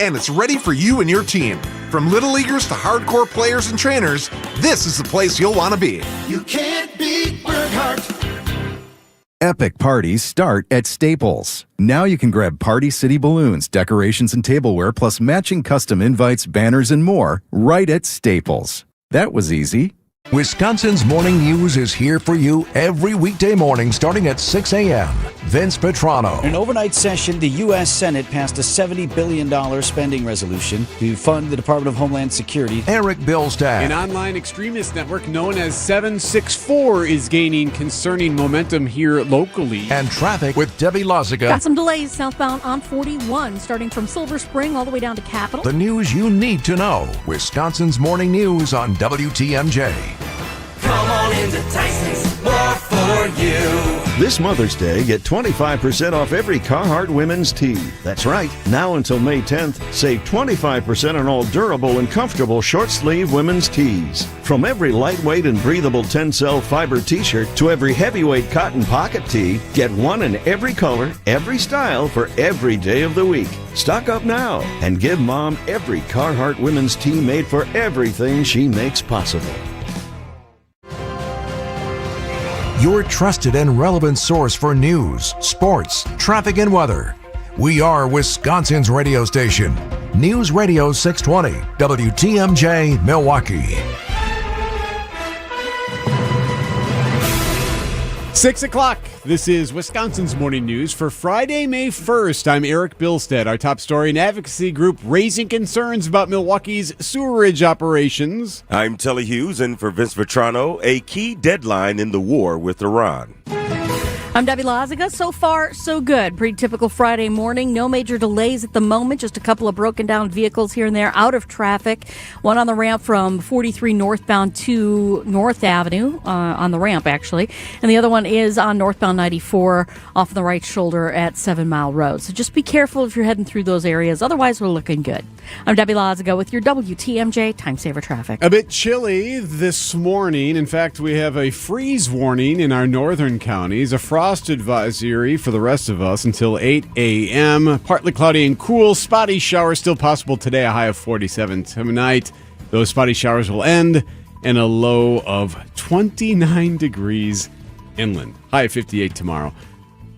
and it's ready for you and your team. From little leaguers to hardcore players and trainers, this is the place you'll want to be. You can't beat Burkhart. Epic parties start at Staples. Now you can grab Party City balloons, decorations, and tableware, plus matching custom invites, banners, and more right at Staples. That was easy. Wisconsin's Morning News is here for you every weekday morning starting at 6 a.m. Vince Petrano. In an overnight session, the U.S. Senate passed a $70 billion spending resolution to fund the Department of Homeland Security. Eric Billstad. An online extremist network known as 764 is gaining concerning momentum here locally. And traffic with Debbie Lozica. Got some delays southbound on 41, starting from Silver Spring all the way down to Capitol. The news you need to know. Wisconsin's Morning News on WTMJ. Come on into Tyson's, more for you. This Mother's Day, get 25% off every Carhartt women's tee. That's right. Now until May 10th, save 25% on all durable and comfortable short-sleeve women's tees. From every lightweight and breathable Tencel fiber t-shirt to every heavyweight cotton pocket tee, get one in every color, every style for every day of the week. Stock up now and give Mom every Carhartt women's tee made for everything she makes possible. Your trusted and relevant source for news, sports, traffic, and weather. We are Wisconsin's radio station. News Radio 620, WTMJ, Milwaukee. 6 o'clock. This is Wisconsin's Morning News for Friday, May 1st. I'm Eric Billstead. Our top story, an advocacy group raising concerns about Milwaukee's sewerage operations. I'm Telly Hughes, and for Vince Vetrano, a key deadline in the war with Iran. I'm Debbie Lozica. So far, so good. Pretty typical Friday morning. No major delays at the moment. Just a couple of broken down vehicles here and there out of traffic. One on the ramp from 43 northbound to North Avenue, on the ramp, actually. And the other one is on northbound 94 off the right shoulder at 7 Mile Road. So just be careful if you're heading through those areas. Otherwise, we're looking good. I'm Debbie Lozica with your WTMJ Time Saver Traffic. A bit chilly this morning. In fact, we have a freeze warning in our northern counties. A frost advisory for the rest of us until 8 a.m. Partly cloudy and cool. Spotty showers still possible today. A high of 47 tonight. Those spotty showers will end in a low of 29 degrees inland. High of 58 tomorrow.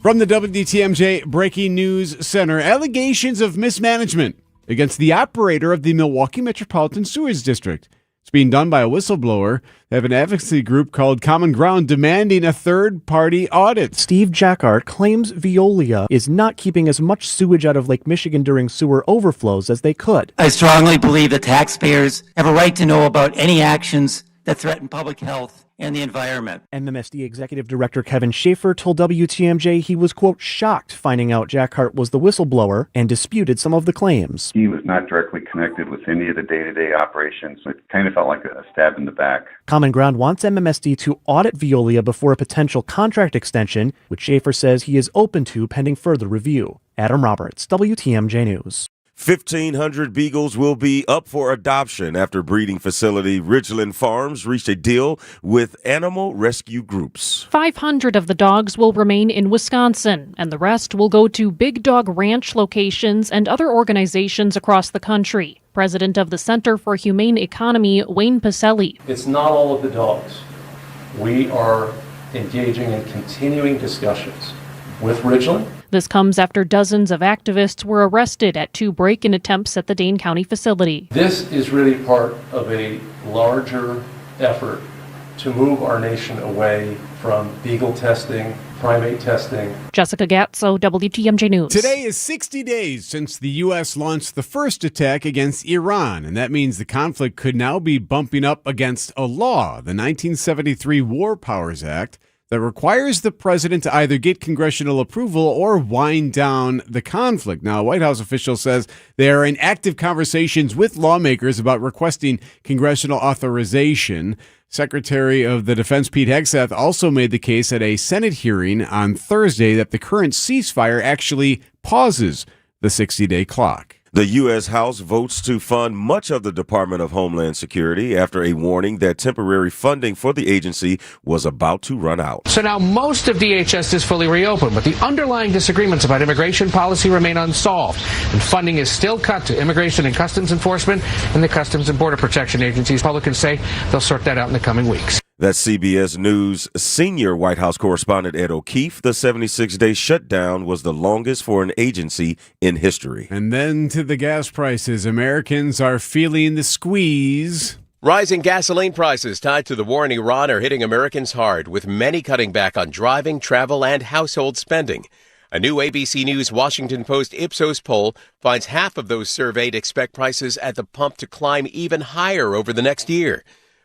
From the WTMJ Breaking News Center, allegations of mismanagement against the operator of the Milwaukee Metropolitan Sewage District. It's being done by a whistleblower. They have an advocacy group called Common Ground demanding a third-party audit. Steve Jackart claims Veolia is not keeping as much sewage out of Lake Michigan during sewer overflows as they could. I strongly believe that taxpayers have a right to know about any actions that threaten public health and the environment. MMSD Executive Director Kevin Schaefer told WTMJ he was, quote, shocked finding out Jackhart was the whistleblower and disputed some of the claims. He was not directly connected with any of the day-to-day operations. It kind of felt like a stab in the back. Common Ground wants MMSD to audit Veolia before a potential contract extension, which Schaefer says he is open to pending further review. Adam Roberts, WTMJ News. 1,500 beagles will be up for adoption after breeding facility Ridgeland Farms reached a deal with animal rescue groups. 500 of the dogs will remain in Wisconsin, and the rest will go to Big Dog Ranch locations and other organizations across the country. President of the Center for Humane Economy, Wayne Pacelli. It's not all of the dogs. We are engaging in continuing discussions with Ridgeland. This comes after dozens of activists were arrested at 2 break-in attempts at the Dane County facility. This is really part of a larger effort to move our nation away from beagle testing, primate testing. Jessica Gatso, WTMJ News. Today is 60 days since the U.S. launched the first attack against Iran, and that means the conflict could now be bumping up against a law, the 1973 War Powers Act, that requires the president to either get congressional approval or wind down the conflict. Now, a White House official says they are in active conversations with lawmakers about requesting congressional authorization. Secretary of the Defense Pete Hegseth also made the case at a Senate hearing on Thursday that the current ceasefire actually pauses the 60-day clock. The U.S. House votes to fund much of the Department of Homeland Security after a warning that temporary funding for the agency was about to run out. So now most of DHS is fully reopened, but the underlying disagreements about immigration policy remain unsolved, and funding is still cut to Immigration and Customs Enforcement and the Customs and Border Protection agencies. Republicans say they'll sort that out in the coming weeks. That's CBS News senior White House correspondent Ed O'Keefe. The 76-day shutdown was the longest for an agency in history. And then to the gas prices. Americans are feeling the squeeze. Rising gasoline prices tied to the war in Iran are hitting Americans hard, with many cutting back on driving, travel, and household spending. A new ABC News Washington Post Ipsos poll finds half of those surveyed expect prices at the pump to climb even higher over the next year.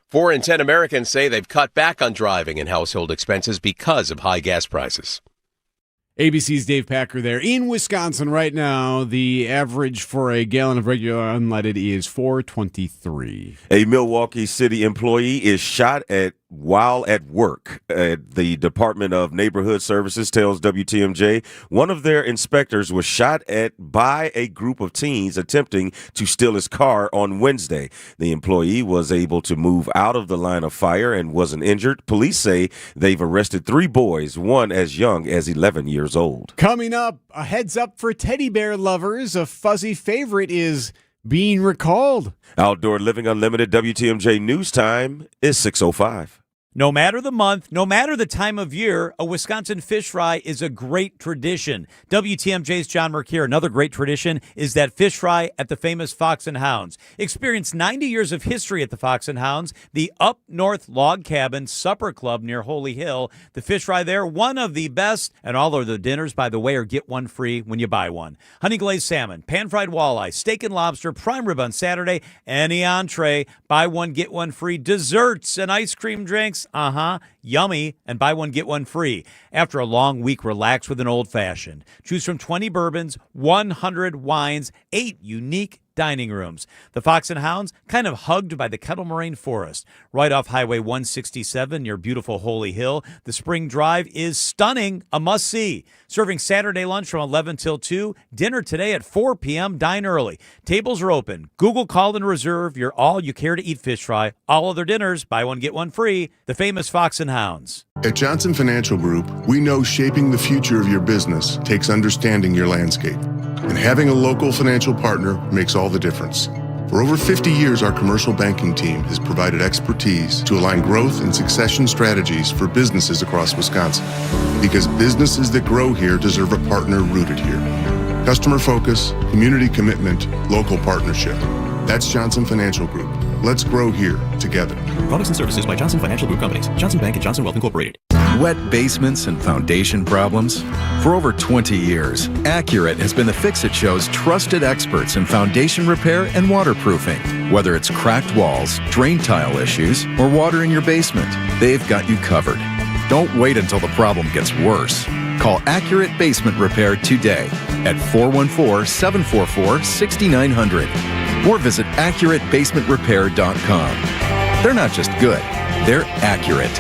4 in 10 Americans say they've cut back on driving and household expenses because of high gas prices. ABC's Dave Packer there. In Wisconsin right now, the average for a gallon of regular unleaded is $4.23. A Milwaukee City employee is shot while at work. The Department of Neighborhood Services tells WTMJ one of their inspectors was shot at by a group of teens attempting to steal his car on Wednesday. The employee was able to move out of the line of fire and wasn't injured. Police say they've arrested 3 boys, one as young as 11 years old. Coming up, a heads up for teddy bear lovers. A fuzzy favorite is being recalled. Outdoor Living Unlimited WTMJ News Time is 6:05. No matter the month, no matter the time of year, a Wisconsin fish fry is a great tradition. WTMJ's John Mercure. Another great tradition is that fish fry at the famous Fox and Hounds. Experience 90 years of history at the Fox and Hounds, the Up North Log Cabin Supper Club near Holy Hill. The fish fry there, one of the best, and all of the dinners, by the way, are get one free when you buy one. Honey glazed salmon, pan-fried walleye, steak and lobster, prime rib on Saturday, any entree, buy one, get one free, desserts and ice cream drinks. Yummy, and buy one, get one free. After a long week, relax with an old-fashioned. Choose from 20 bourbons, 100 wines, 8 unique dining rooms. The Fox and Hounds, kind of hugged by the Kettle Moraine Forest. Right off Highway 167 near beautiful Holy Hill. The Spring Drive is stunning, a must-see. Serving Saturday lunch from 11 till 2. Dinner today at 4 p.m. Dine early. Tables are open. Google, call, and reserve your all-you-care-to-eat fish fry. All other dinners, buy one, get one free. The famous Fox and Hounds. At Johnson Financial Group, we know shaping the future of your business takes understanding your landscape. And having a local financial partner makes all the difference. For over 50 years, our commercial banking team has provided expertise to align growth and succession strategies for businesses across Wisconsin. Because businesses that grow here deserve a partner rooted here. Customer focus, community commitment, local partnership. That's Johnson Financial Group. Let's grow here together. Products and services by Johnson Financial Group Companies, Johnson Bank and Johnson Wealth Incorporated. Wet basements and foundation problems? For over 20 years, Accurate has been the Fix-It Show's trusted experts in foundation repair and waterproofing. Whether it's cracked walls, drain tile issues, or water in your basement, they've got you covered. Don't wait until the problem gets worse. Call Accurate Basement Repair today at 414-744-6900 or visit AccurateBasementRepair.com. They're not just good, they're accurate.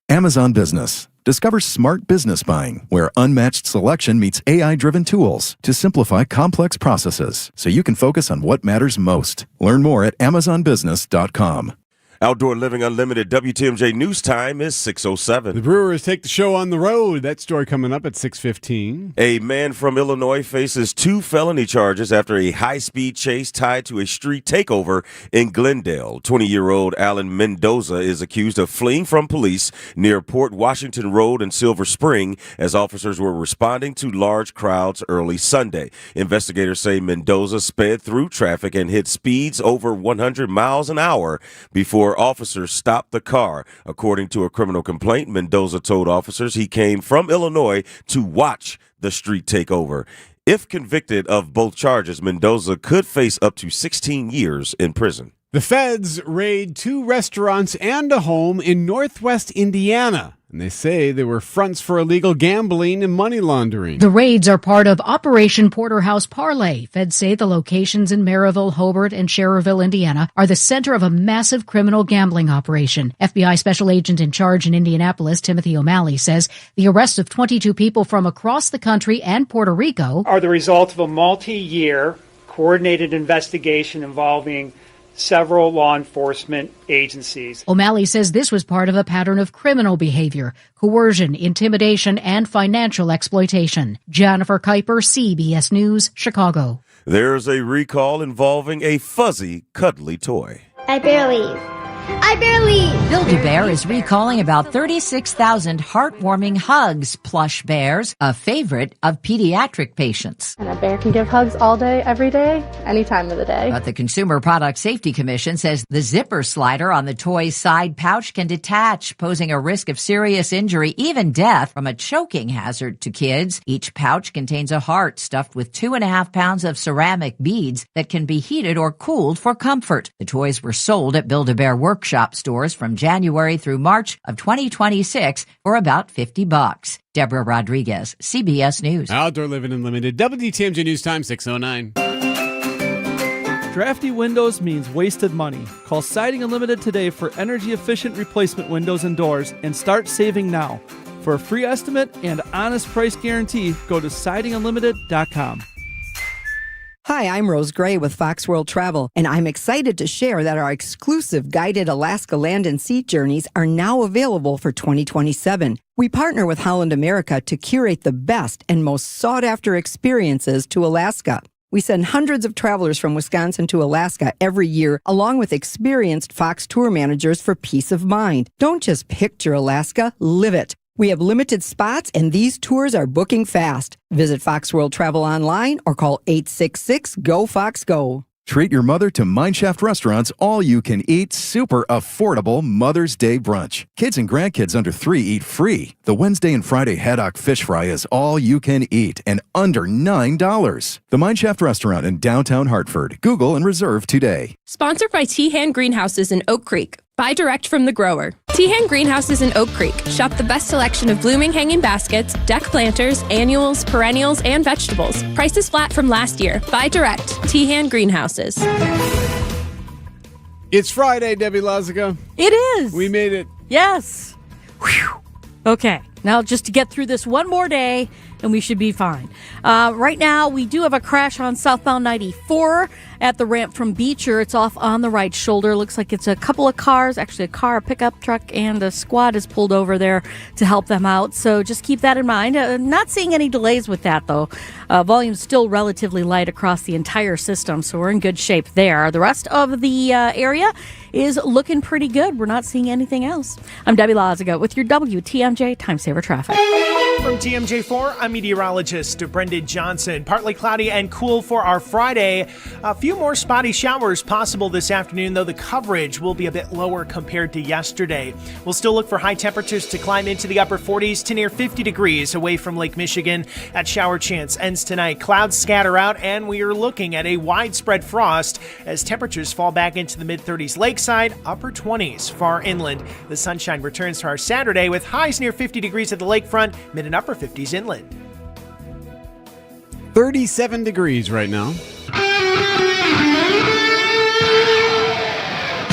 Amazon Business. Discover smart business buying, where unmatched selection meets AI-driven tools to simplify complex processes so you can focus on what matters most. Learn more at AmazonBusiness.com. Outdoor Living Unlimited WTMJ News Time is 6:07. The Brewers take the show on the road. That story coming up at 6:15. A man from Illinois faces 2 felony charges after a high-speed chase tied to a street takeover in Glendale. 20-year-old Alan Mendoza is accused of fleeing from police near Port Washington Road in Silver Spring as officers were responding to large crowds early Sunday. Investigators say Mendoza sped through traffic and hit speeds over 100 miles an hour before officers stopped the car. According to a criminal complaint, Mendoza told officers he came from Illinois to watch the street takeover. If convicted of both charges, Mendoza could face up to 16 years in prison. The feds raid 2 restaurants and a home in northwest Indiana. And they say they were fronts for illegal gambling and money laundering. The raids are part of Operation Porterhouse Parlay. Feds say the locations in Maryville, Hobart, and Schererville, Indiana, are the center of a massive criminal gambling operation. FBI Special Agent in charge in Indianapolis, Timothy O'Malley, says the arrest of 22 people from across the country and Puerto Rico are the result of a multi-year coordinated investigation involving several law enforcement agencies. O'Malley says this was part of a pattern of criminal behavior, coercion, intimidation, and financial exploitation. Jennifer Kuiper, CBS News, Chicago. There's a recall involving a fuzzy, cuddly toy. I barely. Build-A-Bear is recalling about 36,000 heartwarming Hugs plush bears, a favorite of pediatric patients. And a bear can give hugs all day, every day, any time of the day. But the Consumer Product Safety Commission says the zipper slider on the toy's side pouch can detach, posing a risk of serious injury, even death, from a choking hazard to kids. Each pouch contains a heart stuffed with 2.5 pounds of ceramic beads that can be heated or cooled for comfort. The toys were sold at Build-A-Bear workshop stores from January through March of 2026 for about $50. Deborah Rodriguez, CBS News. Outdoor Living Unlimited, WTMJ News Time, 6:09. Drafty windows means wasted money. Call Siding Unlimited today for energy-efficient replacement windows and doors and start saving now. For a free estimate and honest price guarantee, go to sidingunlimited.com. Hi, I'm Rose Gray with Fox World Travel, and I'm excited to share that our exclusive guided Alaska land and sea journeys are now available for 2027. We partner with Holland America to curate the best and most sought-after experiences to Alaska. We send hundreds of travelers from Wisconsin to Alaska every year, along with experienced Fox tour managers for peace of mind. Don't just picture Alaska, live it. We have limited spots, and these tours are booking fast. Visit Fox World Travel online or call 866-GO-FOX-GO. Treat your mother to Mineshaft Restaurant's all-you-can-eat, super affordable Mother's Day brunch. Kids and grandkids under 3 eat free. The Wednesday and Friday haddock fish fry is all you can eat and under $9. The Mineshaft Restaurant in downtown Hartford. Google and reserve today. Sponsored by Tehan Greenhouses in Oak Creek. Buy direct from the grower. Tehan Greenhouses in Oak Creek. Shop the best selection of blooming hanging baskets, deck planters, annuals, perennials, and vegetables. Prices flat from last year. Buy direct. Tehan Greenhouses. It's Friday, Debbie Lazica. It is. We made it. Yes. Whew. Okay. Now, just to get through this one more day, and we should be fine. Right now, we do have a crash on southbound 94 at the ramp from Beecher. It's off on the right shoulder. Looks like it's a couple of cars, actually a car, a pickup truck, and a squad is pulled over there to help them out. So just keep that in mind. Not seeing any delays with that, though. Volume's still relatively light across the entire system, so we're in good shape there. The rest of the area is looking pretty good. We're not seeing anything else. I'm Debbie Lazica with your WTMJ Time Saver Traffic. From TMJ4, I'm meteorologist Brendan Johnson. Partly cloudy and cool for our Friday. A few more spotty showers possible this afternoon, though the coverage will be a bit lower compared to yesterday. We'll still look for high temperatures to climb into the upper 40s to near 50 degrees away from Lake Michigan. That shower chance ends tonight. Clouds scatter out, and we are looking at a widespread frost as temperatures fall back into the mid-30s lakeside, upper 20s far inland. The sunshine returns to our Saturday with highs near 50 degrees at the lakefront, mid and upper 50s inland. 37 degrees right now.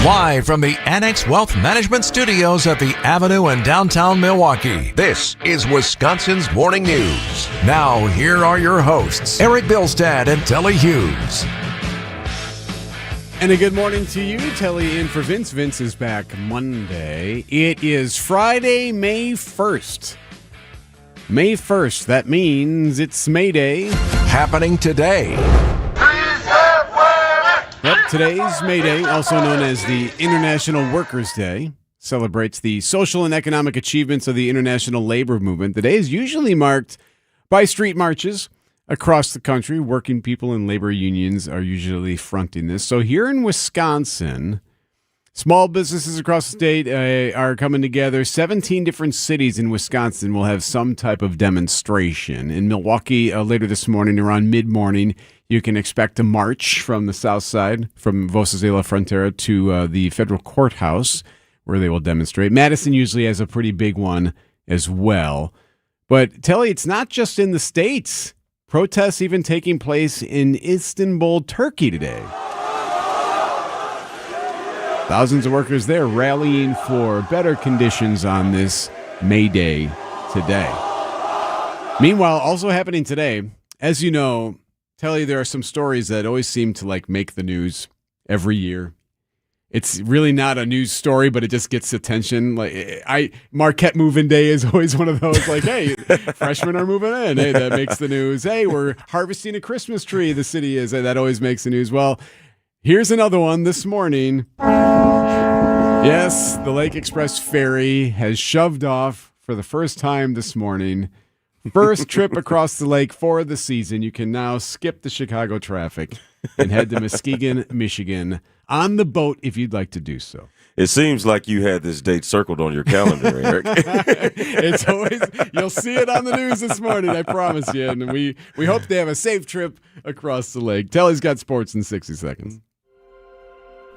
Live from the Annex Wealth Management Studios at the Avenue in downtown Milwaukee, this is Wisconsin's Morning News. Now, here are your hosts, Eric Bilstad and Telly Hughes. And a good morning to you. Telly in for Vince. Vince is back Monday. It is Friday, May 1st. May 1st. That means it's May Day. Happening today. Yep, today's May Day, also known as the International Workers' Day, celebrates the social and economic achievements of the international labor movement. The day is usually marked by street marches across the country. Working people and labor unions are usually fronting this. So here in Wisconsin, small businesses across the state are coming together. 17 different cities in Wisconsin will have some type of demonstration. In Milwaukee, later this morning, around mid-morning, you can expect a march from the south side, from Voces de la Frontera to the federal courthouse, where they will demonstrate. Madison usually has a pretty big one as well. But Telly, it's not just in the States. Protests even taking place in Istanbul, Turkey today. Thousands of workers there rallying for better conditions on this May Day today. Meanwhile, also happening today, as you know, Telly, there are some stories that always seem to make the news every year. It's really not a news story, but it just gets attention. Marquette Moving Day is always one of those. Hey, freshmen are moving in. Hey, that makes the news. Hey, we're harvesting a Christmas tree. The city is. That always makes the news. Well, here's another one this morning. Yes, the Lake Express ferry has shoved off for the first time this morning. First trip across the lake for the season. You can now skip the Chicago traffic and head to Muskegon, Michigan on the boat if you'd like to do so. It seems like you had this date circled on your calendar, Eric. It's always, you'll see it on the news this morning, I promise you. And we hope they have a safe trip across the lake. Telly's got sports in 60 seconds.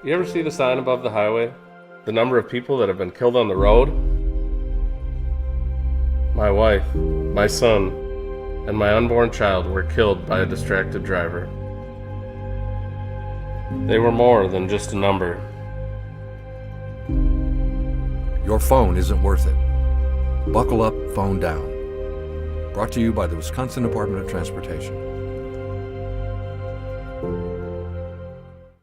You ever see the sign above the highway? The number of people that have been killed on the road? My wife, my son, and my unborn child were killed by a distracted driver. They were more than just a number. Your phone isn't worth it. Buckle up, phone down. Brought to you by the Wisconsin Department of Transportation.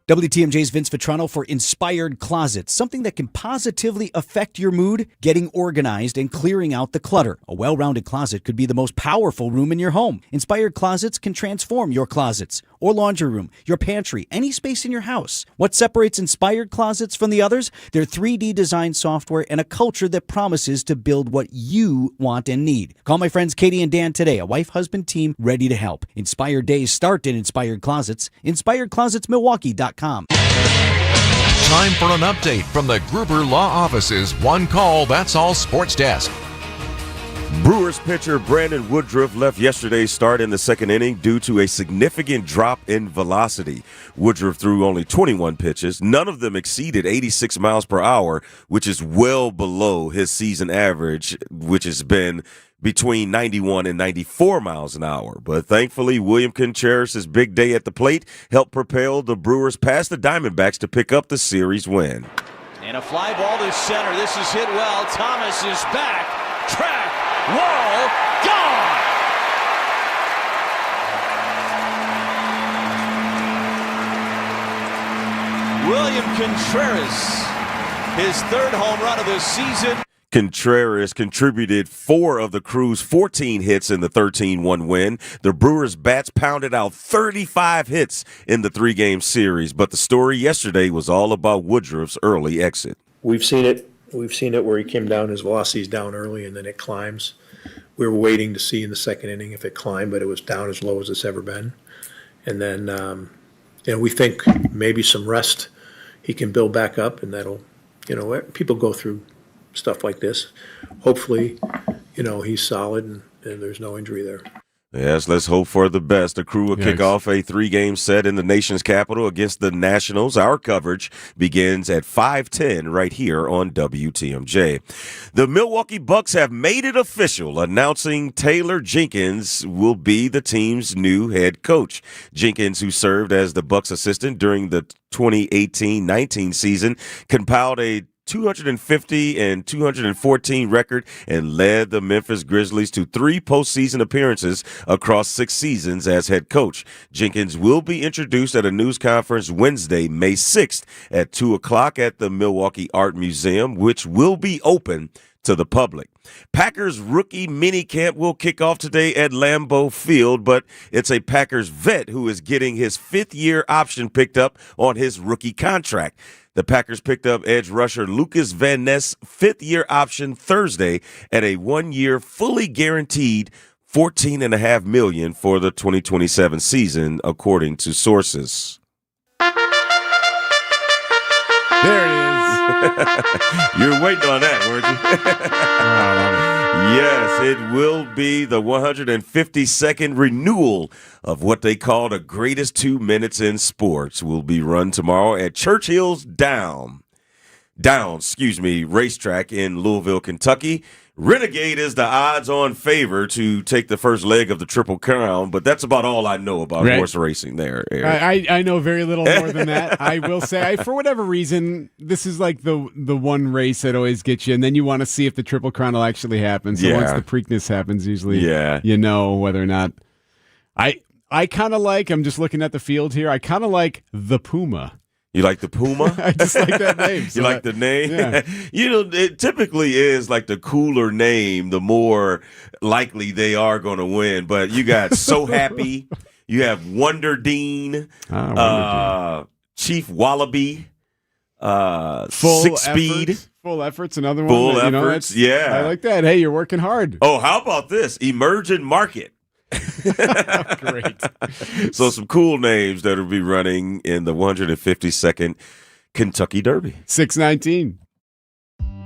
WTMJ's Vince Vitrano for Inspired Closets, something that can positively affect your mood, getting organized and clearing out the clutter. A well-rounded closet could be the most powerful room in your home. Inspired Closets can transform your closets or laundry room, your pantry, any space in your house. What separates Inspired Closets from the others? Their 3D design software and a culture that promises to build what you want and need. Call my friends Katie and Dan today, a wife-husband team ready to help. Inspired Days start in Inspired Closets, InspiredClosetsMilwaukee.com. Time for an update from the Gruber Law Office's One Call, That's All Sports Desk. Brewers pitcher Brandon Woodruff left yesterday's start in the second inning due to a significant drop in velocity. Woodruff threw only 21 pitches. None of them exceeded 86 miles per hour, which is well below his season average, which has been between 91 and 94 miles an hour. But thankfully, William Contreras' big day at the plate helped propel the Brewers past the Diamondbacks to pick up the series win. And a fly ball to center. This is hit well. Thomas is back. Track. Wall. Gone. William Contreras, his third home run of the season. Contreras contributed 4 of the Crew's 14 hits in the 13-1 win. The Brewers' bats pounded out 35 hits in the 3-game series, but the story yesterday was all about Woodruff's early exit. We've seen it where he came down, his velocity's down early, and then it climbs. We were waiting to see in the second inning if it climbed, but it was down as low as it's ever been. And then, we think maybe some rest, he can build back up, and that'll, people go through stuff like this. Hopefully, he's solid and there's no injury there. Yes, let's hope for the best. The Crew will kick off a 3-game set in the nation's capital against the Nationals. Our coverage begins at 5:10 right here on WTMJ. The Milwaukee Bucks have made it official, announcing Taylor Jenkins will be the team's new head coach. Jenkins, who served as the Bucks assistant during the 2018-19 season, compiled a 250 and 214 record and led the Memphis Grizzlies to 3 postseason appearances across 6 seasons as head coach. Jenkins will be introduced at a news conference Wednesday, May 6th at 2 o'clock at the Milwaukee Art Museum, which will be open to the public. Packers rookie minicamp will kick off today at Lambeau Field, but it's a Packers vet who is getting his 5th-year option picked up on his rookie contract. The Packers picked up edge rusher Lucas Van Ness' 5th-year option Thursday at a 1-year, fully guaranteed $14.5 million for the 2027 season, according to sources. There it is. You were waiting on that, weren't you? Yes, it will be the 152nd renewal of what they call the greatest 2 minutes in sports. Will be run tomorrow at Churchill's Downs racetrack in Louisville, Kentucky. Renegade is the odds-on favor to take the first leg of the Triple Crown, but that's about all I know about horse racing there, Eric. I know very little more than that. I will say, for whatever reason, this is like the one race that always gets you, and then you want to see if the Triple Crown will actually happen. So once the Preakness happens, usually you know whether or not. I kind of like, I'm just looking at the field here, I kind of like the Puma. You like the Puma? I just like that name. You like the name? Yeah. It typically is like the cooler name, the more likely they are going to win. But you got So Happy. You have Wonder Dean. Chief Wallaby. Six Speed. Full Effort's another one. Full Efforts, I like that. Hey, you're working hard. Oh, how about this? Emerging Market. Great. So some cool names that will be running in the 152nd Kentucky Derby. 619.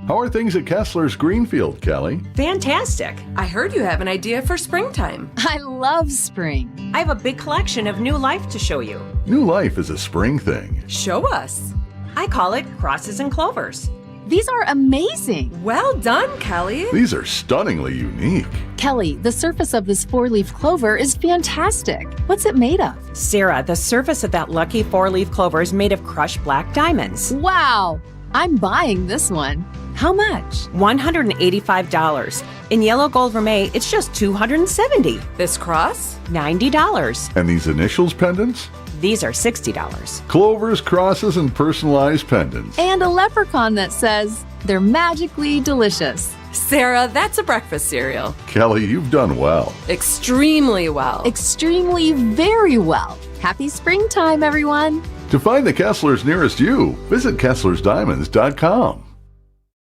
How are things at Kessler's Greenfield, Kelly? Fantastic. I heard you have an idea for springtime. I love spring. I have a big collection of new life to show you. New life is a spring thing. Show us. I call it crosses and clovers. These are amazing. Well done, Kelly. These are stunningly unique. Kelly, the surface of this 4-leaf clover is fantastic. What's it made of? Sarah, the surface of that lucky 4-leaf clover is made of crushed black diamonds. Wow. I'm buying this one. How much? $185. In yellow gold vermeil, it's just $270. This cross? $90. And these initials pendants? These are $60. Clovers, crosses, and personalized pendants. And a leprechaun that says they're magically delicious. Sarah, that's a breakfast cereal. Kelly, you've done well. Extremely well. Extremely very well. Happy springtime, everyone. To find the Kesslers nearest you, visit KesslersDiamonds.com.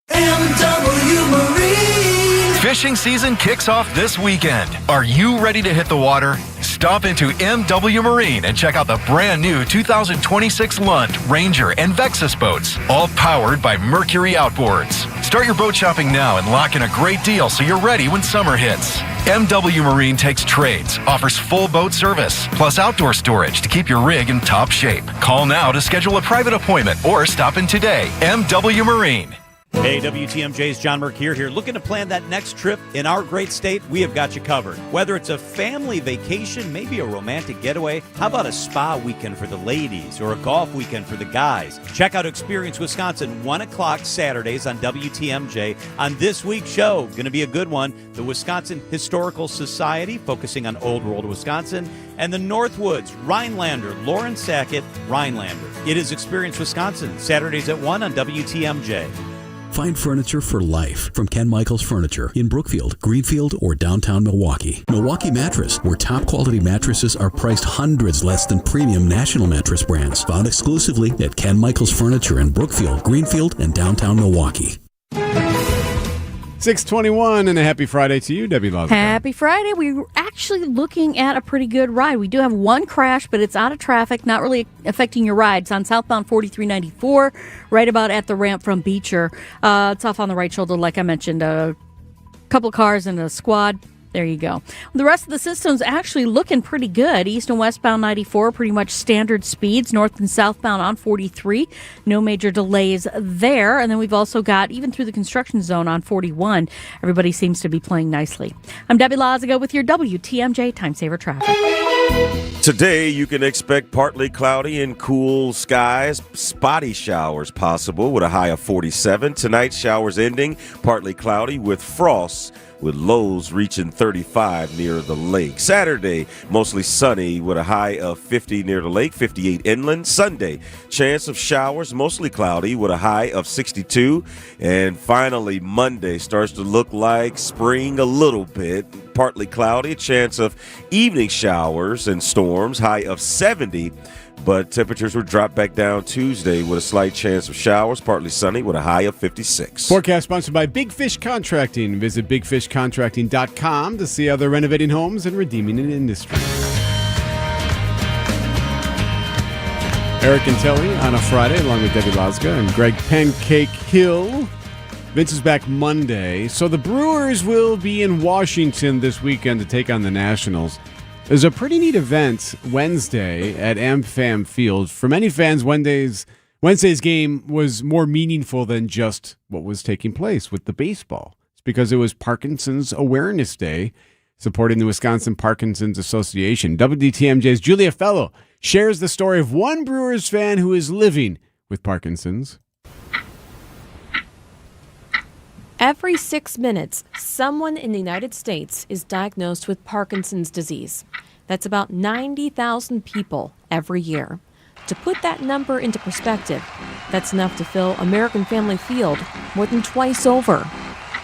MW Marine. Fishing season kicks off this weekend. Are you ready to hit the water? Stop into MW Marine and check out the brand new 2026 Lund, Ranger, and Vexus boats, all powered by Mercury Outboards. Start your boat shopping now and lock in a great deal so you're ready when summer hits. MW Marine takes trades, offers full boat service, plus outdoor storage to keep your rig in top shape. Call now to schedule a private appointment or stop in today. MW Marine. Hey, WTMJ's John Mercure here. Looking to plan that next trip in our great state? We have got you covered. Whether it's a family vacation, maybe a romantic getaway, how about a spa weekend for the ladies or a golf weekend for the guys? Check out Experience Wisconsin, 1 o'clock Saturdays on WTMJ. On this week's show, going to be a good one, the Wisconsin Historical Society, focusing on Old World Wisconsin, and the Northwoods, Rhinelander, Lauren Sackett, Rhinelander. It is Experience Wisconsin, Saturdays at 1 on WTMJ. Find furniture for life from Ken Michaels Furniture in Brookfield, Greenfield, or downtown Milwaukee. Milwaukee Mattress, where top quality mattresses are priced hundreds less than premium national mattress brands. Found exclusively at Ken Michaels Furniture in Brookfield, Greenfield, and downtown Milwaukee. 621 and a happy Friday to you, Debbie Laws. Happy Friday. We were actually looking at a pretty good ride. We do have one crash, but it's out of traffic, not really affecting your rides. On southbound 4394, right about at the ramp from Beecher. It's off on the right shoulder, like I mentioned. A couple cars and a squad. There you go. The rest of the system's actually looking pretty good. East and westbound 94, pretty much standard speeds. North and southbound on 43, no major delays there. And then we've also got, even through the construction zone on 41, everybody seems to be playing nicely. I'm Debbie Lazago with your WTMJ Time Saver Traffic. Today, you can expect partly cloudy and cool skies, spotty showers possible with a high of 47. Tonight, showers ending, partly cloudy with frost, with lows reaching 35 near the lake. Saturday, mostly sunny with a high of 50 near the lake, 58 inland. Sunday, chance of showers, mostly cloudy with a high of 62. And finally, Monday starts to look like spring a little bit, partly cloudy, chance of evening showers and storms, high of 70. But temperatures will drop back down Tuesday with a slight chance of showers, partly sunny with a high of 56. Forecast sponsored by Big Fish Contracting. Visit bigfishcontracting.com to see how they're renovating homes and redeeming an industry. Eric and Telly on a Friday, along with Debbie Lazaga and Greg Pancake Hill. Vince is back Monday. So the Brewers will be in Washington this weekend to take on the Nationals. There's a pretty neat event Wednesday at AmFam Field. For many fans, Wednesday's game was more meaningful than just what was taking place with the baseball. because it was Parkinson's Awareness Day, supporting the Wisconsin Parkinson's Association. WTMJ's Julia Fellow shares the story of one Brewers fan who is living with Parkinson's. Every 6 minutes, someone in the United States is diagnosed with Parkinson's disease. That's about 90,000 people every year. To put that number into perspective, that's enough to fill American Family Field more than twice over.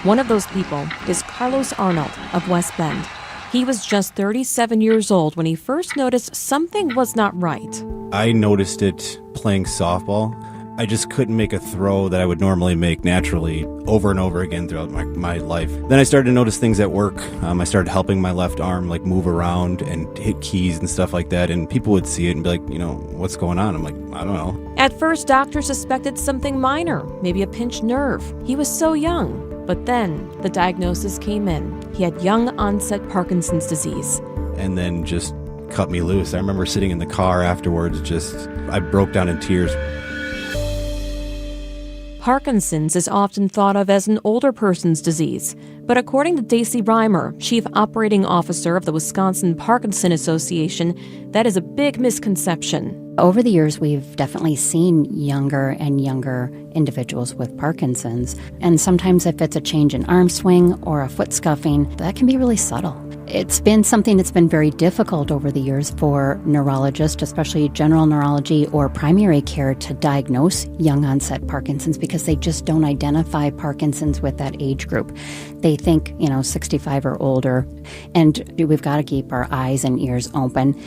One of those people is Carlos Arnold of West Bend. He was just 37 years old when he first noticed something was not right. I noticed it playing softball. I just couldn't make a throw that I would normally make naturally over and over again throughout my life. Then I started to notice things at work. I started helping my left arm move around and hit keys and stuff like that. And people would see it and be like, what's going on? I'm like, I don't know. At first, doctors suspected something minor, maybe a pinched nerve. He was so young. But then the diagnosis came in. He had young onset Parkinson's disease. And then just cut me loose. I remember sitting in the car afterwards, I broke down in tears. Parkinson's is often thought of as an older person's disease, but according to Daisy Reimer, Chief Operating Officer of the Wisconsin Parkinson Association, that is a big misconception. Over the years, we've definitely seen younger and younger individuals with Parkinson's, and sometimes if it's a change in arm swing or a foot scuffing, that can be really subtle. It's been something that's been very difficult over the years for neurologists, especially general neurology or primary care, to diagnose young onset Parkinson's because they just don't identify Parkinson's with that age group. They think, 65 or older, and we've got to keep our eyes and ears open.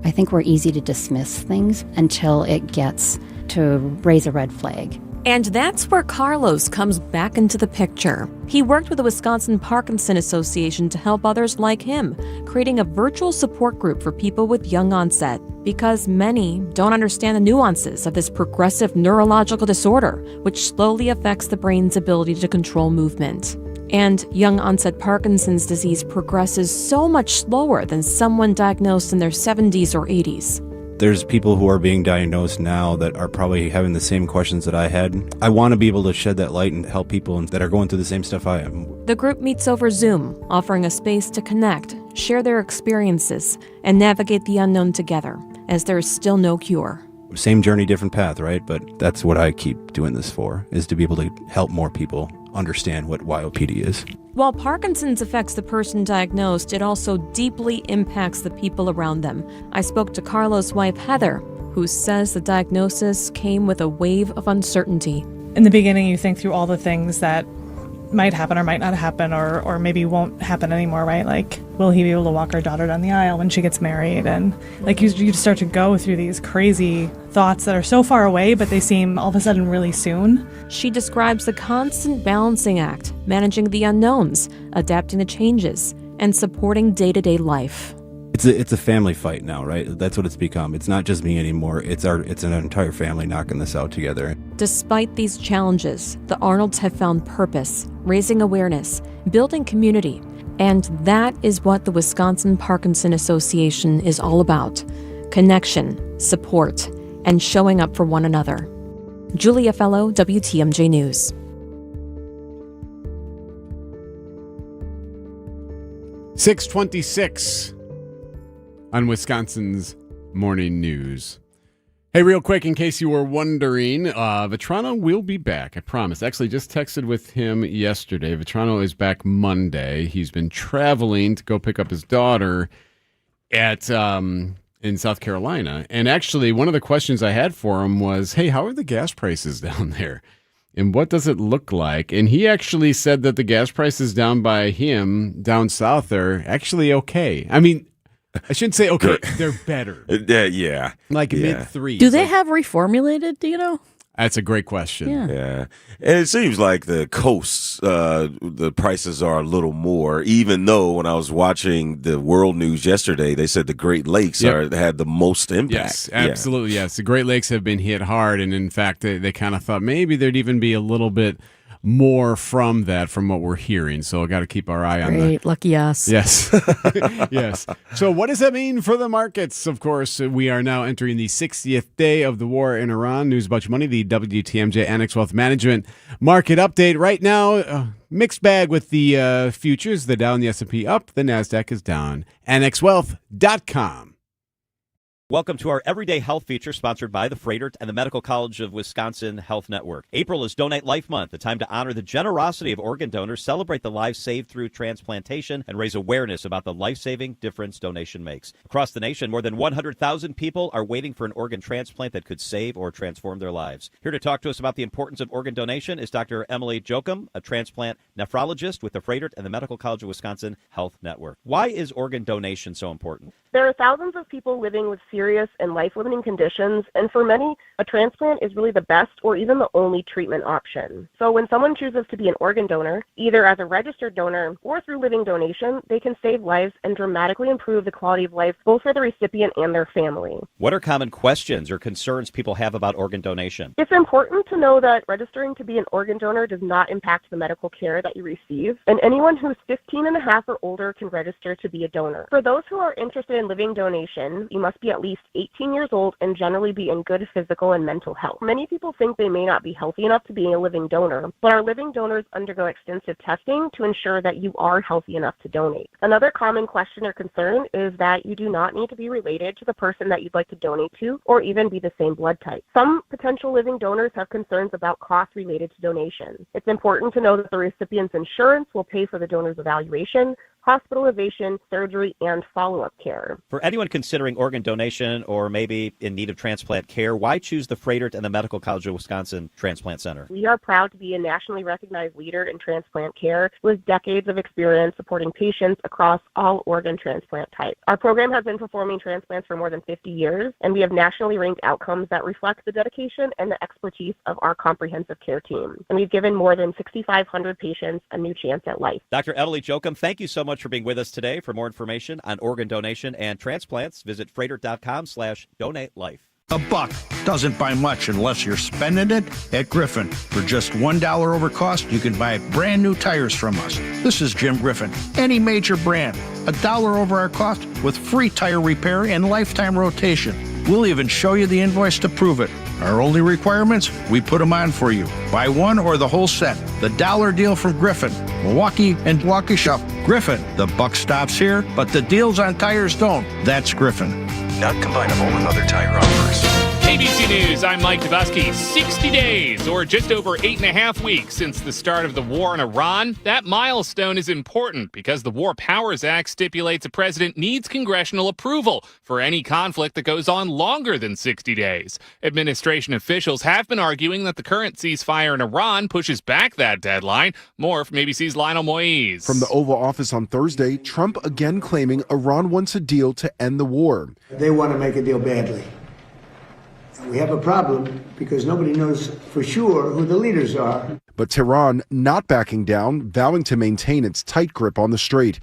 I think we're easy to dismiss things until it gets to raise a red flag. And that's where Carlos comes back into the picture. He worked with the Wisconsin Parkinson Association to help others like him, creating a virtual support group for people with young onset, because many don't understand the nuances of this progressive neurological disorder, which slowly affects the brain's ability to control movement. And young onset Parkinson's disease progresses so much slower than someone diagnosed in their 70s or 80s. There's people who are being diagnosed now that are probably having the same questions that I had. I want to be able to shed that light and help people that are going through the same stuff I am. The group meets over Zoom, offering a space to connect, share their experiences, and navigate the unknown together, as there is still no cure. Same journey, different path, right? But that's what I keep doing this for, is to be able to help more people understand what YOPD is. While Parkinson's affects the person diagnosed, it also deeply impacts the people around them. I spoke to Carlos' wife, Heather, who says the diagnosis came with a wave of uncertainty. In the beginning, you think through all the things that might happen or might not happen or maybe won't happen anymore, right? Like, will he be able to walk our daughter down the aisle when she gets married? And you start to go through these crazy thoughts that are so far away, but they seem all of a sudden really soon. She describes the constant balancing act, managing the unknowns, adapting to changes, and supporting day-to-day life. It's a family fight now, right? That's what it's become. It's not just me anymore. It's an entire family knocking this out together. Despite these challenges, the Arnolds have found purpose, raising awareness, building community, and that is what the Wisconsin Parkinson Association is all about: connection, support, and showing up for one another. Julia Fellow, WTMJ News. .626 on Wisconsin's Morning News. Hey, real quick, in case you were wondering, Vetrano will be back, I promise. Actually, just texted with him yesterday. Vetrano is back Monday. He's been traveling to go pick up his daughter at in South Carolina. And actually, one of the questions I had for him was, hey, how are the gas prices down there? And what does it look like? And he actually said that the gas prices down by him, down south, are actually okay. I mean, I shouldn't say okay, they're better. Yeah. Like mid-threes. Do they have reformulated, do you know? That's a great question. Yeah. And it seems like the coasts, the prices are a little more, even though when I was watching the world news yesterday, they said the Great Lakes had the most impact. Yes, absolutely, yes. The Great Lakes have been hit hard, and in fact, they kind of thought maybe there'd even be a little bit more from that, from what we're hearing. So I got to keep our eye on that. Great, lucky us. Yes. Yes. So what does that mean for the markets? Of course, we are now entering the 60th day of the war in Iran. News about your money, the WTMJ Annex Wealth Management market update. Right now, mixed bag with the futures. The Dow and the S&P up. The NASDAQ is down. AnnexWealth.com. Welcome to our Everyday Health feature sponsored by the Freighter and the Medical College of Wisconsin Health Network. April is Donate Life Month, a time to honor the generosity of organ donors, celebrate the lives saved through transplantation, and raise awareness about the life-saving difference donation makes. Across the nation, more than 100,000 people are waiting for an organ transplant that could save or transform their lives. Here to talk to us about the importance of organ donation is Dr. Emily Jochum, a transplant nephrologist with the Freighter and the Medical College of Wisconsin Health Network. Why is organ donation so important? There are thousands of people living with serious and life-limiting conditions, and for many, a transplant is really the best or even the only treatment option. So when someone chooses to be an organ donor, either as a registered donor or through living donation, they can save lives and dramatically improve the quality of life both for the recipient and their family. What are common questions or concerns people have about organ donation? It's important to know that registering to be an organ donor does not impact the medical care that you receive, and anyone who's 15 and a half or older can register to be a donor. For those who are interested in living donation, you must be at least 18 years old and generally be in good physical and mental health. Many people think they may not be healthy enough to be a living donor, but our living donors undergo extensive testing to ensure that you are healthy enough to donate. Another common question or concern is that you do not need to be related to the person that you'd like to donate to or even be the same blood type. Some potential living donors have concerns about costs related to donation. It's important to know that the recipient's insurance will pay for the donor's evaluation, hospitalization, surgery, and follow-up care. For anyone considering organ donation or maybe in need of transplant care, why choose the Freighter and the Medical College of Wisconsin Transplant Center? We are proud to be a nationally recognized leader in transplant care with decades of experience supporting patients across all organ transplant types. Our program has been performing transplants for more than 50 years, and we have nationally ranked outcomes that reflect the dedication and the expertise of our comprehensive care team. And we've given more than 6,500 patients a new chance at life. Dr. Emily Jochum, thank you so much for being with us today. For more information on organ donation and transplants, visit freighter.com/donate-life. A buck doesn't buy much unless you're spending it at Griffin. For just $1 over cost, you can buy brand new tires from us. This is Jim Griffin. Any major brand, $1 over our cost with free tire repair and lifetime rotation. We'll even show you the invoice to prove it. Our only requirements, we put them on for you. Buy one or the whole set. The dollar deal from Griffin. Milwaukee and Waukesha. Griffin. The buck stops here, but the deals on tires don't. That's Griffin. Not combinable with other tire offers. ABC News, I'm Mike Dubusky. 60 days, or just over 8.5 weeks since the start of the war in Iran. That milestone is important because the War Powers Act stipulates a president needs congressional approval for any conflict that goes on longer than 60 days. Administration officials have been arguing that the current ceasefire in Iran pushes back that deadline. More from ABC's Lionel Moise. From the Oval Office on Thursday, Trump again claiming Iran wants a deal to end the war. They want to make a deal badly. We have a problem because nobody knows for sure who the leaders are. But Tehran not backing down, vowing to maintain its tight grip on the strait.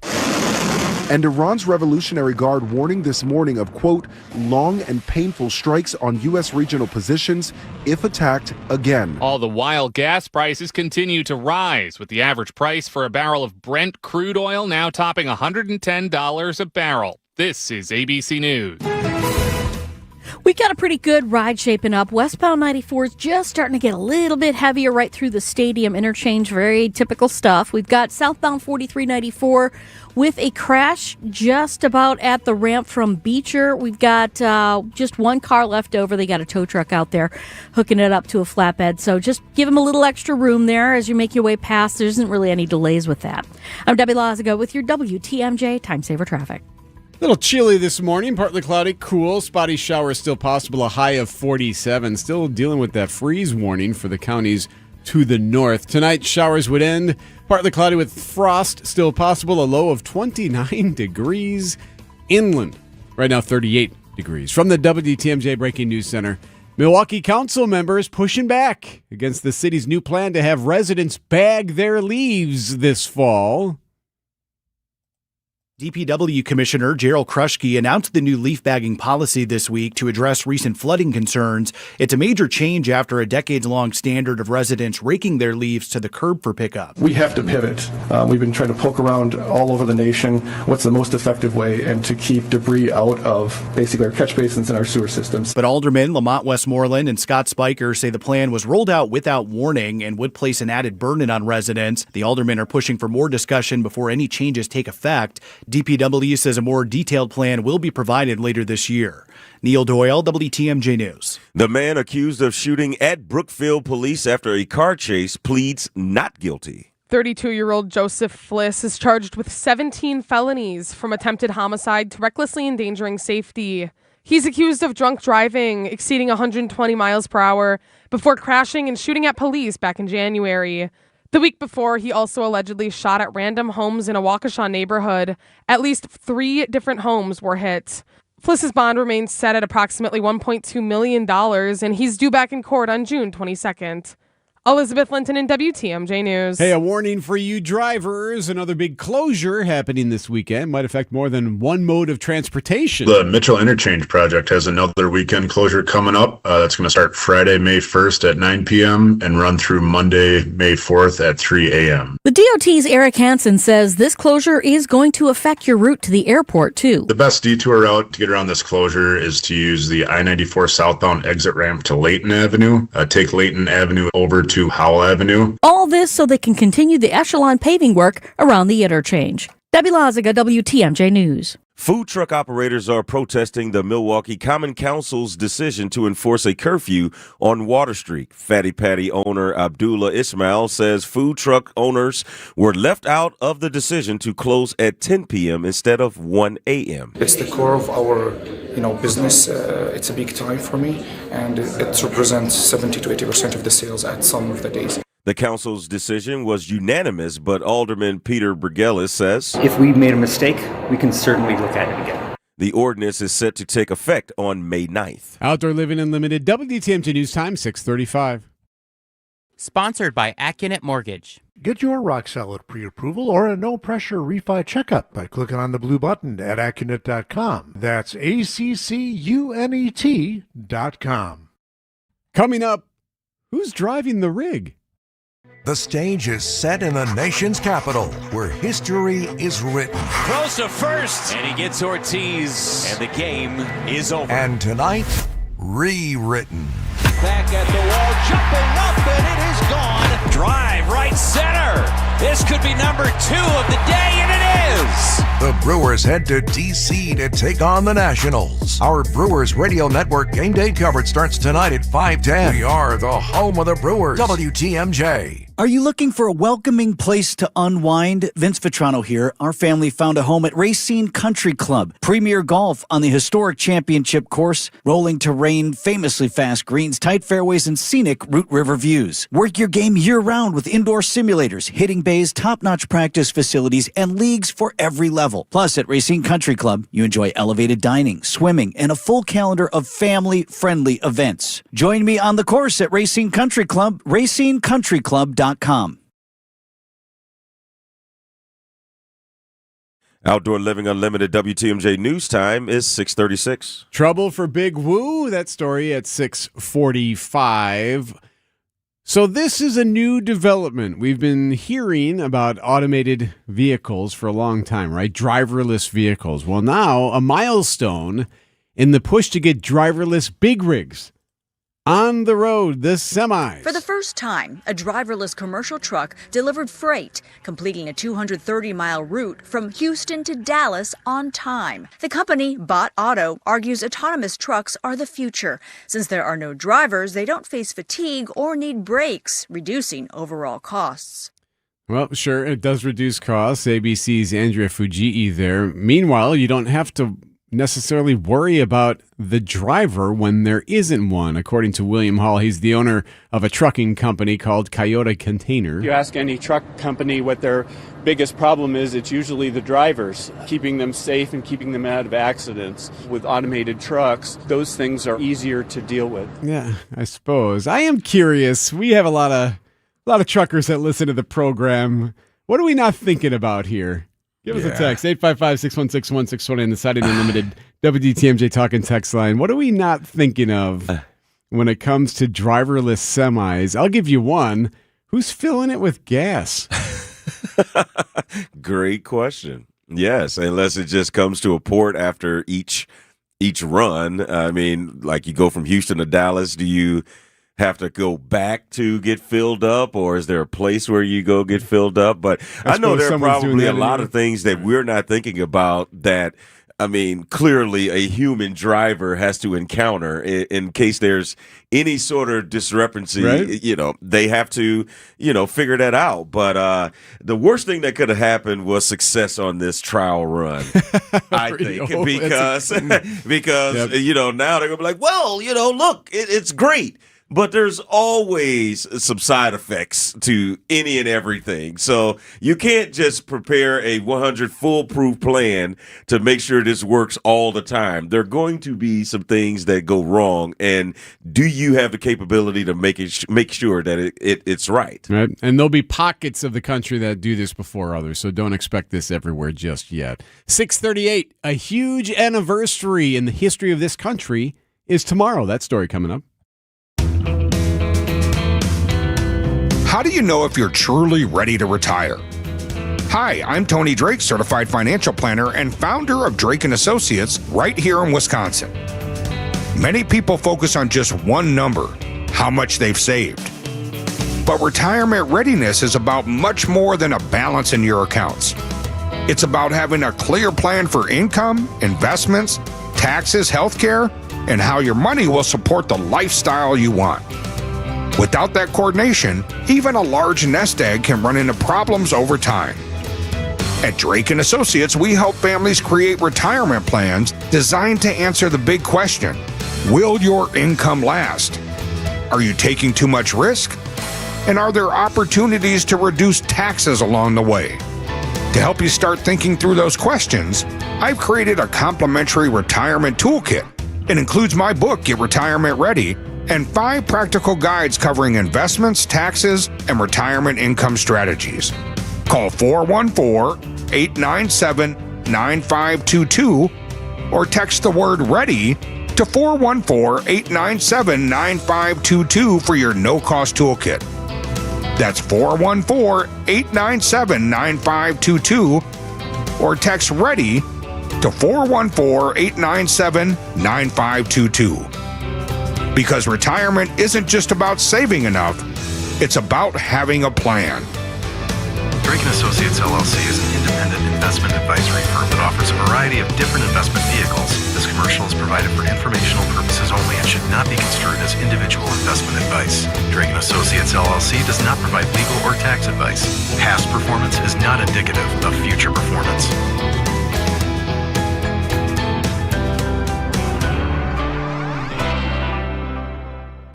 And Iran's Revolutionary Guard warning this morning of, quote, long and painful strikes on U.S. regional positions if attacked again. All the while, gas prices continue to rise, with the average price for a barrel of Brent crude oil now topping $110 a barrel. This is ABC News. We got a pretty good ride shaping up. Westbound 94 is just starting to get a little bit heavier right through the stadium interchange. Very typical stuff. We've got southbound 4394 with a crash just about at the ramp from Beecher. We've got just one car left over. They got a tow truck out there hooking it up to a flatbed. So just give them a little extra room there as you make your way past. There isn't really any delays with that. I'm Debbie Lazago with your WTMJ Time Saver Traffic. A little chilly this morning, partly cloudy, cool, spotty showers still possible, a high of 47. Still dealing with that freeze warning for the counties to the north. Tonight, showers would end, partly cloudy with frost still possible, a low of 29 degrees. Inland, right now 38 degrees. From the WTMJ Breaking News Center, Milwaukee council members pushing back against the city's new plan to have residents bag their leaves this fall. DPW Commissioner Gerald Kruschke announced the new leaf bagging policy this week to address recent flooding concerns. It's a major change after a decades-long standard of residents raking their leaves to the curb for pickup. We have to pivot. We've been trying to poke around all over the nation what's the most effective way and to keep debris out of basically our catch basins and our sewer systems. But Aldermen Lamont Westmoreland and Scott Spiker say the plan was rolled out without warning and would place an added burden on residents. The aldermen are pushing for more discussion before any changes take effect. DPW says a more detailed plan will be provided later this year. Neil Doyle, WTMJ News. The man accused of shooting at Brookfield police after a car chase pleads not guilty. 32-year-old Joseph Fliss is charged with 17 felonies, from attempted homicide to recklessly endangering safety. He's accused of drunk driving, exceeding 120 miles per hour, before crashing and shooting at police back in January. The week before, he also allegedly shot at random homes in a Waukesha neighborhood. At least 3 different homes were hit. Fliss's bond remains set at approximately $1.2 million, and he's due back in court on June 22nd. Elizabeth Linton in WTMJ News. Hey, a warning for you drivers. Another big closure happening this weekend might affect more than one mode of transportation. The Mitchell Interchange project has another weekend closure coming up. That's going to start Friday, May 1st at 9 p.m. and run through Monday, May 4th at 3 a.m. The DOT's Eric Hansen says this closure is going to affect your route to the airport, too. The best detour route to get around this closure is to use the I-94 southbound exit ramp to Layton Avenue. Take Layton Avenue over to Howell Avenue. All this so they can continue the echelon paving work around the interchange. Debbie Loziga, WTMJ News. Food truck operators are protesting the Milwaukee Common Council's decision to enforce a curfew on Water Street. Fatty Patty owner Abdullah Ismail says food truck owners were left out of the decision to close at 10 p.m. instead of 1 a.m. It's the core of our business. It's a big time for me, and it represents 70 to 80% of the sales at some of the days. The council's decision was unanimous, but Alderman Peter Bergelis says, if we made a mistake, we can certainly look at it again. The ordinance is set to take effect on May 9th. Outdoor Living Unlimited, WTMJ News Time, 6:35. Sponsored by Accunet Mortgage. Get your rock-solid pre-approval or a no-pressure refi checkup by clicking on the blue button at Accunet.com. That's ACCUNET.com. Coming up, who's driving the rig? The stage is set in the nation's capital, where history is written. Throws to first, and he gets Ortiz, and the game is over. And tonight, rewritten. Back at the wall, jumping up, and it is gone. Drive right center. This could be number 2 of the day, and it is. The Brewers head to D.C. to take on the Nationals. Our Brewers Radio Network game day coverage starts tonight at 5:10. We are the home of the Brewers. WTMJ. Are you looking for a welcoming place to unwind? Vince Vitrano here. Our family found a home at Racine Country Club. Premier golf on the historic championship course. Rolling terrain, famously fast greens, tight fairways, and scenic Root River views. Work your game year-round with indoor simulators, hitting bays, top-notch practice facilities, and leagues for every level. Plus, at Racine Country Club, you enjoy elevated dining, swimming, and a full calendar of family-friendly events. Join me on the course at Racine Country Club, racinecountryclub.com. Outdoor Living Unlimited WTMJ News Time is 6:36. Trouble for Big Woo. That story at 6:45. So this is a new development. We've been hearing about automated vehicles for a long time, right? Driverless vehicles. Well, now a milestone in the push to get driverless big rigs on the road, the semis. For the first time, a driverless commercial truck delivered freight, completing a 230-mile route from Houston to Dallas on time. The company, Bot Auto, argues autonomous trucks are the future. Since there are no drivers, they don't face fatigue or need brakes, reducing overall costs. Well, sure, it does reduce costs. ABC's Andrea Fujii there. Meanwhile, you don't have to necessarily worry about the driver when there isn't one. According to William Hall, he's the owner of a trucking company called Coyote Container. If you ask any truck company what their biggest problem is, it's usually the drivers, keeping them safe and keeping them out of accidents. With automated trucks, those things are easier to deal with. Yeah, I suppose. I am curious. We have a lot of truckers that listen to the program. What are we not thinking about here? Give us a text, 855-616-1620 on the Saturday Unlimited WTMJ Talking text line. What are we not thinking of when it comes to driverless semis? I'll give you one. Who's filling it with gas? Great question. Yes, unless it just comes to a port after each run. I mean, like you go from Houston to Dallas, do you have to go back to get filled up, or is there a place where you go get filled up? But I know there are probably a lot of things that we're not thinking about that, I mean, clearly a human driver has to encounter in case there's any sort of discrepancy. Right. You know, they have to, figure that out. But the worst thing that could have happened was success on this trial run, I think, because now they're going to be like, well, look, it's great. But there's always some side effects to any and everything. So you can't just prepare a 100 foolproof plan to make sure this works all the time. There are going to be some things that go wrong. And do you have the capability to make sure that it's right? Right. And there'll be pockets of the country that do this before others. So don't expect this everywhere just yet. 638, a huge anniversary in the history of this country is tomorrow. That story coming up. How do you know if you're truly ready to retire? Hi, I'm Tony Drake, certified financial planner and founder of Drake & Associates right here in Wisconsin. Many people focus on just one number, how much they've saved. But retirement readiness is about much more than a balance in your accounts. It's about having a clear plan for income, investments, taxes, healthcare, and how your money will support the lifestyle you want. Without that coordination, even a large nest egg can run into problems over time. At Drake & Associates, we help families create retirement plans designed to answer the big question, will your income last? Are you taking too much risk? And are there opportunities to reduce taxes along the way? To help you start thinking through those questions, I've created a complimentary retirement toolkit. It includes my book, Get Retirement Ready, and 5 practical guides covering investments, taxes, and retirement income strategies. Call 414-897-9522 or text the word READY to 414-897-9522 for your no-cost toolkit. That's 414-897-9522 or text READY to 414-897-9522. Because retirement isn't just about saving enough, it's about having a plan. Drake & Associates LLC is an independent investment advisory firm that offers a variety of different investment vehicles. This commercial is provided for informational purposes only and should not be construed as individual investment advice. Drake & Associates LLC does not provide legal or tax advice. Past performance is not indicative of future performance.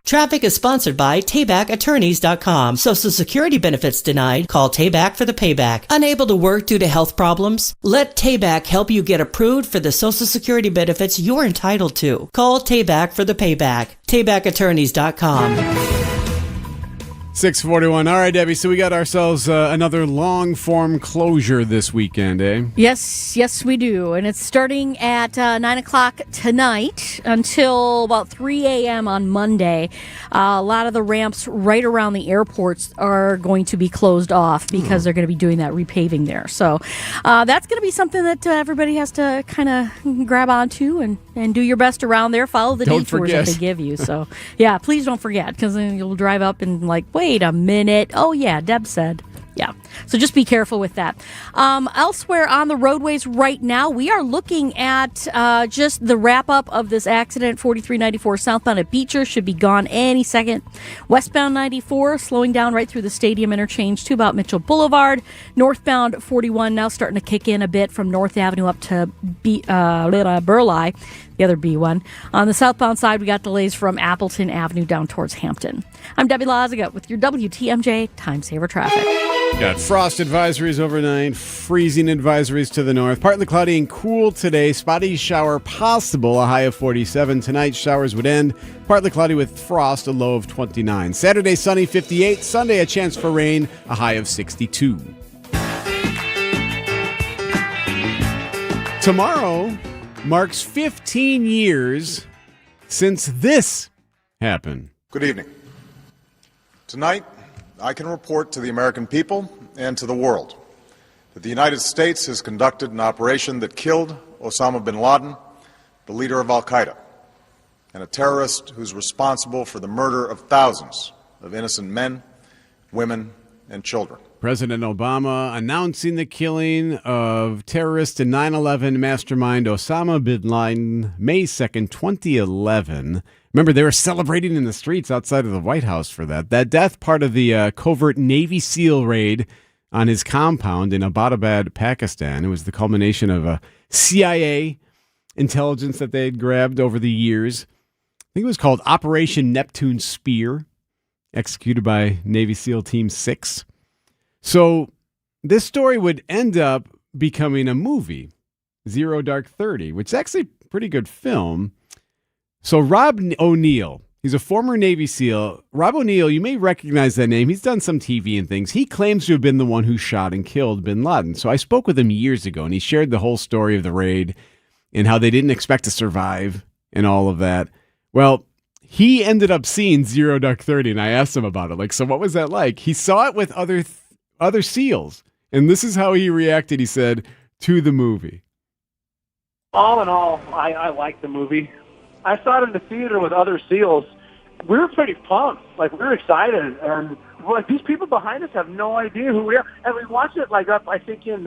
Traffic is sponsored by TaybackAttorneys.com. Social Security benefits denied? Call Tayback for the payback. Unable to work due to health problems? Let Tayback help you get approved for the Social Security benefits you're entitled to. Call Tayback for the payback. TaybackAttorneys.com. 641. All right, Debbie. So we got ourselves another long-form closure this weekend, eh? Yes, we do. And it's starting at 9 o'clock tonight until about 3 a.m. on Monday. A lot of the ramps right around the airports are going to be closed off because they're going to be doing that repaving there. So that's going to be something that everybody has to kind of grab onto and do your best around there. Follow the detours that they give you. So, yeah, please don't forget, because then you'll drive up and wait a minute. Oh, yeah, Deb said. Yeah. So just be careful with that. Elsewhere on the roadways right now, we are looking at just the wrap up of this accident. 4394 southbound at Beecher should be gone any second. Westbound 94 slowing down right through the stadium interchange to about Mitchell Boulevard. Northbound 41 now starting to kick in a bit from North Avenue up to Burleigh, the other B1. On the southbound side, we got delays from Appleton Avenue down towards Hampton. I'm Debbie Laziga with your WTMJ Time Saver Traffic. Got frost advisories overnight, freezing advisories to the north. Partly cloudy and cool today. Spotty shower possible, a high of 47. Tonight, showers would end. Partly cloudy with frost, a low of 29. Saturday, sunny, 58. Sunday, a chance for rain, a high of 62. Tomorrow marks 15 years since this happened. Good evening. Tonight, I can report to the American people and to the world that the United States has conducted an operation that killed Osama bin Laden, the leader of al-Qaeda, and a terrorist who's responsible for the murder of thousands of innocent men, women, and children. President Obama announcing the killing of terrorist and 9/11 mastermind Osama bin Laden, May 2nd, 2011. Remember, they were celebrating in the streets outside of the White House for that. That death, part of the covert Navy SEAL raid on his compound in Abbottabad, Pakistan. It was the culmination of a CIA intelligence that they had grabbed over the years. I think it was called Operation Neptune Spear, executed by Navy SEAL Team 6. So this story would end up becoming a movie, Zero Dark 30, which is actually a pretty good film. So Rob O'Neill, he's a former Navy SEAL. Rob O'Neill, you may recognize that name. He's done some TV and things. He claims to have been the one who shot and killed bin Laden. So I spoke with him years ago, and he shared the whole story of the raid and how they didn't expect to survive and all of that. Well, he ended up seeing Zero Dark 30, and I asked him about it. Like, so what was that like? He saw it with other SEALs, and this is how he reacted, he said, to the movie. All in all, I liked the movie. I saw it in the theater with other SEALs. We were pretty pumped. Like, we were excited. And like, these people behind us have no idea who we are. And we watched it, like, up, I think, in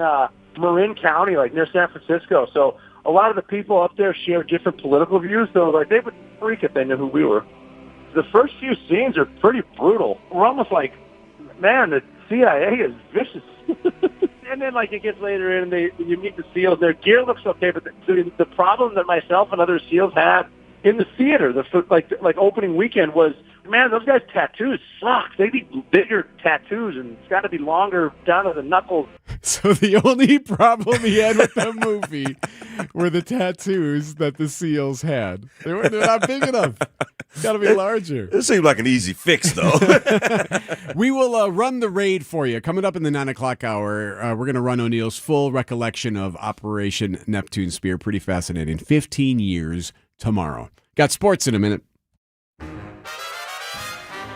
Marin County, like, near San Francisco. So a lot of the people up there share different political views. So, like, they would freak if they knew who we were. The first few scenes are pretty brutal. We're almost like, man, the CIA is vicious. And then, like, it gets later in, you meet the SEALs. Their gear looks okay, but the problem that myself and other SEAls had in the theater, like opening weekend, was, man, those guys' tattoos suck. They need bigger tattoos, and it's got to be longer down to the knuckles. So the only problem he had with the movie were the tattoos that the SEAls had. They're not big enough. Got to be larger. It seemed like an easy fix, though. We will run the raid for you. Coming up in the 9 o'clock hour, we're going to run O'Neill's full recollection of Operation Neptune Spear. Pretty fascinating. 15 years tomorrow. Got sports in a minute.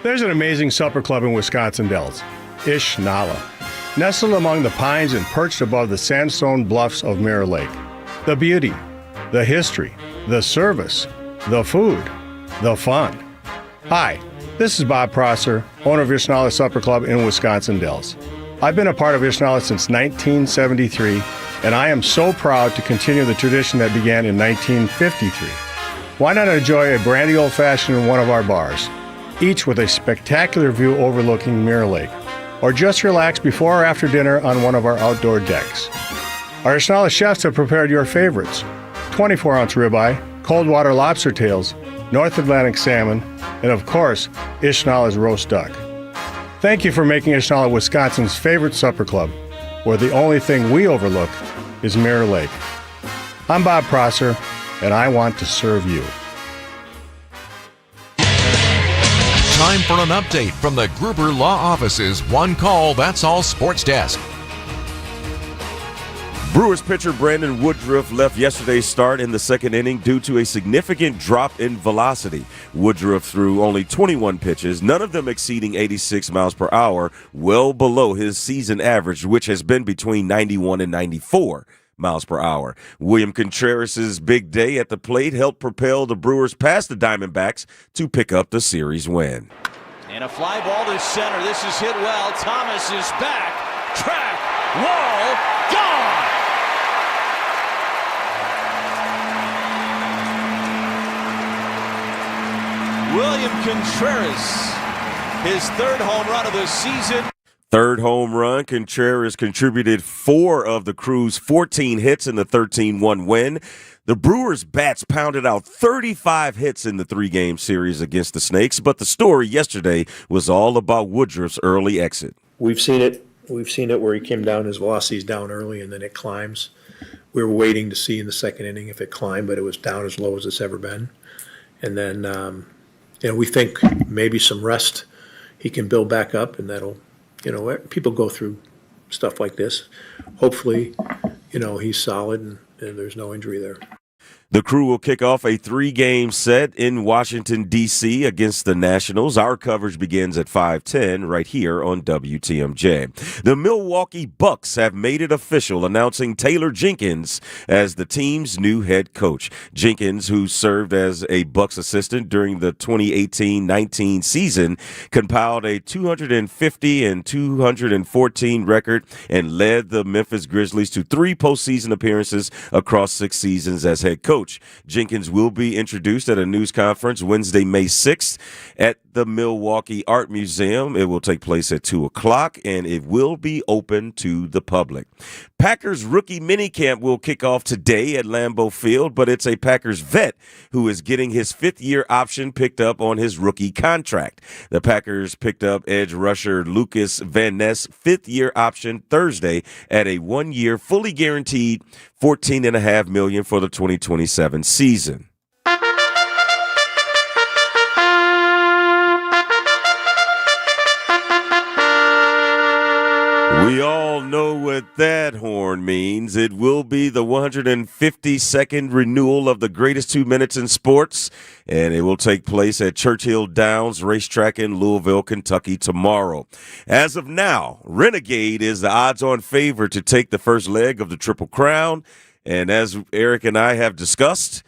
There's an amazing supper club in Wisconsin Dells, Ish Nala, nestled among the pines and perched above the sandstone bluffs of Mirror Lake. The beauty, the history, the service, the food, the fun. Hi, this is Bob Prosser, owner of Ishnala Supper Club in Wisconsin Dells. I've been a part of Ishnala since 1973, and I am so proud to continue the tradition that began in 1953. Why not enjoy a brandy old-fashioned in one of our bars, each with a spectacular view overlooking Mirror Lake, or just relax before or after dinner on one of our outdoor decks. Our Ishnala chefs have prepared your favorites: 24-ounce ribeye, cold water lobster tails, North Atlantic salmon, and of course, Ishnala's roast duck. Thank you for making Ishnala Wisconsin's favorite supper club, where the only thing we overlook is Mirror Lake. I'm Bob Prosser, and I want to serve you. Time for an update from the Gruber Law Office's One Call, That's All Sports Desk. Brewers pitcher Brandon Woodruff left yesterday's start in the second inning due to a significant drop in velocity. Woodruff threw only 21 pitches, none of them exceeding 86 miles per hour, well below his season average, which has been between 91 and 94 miles per hour. William Contreras' big day at the plate helped propel the Brewers past the Diamondbacks to pick up the series win. And a fly ball to center. This is hit well. Thomas is back. Track. Wall. Gone. William Contreras, his third home run of the season. Third home run. Contreras contributed 4 of the Crew's 14 hits in the 13-1 win. The Brewers' bats pounded out 35 hits in the 3-game series against the Snakes, but the story yesterday was all about Woodruff's early exit. We've seen it. We've seen it where he came down, his velocity's down early, and then it climbs. We were waiting to see in the second inning if it climbed, but it was down as low as it's ever been. And then, we think maybe some rest, he can build back up, and that'll, people go through stuff like this. Hopefully, he's solid, and there's no injury there. The Crew will kick off a 3-game set in Washington, D.C. against the Nationals. Our coverage begins at 5:10 right here on WTMJ. The Milwaukee Bucks have made it official, announcing Taylor Jenkins as the team's new head coach. Jenkins, who served as a Bucks assistant during the 2018-19 season, compiled a 250-214 record and led the Memphis Grizzlies to 3 postseason appearances across 6 seasons as head coach. Jenkins will be introduced at a news conference Wednesday, May 6th at the Milwaukee Art Museum. It will take place at 2 o'clock, and it will be open to the public. Packers rookie minicamp will kick off today at Lambeau Field, but it's a Packers vet who is getting his 5th-year option picked up on his rookie contract. The Packers picked up edge rusher Lucas Van Ness' 5th-year option Thursday at a 1-year, fully guaranteed $14.5 million for the 2027 season. We all know what that horn means. It will be the 152nd renewal of the greatest 2 minutes in sports, and it will take place at Churchill Downs Racetrack in Louisville, Kentucky tomorrow. As of now, Renegade is the odds-on favorite to take the first leg of the Triple Crown, and as Eric and I have discussed,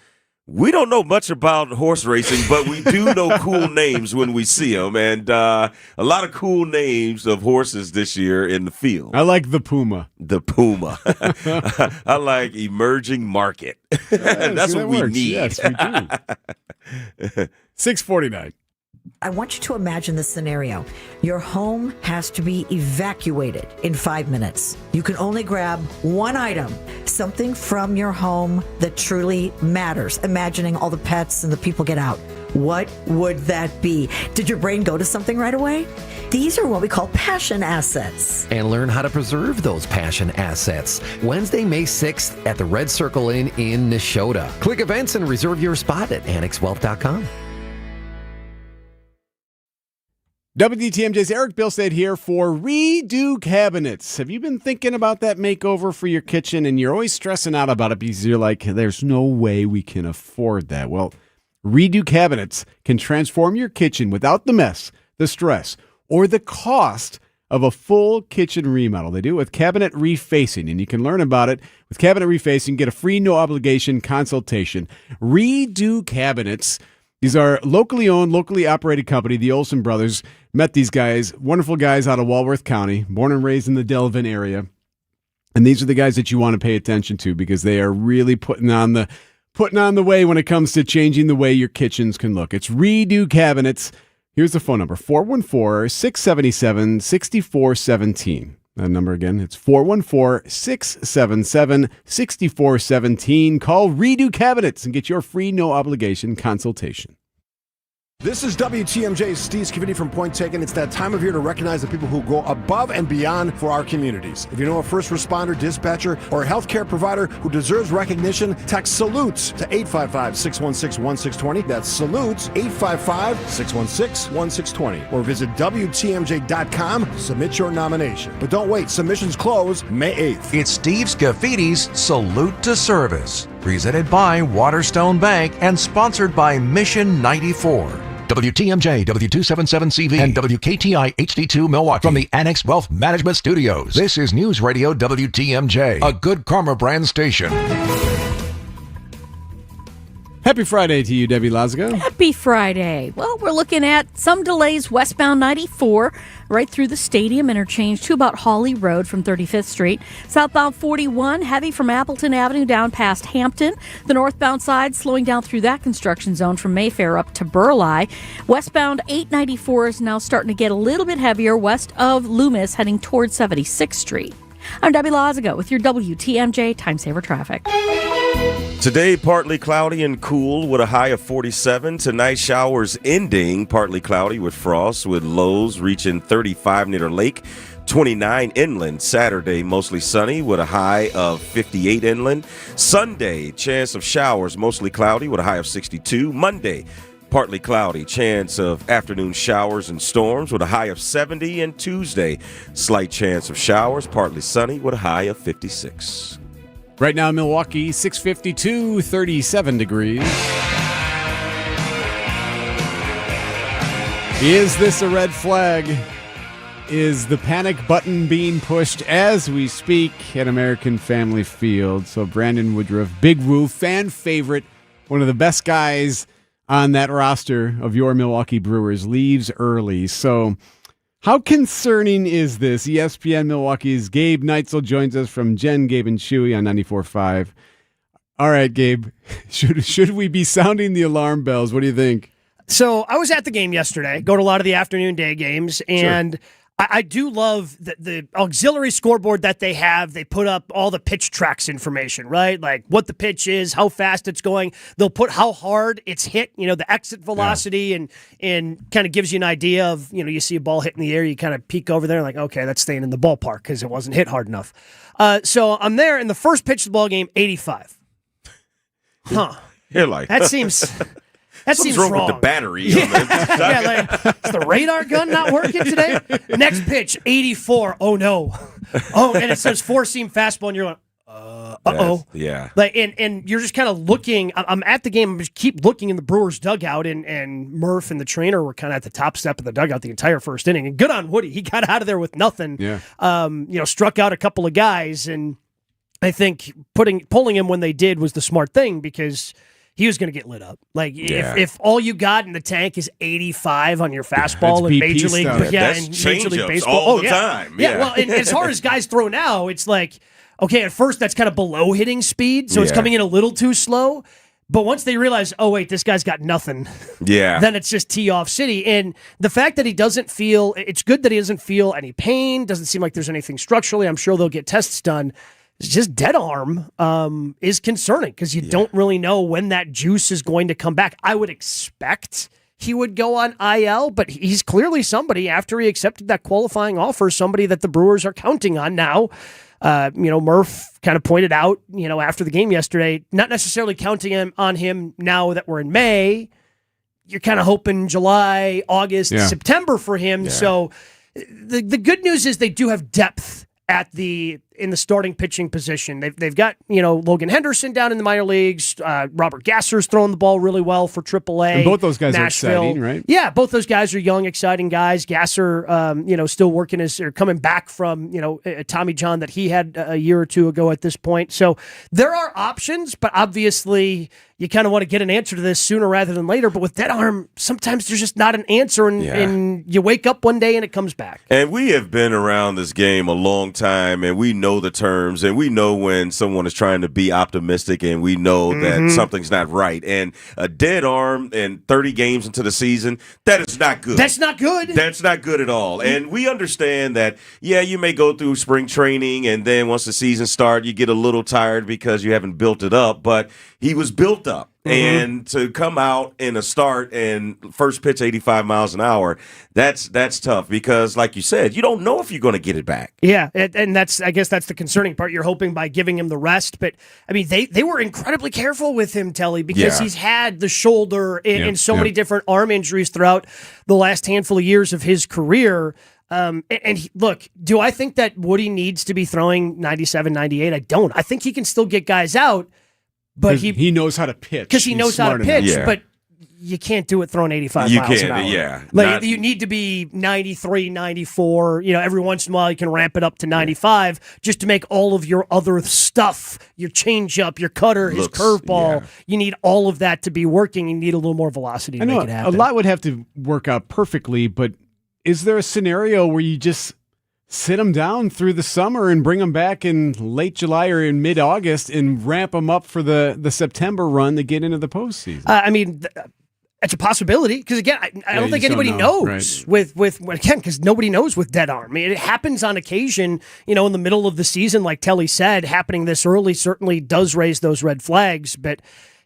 we don't know much about horse racing, but we do know cool names when we see them, and a lot of cool names of horses this year in the field. I like the Puma. The Puma. I like Emerging Market. That's what we need. Yes, we do. 6:49. I want you to imagine this scenario. Your home has to be evacuated in 5 minutes. You can only grab one item, something from your home that truly matters. Imagining all the pets and the people get out. What would that be? Did your brain go to something right away? These are what we call passion assets. And learn how to preserve those passion assets. Wednesday, May 6th at the Red Circle Inn in Neshota. Click events and reserve your spot at annexwealth.com. WTMJ's Eric Bilstead here for Redo Cabinets. Have you been thinking about that makeover for your kitchen and you're always stressing out about it because you're like, there's no way we can afford that? Well, Redo Cabinets can transform your kitchen without the mess, the stress, or the cost of a full kitchen remodel. They do it with cabinet refacing, and you can learn about it with cabinet refacing. Get a free, no-obligation consultation. Redo Cabinets. These are locally owned, locally operated company, the Olsen brothers. Met these guys, wonderful guys out of Walworth County, born and raised in the Delvin area. And these are the guys that you want to pay attention to because they are really putting on the way when it comes to changing the way your kitchens can look. It's Redo Cabinets. Here's the phone number, 414-677-6417. That number again, it's 414-677-6417. Call Redo Cabinets and get your free no-obligation consultation. This is WTMJ's Steve Scavini from Point Taken. It's that time of year to recognize the people who go above and beyond for our communities. If you know a first responder, dispatcher, or a healthcare provider who deserves recognition, text SALUTES to 855-616-1620. That's SALUTES, 855-616-1620. Or visit WTMJ.com, submit your nomination. But don't wait, submissions close May 8th. It's Steve Scaffidi's Salute to Service, presented by Waterstone Bank and sponsored by Mission 94. WTMJ, W277CV, and WKTI HD2 Milwaukee from the Annex Wealth Management Studios. This is News Radio WTMJ, a Good Karma brand station. Happy Friday to you, Debbie Lazago. Happy Friday. Well, we're looking at some delays westbound 94 right through the Stadium interchange to about Hawley Road from 35th Street. Southbound 41, heavy from Appleton Avenue down past Hampton. The northbound side slowing down through that construction zone from Mayfair up to Burleigh. Westbound 894 is now starting to get a little bit heavier west of Loomis heading towards 76th Street. I'm Debbie Lazago with your WTMJ Time Saver Traffic. Today, partly cloudy and cool with a high of 47. Tonight, showers ending partly cloudy with frost with lows reaching 35 near Lake, 29 inland. Saturday, mostly sunny with a high of 58 inland. Sunday, chance of showers, mostly cloudy with a high of 62. Monday, partly cloudy, chance of afternoon showers and storms with a high of 70. And Tuesday, slight chance of showers, partly sunny with a high of 56. Right now, Milwaukee, 652, 37 degrees. Is this a red flag? Is the panic button being pushed as we speak at American Family Field? So Brandon Woodruff, Big Woo, fan favorite, one of the best guys on that roster of your Milwaukee Brewers, leaves early. So how concerning is this? ESPN Milwaukee's Gabe Neitzel joins us from Jen, Gabe, and Chewy on 94.5. All right, Gabe, should we be sounding the alarm bells? What do you think? So I was at the game yesterday, go to a lot of the afternoon day games, and sure. I do love the auxiliary scoreboard that they have. They put up all the pitch tracks information, right? Like what the pitch is, how fast it's going. They'll put how hard it's hit, the exit velocity, and kind of gives you an idea of, you see a ball hit in the air, you kind of peek over there and like, okay, that's staying in the ballpark because it wasn't hit hard enough. So I'm there, and the first pitch of the ball game, 85. Huh. You're like, that seems... That Something's seems wrong wrong. with the battery. Yeah, is the radar gun not working today? Next pitch, 84. Oh, no. Oh, and it says four-seam fastball, and you're like, uh-oh. Yeah. Like, and you're just kind of looking. I'm at the game. I just keep looking in the Brewers' dugout, and Murph and the trainer were kind of at the top step of the dugout the entire first inning. And good on Woody. He got out of there with nothing. Yeah. Struck out a couple of guys, and I think pulling him when they did was the smart thing because – he was going to get lit up. Like, if all you got in the tank is 85 on your fastball in Major League, Major League Baseball. All the time. Yeah, well, and as hard as guys throw now, it's like, okay, at first that's kind of below hitting speed, so it's coming in a little too slow. But once they realize, oh, wait, this guy's got nothing, then it's just tee-off city. And the fact that he doesn't feel, it's good that he doesn't feel any pain, doesn't seem like there's anything structurally. I'm sure they'll get tests done. It's just dead arm is concerning because you don't really know when that juice is going to come back. I would expect he would go on IL, but he's clearly somebody, after he accepted that qualifying offer, somebody that the Brewers are counting on now. Murph kind of pointed out, after the game yesterday, not necessarily counting on him now that we're in May. You're kind of hoping July, August, September for him. Yeah. So the good news is they do have depth in the starting pitching position. They've got, Logan Henderson down in the minor leagues. Robert Gasser's throwing the ball really well for AAA. And both those guys Nashville. are exciting, right? Yeah, both those guys are young, exciting guys. Gasser, still working or coming back from, a Tommy John that he had a year or two ago at this point. So there are options, but obviously you kind of want to get an answer to this sooner rather than later. But with dead arm, sometimes there's just not an answer, and you wake up one day and it comes back. And we have been around this game a long time, and we know the terms, and we know when someone is trying to be optimistic, and we know that something's not right. And a dead arm and 30 games into the season, that is not good. That's not good. That's not good at all. And we understand that, you may go through spring training, and then once the season starts, you get a little tired because you haven't built it up. But he was built up. And to come out in a start and first pitch 85 miles an hour, that's tough because, like you said, you don't know if you're going to get it back. Yeah, and I guess that's the concerning part. You're hoping by giving him the rest, but I mean, they were incredibly careful with him, Telly, because he's had the shoulder and so many different arm injuries throughout the last handful of years of his career. Look, do I think that Woody needs to be throwing 97, 98? I don't. I think he can still get guys out. But he knows how to pitch. Because he knows how to pitch, but you can't do it throwing 85 miles an hour. Like, you need to be 93, 94. Every once in a while you can ramp it up to 95 just to make all of your other stuff, your changeup, your cutter, his curveball. You need all of that to be working. You need a little more velocity to make it happen. A lot would have to work out perfectly, but is there a scenario where you just sit them down through the summer and bring them back in late July or in mid-August and ramp them up for the September run to get into the postseason? It's a possibility because, again, I don't think anybody knows with because nobody knows with dead arm. I mean, it happens on occasion, in the middle of the season, like Telly said. Happening this early certainly does raise those red flags, but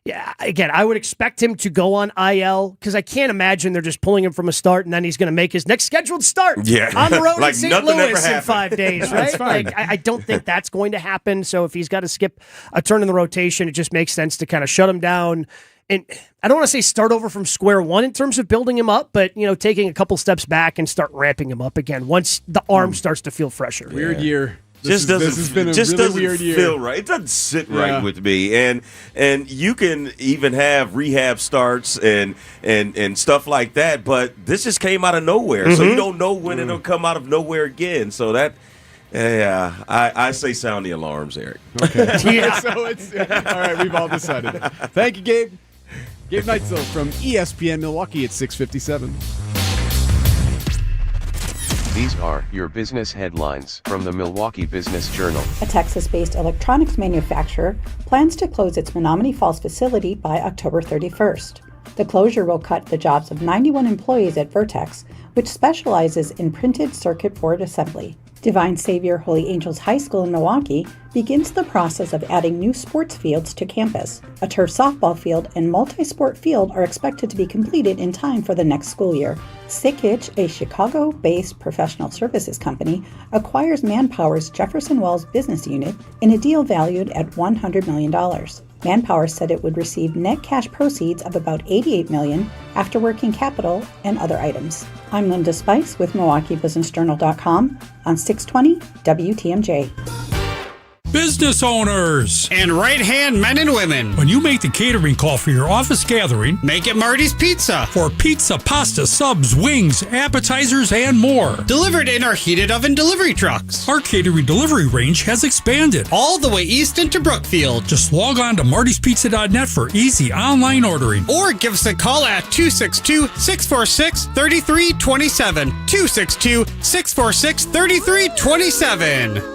yeah, again, I would expect him to go on IL because I can't imagine they're just pulling him from a start and then he's going to make his next scheduled start on the road like in St. Louis in 5 days, right? I don't think that's going to happen. So if he's got to skip a turn in the rotation, it just makes sense to kind of shut him down. And I don't want to say start over from square one in terms of building him up, but, taking a couple steps back and start ramping him up again once the arm starts to feel fresher. Weird year. This has been a really weird year. Feel right. It doesn't sit right with me. And you can even have rehab starts and stuff like that, but this just came out of nowhere. So you don't know when it'll come out of nowhere again. So that I say sound the alarms, Eric. Okay. So it's all right, we've all decided. Thank you, Gabe. Gabe Neitzel from ESPN Milwaukee at 6:57. These are your business headlines from the Milwaukee Business Journal. A Texas-based electronics manufacturer plans to close its Menominee Falls facility by October 31st. The closure will cut the jobs of 91 employees at Vertex, which specializes in printed circuit board assembly. Divine Savior Holy Angels High School in Milwaukee begins the process of adding new sports fields to campus. A turf softball field and multi-sport field are expected to be completed in time for the next school year. Sikich, a Chicago-based professional services company, acquires Manpower's Jefferson Wells business unit in a deal valued at $100 million. Manpower said it would receive net cash proceeds of about $88 million after working capital and other items. I'm Linda Spice with MilwaukeeBusinessJournal.com on 620 WTMJ. Business owners and right-hand men and women. When you make the catering call for your office gathering, make it Marty's Pizza. For pizza, pasta, subs, wings, appetizers, and more. Delivered in our heated oven delivery trucks. Our catering delivery range has expanded. All the way east into Brookfield. Just log on to martyspizza.net for easy online ordering. Or give us a call at 262-646-3327. 262-646-3327.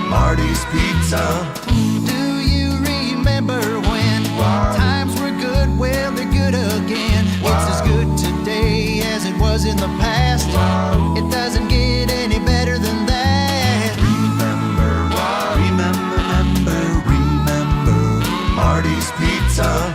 Marty's Pizza. Do you remember when times were good? Well, they're good again. It's as good today as it was in the past. It doesn't get any better than that. Remember Marty's Pizza.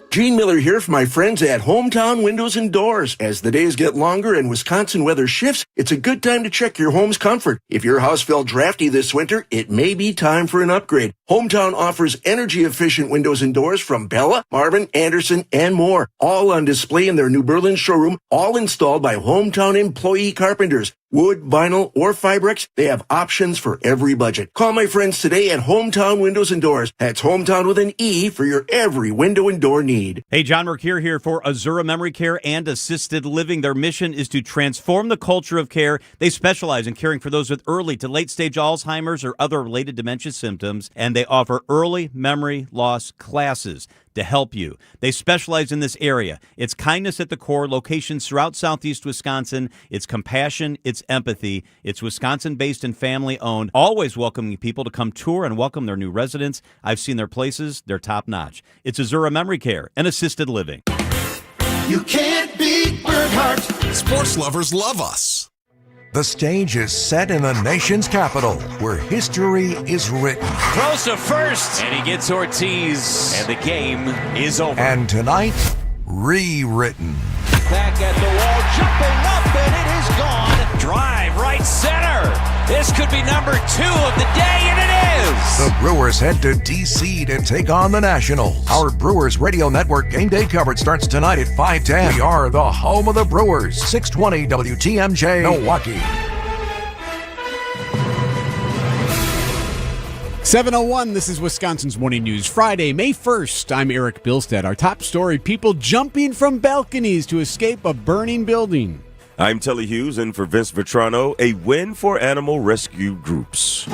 Gene Miller here for my friends at Hometown Windows and Doors. As the days get longer and Wisconsin weather shifts, it's a good time to check your home's comfort. If your house felt drafty this winter, it may be time for an upgrade. Hometown offers energy-efficient windows and doors from Bella, Marvin, Anderson, and more. All on display in their New Berlin showroom, all installed by Hometown employee carpenters. Wood, vinyl, or Fibrex, they have options for every budget. Call my friends today at Hometown Windows and Doors. That's Hometown with an E for your every window and door need. Hey, John Mercure here for Azura Memory Care and Assisted Living. Their mission is to transform the culture of care. They specialize in caring for those with early to late-stage Alzheimer's or other related dementia symptoms, and they offer early memory loss classes to help you. They specialize in this area. It's kindness at the core, locations throughout southeast Wisconsin. It's compassion, it's empathy. It's Wisconsin-based and family-owned, always welcoming people to come tour and welcome their new residents. I've seen their places. They're top-notch. It's Azura Memory Care and Assisted Living. You can't beat Berghardt. Sports lovers love us. The stage is set in the nation's capital, where history is written. Close to first, and he gets Ortiz, and the game is over. And tonight, rewritten. Back at the wall, jumping up, and it is gone. Drive right center. This could be number 2 of the day, and it is. The Brewers head to D.C. to take on the Nationals. Our Brewers Radio Network game day coverage starts tonight at 5:10. We are the home of the Brewers. 620 WTMJ, Milwaukee. 7:01, this is Wisconsin's Morning News. Friday, May 1st. I'm Eric Bilstead. Our top story, people jumping from balconies to escape a burning building. I'm Telly Hughes, and for Vince Vetrano, a win for animal rescue groups.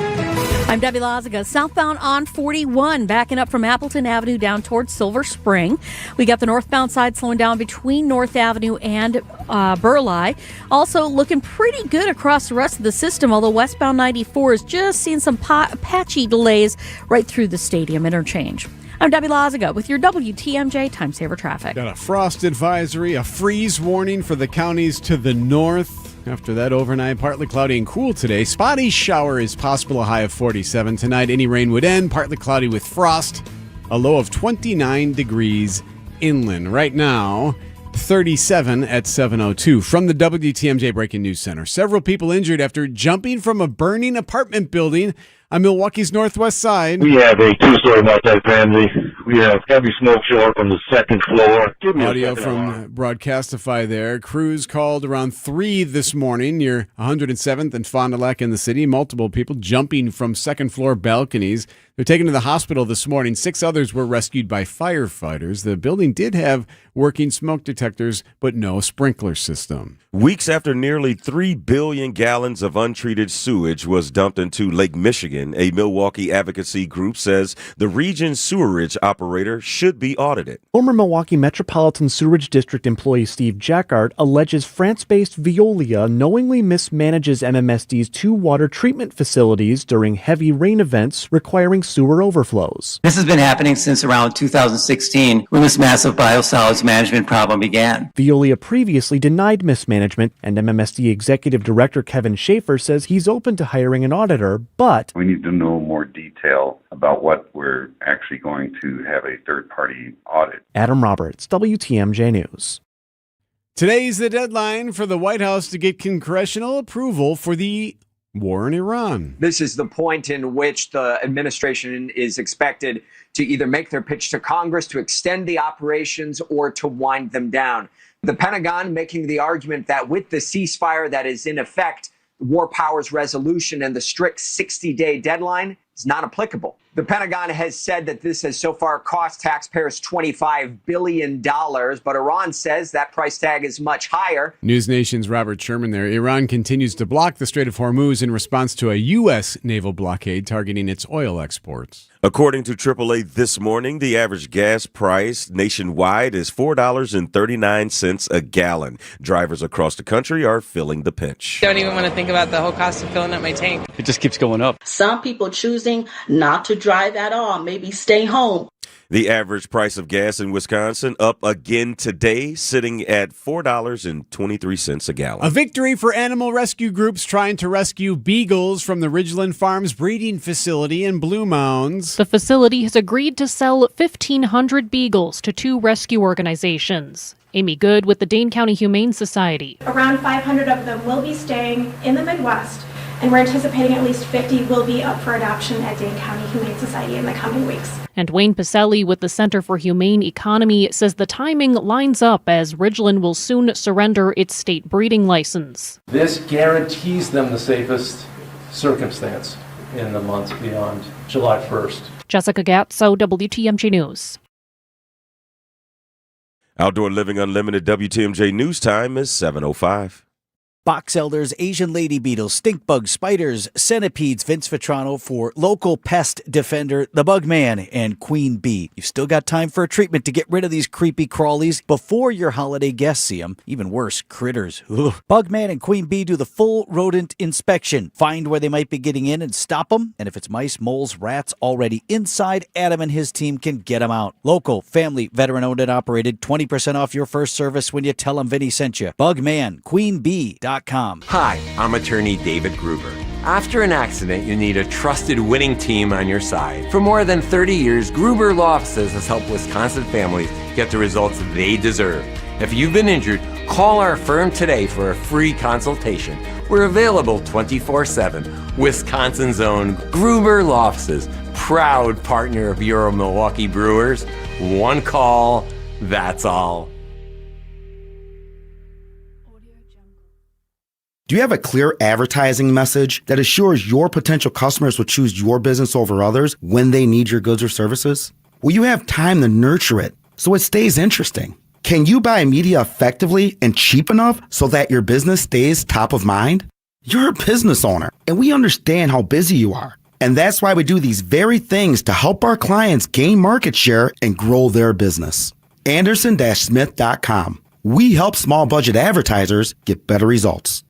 I'm Debbie Lazaga. Southbound on 41, backing up from Appleton Avenue down towards Silver Spring. We got the northbound side slowing down between North Avenue and Burleigh. Also looking pretty good across the rest of the system, although westbound 94 is just seeing some patchy delays right through the stadium interchange. I'm Debbie Lazaga with your WTMJ Time Saver Traffic. Got a frost advisory, a freeze warning for the counties to the north. After that overnight, partly cloudy and cool today. Spotty shower is possible, a high of 47. Tonight, any rain would end. Partly cloudy with frost, a low of 29 degrees inland. Right now, 37 at 7:02. From the WTMJ Breaking News Center. Several people injured after jumping from a burning apartment building on Milwaukee's northwest side. We have a two-story multifamily. We have heavy smoke showing from the second floor. Audio from Broadcastify there. Crews called around 3 this morning near 107th and Fond du Lac in the city. Multiple people jumping from second-floor balconies. They're taken to the hospital this morning. 6 others were rescued by firefighters. The building did have working smoke detectors, but no sprinkler system. Weeks after nearly 3 billion gallons of untreated sewage was dumped into Lake Michigan, a Milwaukee advocacy group says the region's sewerage operator should be audited. Former Milwaukee Metropolitan Sewerage District employee Steve Jackart alleges France-based Veolia knowingly mismanages MMSD's 2 water treatment facilities during heavy rain events requiring sewer overflows. This has been happening since around 2016 when this massive biosolids management problem began. Veolia previously denied mismanagement, and MMSD Executive Director Kevin Schaefer says he's open to hiring an auditor, but we need to know more detail about what we're actually going to have a third-party audit. Adam Roberts, WTMJ News. Today's the deadline for the White House to get congressional approval for the war in Iran. This is the point in which the administration is expected to either make their pitch to Congress to extend the operations or to wind them down. The Pentagon making the argument that with the ceasefire that is in effect, war powers resolution and the strict 60-day deadline is not applicable. The Pentagon has said that this has so far cost taxpayers $25 billion, but Iran says that price tag is much higher. News Nation's Robert Sherman there. Iran continues to block the Strait of Hormuz in response to a U.S. naval blockade targeting its oil exports. According to AAA this morning, the average gas price nationwide is $4.39 a gallon. Drivers across the country are feeling the pinch. Don't even want to think about the whole cost of filling up my tank. It just keeps going up. Some people choosing not to drive at all, maybe stay home. The average price of gas in Wisconsin up again today, sitting at $4.23 a gallon. A victory for animal rescue groups trying to rescue beagles from the Ridgeland Farms breeding facility in Blue Mounds. The facility has agreed to sell 1,500 beagles to 2 rescue organizations. Amy Good with the Dane County Humane Society. Around 500 of them will be staying in the Midwest, and we're anticipating at least 50 will be up for adoption at Dane County Humane Society in the coming weeks. And Wayne Pacelli with the Center for Humane Economy says the timing lines up as Ridgeland will soon surrender its state breeding license. This guarantees them the safest circumstance in the months beyond July 1st. Jessica Gatso, WTMJ News. Outdoor Living Unlimited WTMJ News Time is 7:05. Box elders, Asian lady beetles, stink bugs, spiders, centipedes. Vince Vitrano for local pest defender, the Bug Man and Queen Bee. You've still got time for a treatment to get rid of these creepy crawlies before your holiday guests see them. Even worse, critters. Ugh. Bug Man and Queen Bee do the full rodent inspection. Find where they might be getting in and stop them. And if it's mice, moles, rats already inside, Adam and his team can get them out. Local, family, veteran-owned and operated. 20% off your first service when you tell them Vinny sent you. BugmanQueenBee.com. Hi, I'm attorney David Gruber. After an accident, you need a trusted winning team on your side. For more than 30 years, Gruber Law Offices has helped Wisconsin families get the results they deserve. If you've been injured, call our firm today for a free consultation. We're available 24/7. Wisconsin's own Gruber Law Offices, proud partner of Euro Milwaukee Brewers. One call, that's all. Do you have a clear advertising message that assures your potential customers will choose your business over others when they need your goods or services? Will you have time to nurture it so it stays interesting? Can you buy media effectively and cheap enough so that your business stays top of mind? You're a business owner, and we understand how busy you are. And that's why we do these very things to help our clients gain market share and grow their business. Anderson-Smith.com. We help small budget advertisers get better results.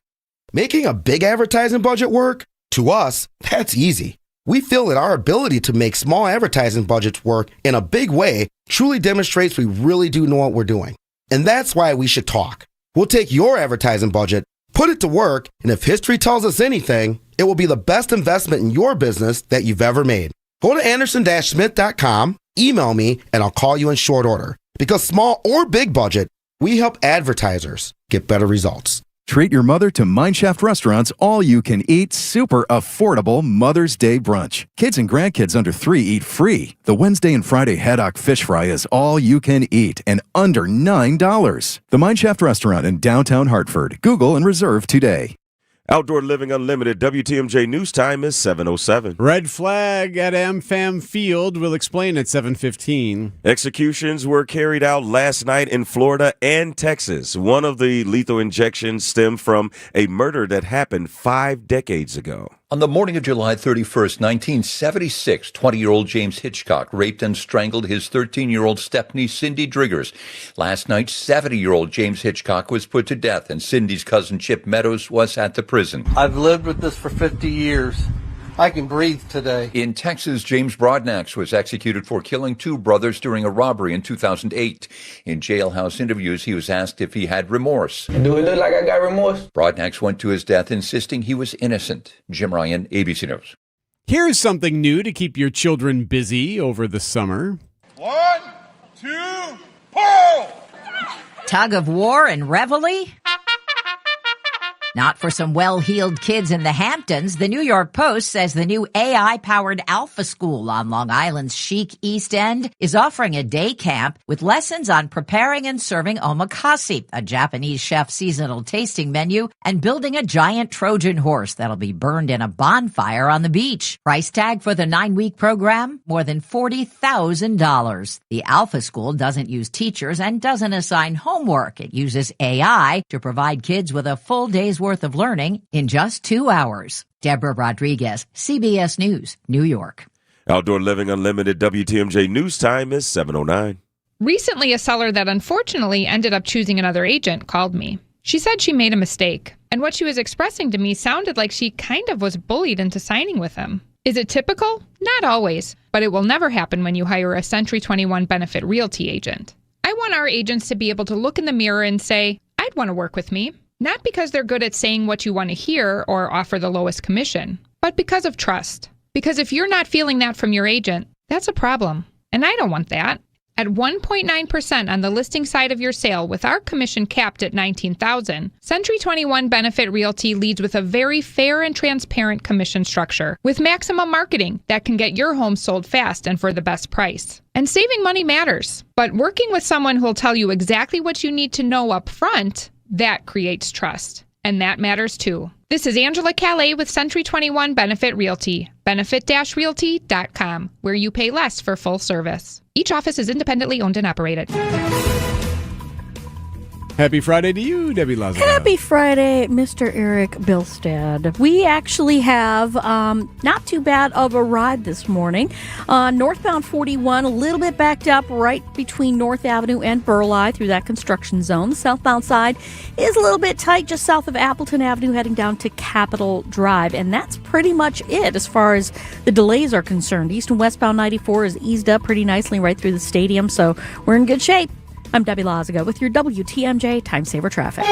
Making a big advertising budget work? To us, that's easy. We feel that our ability to make small advertising budgets work in a big way truly demonstrates we really do know what we're doing. And that's why we should talk. We'll take your advertising budget, put it to work, and if history tells us anything, it will be the best investment in your business that you've ever made. Go to Anderson-Smith.com, email me, and I'll call you in short order. Because small or big budget, we help advertisers get better results. Treat your mother to Mineshaft Restaurant's all-you-can-eat, super affordable Mother's Day brunch. Kids and grandkids under 3 eat free. The Wednesday and Friday haddock fish fry is all you can eat and under $9. The Mineshaft Restaurant in downtown Hartford. Google and reserve today. Outdoor Living Unlimited, WTMJ News Time is 7:07. Red flag at AmFam Field. We'll explain at 7:15. Executions were carried out last night in Florida and Texas. One of the lethal injections stemmed from a murder that happened 5 decades ago. On the morning of July 31st, 1976, 20-year-old James Hitchcock raped and strangled his 13-year-old stepniece, Cindy Driggers. Last night, 70-year-old James Hitchcock was put to death, and Cindy's cousin Chip Meadows was at the prison. I've lived with this for 50 years. I can breathe today. In Texas, James Broadnax was executed for killing 2 brothers during a robbery in 2008. In jailhouse interviews, he was asked if he had remorse. Do it look like I got remorse? Broadnax went to his death insisting he was innocent. Jim Ryan, ABC News. Here's something new to keep your children busy over the summer. 1, 2, pull! Tug of war and reveille? Not for some well-heeled kids in the Hamptons. The New York Post says the new AI-powered Alpha School on Long Island's chic East End is offering a day camp with lessons on preparing and serving omakase, a Japanese chef's seasonal tasting menu, and building a giant Trojan horse that'll be burned in a bonfire on the beach. Price tag for the 9-week program? More than $40,000. The Alpha School doesn't use teachers and doesn't assign homework. It uses AI to provide kids with a full day's worth of learning in just 2 hours. Deborah Rodriguez, CBS News, New York. Outdoor Living Unlimited, WTMJ News Time is 7:09. Recently, a seller that unfortunately ended up choosing another agent called me. She said she made a mistake, and what she was expressing to me sounded like she kind of was bullied into signing with him. Is it typical? Not always, but it will never happen when you hire a Century 21 Benefit Realty agent. I want our agents to be able to look in the mirror and say, I'd want to work with me. Not because they're good at saying what you want to hear or offer the lowest commission, but because of trust. Because if you're not feeling that from your agent, that's a problem. And I don't want that. At 1.9% on the listing side of your sale with our commission capped at $19,000, Century 21 Benefit Realty leads with a very fair and transparent commission structure with maximum marketing that can get your home sold fast and for the best price. And saving money matters, but working with someone who'll tell you exactly what you need to know up front, that creates trust. And that matters too. This is Angela Calais with Century 21 Benefit Realty, benefit-realty.com, where you pay less for full service. Each office is independently owned and operated. Happy Friday to you, Debbie Lazaga. Happy Friday, Mr. Eric Bilstad. We actually have not too bad of a ride this morning. Northbound 41, a little bit backed up right between North Avenue and Burleigh through that construction zone. The southbound side is a little bit tight just south of Appleton Avenue heading down to Capitol Drive. And that's pretty much it as far as the delays are concerned. East and westbound 94 is eased up pretty nicely right through the stadium, so we're in good shape. I'm Debbie Lazaga with your WTMJ Time Saver Traffic.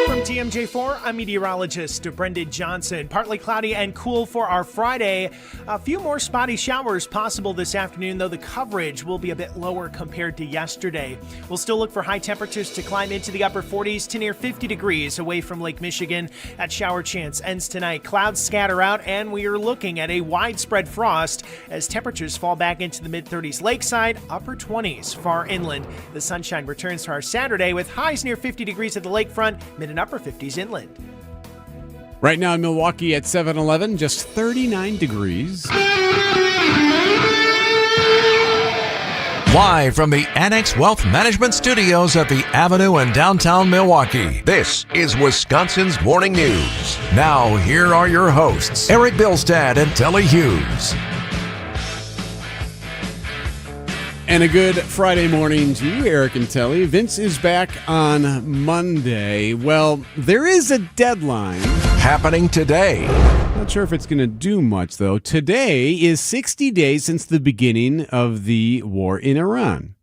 From TMJ4, I'm meteorologist Brendan Johnson. Partly cloudy and cool for our Friday. A few more spotty showers possible this afternoon, though the coverage will be a bit lower compared to yesterday. We'll still look for high temperatures to climb into the upper 40s to near 50 degrees away from Lake Michigan. That shower chance ends tonight. Clouds scatter out, and we are looking at a widespread frost as temperatures fall back into the mid-30s lakeside, upper 20s far inland. The sunshine returns to our Saturday with highs near 50 degrees at the lakefront, mid and upper 50s inland. Right now in Milwaukee at 7-Eleven, just 39 degrees. Live from the Annex Wealth Management Studios at the Avenue in downtown Milwaukee, this is Wisconsin's Morning News. Now, here are your hosts, Eric Bilstad and Telly Hughes. And a good Friday morning to you, Eric and Telly. Vince is back on Monday. Well, there is a deadline. Happening today. Not sure if it's going to do much, though. Today is 60 days since the beginning of the war in Iran.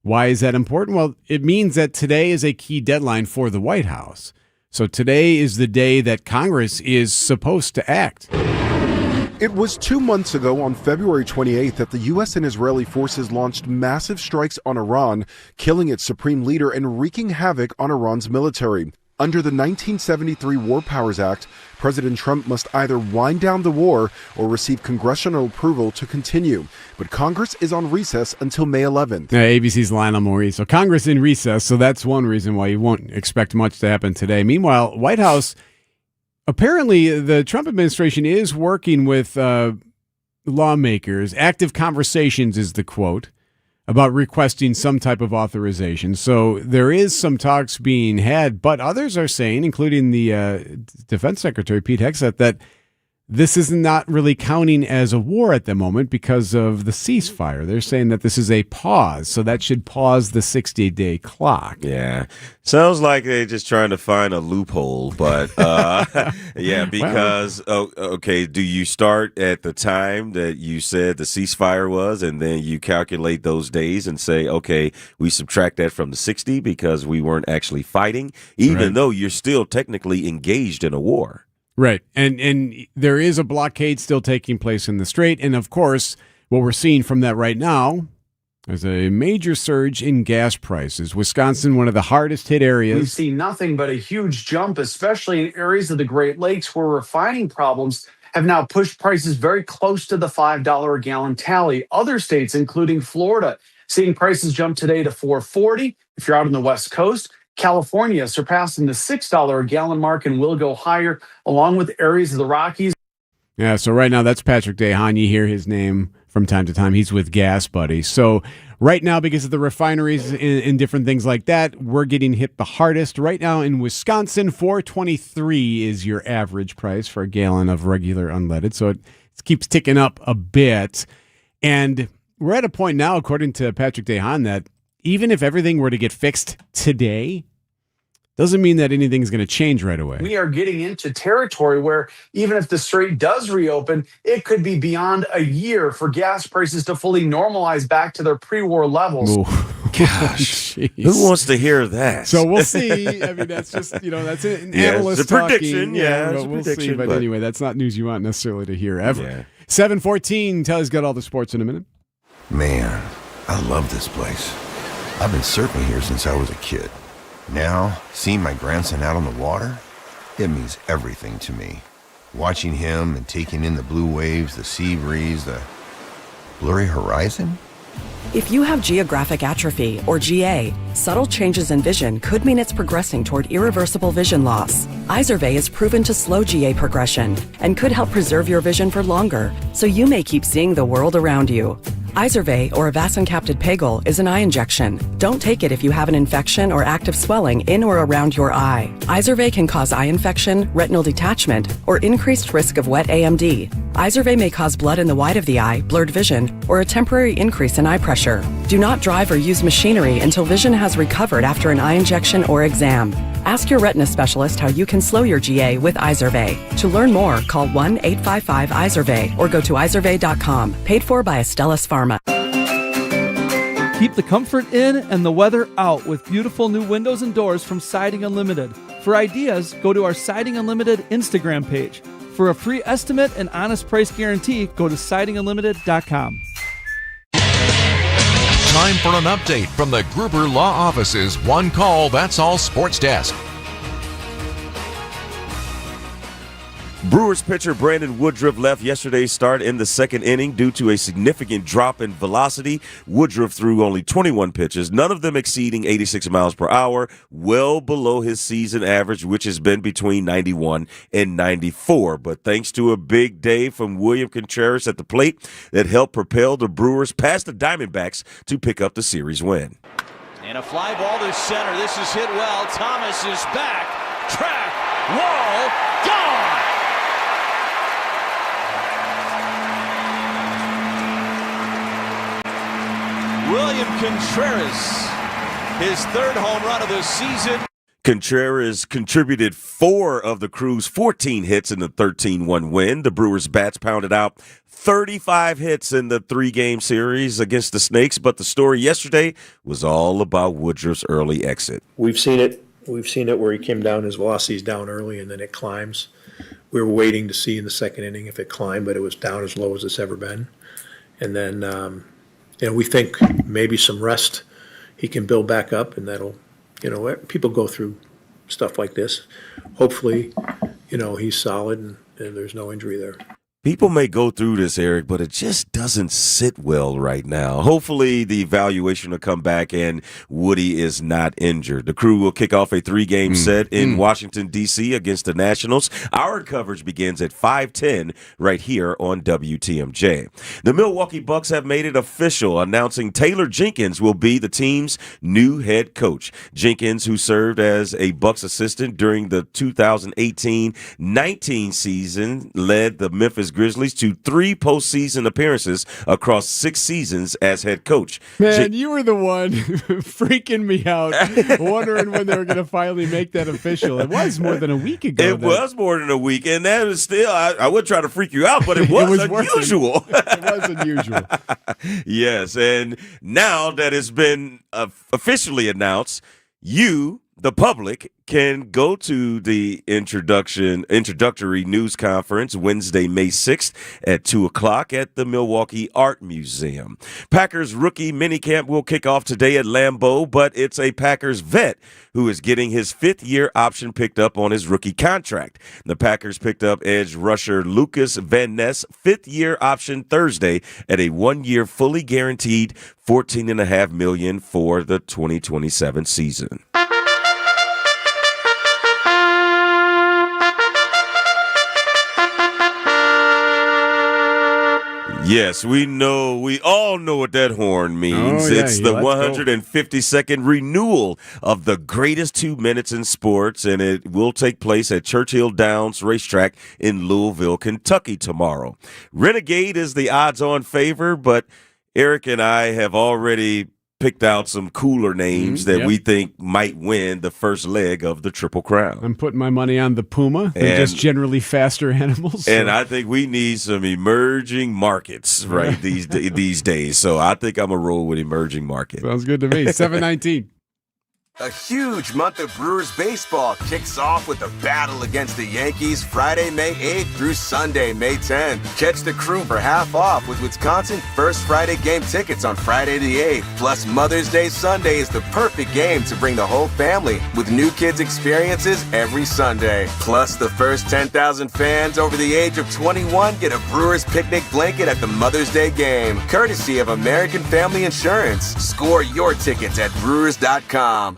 Why is that important? Well, it means that today is a key deadline for the White House. So today is the day that Congress is supposed to act. It was 2 months ago on February 28th that the U.S. and Israeli forces launched massive strikes on Iran, killing its supreme leader and wreaking havoc on Iran's military. Under the 1973 War Powers Act, President Trump must either wind down the war or receive congressional approval to continue. But Congress is on recess until May 11th. Yeah, ABC's Lionel Maurice. So Congress in recess, so that's one reason why you won't expect much to happen today. Meanwhile, White House, apparently the Trump administration is working with lawmakers. Active conversations is the quote, about requesting some type of authorization. So there is some talks being had, but others are saying, including the Defense Secretary, Pete Hegseth, that this is not really counting as a war at the moment because of the ceasefire. They're saying that this is a pause, so that should pause the 60-day clock. Yeah. Sounds like they're just trying to find a loophole, but yeah, because, okay, do you start at the time that you said the ceasefire was, and then you calculate those days and say, okay, we subtract that from the 60 because we weren't actually fighting, even though you're still technically engaged in a war. Right. And there is a blockade still taking place in the strait. And, of course, what we're seeing from that right now is a major surge in gas prices. Wisconsin, one of the hardest hit areas. We've seen nothing but a huge jump, especially in areas of the Great Lakes where refining problems have now pushed prices very close to the $5 a gallon tally. Other states, including Florida, seeing prices jump today to $4.40. If you're out on the West Coast, California surpassing the $6 a gallon mark and will go higher, along with areas of the Rockies. Yeah, so right now that's Patrick DeHaan. You hear his name from time to time. He's with Gas Buddy. So right now, because of the refineries and different things like that, we're getting hit the hardest. Right now in Wisconsin, $4.23 is your average price for a gallon of regular unleaded. So it keeps ticking up a bit. And we're at a point now, according to Patrick DeHaan, that even if everything were to get fixed today, doesn't mean that anything's going to change right away. We are getting into territory where even if the strait does reopen, it could be beyond a year for gas prices to fully normalize back to their pre-war levels. Gosh, who wants to hear that? So we'll see. I mean, that's just, that's an analyst it's a prediction. talking. Yeah, it's a we'll prediction. See. But anyway, that's not news you want necessarily to hear ever. Yeah. 7:14, Telly's got all the sports in a minute. Man, I love this place. I've been surfing here since I was a kid. Now, seeing my grandson out on the water, it means everything to me. Watching him and taking in the blue waves, the sea breeze, the blurry horizon. If you have geographic atrophy, or GA, subtle changes in vision could mean it's progressing toward irreversible vision loss. Izervay is proven to slow GA progression and could help preserve your vision for longer, so you may keep seeing the world around you. Izervay, or avacincaptad pegol, is an eye injection. Don't take it if you have an infection or active swelling in or around your eye. Izervay can cause eye infection, retinal detachment, or increased risk of wet AMD. Izervay may cause blood in the white of the eye, blurred vision, or a temporary increase in eye pressure. Do not drive or use machinery until vision has recovered after an eye injection or exam. Ask your retina specialist how you can slow your GA with Izervay. To learn more, call 1-855-IZERVAY or go to izervay.com. Paid for by Astellas Pharma. Keep the comfort in and the weather out with beautiful new windows and doors from Siding Unlimited. For ideas, go to our Siding Unlimited Instagram page. For a free estimate and honest price guarantee, go to sidingunlimited.com. Time for an update from the Gruber Law Office's One Call, That's All Sports Desk. Brewers pitcher Brandon Woodruff left yesterday's start in the second inning due to a significant drop in velocity. Woodruff threw only 21 pitches, none of them exceeding 86 miles per hour, well below his season average, which has been between 91 and 94. But thanks to a big day from William Contreras at the plate that helped propel the Brewers past the Diamondbacks to pick up the series win. And a fly ball to center. This is hit well. Thomas is back. Track. Wall. Gone. William Contreras, his third home run of the season. Contreras contributed 4 of the Crew's 14 hits in the 13-1 win. The Brewers' bats pounded out 35 hits in the 3-game series against the Snakes, but the story yesterday was all about Woodruff's early exit. We've seen it where he came down, his velocity's down early, and then it climbs. We were waiting to see in the second inning if it climbed, but it was down as low as it's ever been. And then we think maybe some rest he can build back up, and that'll, people go through stuff like this. Hopefully, he's solid and there's no injury there. People may go through this, Eric, but it just doesn't sit well right now. Hopefully the evaluation will come back and Woody is not injured. The Crew will kick off a 3-game set in Washington, D.C. against the Nationals. Our coverage begins at 5:10 right here on WTMJ. The Milwaukee Bucks have made it official, announcing Taylor Jenkins will be the team's new head coach. Jenkins, who served as a Bucks assistant during the 2018-19 season, led the Memphis Grizzlies to 3 postseason appearances across 6 seasons as head coach. Man, you were the one freaking me out, wondering when they were going to finally make that official. It was more than a week ago. It was more than a week, and that is still, I would try to freak you out, but it was unusual. It was unusual. Yes, and now that it's been officially announced, you, the public, can go to the introductory news conference Wednesday, May 6th at 2 o'clock at the Milwaukee Art Museum. Packers rookie minicamp will kick off today at Lambeau, but it's a Packers vet who is getting his 5th-year option picked up on his rookie contract. The Packers picked up edge rusher Lucas Van Ness' 5th-year option Thursday at a 1-year fully guaranteed $14.5 million for the 2027 season. Yes, we all know what that horn means. It's the 152nd renewal of the greatest 2 minutes in sports, and it will take place at Churchill Downs Racetrack in Louisville, Kentucky tomorrow. Renegade is the odds-on favor, but Eric and I have already picked out some cooler names that we think might win the first leg of the Triple Crown. I'm putting my money on the Puma. They're just generally faster animals. And I think we need some emerging markets these days. So I think I'm going to roll with emerging market. Sounds good to me. 7:19. A huge month of Brewers baseball kicks off with a battle against the Yankees Friday, May 8th through Sunday, May 10th. Catch the Crew for half off with Wisconsin First Friday game tickets on Friday the 8th. Plus, Mother's Day Sunday is the perfect game to bring the whole family with new kids experiences every Sunday. Plus, the first 10,000 fans over the age of 21 get a Brewers picnic blanket at the Mother's Day game, courtesy of American Family Insurance. Score your tickets at Brewers.com.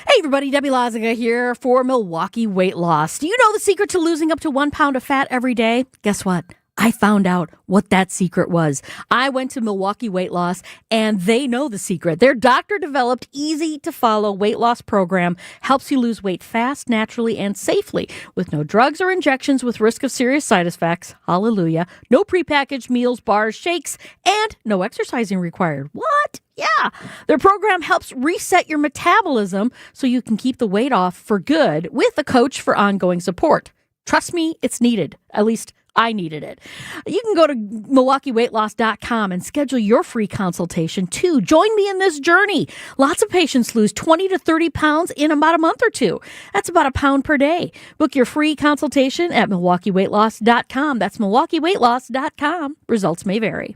Hey everybody, Debbie Loziga here for Milwaukee Weight Loss. Do you know the secret to losing up to 1 pound of fat every day? Guess what? I found out what that secret was. I went to Milwaukee Weight Loss, and they know the secret. Their doctor-developed, easy-to-follow weight loss program helps you lose weight fast, naturally, and safely, with no drugs or injections with risk of serious side effects. Hallelujah. No prepackaged meals, bars, shakes, and no exercising required. What? Yeah. Their program helps reset your metabolism so you can keep the weight off for good with a coach for ongoing support. Trust me, it's needed. At least I needed it. You can go to MilwaukeeWeightLoss.com and schedule your free consultation too. Join me in this journey. Lots of patients lose 20 to 30 pounds in about a month or two. That's about a pound per day. Book your free consultation at MilwaukeeWeightLoss.com. That's MilwaukeeWeightLoss.com. Results may vary.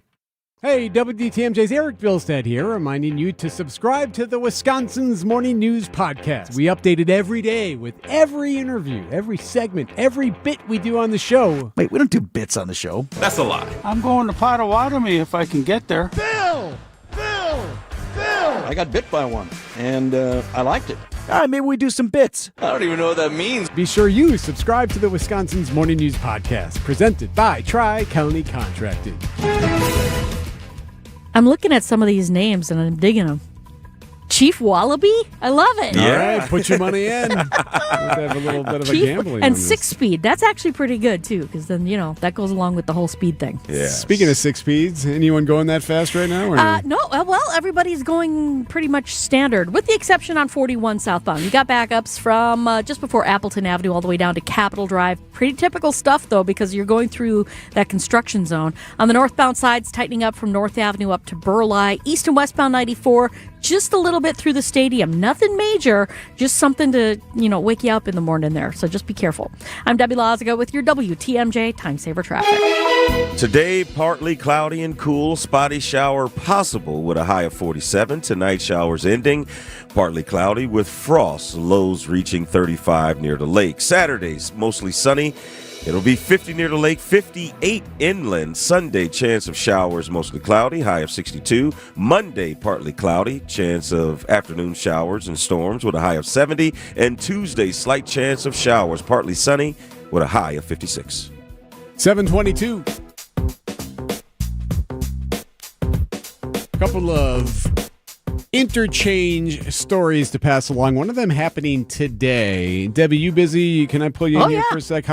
Hey, WDTMJ's Eric Bilstead here, reminding you to subscribe to the Wisconsin's Morning News Podcast. We update it every day with every interview, every segment, every bit we do on the show. Wait, we don't do bits on the show. That's a lie. I'm going to Potawatomi if I can get there. Bill! I got bit by one, and I liked it. All right, maybe we do some bits. I don't even know what that means. Be sure you subscribe to the Wisconsin's Morning News Podcast, presented by Tri-County Contracting. I'm looking at some of these names and I'm digging them. Chief Wallaby? I love it. Yeah. All right, put your money in. Let's have a little bit of a gambling. And 6-speed. That's actually pretty good, too, because then, that goes along with the whole speed thing. Yeah. Speaking of 6 speeds, anyone going that fast right now? No. Well, everybody's going pretty much standard, with the exception on 41 southbound. You got backups from just before Appleton Avenue all the way down to Capitol Drive. Pretty typical stuff, though, because you're going through that construction zone. On the northbound side, it's tightening up from North Avenue up to Burleigh. East and westbound 94, just a little bit through the stadium. Nothing major, just something to, wake you up in the morning there. So just be careful. I'm Debbie Loziga with your WTMJ Time Saver Traffic. Today, partly cloudy and cool. Spotty shower possible with a high of 47. Tonight, showers ending. Partly cloudy with frost. Lows reaching 35 near the lake. Saturday's mostly sunny. It'll be 50 near the lake, 58 inland. Sunday, chance of showers, mostly cloudy, high of 62. Monday, partly cloudy, chance of afternoon showers and storms with a high of 70. And Tuesday, slight chance of showers, partly sunny with a high of 56. 722. Couple of interchange stories to pass along. One of them happening today. Debbie, you busy? Can I pull you in here for a sec?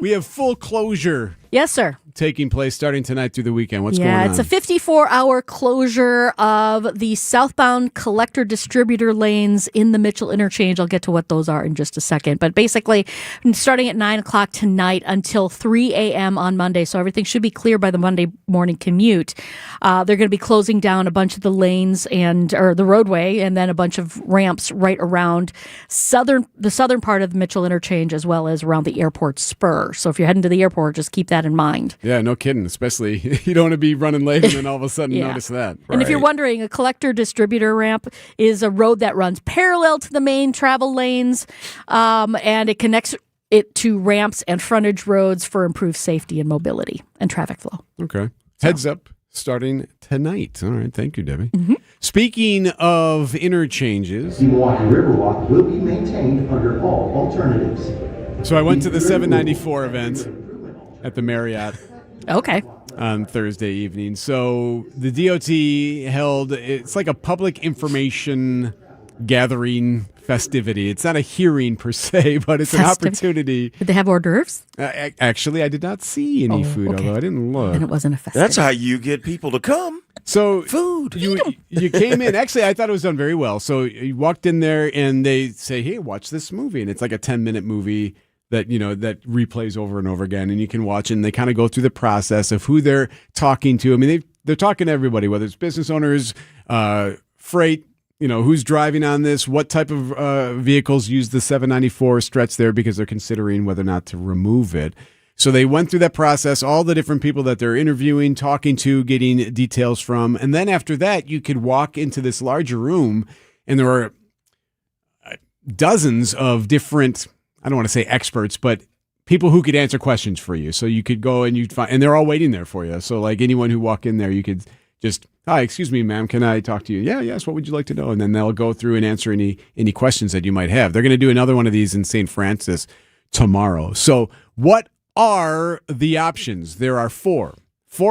We have full closure. Yes, sir. Taking place starting tonight through the weekend. What's going on? Yeah, it's a 54-hour closure of the southbound collector distributor lanes in the Mitchell interchange. I'll get to what those are in just a second. But basically, starting at 9 o'clock tonight until 3 a.m. on Monday. So everything should be clear by the Monday morning commute. They're going to be closing down a bunch of the lanes or the roadway and then a bunch of ramps right around the southern part of the Mitchell interchange as well as around the airport spur. So if you're heading to the airport, just keep that in mind. Yeah, no kidding. Especially you don't want to be running late and then all of a sudden notice that. And if you're wondering, a collector distributor ramp is a road that runs parallel to the main travel lanes, and it connects it to ramps and frontage roads for improved safety and mobility and traffic flow. Okay. Heads up. Starting tonight. All right. Thank you, Debbie. Mm-hmm. Speaking of interchanges, the Milwaukee Riverwalk will be maintained under all alternatives. So I went to the 794 event at the Marriott. Okay. On Thursday evening. So the DOT held, it's like a public information gathering festivity. It's not a hearing per se, but it's an opportunity. Did they have hors d'oeuvres? Actually, I did not see any food, although I didn't look. And it wasn't a festivity. That's how you get people to come. So food. You came in. Actually, I thought it was done very well. So you walked in there and they say, hey, watch this movie. And it's like a 10-minute movie that that replays over and over again, and you can watch it, and they kind of go through the process of who they're talking to. I mean, they're talking to everybody, whether it's business owners, freight, who's driving on this, what type of vehicles use the 794 stretch there because they're considering whether or not to remove it. So they went through that process, all the different people that they're interviewing, talking to, getting details from, and then after that, you could walk into this larger room, and there are dozens of different, I don't want to say experts, but people who could answer questions for you. So you could go and you'd find, and they're all waiting there for you. So like anyone who walk in there, you could just, hi, excuse me, ma'am, can I talk to you? Yeah, yes. What would you like to know? And then they'll go through and answer any questions that you might have. They're going to do another one of these in St. Francis tomorrow. So what are the options? There are four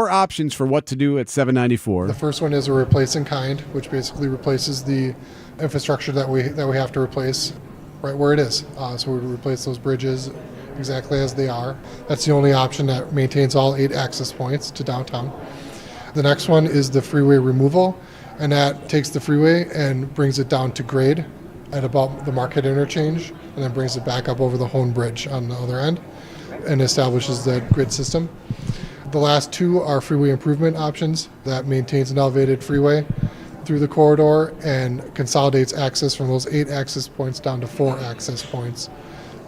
options for what to do at 794. The first one is a replace in kind, which basically replaces the infrastructure that we have to replace right where it is. So we replace those bridges exactly as they are. That's the only option that maintains all 8 access points to downtown. The next one is the freeway removal, and that takes the freeway and brings it down to grade at about the Market interchange, and then brings it back up over the Hone Bridge on the other end and establishes the grid system. The last two are freeway improvement options that maintains an elevated freeway through the corridor and consolidates access from those 8 access points down to 4 access points,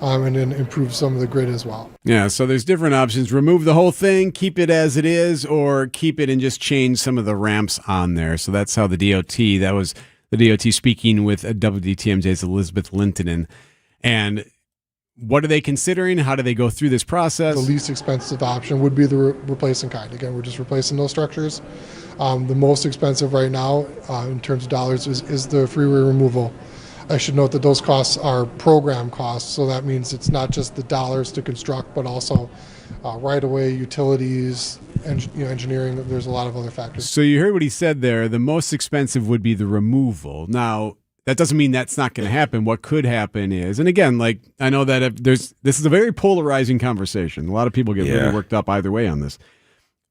and then improves some of the grid as well. Yeah, so there's different options. Remove the whole thing, keep it as it is, or keep it and just change some of the ramps on there. So that's how that was the DOT speaking with WTMJ's Elizabeth Lintonen. And what are they considering? How do they go through this process? The least expensive option would be the replace in kind. Again, we're just replacing those structures. The most expensive right now in terms of dollars is the freeway removal. I should note that those costs are program costs, so that means it's not just the dollars to construct, but also right-of-way, utilities, engineering. There's a lot of other factors. So you heard what he said there. The most expensive would be the removal. Now, that doesn't mean that's not going to happen. What could happen is, and again, like I know that if this is a very polarizing conversation. A lot of people get really worked up either way on this.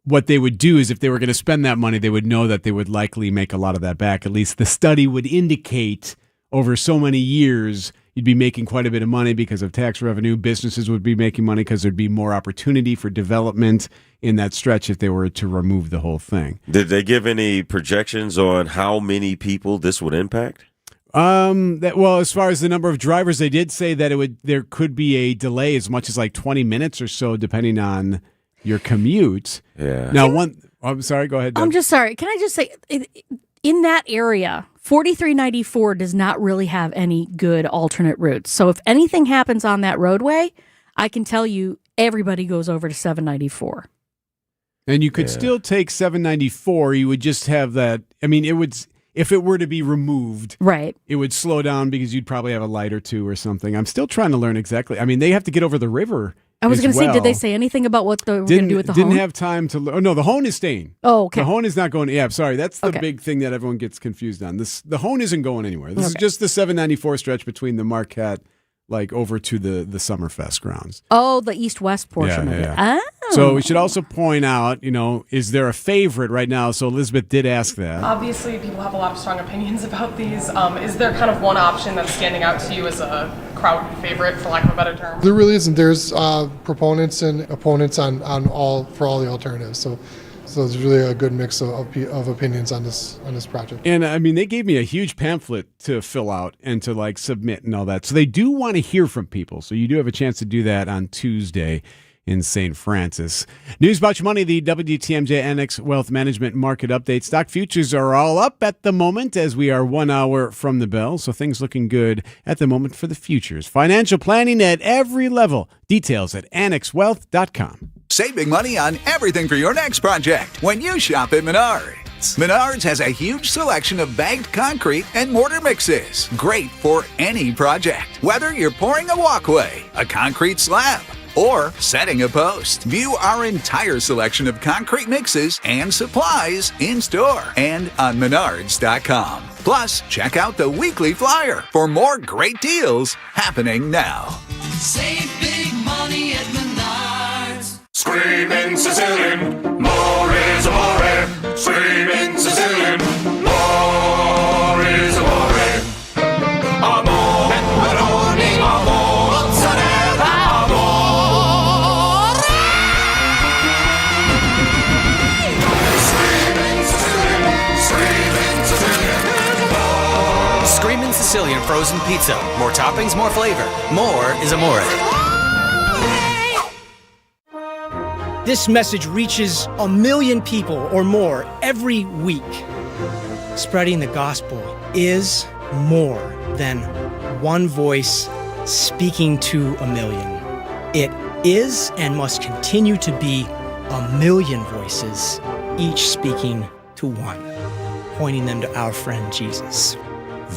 What they would do is if they were going to spend that money, they would know that they would likely make a lot of that back. At least the study would indicate over so many years, you'd be making quite a bit of money because of tax revenue. Businesses would be making money because there'd be more opportunity for development in that stretch if they were to remove the whole thing. Did they give any projections on how many people this would impact? Well, as far as the number of drivers, they did say that there could be a delay as much as like 20 minutes or so, depending on your commute. Yeah. Now, I'm sorry. Go ahead, Deb. I'm just sorry. Can I just say, in that area, 4394 does not really have any good alternate routes. So if anything happens on that roadway, I can tell you everybody goes over to 794. And you could still take 794. You would just have that. I mean, it would. If it were to be removed, right, it would slow down because you'd probably have a light or two or something. I'm still trying to learn exactly. I mean, they have to get over the river. I was going to say, did they say anything about what they were going to do with the hone? Didn't have time to. Oh no, the hone is staying. Oh, okay. The hone is not going. Yeah, sorry. That's the big thing that everyone gets confused on. The hone isn't going anywhere. This is just the 794 stretch between the Marquette, like over to the Summerfest grounds. Oh, the east-west portion of it. Yeah. Oh. So we should also point out, is there a favorite right now? So Elizabeth did ask that. Obviously, people have a lot of strong opinions about these. Is there kind of one option that's standing out to you as a crowd favorite, for lack of a better term? There really isn't. There's proponents and opponents for all the alternatives. So there's really a good mix of opinions on this project. And I mean, they gave me a huge pamphlet to fill out and to submit and all that. So they do want to hear from people. So you do have a chance to do that on Tuesday in St. Francis. News about your money, the WTMJ Annex Wealth Management Market Update. Stock futures are all up at the moment as we are 1 hour from the bell, so things looking good at the moment for the futures. Financial planning at every level. Details at annexwealth.com. Saving money on everything for your next project when you shop at Menards. Menards has a huge selection of bagged concrete and mortar mixes. Great for any project. Whether you're pouring a walkway, a concrete slab, or setting a post. View our entire selection of concrete mixes and supplies in store and on Menards.com. Plus, check out the weekly flyer for more great deals happening now. Save big money at Menards. Screaming Sicilian, more is amore. Screaming Sicilian, more is amore. Amore, pepperoni, amore, mozzarella, amore. Screaming Sicilian, Screamin' Sicilian frozen pizza. More toppings, more flavor. More is amore. This message reaches 1 million people or more every week. Spreading the gospel is more than one voice speaking to 1 million. It is and must continue to be 1 million voices, each speaking to one, pointing them to our friend Jesus.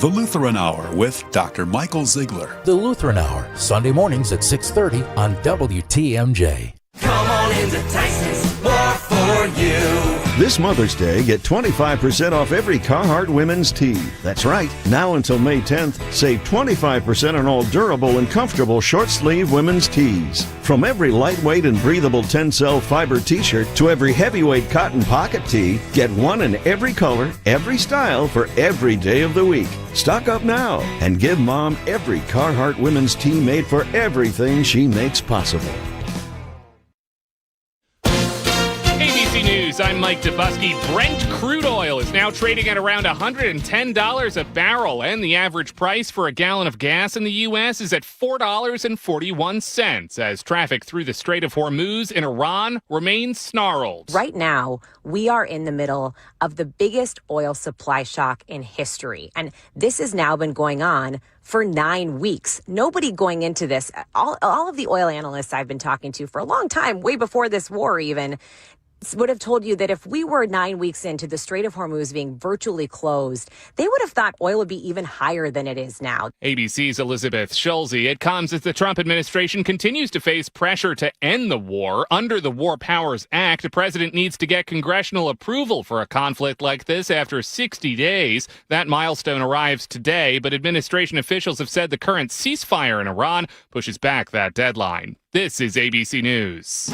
The Lutheran Hour with Dr. Michael Ziegler. The Lutheran Hour, Sunday mornings at 6:30 on WTMJ. Come on into Tyson's, more for you. This Mother's Day, get 25% off every Carhartt women's tee. That's right. Now until May 10th, save 25% on all durable and comfortable short-sleeve women's tees. From every lightweight and breathable Tencel fiber t-shirt to every heavyweight cotton pocket tee, get one in every color, every style for every day of the week. Stock up now and give Mom every Carhartt women's tee made for everything she makes possible. ABC News, I'm Mike Dubusky. Brent crude oil is now trading at around $110 a barrel, and the average price for a gallon of gas in the U.S. is at $4.41 as traffic through the Strait of Hormuz in Iran remains snarled. Right now, we are in the middle of the biggest oil supply shock in history, and this has now been going on for 9 weeks. Nobody going into this, all of the oil analysts I've been talking to for a long time, way before this war even, would have told you that if we were 9 weeks into the Strait of Hormuz being virtually closed, they would have thought oil would be even higher than it is now. ABC's Elizabeth Schulze. It comes as the Trump administration continues to face pressure to end the war. Under the War Powers Act, the president needs to get congressional approval for a conflict like this after 60 days. That milestone arrives today, but administration officials have said the current ceasefire in Iran pushes back that deadline. This is ABC News.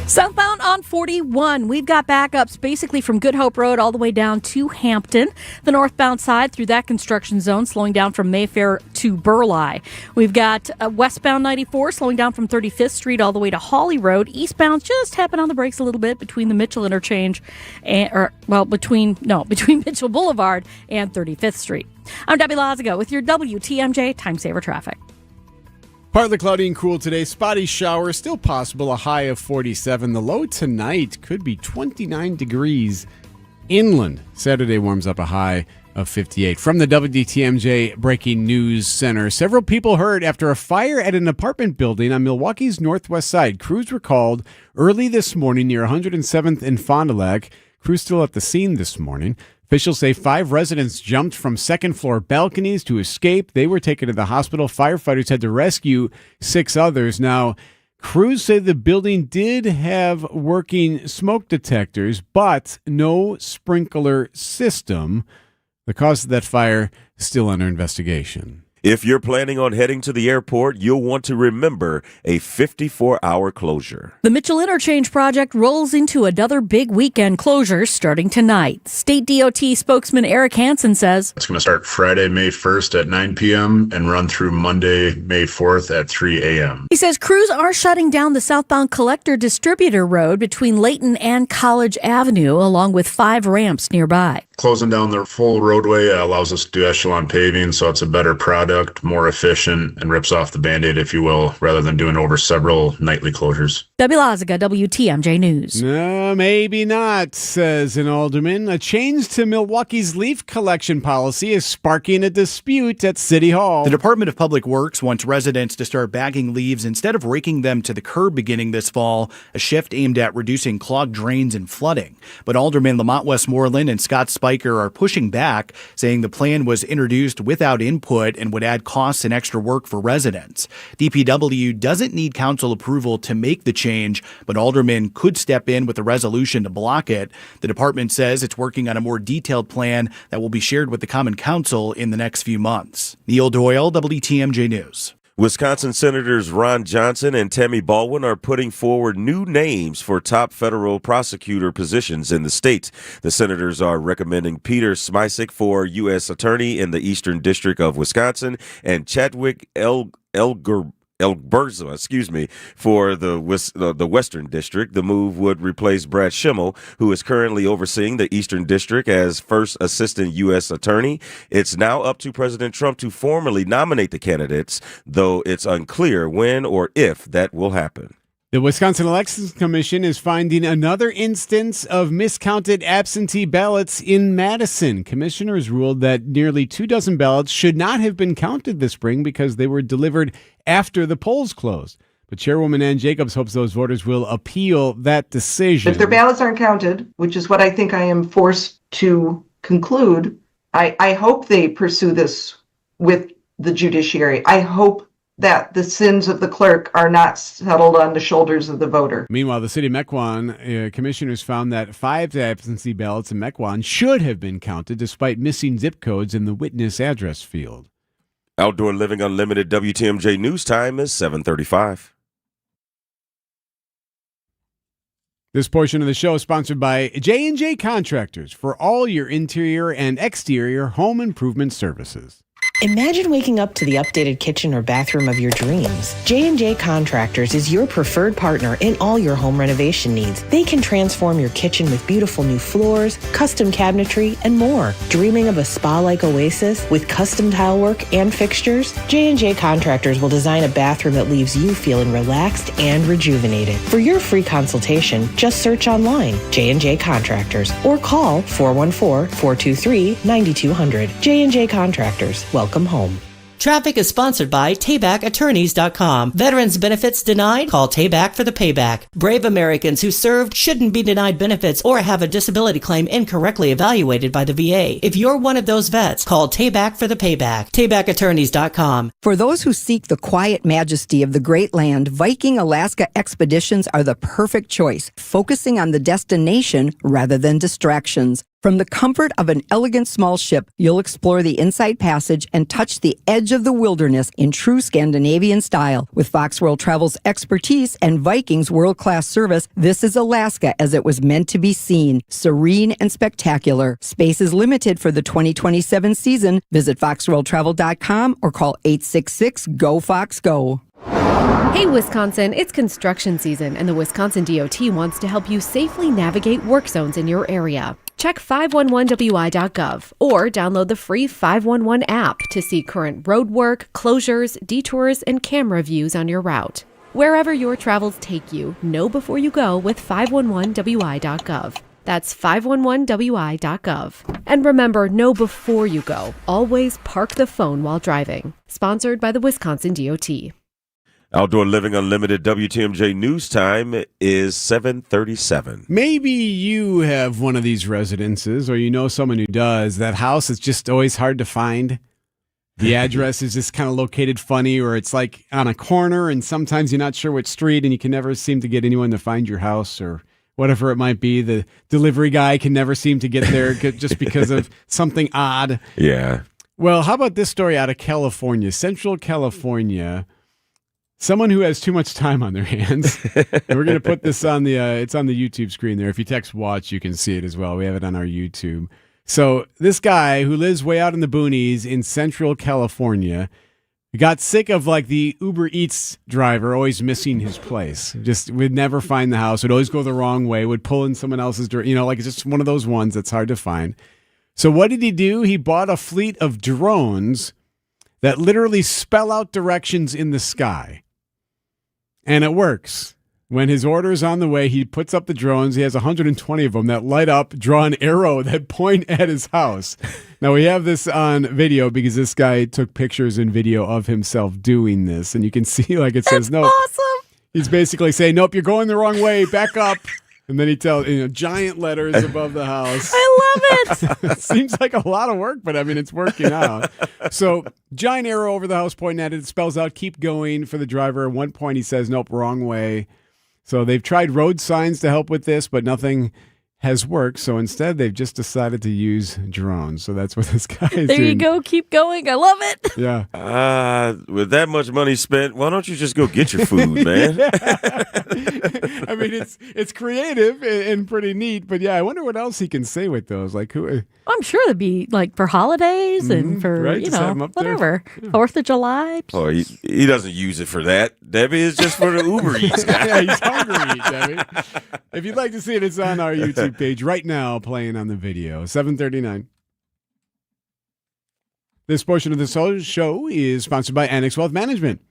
Southbound on 41, we've got backups basically from Good Hope Road all the way down to Hampton. The northbound side through that construction zone slowing down from Mayfair to Burleigh. We've got westbound 94 slowing down from 35th Street all the way to Hawley Road. Eastbound just tapping on the brakes a little bit between the Mitchell interchange between Mitchell Boulevard and 35th Street. I'm Debbie Lazaga with your WTMJ Time Saver Traffic. Partly cloudy and cool today. Spotty shower still possible. A high of 47. The low tonight could be 29 degrees inland. Saturday warms up a high of 58. From the WTMJ Breaking News Center, several people hurt after a fire at an apartment building on Milwaukee's northwest side. Crews were called early this morning near 107th and Fond du Lac. Crews still at the scene this morning. Officials say 5 residents jumped from second-floor balconies to escape. They were taken to the hospital. Firefighters had to rescue 6 others. Now, crews say the building did have working smoke detectors, but no sprinkler system. The cause of that fire is still under investigation. If you're planning on heading to the airport, you'll want to remember a 54-hour closure. The Mitchell Interchange project rolls into another big weekend closure starting tonight. State DOT spokesman Eric Hansen says it's going to start Friday, May 1st at 9 p.m. and run through Monday, May 4th at 3 a.m. He says crews are shutting down the southbound collector distributor road between Layton and College Avenue, along with 5 ramps nearby. Closing down the full roadway allows us to do echelon paving, so it's a better product, more efficient, and rips off the Band-Aid, if you will, rather than doing over several nightly closures. Debbie Lazaga, WTMJ News. No, maybe not, says an alderman. A change to Milwaukee's leaf collection policy is sparking a dispute at City Hall. The Department of Public Works wants residents to start bagging leaves instead of raking them to the curb beginning this fall, a shift aimed at reducing clogged drains and flooding. But Alderman Lamont Westmoreland and Scott Spiker are pushing back, saying the plan was introduced without input and would add costs and extra work for residents. DPW doesn't need council approval to make the change, but aldermen could step in with a resolution to block it. The department says it's working on a more detailed plan that will be shared with the Common Council in the next few months. Neil Doyle, WTMJ News. Wisconsin Senators Ron Johnson and Tammy Baldwin are putting forward new names for top federal prosecutor positions in the state. The senators are recommending Peter Smisek for U.S. Attorney in the Eastern District of Wisconsin and Chadwick Elberza, for the Western District. The move would replace Brad Schimmel, who is currently overseeing the Eastern District as first assistant U.S. attorney. It's now up to President Trump to formally nominate the candidates, though it's unclear when or if that will happen. The Wisconsin Elections Commission is finding another instance of miscounted absentee ballots in Madison. Commissioners ruled that nearly 24 ballots should not have been counted this spring because they were delivered after the polls closed. But Chairwoman Ann Jacobs hopes those voters will appeal that decision. If their ballots aren't counted, which is what I think I am forced to conclude, I hope they pursue this with the judiciary. I hope that the sins of the clerk are not settled on the shoulders of the voter. Meanwhile, the city of Mequon commissioners found that 5 absentee ballots in Mequon should have been counted despite missing zip codes in the witness address field. Outdoor Living Unlimited WTMJ News Time is 7:35. This portion of the show is sponsored by J&J Contractors for all your interior and exterior home improvement services. Imagine waking up to the updated kitchen or bathroom of your dreams. J&J Contractors is your preferred partner in all your home renovation needs. They can transform your kitchen with beautiful new floors, custom cabinetry, and more. Dreaming of a spa-like oasis with custom tile work and fixtures? J&J Contractors will design a bathroom that leaves you feeling relaxed and rejuvenated. For your free consultation, just search online, J&J Contractors, or call 414-423-9200. J&J Contractors. Welcome home. Traffic is sponsored by TaybackAttorneys.com. Veterans benefits denied? Call Tayback for the payback. Brave Americans who served shouldn't be denied benefits or have a disability claim incorrectly evaluated by the VA. If you're one of those vets, call Tayback for the payback. TaybackAttorneys.com. For those who seek the quiet majesty of the great land, Viking Alaska expeditions are the perfect choice, focusing on the destination rather than distractions. From the comfort of an elegant small ship, you'll explore the inside passage and touch the edge of the wilderness in true Scandinavian style. With Fox World Travel's expertise and Viking's world-class service, this is Alaska as it was meant to be seen. Serene and spectacular. Space is limited for the 2027 season. Visit foxworldtravel.com or call 866-GO-FOX-GO. Hey, Wisconsin, it's construction season, and the Wisconsin DOT wants to help you safely navigate work zones in your area. Check 511wi.gov or download the free 511 app to see current road work, closures, detours, and camera views on your route. Wherever your travels take you, know before you go with 511wi.gov. That's 511wi.gov. And remember, know before you go. Always park the phone while driving. Sponsored by the Wisconsin DOT. Outdoor Living Unlimited WTMJ news time is 7:37. Maybe you have one of these residences, or you know someone who does. That house is just always hard to find. The address is just kind of located funny, or it's like on a corner, and sometimes you're not sure which street, and you can never seem to get anyone to find your house, or whatever it might be. The delivery guy can never seem to get there just because of something odd. Yeah. Well, how about this story out of California, Central California? Someone who has too much time on their hands. And we're going to put this on the, it's on the YouTube screen there. If you text watch, you can see it as well. We have it on our YouTube. So this guy who lives way out in the boonies in Central California got sick of like the Uber Eats driver always missing his place. Just would never find the house, would always go the wrong way, would pull in someone else's, like it's just one of those ones that's hard to find. So what did he do? He bought a fleet of drones that literally spell out directions in the sky. And it works. When his order is on the way, he puts up the drones. He has 120 of them that light up, draw an arrow that point at his house. Now, we have this on video because this guy took pictures and video of himself doing this. And you can see, like, it says, no. Awesome. He's basically saying, nope, you're going the wrong way. Back up. And then he tells, giant letters above the house. I love it. It seems like a lot of work, but I mean, it's working out. So, giant arrow over the house pointing at it. It spells out, keep going for the driver. At one point, he says, nope, wrong way. So they've tried road signs to help with this, but nothing has worked. So instead, they've just decided to use drones. So that's what this guy is doing. There you go. Keep going. I love it. Yeah. With that much money spent, why don't you just go get your food, man? I mean, it's creative and pretty neat, but yeah, I wonder what else he can say with those. Like who? I'm sure it'd be like for holidays and for, right? whatever. 4th of July. Oh, he doesn't use it for that. Debbie is just for the Uber Eats guy. Yeah, he's hungry, Debbie. If you'd like to see it, it's on our YouTube page right now, playing on the video. 7:39. This portion of the show is sponsored by Annex Wealth Management.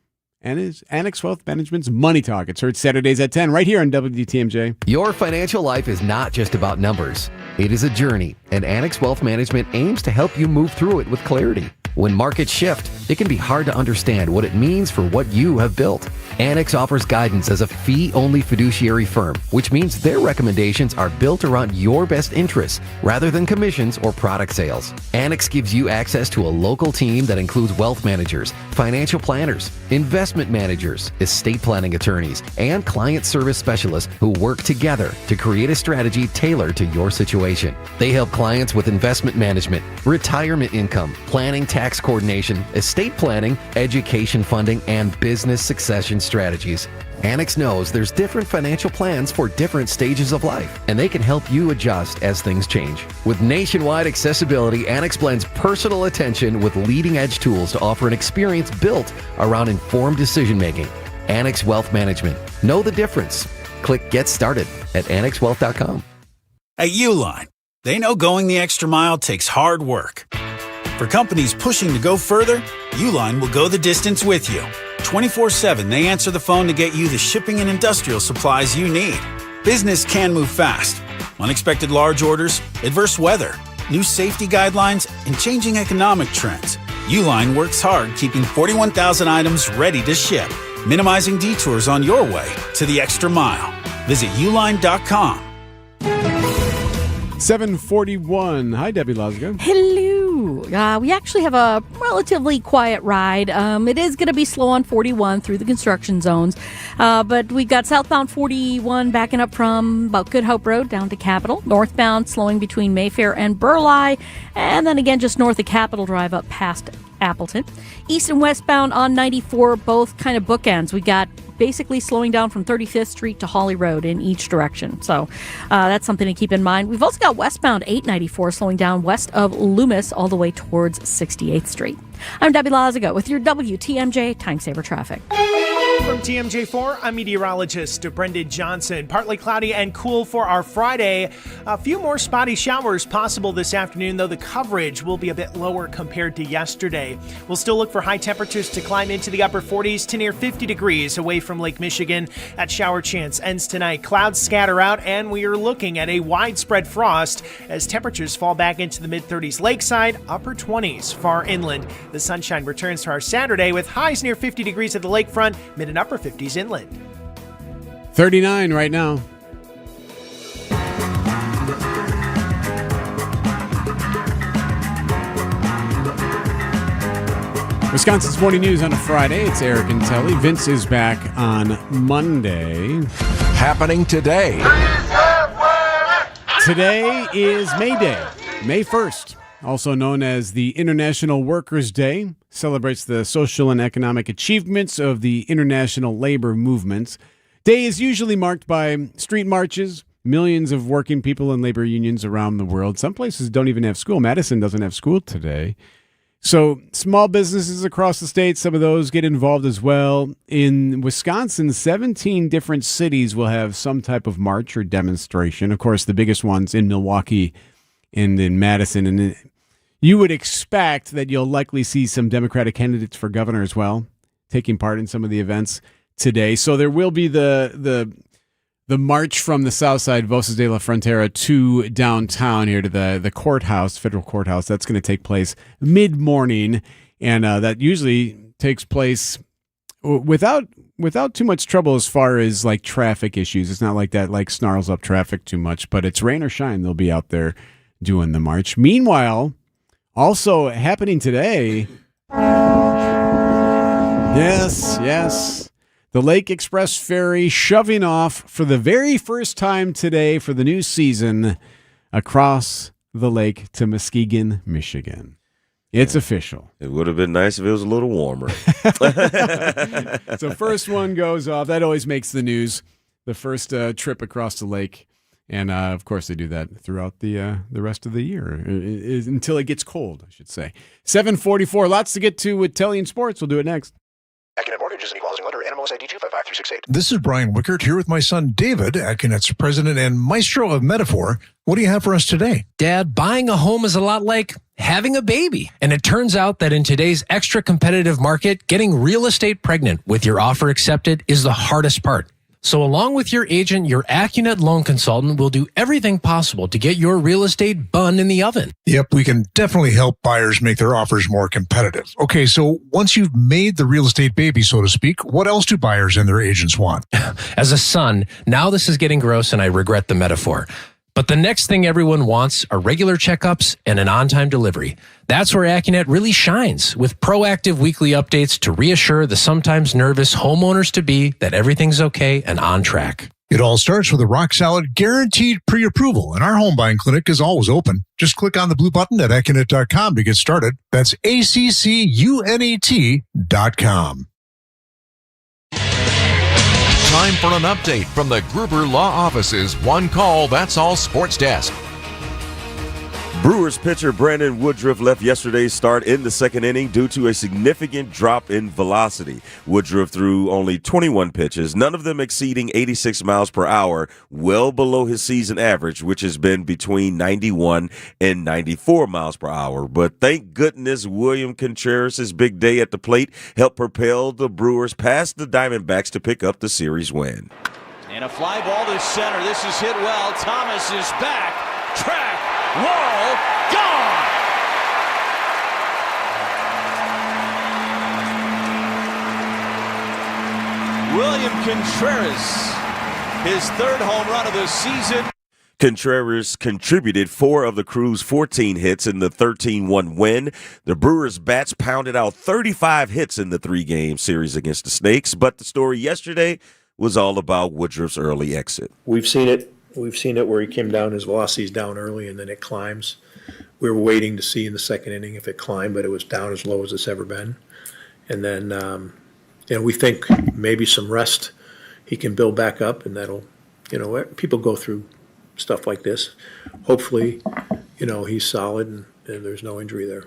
And is Annex Wealth Management's Money Talk. It's heard Saturdays at 10 right here on WTMJ. Your financial life is not just about numbers. It is a journey, and Annex Wealth Management aims to help you move through it with clarity. When markets shift, it can be hard to understand what it means for what you have built. Annex offers guidance as a fee-only fiduciary firm, which means their recommendations are built around your best interests rather than commissions or product sales. Annex gives you access to a local team that includes wealth managers, financial planners, investment managers, estate planning attorneys, and client service specialists who work together to create a strategy tailored to your situation. They help clients with investment management, retirement income, planning, tax coordination, estate planning, education funding, and business succession strategies. Annex knows there's different financial plans for different stages of life, and they can help you adjust as things change. With nationwide accessibility, Annex blends personal attention with leading-edge tools to offer an experience built around informed decision-making. Annex Wealth Management. Know the difference. Click Get Started at annexwealth.com. At Uline, they know going the extra mile takes hard work. For companies pushing to go further, Uline will go the distance with you. 24/7, they answer the phone to get you the shipping and industrial supplies you need. Business can move fast. Unexpected large orders, adverse weather, new safety guidelines, and changing economic trends. Uline works hard keeping 41,000 items ready to ship, minimizing detours on your way to the extra mile. Visit uline.com. 7:41. Hi, Debbie Lozga. Hello. We actually have a relatively quiet ride. It is going to be slow on 41 through the construction zones, but we've got southbound 41 backing up from about Good Hope Road down to Capitol. Northbound slowing between Mayfair and Burleigh, and then again just north of Capitol Drive up past Appleton. East and westbound on 94, both kind of bookends. We got basically slowing down from 35th Street to Holly Road in each direction. So that's something to keep in mind. We've also got westbound 894 slowing down west of Loomis all the way towards 68th Street. I'm Debbie Lazago with your WTMJ Time Saver Traffic. From TMJ4, I'm meteorologist Brendan Johnson. Partly cloudy and cool for our Friday. A few more spotty showers possible this afternoon, though the coverage will be a bit lower compared to yesterday. We'll still look for high temperatures to climb into the upper 40s to near 50 degrees away from Lake Michigan. That shower chance ends tonight. Clouds scatter out, and we are looking at a widespread frost as temperatures fall back into the mid-30s lakeside, upper 20s far inland. The sunshine returns to our Saturday with highs near 50 degrees at the lakefront, mid and upper 50s inland. 39 right now. Wisconsin's Morning News on a Friday. It's Eric and Telly. Vince is back on Monday. Happening today. Today is May Day, May 1st, also known as the International Workers' Day. Celebrates the social and economic achievements of the international labor movement. Day is usually marked by street marches, millions of working people and labor unions around the world. Some places don't even have school. Madison doesn't have school today. So small businesses across the state, some of those get involved as well. In Wisconsin, 17 different cities will have some type of march or demonstration. Of course, the biggest ones in Milwaukee and in Madison. And you would expect that you'll likely see some Democratic candidates for governor as well taking part in some of the events today. So there will be the march from the south side, Voces de la Frontera, to downtown here to the courthouse, federal courthouse. That's going to take place mid-morning, and that usually takes place without too much trouble as far as like traffic issues. It's not like that like snarls up traffic too much, but it's rain or shine. They'll be out there doing the march. Meanwhile, also happening today, yes, the Lake Express Ferry shoving off for the very first time today for the new season across the lake to Muskegon, Michigan. It's official. It would have been nice if it was a little warmer. So first one goes off. That always makes the news, the first trip across the lake. And, of course, they do that throughout the rest of the year, until it gets cold, I should say. 7:44, lots to get to with Telly and Sports. We'll do it next. Accunet Mortgage is an equal housing lender. NMLS ID 255368. This is Brian Wickert here with my son David, Accunet's president and maestro of metaphor. What do you have for us today? Dad, buying a home is a lot like having a baby. And it turns out that in today's extra competitive market, getting real estate pregnant with your offer accepted is the hardest part. So along with your agent, your Accunet loan consultant will do everything possible to get your real estate bun in the oven. Yep, we can definitely help buyers make their offers more competitive. Okay, so once you've made the real estate baby, so to speak, what else do buyers and their agents want? As a son, now this is getting gross and I regret the metaphor. But the next thing everyone wants are regular checkups and an on-time delivery. That's where Accunet really shines, with proactive weekly updates to reassure the sometimes nervous homeowners-to-be that everything's okay and on track. It all starts with a rock-solid guaranteed pre-approval, and our home buying clinic is always open. Just click on the blue button at Accunet.com to get started. That's ACCUNET.com. Time for an update from the Gruber Law Office's One Call, That's All Sports Desk. Brewers pitcher Brandon Woodruff left yesterday's start in the second inning due to a significant drop in velocity. Woodruff threw only 21 pitches, none of them exceeding 86 miles per hour, well below his season average, which has been between 91 and 94 miles per hour. But thank goodness William Contreras' big day at the plate helped propel the Brewers past the Diamondbacks to pick up the series win. And a fly ball to center. This is hit well. Thomas is back. Track. Wall, gone! William Contreras, his third home run of the season. Contreras contributed 4 of the Crew's 14 hits in the 13-1 win. The Brewers' bats pounded out 35 hits in the 3-game series against the Snakes, but the story yesterday was all about Woodruff's early exit. We've seen it. We've seen it where he came down, his velocity's down early, and then it climbs. We were waiting to see in the second inning if it climbed, but it was down as low as it's ever been. And then, we think maybe some rest, he can build back up, and that'll, people go through stuff like this. Hopefully, he's solid and there's no injury there.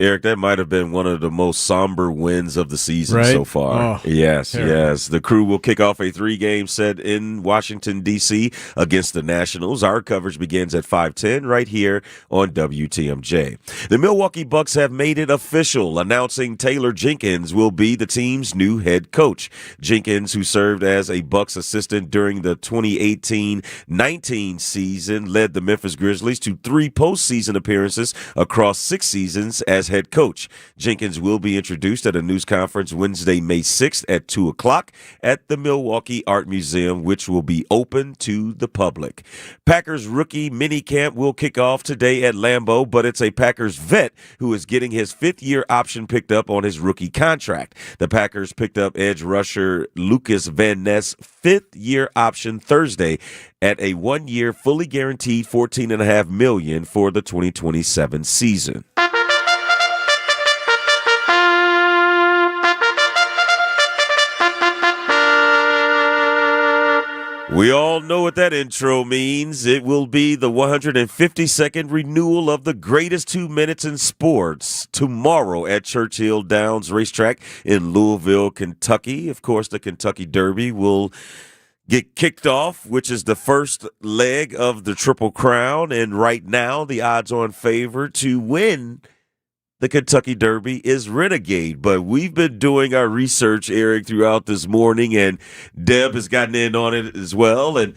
Eric, that might have been one of the most somber wins of the season Right? so far. Oh, yes. terrible. The Crew will kick off a 3-game set in Washington, D.C. against the Nationals. Our coverage begins at 5:10 right here on WTMJ. The Milwaukee Bucks have made it official, announcing Taylor Jenkins will be the team's new head coach. Jenkins, who served as a Bucks assistant during the 2018-19 season, led the Memphis Grizzlies to 3 postseason appearances across 6 seasons as head coach. Jenkins will be introduced at a news conference Wednesday, May 6th at 2 o'clock at the Milwaukee Art Museum, which will be open to the public. Packers rookie minicamp will kick off today at Lambeau, but it's a Packers vet who is getting his 5th-year option picked up on his rookie contract. The Packers picked up edge rusher Lucas Van Ness' 5th-year option Thursday at a 1-year, fully guaranteed $14.5 million for the 2027 season. We all know what that intro means. It will be the 152nd renewal of the greatest 2 minutes in sports tomorrow at Churchill Downs Racetrack in Louisville, Kentucky. Of course, the Kentucky Derby will get kicked off, which is the first leg of the Triple Crown. And right now, the odds-on favorite to win the Kentucky Derby is Renegade. But we've been doing our research, Eric, throughout this morning, and Deb has gotten in on it as well. And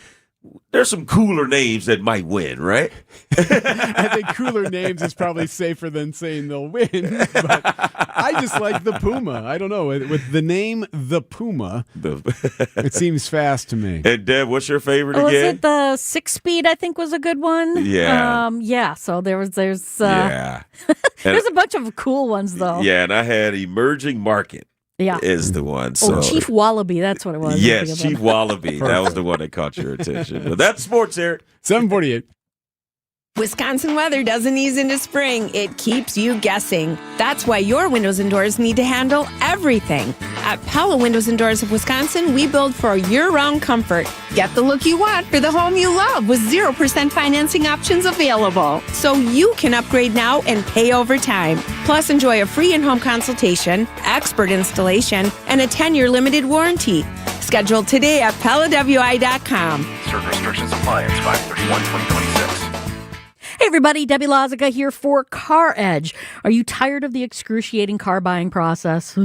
there's some cooler names that might win, right? I think cooler names is probably safer than saying they'll win. But I just like the Puma. I don't know. With the name The Puma, it seems fast to me. And Deb, what's your favorite Was again? it the 6-speed? I think was a good one. Yeah. So there's Yeah. there's a bunch of cool ones though. Yeah, and I had Emerging Market. Yeah. Is the one. So. Chief Wallaby, that's what it was. Yes, Chief Wallaby. That was the one that caught your attention. But that's sports, Eric. 7:48. Wisconsin weather doesn't ease into spring. It keeps you guessing. That's why your windows and doors need to handle everything. At Pella Windows and Doors of Wisconsin, we build for year-round comfort. Get the look you want for the home you love with 0% financing options available. So you can upgrade now and pay over time. Plus, enjoy a free in-home consultation, expert installation, and a 10-year limited warranty. Schedule today at PellaWI.com. Certain restrictions apply. It's 5/31/2026. Hey everybody, Debbie Lozica here for Car Edge. Are you tired of the excruciating car buying process?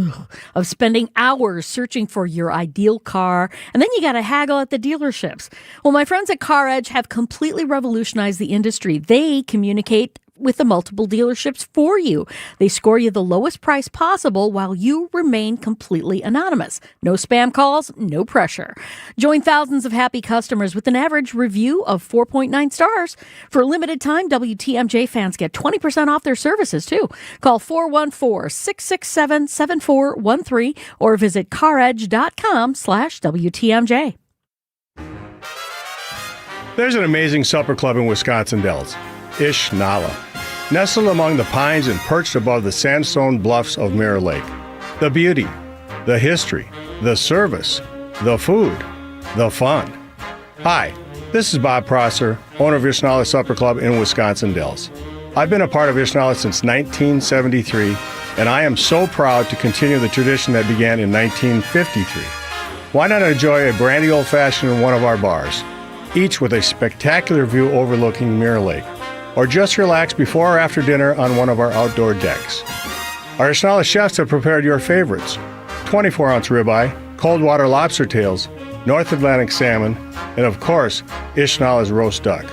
Of spending hours searching for your ideal car, and then you got to haggle at the dealerships? Well, my friends at Car Edge have completely revolutionized the industry. They communicate with the multiple dealerships for you. They score you the lowest price possible while you remain completely anonymous. No spam calls, no pressure. Join thousands of happy customers with an average review of 4.9 stars. For a limited time, WTMJ fans get 20% off their services too. Call 414-667-7413 or visit caredge.com/WTMJ. There's an amazing supper club in Wisconsin Dells, Ish Nala. Nestled among the pines and perched above the sandstone bluffs of Mirror Lake. The beauty, the history, the service, the food, the fun. Hi, this is Bob Prosser, owner of Ishnala Supper Club in Wisconsin Dells. I've been a part of Ishnala since 1973, and I am so proud to continue the tradition that began in 1953. Why not enjoy a brandy old-fashioned in one of our bars, each with a spectacular view overlooking Mirror Lake? Or just relax before or after dinner on one of our outdoor decks. Our Ishnala chefs have prepared your favorites: 24-ounce ribeye, cold water lobster tails, North Atlantic salmon, and of course, Ishnala's roast duck.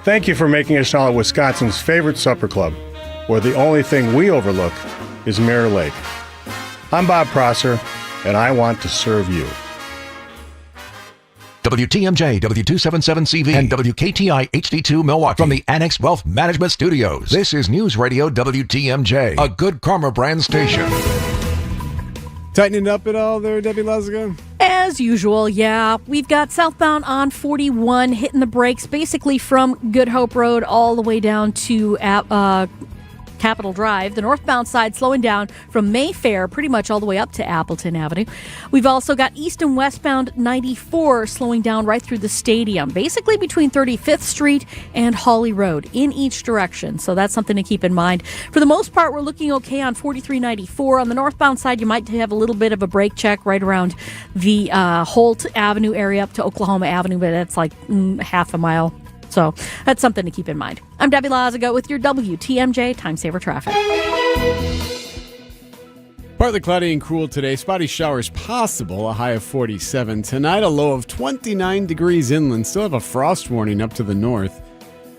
Thank you for making Ishnala Wisconsin's favorite supper club, where the only thing we overlook is Mirror Lake. I'm Bob Prosser, and I want to serve you. WTMJ, W277CV, and WKTI HD2 Milwaukee from the Annex Wealth Management Studios. This is News Radio WTMJ, a Good Karma brand station. Tightening up at all there, Debbie Lazaga? As usual, yeah. We've got southbound on 41 hitting the brakes basically from Good Hope Road all the way down to Capitol Drive. The northbound side slowing down from Mayfair pretty much all the way up to Appleton Avenue. We've also got east and westbound 94 slowing down right through the stadium, basically between 35th Street and Hawley Road in each direction. So that's something to keep in mind. For the most part, we're looking okay on 4394. On the northbound side, you might have a little bit of a brake check right around the Holt Avenue area up to Oklahoma Avenue, but that's like half a mile. So that's something to keep in mind. I'm Debbie Lazaga with your WTMJ Time Saver Traffic. Partly cloudy and cool today. Spotty showers possible, a high of 47. Tonight, a low of 29 degrees inland. Still have a frost warning up to the north.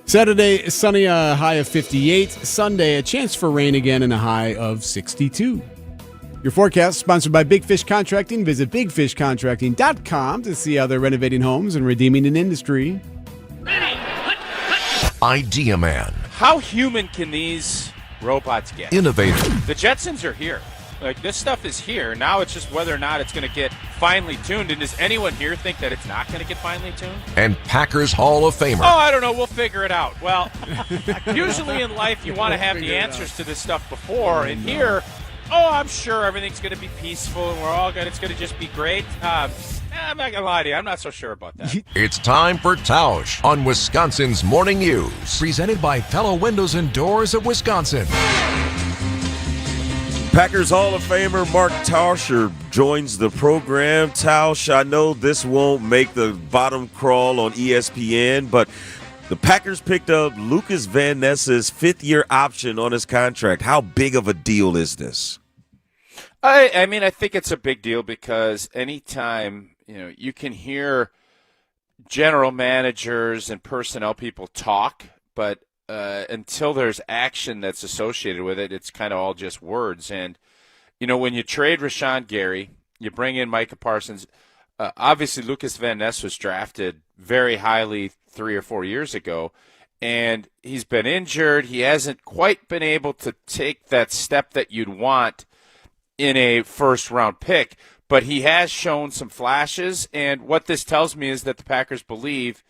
Saturday, sunny, a high of 58. Sunday, a chance for rain again and a high of 62. Your forecast sponsored by Big Fish Contracting. Visit bigfishcontracting.com to see how they're renovating homes and redeeming an industry. Idea Man. How human can these robots get? Innovator. The Jetsons are here. Like, this stuff is here. Now it's just whether or not it's going to get finely tuned. And does anyone here think that it's not going to get finely tuned? And Packers Hall of Famer. Oh, I don't know. We'll figure it out. Well, usually in life you want to have the answers to this stuff before. And here, I'm sure everything's going to be peaceful and we're all good. It's going to just be great. I'm not going to lie to you. I'm not so sure about that. It's time for Tausch on Wisconsin's Morning News. Presented by Fellow Windows and Doors of Wisconsin. Packers Hall of Famer Mark Tauscher joins the program. Tausch, I know this won't make the bottom crawl on ESPN, but the Packers picked up Lucas Van Ness's fifth-year option on his contract. How big of a deal is this? I mean, I think it's a big deal because anytime, you can hear general managers and personnel people talk, but until there's action that's associated with it, it's kind of all just words. And, when you trade Rashawn Gary, you bring in Micah Parsons. Obviously, Lucas Van Ness was drafted very highly 3 or 4 years ago, and he's been injured. He hasn't quite been able to take that step that you'd want in a first-round pick, but he has shown some flashes, and what this tells me is that the Packers believe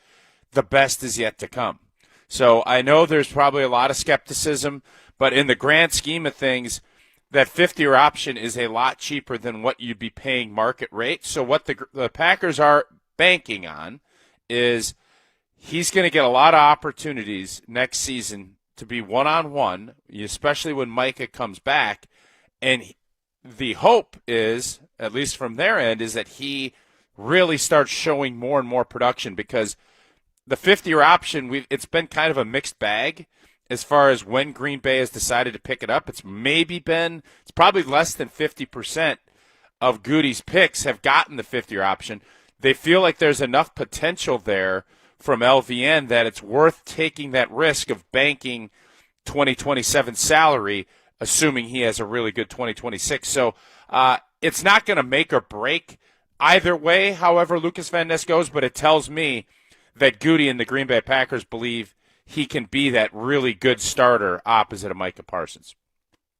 the best is yet to come. So I know there's probably a lot of skepticism, but in the grand scheme of things, that fifth-year option is a lot cheaper than what you'd be paying market rate. So what the Packers are banking on is he's going to get a lot of opportunities next season to be one-on-one, especially when Micah comes back, and the hope is, at least from their end, is that he really starts showing more and more production because the fifth-year option, it's been kind of a mixed bag as far as when Green Bay has decided to pick it up. It's probably less than 50% of Goody's picks have gotten the fifth-year option. They feel like there's enough potential there from LVN that it's worth taking that risk of banking 2027 salary, assuming he has a really good 2026. So it's not going to make or break either way, however Lucas Van Ness goes, but it tells me that Goody and the Green Bay Packers believe he can be that really good starter opposite of Micah Parsons.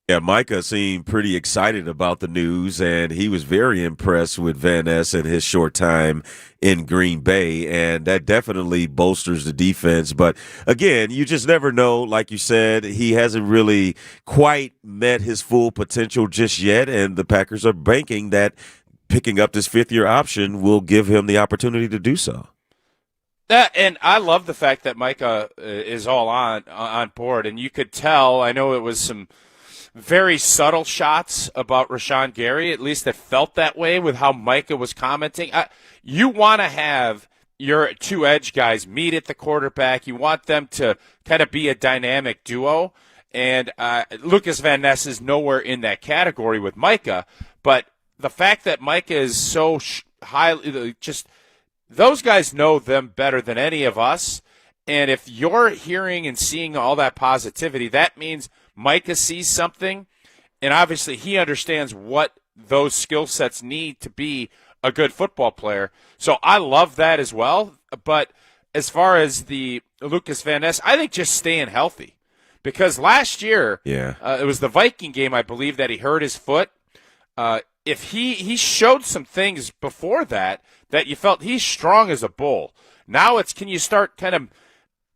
Yeah, Micah seemed pretty excited about the news, and he was very impressed with Van Ness in his short time in Green Bay, and that definitely bolsters the defense. But, again, you just never know. Like you said, he hasn't really quite met his full potential just yet, and the Packers are banking that picking up this fifth-year option will give him the opportunity to do so. And I love the fact that Micah is all on board, and you could tell, I know it was some very subtle shots about Rashawn Gary, at least it felt that way with how Micah was commenting. You want to have your two edge guys meet at the quarterback. You want them to kind of be a dynamic duo, and Lucas Van Ness is nowhere in that category with Micah, but the fact that Micah is so highly just – those guys know them better than any of us, and if you're hearing and seeing all that positivity, that means Micah sees something, and obviously he understands what those skill sets need to be a good football player. So I love that as well. But as far as the Lucas Van Ness, I think just staying healthy. Because last year, it was the Viking game, I believe, that he hurt his foot. If he showed some things before that you felt he's strong as a bull. Now it's, can you start kind of,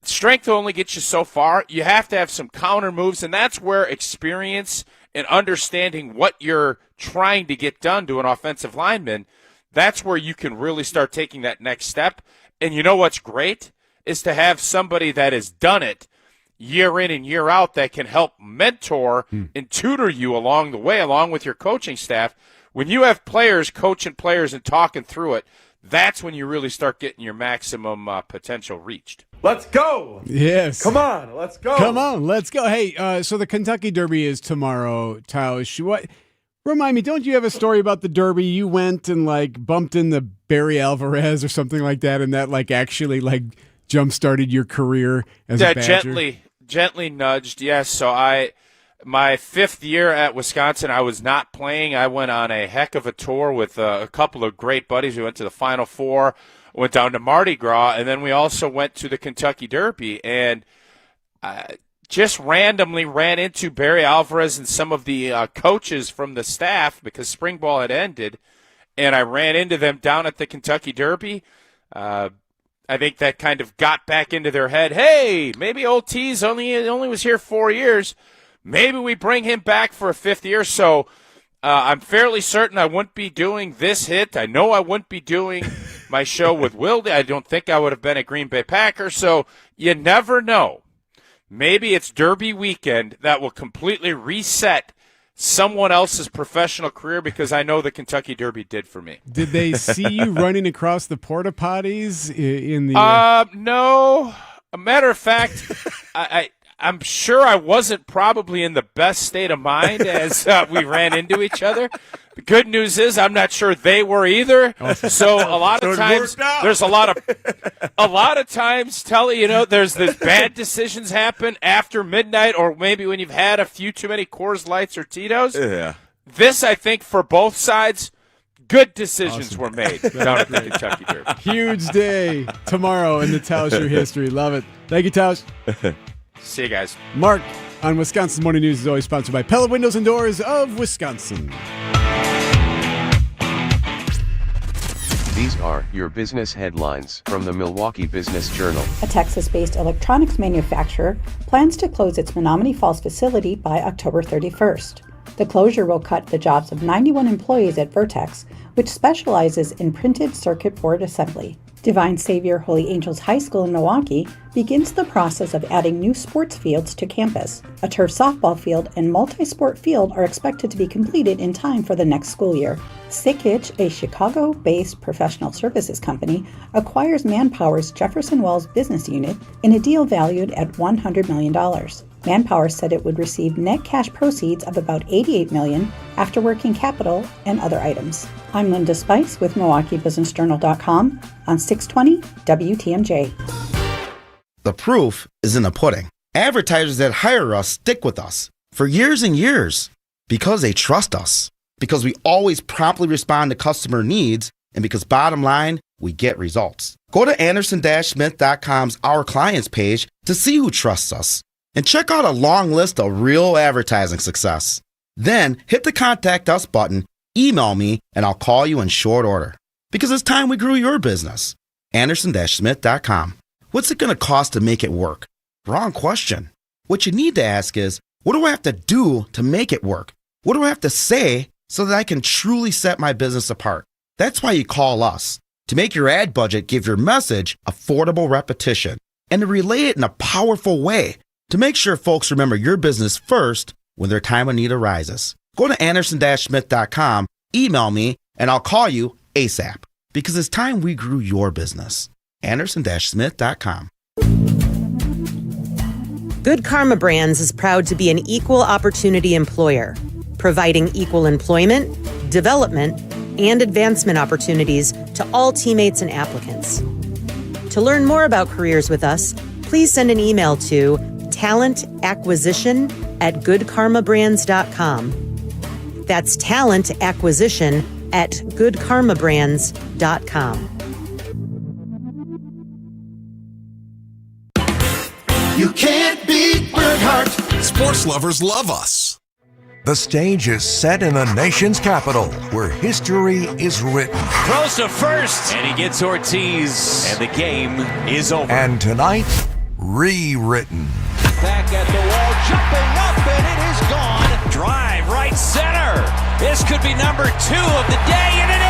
strength will only get you so far. You have to have some counter moves, and that's where experience and understanding what you're trying to get done to an offensive lineman, that's where you can really start taking that next step. And you know what's great is to have somebody that has done it year in and year out that can help mentor and tutor you along the way, along with your coaching staff. When you have players coaching players and talking through it, that's when you really start getting your maximum potential reached. Let's go. Yes. Come on, let's go. Come on, let's go. Hey, so the Kentucky Derby is tomorrow, Tausch. What? Remind me, don't you have a story about the Derby? You went and bumped into Barry Alvarez or something like that, and that actually jump-started your career as a Badger? Gently nudged, yes. So my 5th year at Wisconsin, I was not playing. I went on a heck of a tour with a couple of great buddies. We went to the Final Four, went down to Mardi Gras, and then we also went to the Kentucky Derby. And just randomly ran into Barry Alvarez and some of the coaches from the staff because spring ball had ended, and I ran into them down at the Kentucky Derby. I think that kind of got back into their head. Hey, maybe old T's only was here 4 years. Maybe we bring him back for a 5th year. So I'm fairly certain I wouldn't be doing this hit. I know I wouldn't be doing my show with Wilde. I don't think I would have been a Green Bay Packer. So you never know. Maybe it's Derby weekend that will completely reset someone else's professional career, because I know the Kentucky Derby did for me. Did they see you running across the porta potties in the? No. A matter of fact, I'm sure I wasn't probably in the best state of mind as we ran into each other. The good news is I'm not sure they were either. So a lot of times there's a lot of times, Telly, there's this bad decisions happen after midnight, or maybe when you've had a few too many Coors Lights or Tito's. Yeah. This, I think, for both sides, good decisions were made down at the Kentucky Derby. Huge day tomorrow in the Tauscher history. Love it. Thank you, Tausch. See you guys. Mark on Wisconsin Morning News is always sponsored by Pella Windows and Doors of Wisconsin. These are your business headlines from the Milwaukee Business Journal. A Texas-based electronics manufacturer plans to close its Menominee Falls facility by October 31st. The closure will cut the jobs of 91 employees at Vertex, which specializes in printed circuit board assembly. Divine Savior Holy Angels High School in Milwaukee begins the process of adding new sports fields to campus. A turf softball field and multi-sport field are expected to be completed in time for the next school year. Sikich, a Chicago-based professional services company, acquires Manpower's Jefferson Wells business unit in a deal valued at $100 million. Manpower said it would receive net cash proceeds of about $88 million after working capital and other items. I'm Linda Spice with MilwaukeeBusinessJournal.com on 620 WTMJ. The proof is in the pudding. Advertisers that hire us stick with us for years and years because they trust us, because we always promptly respond to customer needs, and because bottom line, we get results. Go to Anderson-Smith.com's Our Clients page to see who trusts us, and check out a long list of real advertising success. Then hit the Contact Us button, email me, and I'll call you in short order. Because it's time we grew your business. Anderson-Smith.com. What's it going to cost to make it work? Wrong question. What you need to ask is, what do I have to do to make it work? What do I have to say so that I can truly set my business apart? That's why you call us, to make your ad budget give your message affordable repetition, and to relay it in a powerful way, to make sure folks remember your business first when their time of need arises. Go to Anderson-Smith.com, email me, and I'll call you ASAP, because it's time we grew your business. Anderson-Smith.com. Good Karma Brands is proud to be an equal opportunity employer, providing equal employment, development, and advancement opportunities to all teammates and applicants. To learn more about careers with us, please send an email to talentacquisition@goodkarmabrands.com. That's talentacquisition at goodkarmabrands.com. You can't beat Bernhardt. Sports lovers love us. The stage is set in the nation's capital, where history is written. Throws to first, and he gets Ortiz, and the game is over. And tonight, rewritten. Back at the wall, jumping up, and it is gone. Drive, right center. This could be number 2 of the day, and it is.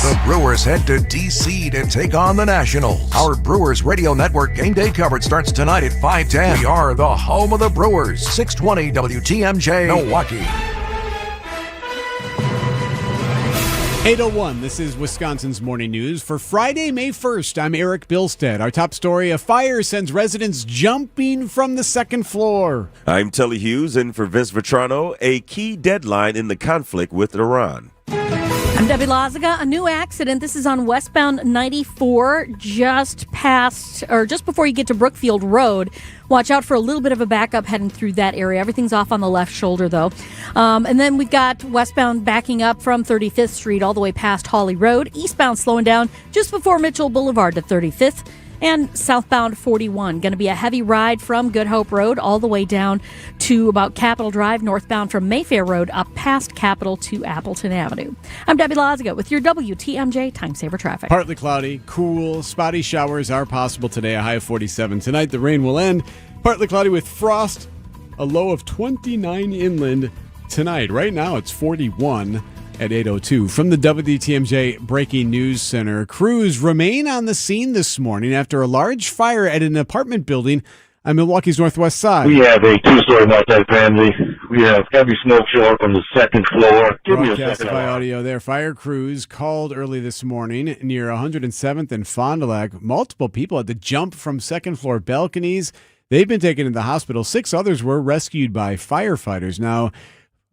The Brewers head to D.C. to take on the Nationals. Our Brewers Radio Network game day coverage starts tonight at 5:10. We are the home of the Brewers. 620 WTMJ, Milwaukee. 8:01, this is Wisconsin's Morning News. For Friday, May 1st, I'm Eric Bilstead. Our top story, a fire sends residents jumping from the second floor. I'm Telly Hughes, and for Vince Vetrano, a key deadline in the conflict with Iran. I'm Debbie Lazaga. A new accident. This is on westbound 94, just before you get to Brookfield Road. Watch out for a little bit of a backup heading through that area. Everything's off on the left shoulder, though. And then we've got westbound backing up from 35th Street all the way past Hawley Road. Eastbound slowing down just before Mitchell Boulevard to 35th. And southbound 41, going to be a heavy ride from Good Hope Road all the way down to about Capitol Drive, northbound from Mayfair Road up past Capitol to Appleton Avenue. I'm Debbie Lazaga with your WTMJ Time Saver Traffic. Partly cloudy, cool, spotty showers are possible today, a high of 47. Tonight, the rain will end. Partly cloudy with frost, a low of 29 inland tonight. Right now, it's 41. At 8:02. From the WTMJ Breaking News Center, crews remain on the scene this morning after a large fire at an apartment building on Milwaukee's northwest side. We have a 2-story multifamily. We have heavy smoke showing from the second floor. Give me a Broadcast second. by audio there. Fire crews called early this morning near 107th and Fond du Lac. Multiple people had to jump from second floor balconies. They've been taken to the hospital. 6 others were rescued by firefighters. Now,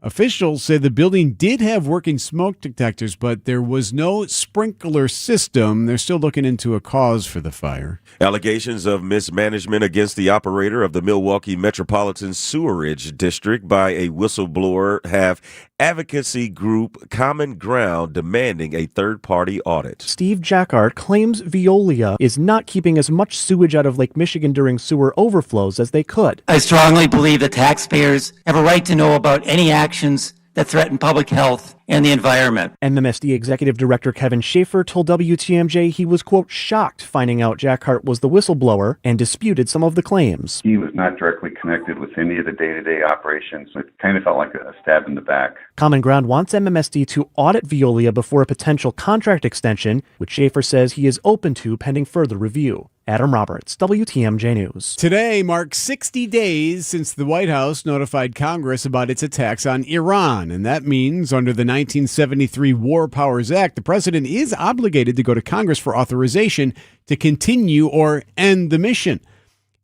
officials say the building did have working smoke detectors, but there was no sprinkler system. They're still looking into a cause for the fire. Allegations of mismanagement against the operator of the Milwaukee Metropolitan Sewerage District by a whistleblower have advocacy group Common Ground demanding a third-party audit. Steve Jackart claims Veolia is not keeping as much sewage out of Lake Michigan during sewer overflows as they could. I strongly believe that taxpayers have a right to know about any actions that threaten public health and the environment. MMSD Executive Director Kevin Schaefer told WTMJ he was, quote, shocked finding out Jackhart was the whistleblower and disputed some of the claims. He was not directly connected with any of the day-to-day operations. It kind of felt like a stab in the back. Common Ground wants MMSD to audit Veolia before a potential contract extension, which Schaefer says he is open to pending further review. Adam Roberts, WTMJ News. Today marks 60 days since the White House notified Congress about its attacks on Iran, and that means under the 1973 War Powers Act, the president is obligated to go to Congress for authorization to continue or end the mission.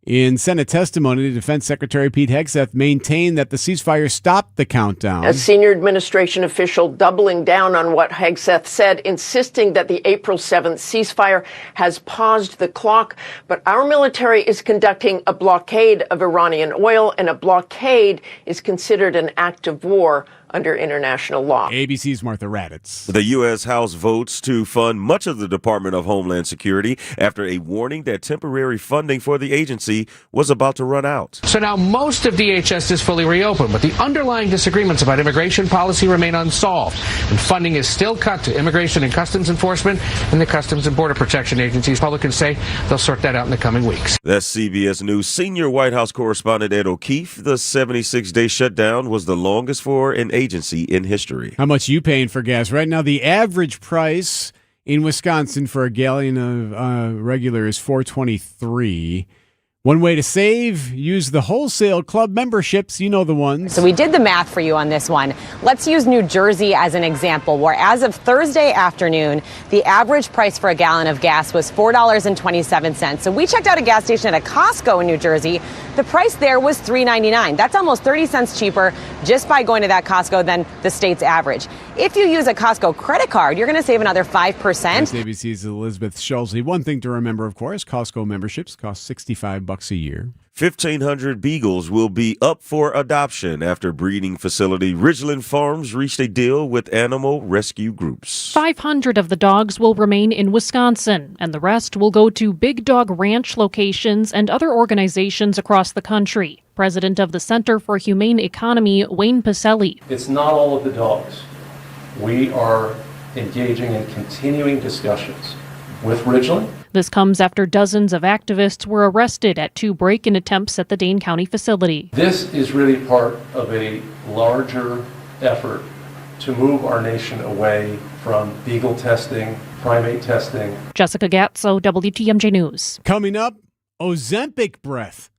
In Senate testimony, Defense Secretary Pete Hegseth maintained that the ceasefire stopped the countdown. A senior administration official doubling down on what Hegseth said, insisting that the April 7th ceasefire has paused the clock. But our military is conducting a blockade of Iranian oil, and a blockade is considered an act of war under international law. ABC's Martha Raddatz. The U.S. House votes to fund much of the Department of Homeland Security after a warning that temporary funding for the agency was about to run out. So now most of DHS is fully reopened, but the underlying disagreements about immigration policy remain unsolved, and funding is still cut to Immigration and Customs Enforcement and the Customs and Border Protection agencies. Republicans say they'll sort that out in the coming weeks. That's CBS News senior White House correspondent Ed O'Keefe. The 76-day shutdown was the longest for an agency in history. How much you paying for gas? Right now, the average price in Wisconsin for a gallon of regular is $4.23. One way to save, use the wholesale club memberships. You know the ones. So we did the math for you on this one. Let's use New Jersey as an example, where as of Thursday afternoon, the average price for a gallon of gas was $4.27. So we checked out a gas station at a Costco in New Jersey. The price there was $3.99. That's almost 30 cents cheaper just by going to that Costco than the state's average. If you use a Costco credit card, you're going to save another 5%. That's ABC's Elizabeth Schulze. One thing to remember, of course, Costco memberships cost $65 $2 a year. 1,500 beagles will be up for adoption after breeding facility Ridgeland Farms reached a deal with animal rescue groups. 500 of the dogs will remain in Wisconsin, and the rest will go to Big Dog Ranch locations and other organizations across the country. President of the Center for Humane Economy, Wayne Pacelli. It's not all of the dogs. We are engaging in continuing discussions with Ridgeland. This comes after dozens of activists were arrested at 2 break-in attempts at the Dane County facility. This is really part of a larger effort to move our nation away from beagle testing, primate testing. Jessica Gatso, WTMJ News. Coming up, Ozempic breath.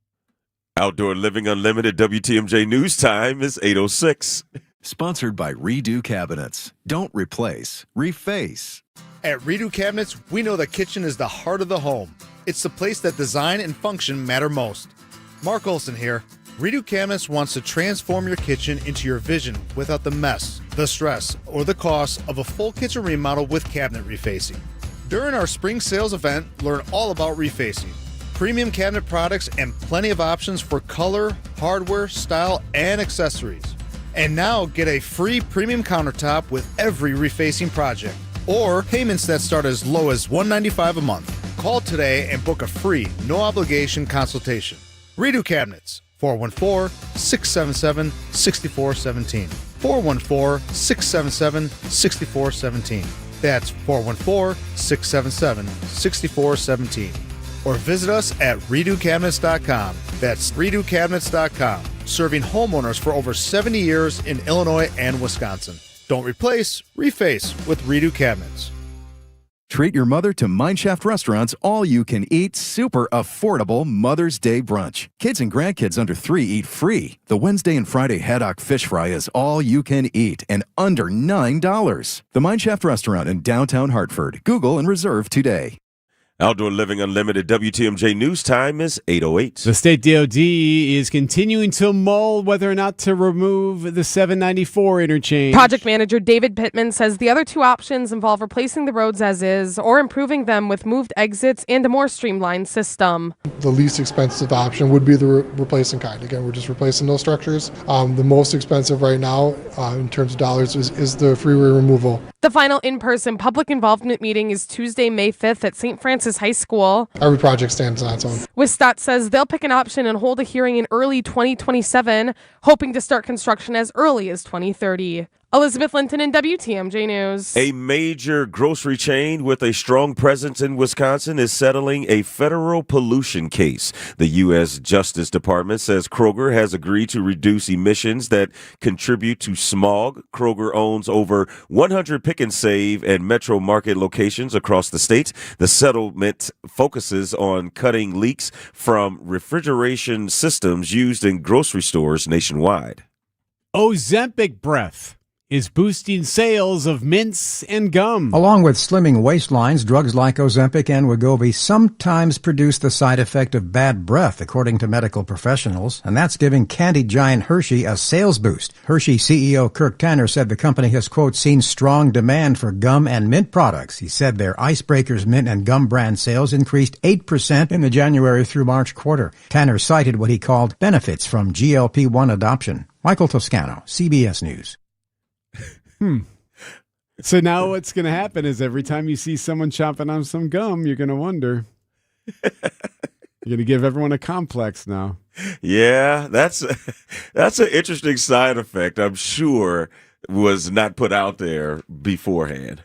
Outdoor Living Unlimited WTMJ News Time is 8:06. Sponsored by Redo Cabinets. Don't replace, reface. At Redo Cabinets, we know the kitchen is the heart of the home. It's the place that design and function matter most. Mark Olson here. Redo Cabinets wants to transform your kitchen into your vision without the mess, the stress, or the cost of a full kitchen remodel with cabinet refacing. During our spring sales event, learn all about refacing, premium cabinet products, and plenty of options for color, hardware, style, and accessories. And now get a free premium countertop with every refacing project, or payments that start as low as $195 a month. Call today and book a free, no-obligation consultation. Redo Cabinets, 414-677-6417. 414-677-6417. That's 414-677-6417. Or visit us at redocabinets.com. That's redocabinets.com. Serving homeowners for over 70 years in Illinois and Wisconsin. Don't replace, reface with Redo Cabinets. Treat your mother to Mineshaft Restaurant's all-you-can-eat, super affordable Mother's Day brunch. Kids and grandkids under 3 eat free. The Wednesday and Friday haddock fish fry is all you can eat and under $9. The Mineshaft Restaurant in downtown Hartford. Google and reserve today. Outdoor Living Unlimited WTMJ News Time is 8:08. The state DOD is continuing to mull whether or not to remove the 794 interchange. Project manager David Pittman says the other 2 options involve replacing the roads as is or improving them with moved exits and a more streamlined system. The least expensive option would be the replace in kind. Again, we're just replacing those structures. The most expensive right now in terms of dollars is the freeway removal. The final in-person public involvement meeting is Tuesday, May 5th at St. Francis High School. Every project stands on its own. WSDOT says they'll pick an option and hold a hearing in early 2027, hoping to start construction as early as 2030. Elizabeth Linton in WTMJ News. A major grocery chain with a strong presence in Wisconsin is settling a federal pollution case. The U.S. Justice Department says Kroger has agreed to reduce emissions that contribute to smog. Kroger owns over 100 Pick and Save and Metro Market locations across the state. The settlement focuses on cutting leaks from refrigeration systems used in grocery stores nationwide. Ozempic breath is boosting sales of mints and gum. Along with slimming waistlines, drugs like Ozempic and Wegovy sometimes produce the side effect of bad breath, according to medical professionals, and that's giving candy giant Hershey a sales boost. Hershey CEO Kirk Tanner said the company has, quote, seen strong demand for gum and mint products. He said their Icebreakers mint and gum brand sales increased 8% in the January through March quarter. Tanner cited what he called benefits from GLP-1 adoption. Michael Toscano, CBS News. So now what's going to happen is every time you see someone chomping on some gum, you're going to wonder. You're going to give everyone a complex now. Yeah, that's an interesting side effect. I'm sure was not put out there beforehand.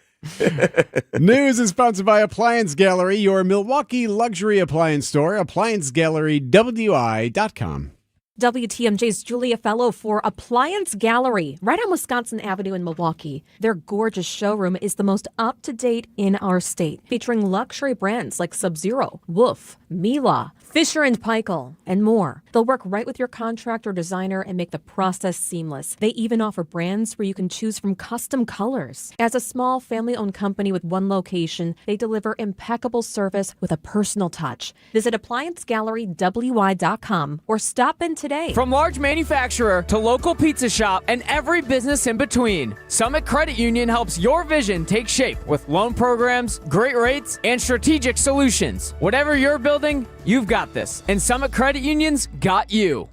News is sponsored by Appliance Gallery, your Milwaukee luxury appliance store. ApplianceGalleryWI.com. WTMJ's Julia Fellow for Appliance Gallery, right on Wisconsin Avenue in Milwaukee. Their gorgeous showroom is the most up-to-date in our state, featuring luxury brands like Sub-Zero, Wolf, Miele, Fisher & Paykel, and more. They'll work right with your contractor or designer and make the process seamless. They even offer brands where you can choose from custom colors. As a small family-owned company with one location, they deliver impeccable service with a personal touch. Visit ApplianceGalleryWI.com or stop in today today. From large manufacturer to local pizza shop and every business in between, Summit Credit Union helps your vision take shape with loan programs, great rates, and strategic solutions. Whatever you're building, you've got this. And Summit Credit Union's got you.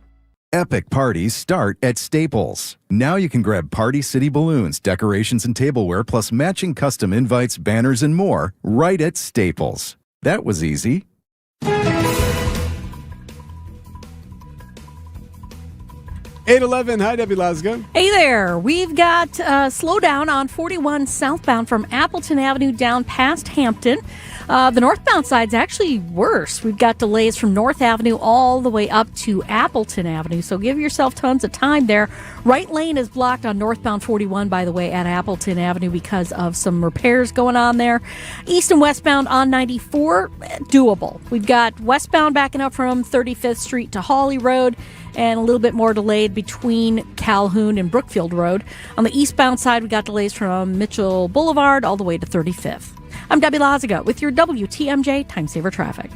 Epic parties start at Staples. Now you can grab Party City balloons, decorations, and tableware, plus matching custom invites, banners, and more right at Staples. That was easy. 811, hi, Debbie Lasga. Hey there. We've got slowdown on 41 southbound from Appleton Avenue down past Hampton. The northbound side's actually worse. We've got delays from North Avenue all the way up to Appleton Avenue, so give yourself tons of time there. Right lane is blocked on northbound 41, by the way, at Appleton Avenue because of some repairs going on there. East and westbound on 94, doable. We've got westbound backing up from 35th Street to Hawley Road, and a little bit more delayed between Calhoun and Brookfield Road. On the eastbound side, we got delays from Mitchell Boulevard all the way to 35th. I'm Debbie Laziga with your WTMJ Time Saver Traffic.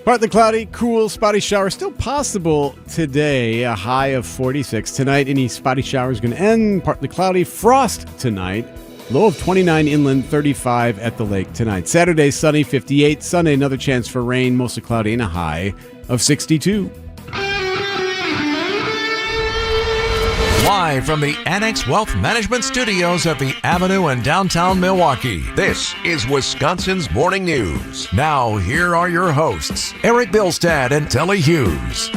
Partly cloudy, cool, spotty shower. Still possible today, a high of 46. Tonight, any spotty shower is going to end. Partly cloudy, frost tonight. Low of 29 inland, 35 at the lake tonight. Saturday, sunny, 58. Sunday, another chance for rain, mostly cloudy, and a high of 62. Live from the Annex Wealth Management Studios at the Avenue in downtown Milwaukee, this is Wisconsin's Morning News. Now, here are your hosts, Eric Bilstad and Telly Hughes.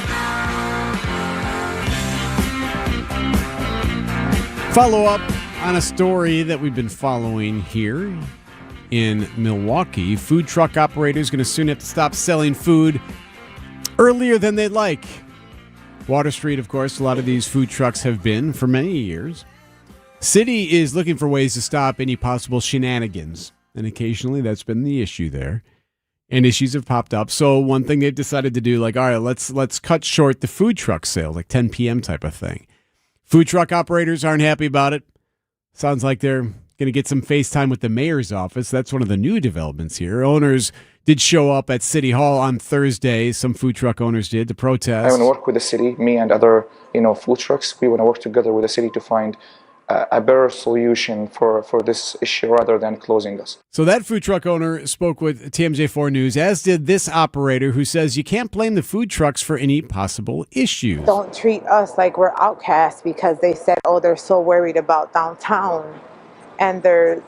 Follow up on a story that we've been following here in Milwaukee. Food truck operators going to soon have to stop selling food earlier than they'd like. Water Street, of course, a lot of these food trucks have been for many years. City is looking for ways to stop any possible shenanigans, and occasionally that's been the issue there. And issues have popped up. So one thing they've decided to do, like, all right, let's cut short the food truck sale, like 10 p.m. type of thing. Food truck operators aren't happy about it. Sounds like they're going to get some FaceTime with the mayor's office. That's one of the new developments here. Owners did show up at City Hall on Thursday. Some food truck owners did to protest. I want to work with the city, me and other, food trucks. We want to work together with the city to find a better solution for this issue rather than closing us. So that food truck owner spoke with TMJ4 News, as did this operator who says you can't blame the food trucks for any possible issues. Don't treat us like we're outcasts because they said, they're so worried about downtown, and they're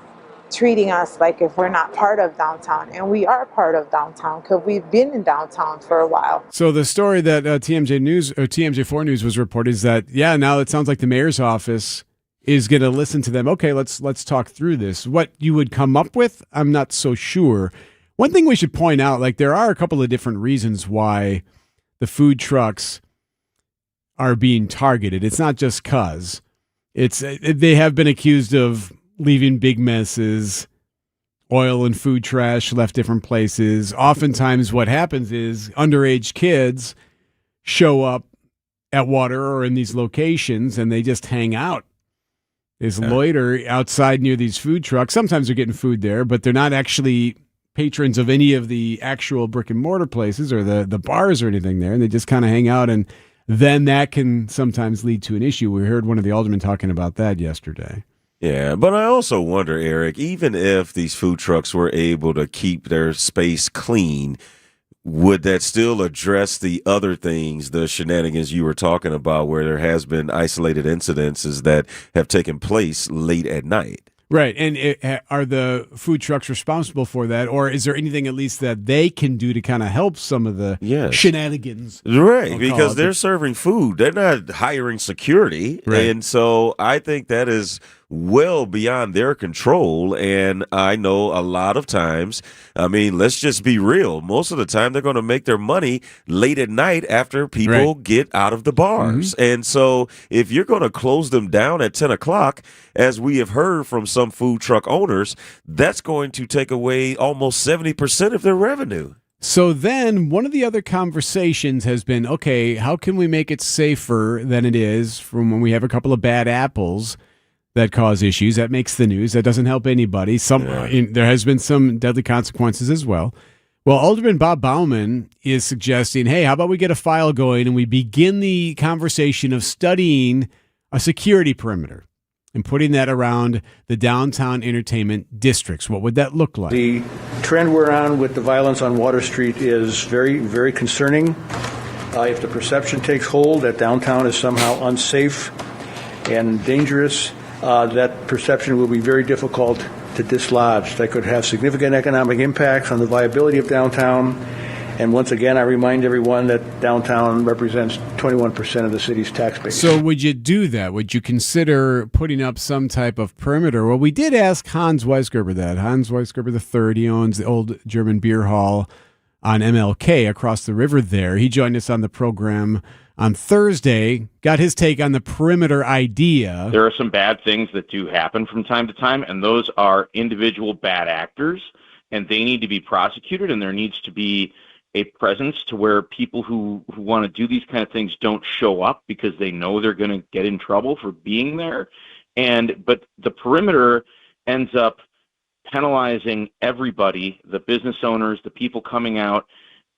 treating us like if we're not part of downtown. And we are part of downtown because we've been in downtown for a while. So the story that TMJ4 News was reported is that, now it sounds like the mayor's office is going to listen to them. Okay, let's talk through this. What you would come up with, I'm not so sure. One thing we should point out, like, there are a couple of different reasons why the food trucks are being targeted. It's not just cause. They have been accused of leaving big messes, oil and food trash left different places. Oftentimes what happens is underage kids show up at Water or in these locations and they just hang out. Is loiter outside near these food trucks. Sometimes they're getting food there, but they're not actually patrons of any of the actual brick and mortar places or the bars or anything there, and they just kind of hang out, and then that can sometimes lead to an issue. We heard one of the aldermen talking about that yesterday. Yeah, but I also wonder, Eric, even if these food trucks were able to keep their space clean, would that still address the other things, the shenanigans you were talking about, where there has been isolated incidences that have taken place late at night? Right. And are the food trucks responsible for that? Or is there anything at least that they can do to kind of help some of the shenanigans? Right, because they're serving food. They're not hiring security. Right. And so I think that is well beyond their control. And I know a lot of times, let's just be real. Most of the time, they're going to make their money late at night after people get out of the bars. Mm-hmm. And so if you're going to close them down at 10 o'clock, as we have heard from some food truck owners, that's going to take away almost 70% of their revenue. So then one of the other conversations has been, okay, how can we make it safer than it is from when we have a couple of bad apples that cause issues? That makes the news. That doesn't help anybody. There has been some deadly consequences as well. Well, Alderman Bob Bauman is suggesting, hey, how about we get a file going and we begin the conversation of studying a security perimeter and putting that around the downtown entertainment districts. What would that look like? The trend we're on with the violence on Water Street is very, very concerning. If the perception takes hold that downtown is somehow unsafe and dangerous, that perception will be very difficult to dislodge. That could have significant economic impacts on the viability of downtown. And once again, I remind everyone that downtown represents 21% of the city's tax base. So would you do that? Would you consider putting up some type of perimeter? Well, we did ask Hans Weisgerber that. Hans Weisgerber III, he owns the old German beer hall on MLK across the river there. He joined us on the program on Thursday, got his take on the perimeter idea. There are some bad things that do happen from time to time, and those are individual bad actors, and they need to be prosecuted, and there needs to be a presence to where people who want to do these kind of things don't show up because they know they're going to get in trouble for being there. But the perimeter ends up penalizing everybody, the business owners, the people coming out,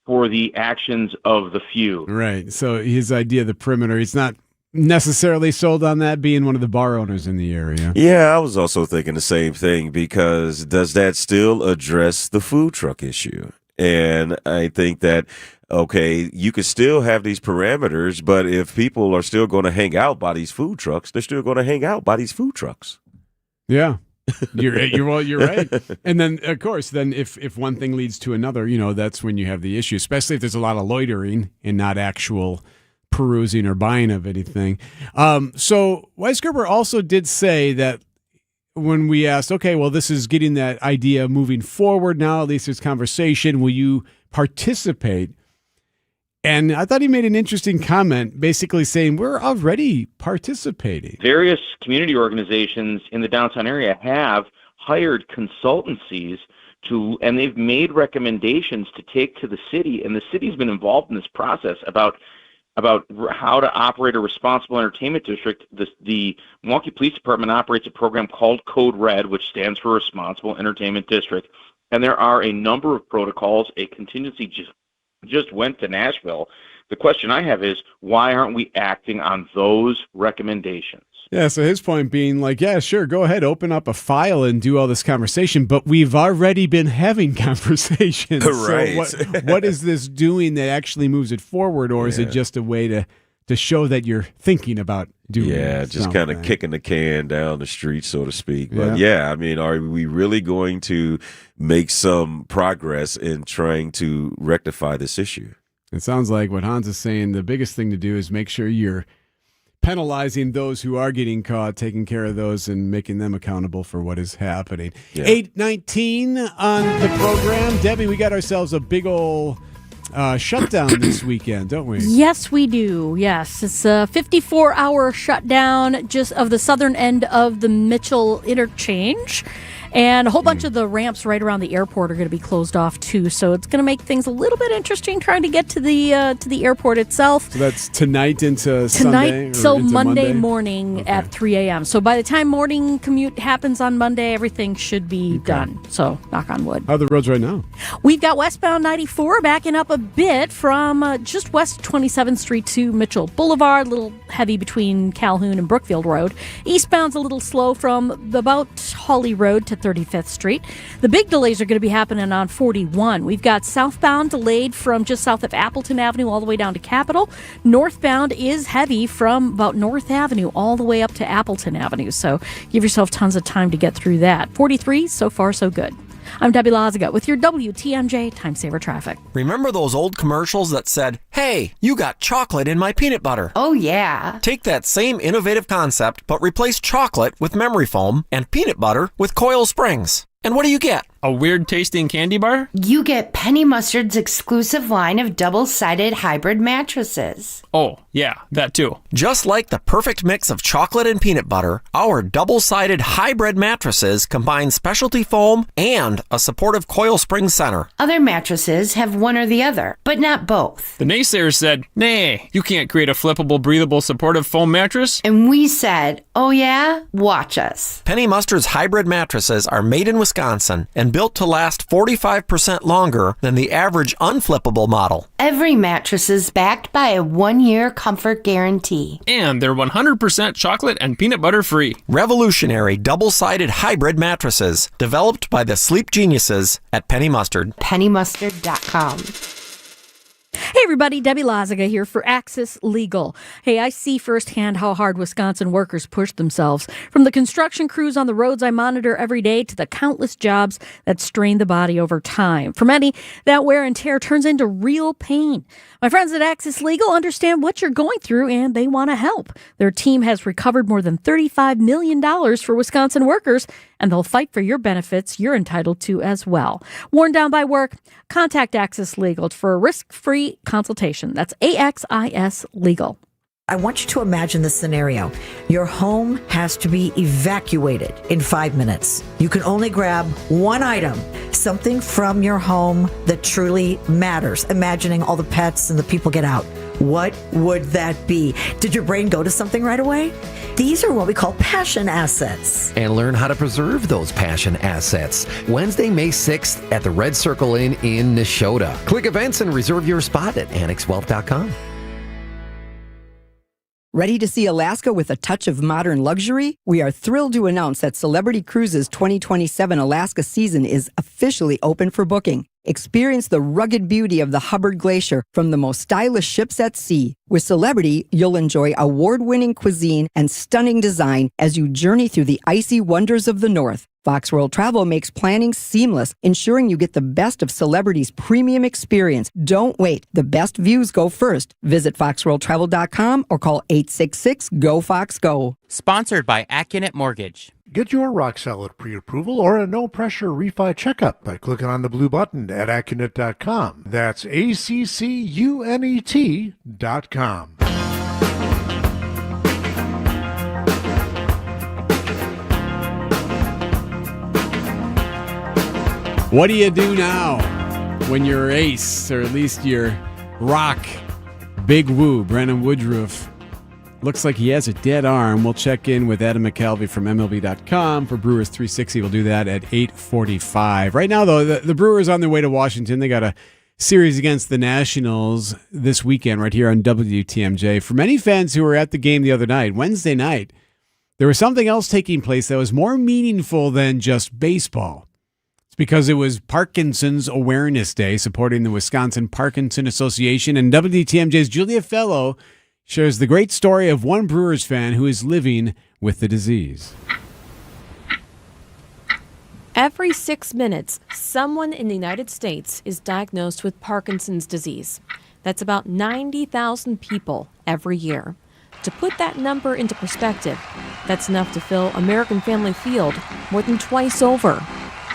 for the actions of the few. Right. So his idea of the perimeter, he's not necessarily sold on that, being one of the bar owners in the area. Yeah, I was also thinking the same thing, because does that still address the food truck issue? And I think that, okay, you could still have these parameters, but if people are still going to hang out by these food trucks, they're still going to hang out by these food trucks. Yeah. You're right. And then, of course, if one thing leads to another, that's when you have the issue, especially if there's a lot of loitering and not actual perusing or buying of anything. So Weisgerber also did say that when we asked, okay, well, this is getting that idea moving forward now, at least there's conversation, will you participate? And I thought he made an interesting comment, basically saying we're already participating. Various community organizations in the downtown area have hired consultancies and they've made recommendations to take to the city, and the city's been involved in this process about how to operate a responsible entertainment district. The Milwaukee Police Department operates a program called Code Red, which stands for Responsible Entertainment District, and there are a number of protocols. A contingency just went to Nashville. The question I have is, why aren't we acting on those recommendations? Yeah, so his point being like, yeah, sure, go ahead, open up a file and do all this conversation, but we've already been having conversations. Right. So what is this doing that actually moves it forward, or is it just a way to show that you're thinking about doing just kind of kicking the can down the street, so to speak. But I mean, are we really going to make some progress in trying to rectify this issue? It sounds like what Hans is saying, the biggest thing to do is make sure you're penalizing those who are getting caught, taking care of those, and making them accountable for what is happening. 8:19 on the program. Debbie, we got ourselves a big ol' shutdown this weekend, don't we? Yes, we do. Yes, it's a 54-hour shutdown just of the southern end of the Mitchell interchange. And a whole bunch of the ramps right around the airport are going to be closed off too, so it's going to make things a little bit interesting trying to get to the airport itself. So that's tonight into Sunday? Till Monday morning at 3 a.m. So by the time morning commute happens on Monday, everything should be done. So knock on wood. How are the roads right now? We've got westbound 94 backing up a bit from just west 27th Street to Mitchell Boulevard, a little heavy between Calhoun and Brookfield Road. Eastbound's a little slow from about Hawley Road to 35th Street. The big delays are going to be happening on 41. We've got southbound delayed from just south of Appleton Avenue all the way down to Capitol. Northbound is heavy from about North Avenue all the way up to Appleton Avenue. So give yourself tons of time to get through that. 43, so far so good. I'm Debbie Laziga with your WTMJ Time Saver Traffic. Remember those old commercials that said, "Hey, you got chocolate in my peanut butter"? Oh, yeah. Take that same innovative concept, but replace chocolate with memory foam and peanut butter with Coil Springs. And what do you get? A weird tasting candy bar? You get Penny Mustard's exclusive line of double-sided hybrid mattresses. Oh, yeah, that too. Just like the perfect mix of chocolate and peanut butter, our double-sided hybrid mattresses combine specialty foam and a supportive coil spring center. Other mattresses have one or the other, but not both. The naysayers said, nah, you can't create a flippable, breathable, supportive foam mattress. And we said, oh yeah? Watch us. Penny Mustard's hybrid mattresses are made in Wisconsin and built to last 45% longer than the average unflippable model. Every mattress is backed by a 1-year comfort guarantee. And they're 100% chocolate and peanut butter free. Revolutionary double-sided hybrid mattresses developed by the sleep geniuses at Penny Mustard. PennyMustard.com. Hey everybody, Debbie Lazaga here for Axis Legal. Hey, I see firsthand how hard Wisconsin workers push themselves. From the construction crews on the roads I monitor every day to the countless jobs that strain the body over time. For many, that wear and tear turns into real pain. My friends at Axis Legal understand what you're going through and they want to help. Their team has recovered more than $35 million for Wisconsin workers, and they'll fight for your benefits you're entitled to as well. Worn down by work? Contact Axis Legal for a risk-free consultation. That's AXIS Legal. I want you to imagine this scenario. Your home has to be evacuated in 5 minutes. You can only grab one item, something from your home that truly matters. Imagining all the pets and the people get out. What would that be? Did your brain go to something right away? These are what we call passion assets. And learn how to preserve those passion assets. Wednesday, May 6th at the Red Circle Inn in Neshota. Click events and reserve your spot at annexwealth.com. Ready to see Alaska with a touch of modern luxury? We are thrilled to announce that Celebrity Cruises 2027 Alaska season is officially open for booking. Experience the rugged beauty of the Hubbard Glacier from the most stylish ships at sea. With Celebrity, you'll enjoy award-winning cuisine and stunning design as you journey through the icy wonders of the North. Fox World Travel makes planning seamless, ensuring you get the best of Celebrity's premium experience. Don't wait. The best views go first. Visit foxworldtravel.com or call 866-GO-FOX-GO. Sponsored by Accunet Mortgage. Get your rock solid pre-approval or a no-pressure refi checkup by clicking on the blue button at Accunet.com. That's ACCUNET.com. What do you do now when you're ace, or at least you're rock? Big Woo, Brandon Woodruff. Looks like he has a dead arm. We'll check in with Adam McCalvey from MLB.com for Brewers 360. We'll do that at 8:45. Right now, though, the Brewers on their way to Washington. They got a series against the Nationals this weekend right here on WTMJ. For many fans who were at the game the other night, Wednesday night, there was something else taking place that was more meaningful than just baseball. Because it was Parkinson's Awareness Day, supporting the Wisconsin Parkinson Association, and WTMJ's Julia Fellow shares the great story of one Brewers fan who is living with the disease. Every 6 minutes, someone in the United States is diagnosed with Parkinson's disease. That's about 90,000 people every year. To put that number into perspective, that's enough to fill American Family Field more than twice over.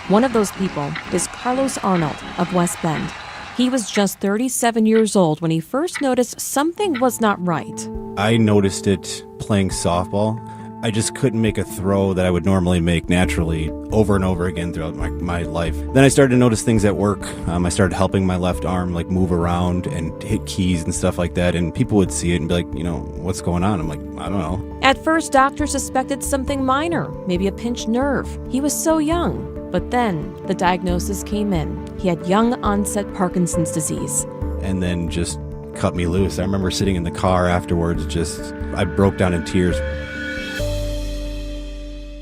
One of those people is Carlos Arnold of West Bend. He was just 37 years old when he first noticed something was not right. I noticed it playing softball. I just couldn't make a throw that I would normally make naturally over and over again throughout my life. Then I started to notice things at work. I started helping my left arm move around and hit keys and stuff like that. And people would see it and be like, what's going on? I'm like, I don't know. At first, doctors suspected something minor, maybe a pinched nerve. He was so young. But then the diagnosis came in. He had young onset Parkinson's disease. And then just cut me loose. I remember sitting in the car afterwards, I broke down in tears.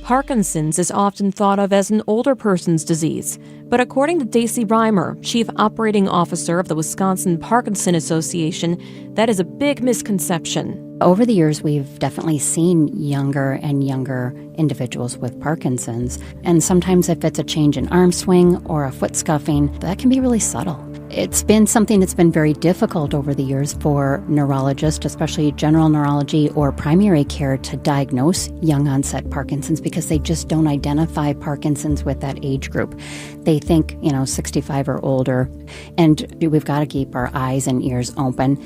Parkinson's is often thought of as an older person's disease. But according to Daisy Reimer, Chief Operating Officer of the Wisconsin Parkinson Association, that is a big misconception. Over the years, we've definitely seen younger and younger individuals with Parkinson's. And sometimes if it's a change in arm swing or a foot scuffing, that can be really subtle. It's been something that's been very difficult over the years for neurologists, especially general neurology or primary care, to diagnose young onset Parkinson's because they just don't identify Parkinson's with that age group. They think, 65 or older, and we've got to keep our eyes and ears open.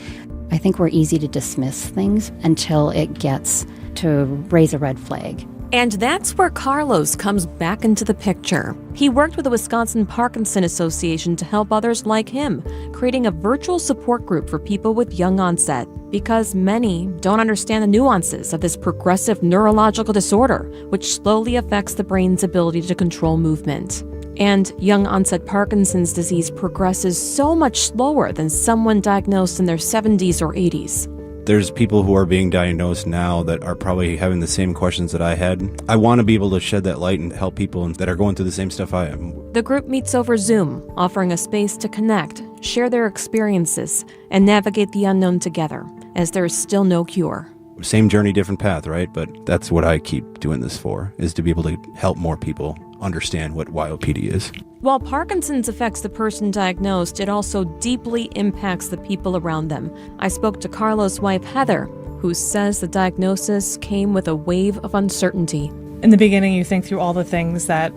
I think we're easy to dismiss things until it gets to raise a red flag. And that's where Carlos comes back into the picture. He worked with the Wisconsin Parkinson Association to help others like him, creating a virtual support group for people with young onset, because many don't understand the nuances of this progressive neurological disorder, which slowly affects the brain's ability to control movement. And young onset Parkinson's disease progresses so much slower than someone diagnosed in their 70s or 80s. There's people who are being diagnosed now that are probably having the same questions that I had. I want to be able to shed that light and help people that are going through the same stuff I am. The group meets over Zoom, offering a space to connect, share their experiences, and navigate the unknown together, as there is still no cure. Same journey, different path, right? But that's what I keep doing this for, is to be able to help more people understand what YOPD is. While Parkinson's affects the person diagnosed, it also deeply impacts the people around them. I spoke to Carlos' wife, Heather, who says the diagnosis came with a wave of uncertainty. In the beginning, you think through all the things that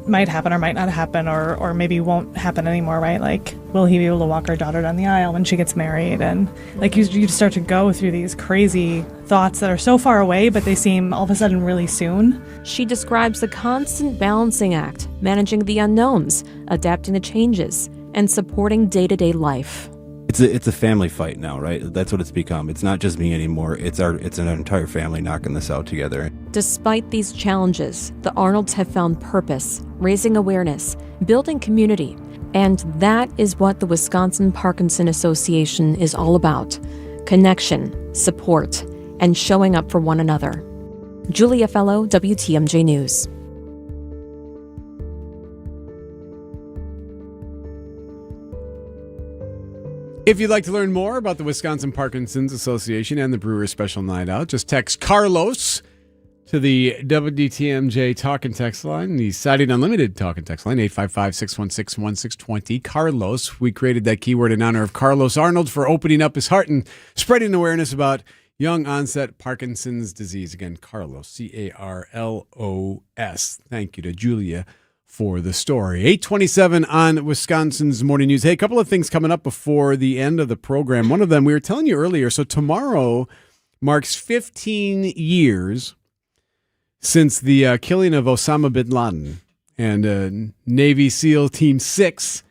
might happen or might not happen or maybe won't happen anymore, right? Like, will he be able to walk our daughter down the aisle when she gets married? And like you start to go through these crazy thoughts that are so far away, but they seem all of a sudden really soon. She describes the constant balancing act, managing the unknowns, adapting to changes, and supporting day-to-day life. It's a family fight now, right? That's what it's become. It's not just me anymore. It's an entire family knocking this out together. Despite these challenges, the Arnolds have found purpose, raising awareness, building community, and that is what the Wisconsin Parkinson Association is all about: connection, support, and showing up for one another. Julia Fellow, WTMJ News. If you'd like to learn more about the Wisconsin Parkinson's Association and the Brewers Special Night Out, just text Carlos to the WTMJ Talk and Text line, the Siding Unlimited Talk and Text line, 855-616-1620. Carlos, we created that keyword in honor of Carlos Arnold for opening up his heart and spreading awareness about young onset Parkinson's disease. Again, Carlos, C-A-R-L-O-S. Thank you to Julia for the story. 8:27 on Wisconsin's Morning News. Hey, a couple of things coming up before the end of the program. One of them, we were telling you earlier, so tomorrow marks 15 years since the killing of Osama bin Laden and Navy SEAL Team 6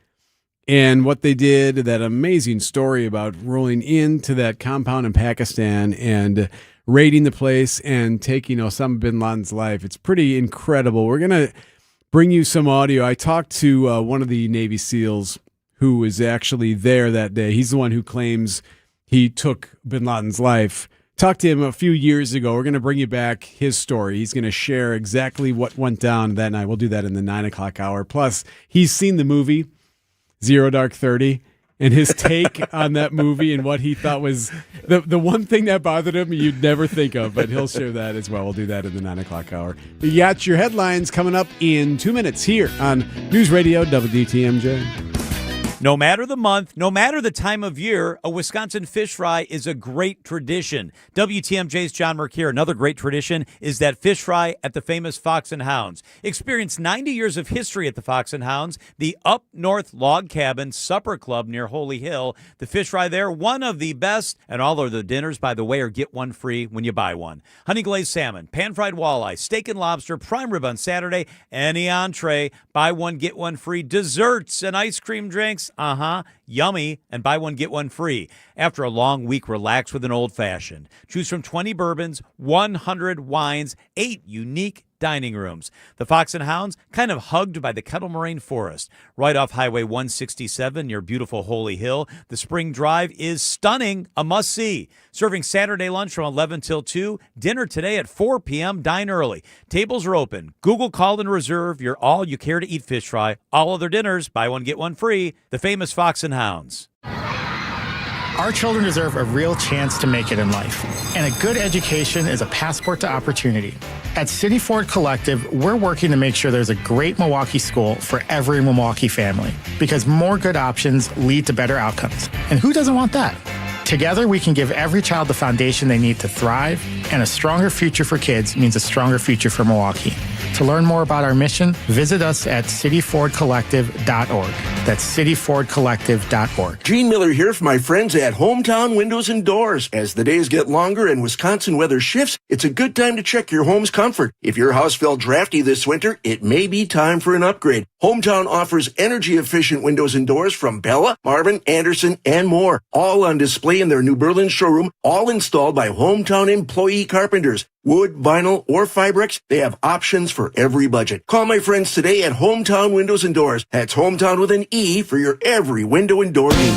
and what they did, that amazing story about rolling into that compound in Pakistan and raiding the place and taking Osama bin Laden's life. It's pretty incredible. We're going to bring you some audio. I talked to one of the Navy SEALs who was actually there that day. He's the one who claims he took bin Laden's life. Talked to him a few years ago. We're going to bring you back his story. He's going to share exactly what went down that night. We'll do that in the 9 o'clock hour. Plus, he's seen the movie Zero Dark 30 and his take on that movie and what he thought was the one thing that bothered him you'd never think of, but he'll share that as well. We'll do that in the 9 o'clock hour. But you got your headlines coming up in 2 minutes here on News Radio WTMJ. No matter the month, no matter the time of year, a Wisconsin fish fry is a great tradition. WTMJ's John Mercure. Another great tradition is that fish fry at the famous Fox and Hounds. Experience 90 years of history at the Fox and Hounds, the Up North Log Cabin Supper Club near Holy Hill. The fish fry there, one of the best, and all of the dinners, by the way, are get one free when you buy one. Honey glazed salmon, pan-fried walleye, steak and lobster, prime rib on Saturday, any entree, buy one, get one free. Desserts and ice cream drinks, yummy, and buy one, get one free. After a long week, relax with an old-fashioned. Choose from 20 bourbons, 100 wines, 8 unique dining rooms. The Fox and Hounds, kind of hugged by the Kettle Moraine Forest. Right off Highway 167 near beautiful Holy Hill. The Spring Drive is stunning, a must-see. Serving Saturday lunch from 11 till 2. Dinner today at 4 p.m. Dine early. Tables are open. Google Call and reserve your all-you-care-to-eat fish fry. All other dinners, buy one, get one free. The famous Fox and Hounds. Our children deserve a real chance to make it in life, and a good education is a passport to opportunity. At City Ford Collective, we're working to make sure there's a great Milwaukee school for every Milwaukee family, because more good options lead to better outcomes. And who doesn't want that? Together, we can give every child the foundation they need to thrive, and a stronger future for kids means a stronger future for Milwaukee. To learn more about our mission, visit us at cityfordcollective.org. That's cityfordcollective.org. Gene Miller here for my friends at Hometown Windows and Doors. As the days get longer and Wisconsin weather shifts, it's a good time to check your home's comfort. If your house felt drafty this winter, it may be time for an upgrade. Hometown offers energy-efficient windows and doors from Bella, Marvin, Anderson, and more. All on display in their New Berlin showroom, all installed by Hometown employee carpenters. Wood, vinyl, or Fibrex, they have options for every budget. Call my friends today at Hometown Windows and Doors. That's Hometown with an E for your every window and door need.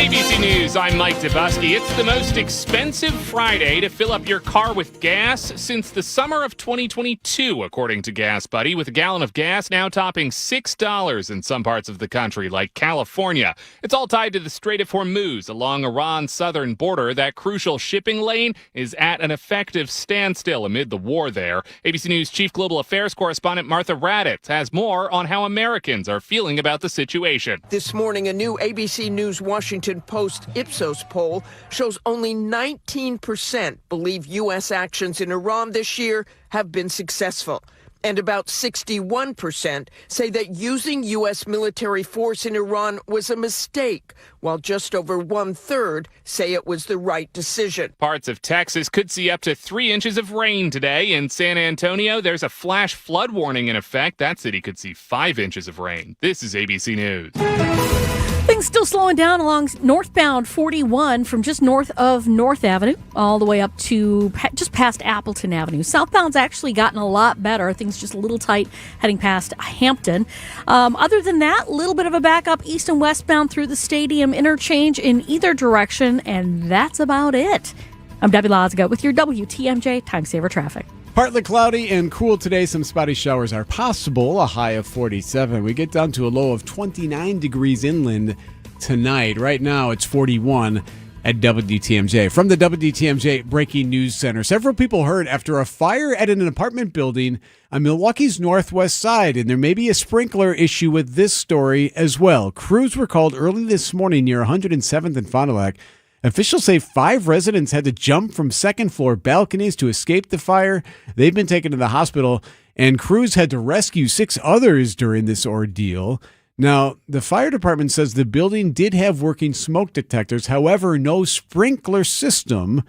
ABC News, I'm Mike Dabusky. It's the most expensive Friday to fill up your car with gas since the summer of 2022, according to Gas Buddy, with a gallon of gas now topping $6 in some parts of the country, like California. It's all tied to the Strait of Hormuz along Iran's southern border. That crucial shipping lane is at an effective standstill amid the war there. ABC News Chief Global Affairs correspondent Martha Raddatz has more on how Americans are feeling about the situation. This morning, a new ABC News Washington Post Ipsos poll shows only 19% believe U.S. actions in Iran this year have been successful. And about 61% say that using U.S. military force in Iran was a mistake, while just over one-third say it was the right decision. Parts of Texas could see up to 3 inches of rain today. In San Antonio, there's a flash flood warning in effect. That city could see 5 inches of rain. This is ABC News. Things still slowing down along northbound 41 from just north of North Avenue all the way up to just past Appleton Avenue. Southbound's actually gotten a lot better. Things just a little tight heading past Hampton. Other than that, a little bit of a backup east and westbound through the stadium interchange in either direction, and that's about it. I'm Debbie Loziga with your WTMJ Time Saver Traffic. Partly cloudy and cool today. Some spotty showers are possible. A high of 47. We get down to a low of 29 degrees inland tonight. Right now, it's 41 at WTMJ. From the WTMJ Breaking News Center, several people hurt after a fire at an apartment building on Milwaukee's northwest side, and there may be a sprinkler issue with this story as well. Crews were called early this morning near 107th and Fond du Lac. Officials say 5 residents had to jump from second-floor balconies to escape the fire. They've been taken to the hospital, and crews had to rescue 6 others during this ordeal. Now, the fire department says the building did have working smoke detectors. However, no sprinkler system.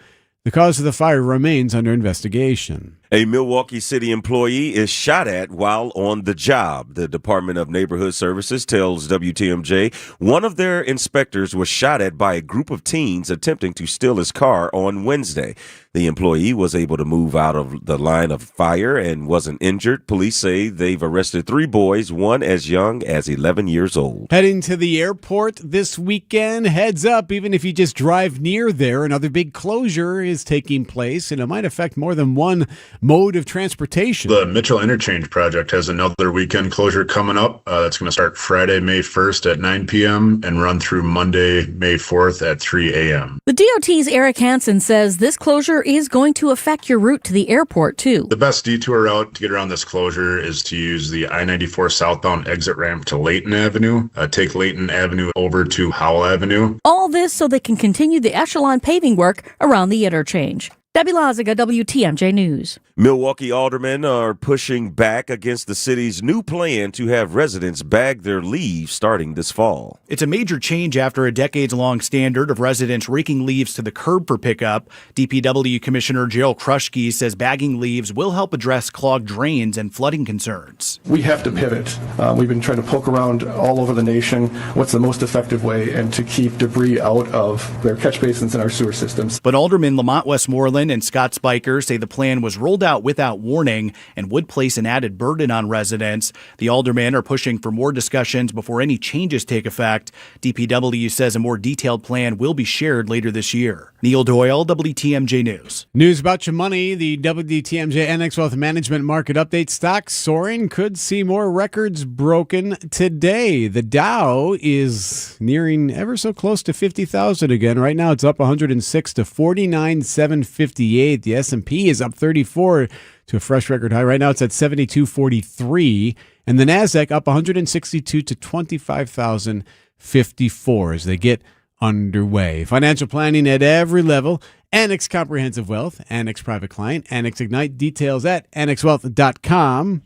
The cause of the fire remains under investigation. A Milwaukee City employee is shot at while on the job. The Department of Neighborhood Services tells WTMJ one of their inspectors was shot at by a group of teens attempting to steal his car on Wednesday. The employee was able to move out of the line of fire and wasn't injured. Police say they've arrested 3 boys, one as young as 11 years old. Heading to the airport this weekend. Heads up, even if you just drive near there, another big closure is taking place, and it might affect more than one mode of transportation. The Mitchell Interchange project has another weekend closure coming up. That's going to start Friday, May 1st at 9 p.m. and run through Monday, May 4th at 3 a.m. The DOT's Eric Hansen says this closure is going to affect your route to the airport, too. The best detour route to get around this closure is to use the I-94 southbound exit ramp to Layton Avenue. Take Layton Avenue over to Howell Avenue. All this so they can continue the echelon paving work around the interchange. Debbie Loziga, WTMJ News. Milwaukee aldermen are pushing back against the city's new plan to have residents bag their leaves starting this fall. It's a major change after a decades-long standard of residents raking leaves to the curb for pickup. DPW Commissioner Gerald Kruschke says bagging leaves will help address clogged drains and flooding concerns. We have to pivot. We've been trying to poke around all over the nation. What's the most effective way and to keep debris out of their catch basins and our sewer systems. But Alderman Lamont Westmoreland and Scott Spiker say the plan was rolled out without warning and would place an added burden on residents. The aldermen are pushing for more discussions before any changes take effect. DPW says a more detailed plan will be shared later this year. Neil Doyle, WTMJ News. News about your money. The WTMJ NX Wealth Management Market Update. Stocks soaring. Could see more records broken today. The Dow is nearing ever so close to 50,000 again. Right now it's up 106 to 49,758. The S&P is up 34 to a fresh record high. Right now it's at 72.43. And the NASDAQ up 162 to 25,054 as they get underway. Financial planning at every level. Annex Comprehensive Wealth, Annex Private Client, Annex Ignite. Details at annexwealth.com.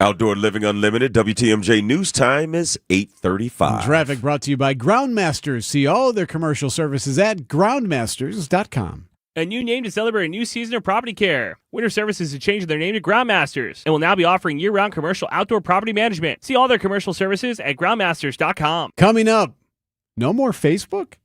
Outdoor Living Unlimited, WTMJ News Time is 8:35. Traffic brought to you by Groundmasters. See all their commercial services at groundmasters.com. A new name to celebrate a new season of property care. Winter Services is changing their name to Groundmasters and will now be offering year-round commercial outdoor property management. See all their commercial services at groundmasters.com. Coming up, no more Facebook?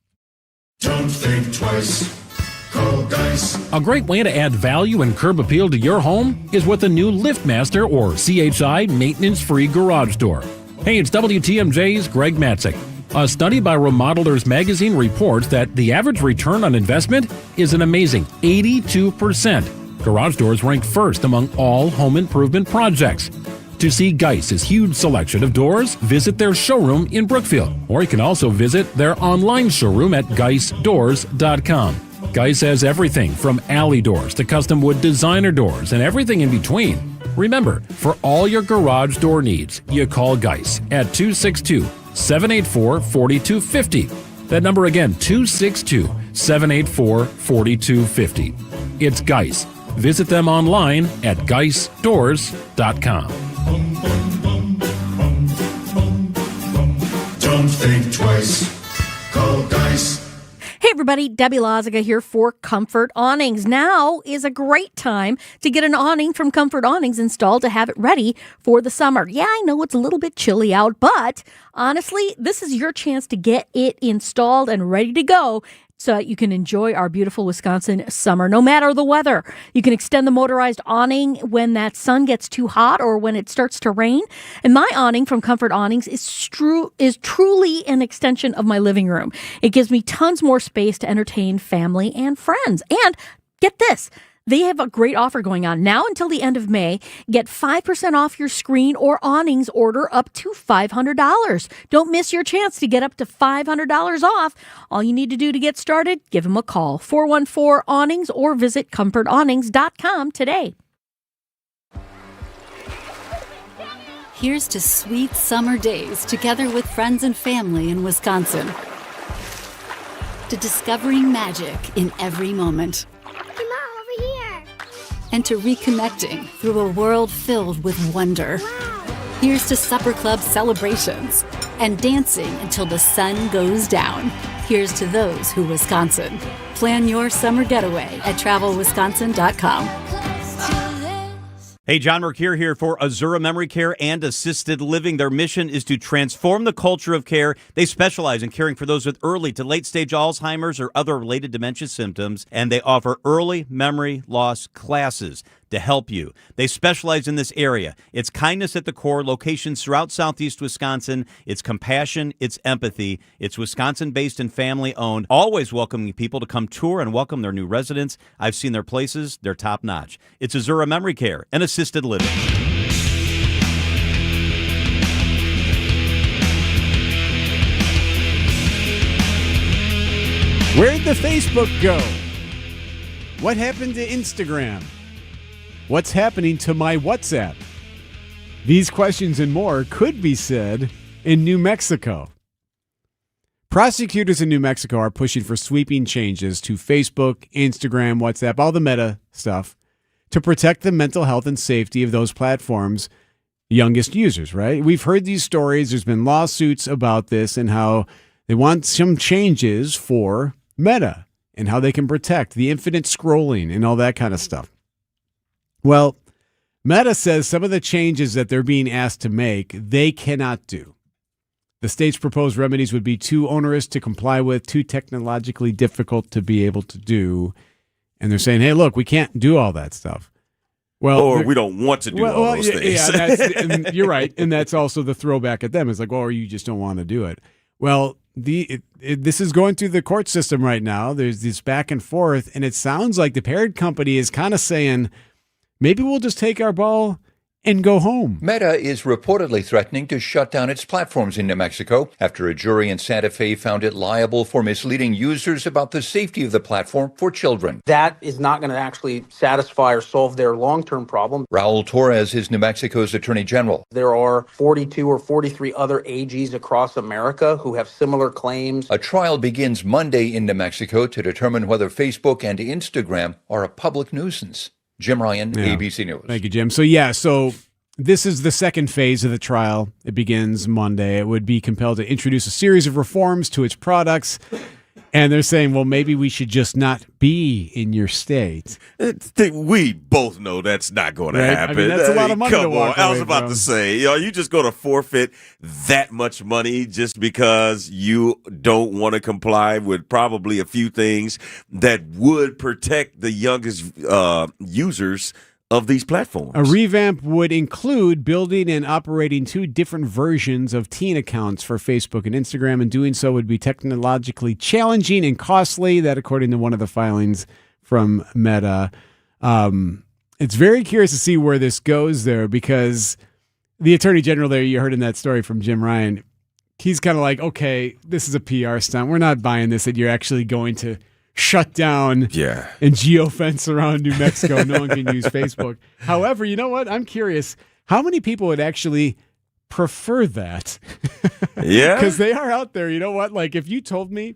Don't think twice. Call Dice. A great way to add value and curb appeal to your home is with a new LiftMaster or CHI maintenance-free garage door. Hey, it's WTMJ's Greg Matzik. A study by Remodelers Magazine reports that the average return on investment is an amazing 82%. Garage doors rank first among all home improvement projects. To see Geiss's huge selection of doors, visit their showroom in Brookfield, or you can also visit their online showroom at geissdoors.com. Geiss has everything from alley doors to custom wood designer doors and everything in between. Remember, for all your garage door needs, you call Geiss at 262-784-4250. That number again, 262-784-4250. It's Geiss. Visit them online at geissdoors.com. Don't think twice. Call Dice. Hey everybody, Debbie Loziga here for Comfort Awnings. Now is a great time to get an awning from Comfort Awnings installed to have it ready for the summer. Yeah, I know it's a little bit chilly out, but honestly, this is your chance to get it installed and ready to go so that you can enjoy our beautiful Wisconsin summer, no matter the weather. You can extend the motorized awning when that sun gets too hot or when it starts to rain. And my awning from Comfort Awnings is truly an extension of my living room. It gives me tons more space to entertain family and friends. And get this, they have a great offer going on now until the end of May. Get 5% off your screen or awnings order up to $500. Don't miss your chance to get up to $500 off. All you need to do to get started, give them a call, 414-AWNINGS, or visit comfortawnings.com today. Here's to sweet summer days together with friends and family in Wisconsin. To discovering magic in every moment. And to reconnecting through a world filled with wonder. Wow. Here's to supper club celebrations and dancing until the sun goes down. Here's to those who Wisconsin. Plan your summer getaway at travelwisconsin.com. Hey, John Mercure here for Azura Memory Care and Assisted Living. Their mission is to transform the culture of care. They specialize in caring for those with early to late-stage Alzheimer's or other related dementia symptoms, and they offer early memory loss classes to help you. They specialize in this area. It's kindness at the core, locations throughout southeast Wisconsin. It's compassion, it's empathy. It's Wisconsin-based and family-owned, always welcoming people to come tour and welcome their new residents. I've seen their places. They're top-notch. It's Azura Memory Care and Assisted Living. Where'd the Facebook go? What happened to Instagram? What's happening to my WhatsApp? These questions and more could be said in New Mexico. Prosecutors in New Mexico are pushing for sweeping changes to Facebook, Instagram, WhatsApp, all the meta stuff, to protect the mental health and safety of those platforms' youngest users, right? We've heard these stories. There's been lawsuits about this and how they want some changes for Meta and how they can protect the infinite scrolling and all that kind of stuff. Well, Meta says some of the changes that they're being asked to make, they cannot do. The state's proposed remedies would be too onerous to comply with, too technologically difficult to be able to do. And they're saying, hey, look, we can't do all that stuff. Well, or we don't want to do all those things. Yeah, and you're right. And that's also the throwback at them. It's like, or you just don't want to do it. Well, this is going through the court system right now. There's this back and forth. And it sounds like the parent company is kind of saying, maybe we'll just take our ball and go home. Meta is reportedly threatening to shut down its platforms in New Mexico after a jury in Santa Fe found it liable for misleading users about the safety of the platform for children. That is not going to actually satisfy or solve their long-term problem. Raul Torres is New Mexico's Attorney General. There are 42 or 43 other AGs across America who have similar claims. A trial begins Monday in New Mexico to determine whether Facebook and Instagram are a public nuisance. Jim Ryan, ABC News. Thank you, Jim. So This is the second phase of the trial. It begins Monday. It would be compelled to introduce a series of reforms to its products. And they're saying, well, maybe we should just not be in your state. We both know that's not going to happen. I mean, that's a lot of money to walk I was away about from. to say, are you just going to forfeit that much money just because you don't want to comply with probably a few things that would protect the youngest users of these platforms? A revamp would include building and operating 2 different versions of teen accounts for Facebook and Instagram, and doing so would be technologically challenging and costly. That, according to one of the filings from Meta. It's very curious to see where this goes there, because the Attorney General there, you heard in that story from Jim Ryan, he's kind of like, okay, this is a PR stunt. We're not buying this, that you're actually going to shut down and geofence around New Mexico. No one can use Facebook. However, you know what? I'm curious. How many people would actually prefer that? Yeah. Because they are out there. You know what? Like, if you told me,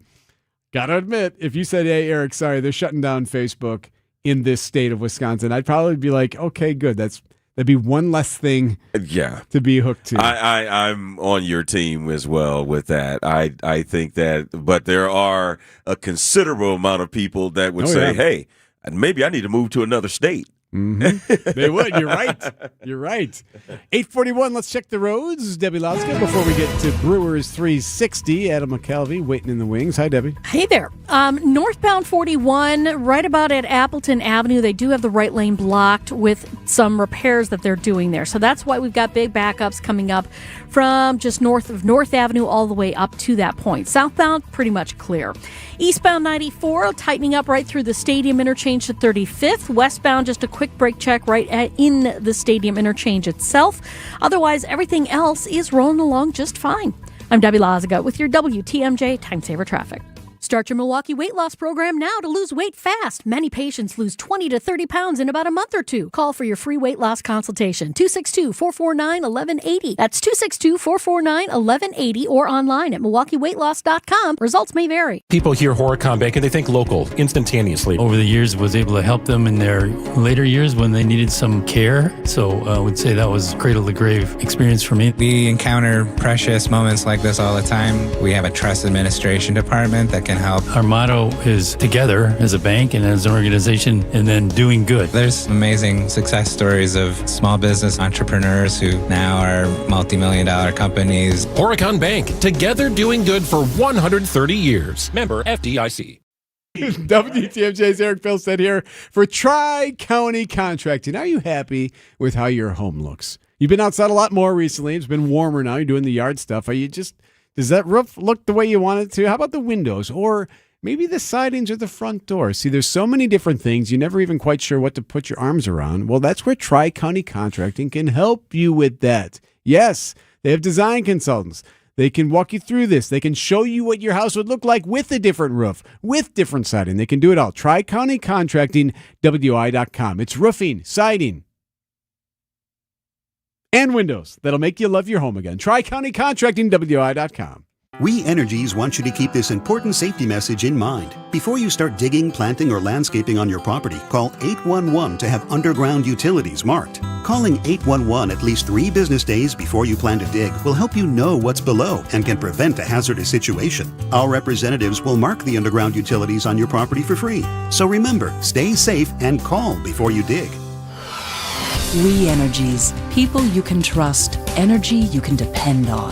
gotta admit, if you said, hey, Eric, sorry, they're shutting down Facebook in this state of Wisconsin, I'd probably be like, okay, good. That'd be one less thing to be hooked to. I'm on your team as well with that. I think that, but there are a considerable amount of people that would say, hey, maybe I need to move to another state. Mm-hmm. They would. You're right. You're right. 8:41. Let's check the roads. Debbie Lauska before we get to Brewers 360. Adam McKelvey waiting in the wings. Hi, Debbie. Hey there. Northbound 41, right about at Appleton Avenue, they do have the right lane blocked with some repairs that they're doing there. So that's why we've got big backups coming up from just north of North Avenue all the way up to that point. Southbound, pretty much clear. Eastbound 94, tightening up right through the Stadium interchange to 35th. Westbound, just a quick brake check right in the Stadium interchange itself. Otherwise, everything else is rolling along just fine. I'm Debbie Lazaga with your WTMJ Time Saver Traffic. Start your Milwaukee weight loss program now to lose weight fast. Many patients lose 20 to 30 pounds in about a month or two. Call for your free weight loss consultation, 262-449-1180. That's 262-449-1180 or online at MilwaukeeWeightLoss.com. Results may vary. People hear Horicon Bank and they think local, instantaneously. Over the years, was able to help them in their later years when they needed some care. So I would say that was cradle to grave experience for me. We encounter precious moments like this all the time. We have a trust administration department that can help. Our motto is together as a bank and as an organization, and then doing good. There's amazing success stories of small business entrepreneurs who now are multi-million-dollar companies. Horicon Bank, together doing good for 130 years. Member FDIC. WTMJ's Eric Philstead here for Tri-County Contracting. Are you happy with how your home looks? You've been outside a lot more recently. It's been warmer now. You're doing the yard stuff. Are you just... Does that roof look the way you want it to? How about the windows? Or maybe the sidings or the front door? See, there's so many different things. You're never even quite sure what to put your arms around. Well, that's where Tri-County Contracting can help you with that. Yes, they have design consultants. They can walk you through this. They can show you what your house would look like with a different roof, with different siding. They can do it all. Tri-County Contracting, WI.com. It's roofing, siding, and windows that'll make you love your home again. Tri-County Contracting, WI.com. We Energies want you to keep this important safety message in mind. Before you start digging, planting, or landscaping on your property, call 811 to have underground utilities marked. Calling 811 at least 3 business days before you plan to dig will help you know what's below and can prevent a hazardous situation. Our representatives will mark the underground utilities on your property for free. So remember, stay safe and call before you dig. We Energies. People you can trust. Energy you can depend on.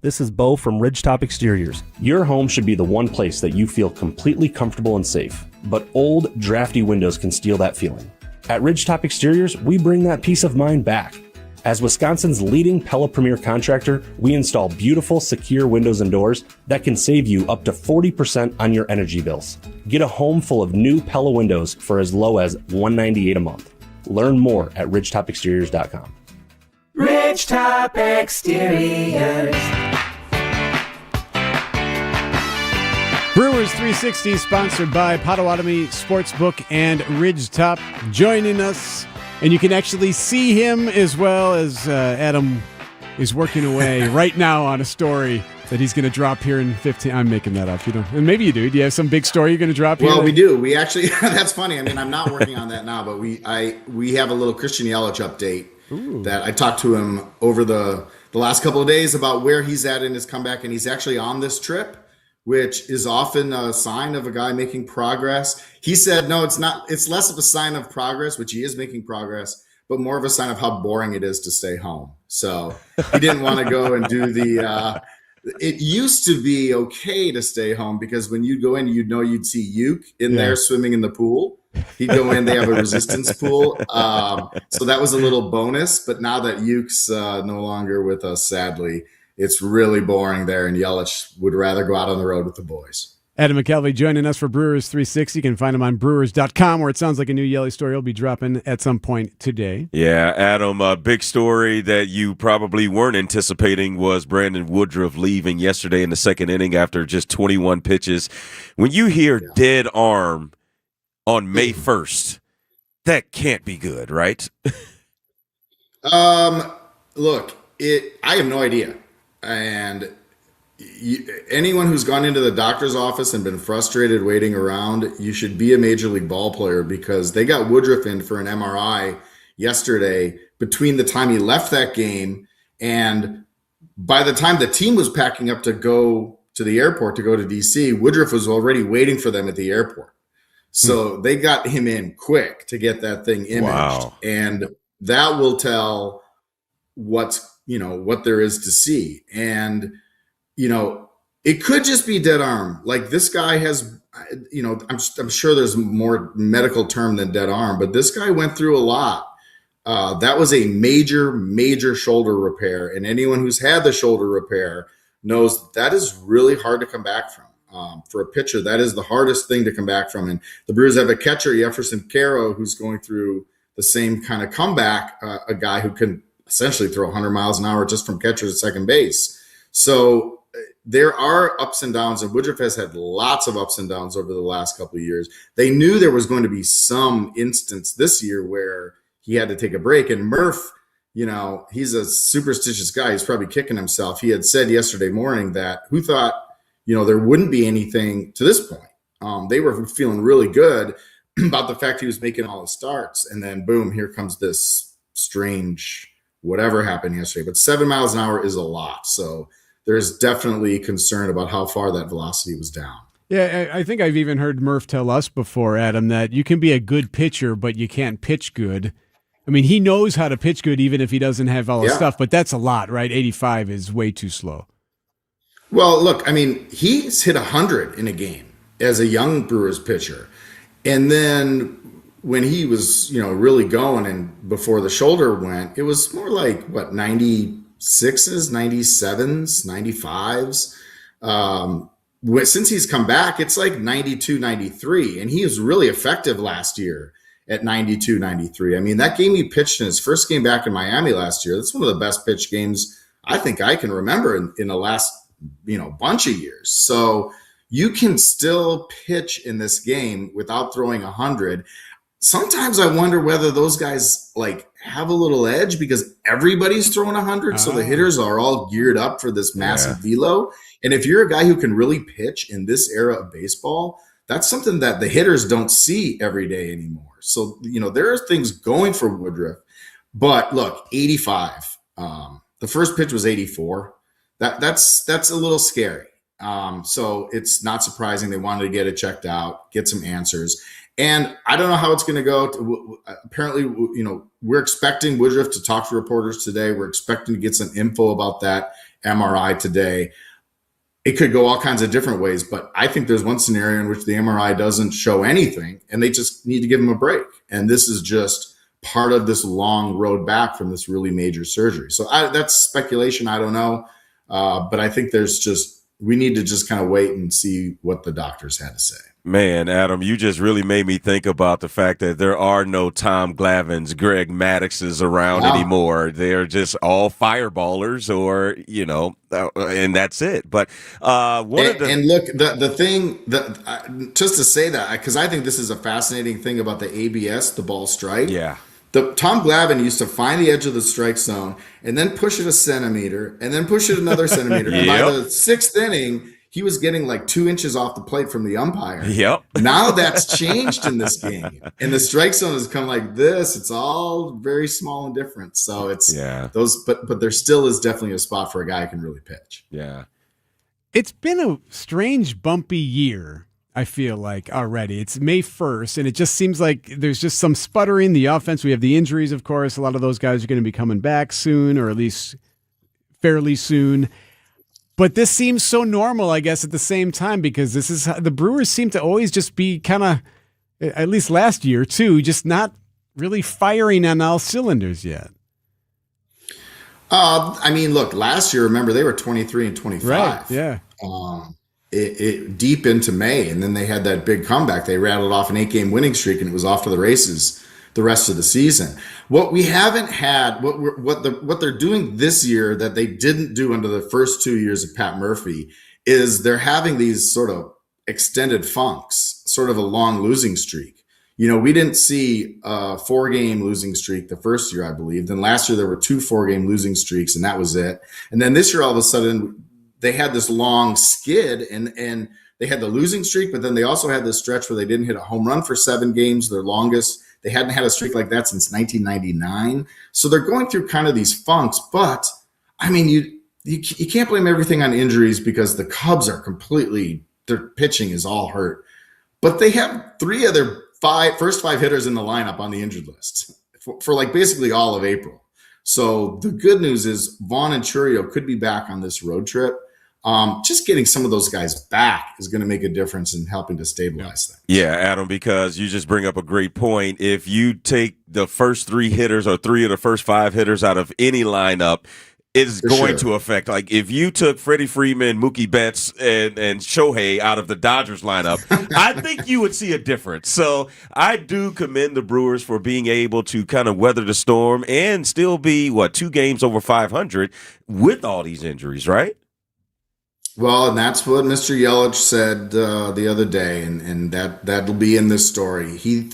This is Bo from Ridgetop Exteriors. Your home should be the one place that you feel completely comfortable and safe. But old, drafty windows can steal that feeling. At Ridgetop Exteriors, we bring that peace of mind back. As Wisconsin's leading Pella Premier contractor, we install beautiful, secure windows and doors that can save you up to 40% on your energy bills. Get a home full of new Pella windows for as low as $198 a month. Learn more at ridgetopexteriors.com. Ridgetop Exteriors. Brewers 360, sponsored by Potawatomi Sportsbook and Ridgetop, joining us. And you can actually see him as well as Adam is working away right now on a story that he's going to drop here in 15. I'm making that up. You don't, and maybe you do. Do you have some big story you're going to drop here? Well, we do. We actually, that's funny. I mean, I'm not working on that now, but we have a little Christian Yelich update that I talked to him over the last couple of days about where he's at in his comeback, and he's actually on this trip, which is often a sign of a guy making progress. He said, no, it's not. It's less of a sign of progress, which he is making progress, but more of a sign of how boring it is to stay home. So he didn't want to go and do the it used to be okay to stay home because when you'd go in, you'd see Uke in there swimming in the pool. He'd go in, they have a resistance pool. So that was a little bonus. But now that Uke's no longer with us, sadly, it's really boring there. And Yelich would rather go out on the road with the boys. Adam McKelvey joining us for Brewers 360. You can find him on brewers.com, where it sounds like a new Yelich story will be dropping at some point today. Yeah, Adam, a big story that you probably weren't anticipating was Brandon Woodruff leaving yesterday in the second inning after just 21 pitches. When you hear dead arm on May 1st, that can't be good, right? Look, I have no idea. And anyone who's gone into the doctor's office and been frustrated waiting around, you should be a major league ball player because they got Woodruff in for an MRI yesterday between the time he left that game and by the time the team was packing up to go to the airport to go to DC, Woodruff was already waiting for them at the airport. So they got him in quick to get that thing imaged. Wow. And that will tell what there is to see. And it could just be dead arm. Like this guy has, I'm sure there's more medical term than dead arm, but this guy went through a lot. That was a major, major shoulder repair. And anyone who's had the shoulder repair knows that is really hard to come back from. For a pitcher, that is the hardest thing to come back from. And the Brewers have a catcher, Jefferson Caro, who's going through the same kind of comeback, a guy who can essentially throw 100 miles an hour just from catcher to second base. So there are ups and downs, and Woodruff has had lots of ups and downs over the last couple of years. They knew there was going to be some instance this year where he had to take a break. And Murph, he's a superstitious guy. He's probably kicking himself. He had said yesterday morning that who thought, there wouldn't be anything to this point. They were feeling really good about the fact he was making all his starts. And then boom, here comes this strange whatever happened yesterday. But 7 miles an hour is a lot. So there's definitely concern about how far that velocity was down. Yeah, I think I've even heard Murph tell us before, Adam, that you can be a good pitcher, but you can't pitch good. I mean, he knows how to pitch good even if he doesn't have all the stuff, but that's a lot, right? 85 is way too slow. Well, look, I mean, he's hit 100 in a game as a young Brewers pitcher. And then when he was, really going and before the shoulder went, it was more like, 96s, 97s, 95s. Since he's come back, it's like 92, 93. And he was really effective last year at 92, 93. I mean, that game he pitched in his first game back in Miami last year, that's one of the best pitch games I think I can remember in the last bunch of years. So you can still pitch in this game without throwing 100. Sometimes I wonder whether those guys have a little edge because everybody's throwing 100. So the hitters are all geared up for this massive velo. And if you're a guy who can really pitch in this era of baseball, that's something that the hitters don't see every day anymore. So, there are things going for Woodruff, but look, 85, the first pitch was 84. That's a little scary. So it's not surprising they wanted to get it checked out, get some answers. And I don't know how it's going to go. Apparently, we're expecting Woodruff to talk to reporters today. We're expecting to get some info about that MRI today. It could go all kinds of different ways, but I think there's one scenario in which the MRI doesn't show anything and they just need to give him a break. And this is just part of this long road back from this really major surgery. So that's speculation. I don't know. But I think we need to just kind of wait and see what the doctors had to say. Man, Adam, you just really made me think about the fact that there are no Tom Glavines, Greg Maddoxes around anymore. They're just all fireballers and that's it. But and look, the thing that just to say that, because I think this is a fascinating thing about the ABS, the ball strike. Yeah. Tom Glavine used to find the edge of the strike zone and then push it a centimeter and then push it another centimeter. And by the 6th inning, he was getting like 2 inches off the plate from the umpire. Yep. Now that's changed in this game. And the strike zone has come like this. It's all very small and different. So it's those, but there still is definitely a spot for a guy who can really pitch. Yeah. It's been a strange, bumpy year, I feel like, already. It's May 1st, and it just seems like there's just some sputtering. The offense, we have the injuries, of course. A lot of those guys are going to be coming back soon, or at least fairly soon. But this seems so normal, I guess, at the same time, because this is the Brewers seem to always just be kind of, at least last year, too, just not really firing on all cylinders yet. I mean, look, last year, remember, they were 23 and 25. Right, yeah. Deep into May, and then they had that big comeback. They rattled off an 8-game winning streak, and it was off to the races the rest of the season. What we haven't had, what they're doing this year that they didn't do under the first 2 years of Pat Murphy, is they're having these sort of extended funks, sort of a long losing streak. We didn't see a 4-game losing streak the first year, I believe. Then last year there were 2 4-game losing streaks, and that was it. And then this year, all of a sudden, they had this long skid, and they had the losing streak, but then they also had this stretch where they didn't hit a home run for 7 games, their longest. They hadn't had a streak like that since 1999. So they're going through kind of these funks. But, I mean, you can't blame everything on injuries, because the Cubs are their pitching is all hurt. But they have 3 of their first 5 hitters in the lineup on the injured list for like basically all of April. So the good news is Vaughn and Churio could be back on this road trip. Just getting some of those guys back is going to make a difference in helping to stabilize them. Yeah, Adam, because you just bring up a great point. If you take the first 3 hitters or 3 of the first 5 hitters out of any lineup, it's going to affect. Like if you took Freddie Freeman, Mookie Betts, and Shohei out of the Dodgers lineup, I think you would see a difference. So I do commend the Brewers for being able to kind of weather the storm and still be, 2 games over 500 with all these injuries, right? Well, and that's what Mr. Yelich said the other day, and that'll be in this story. He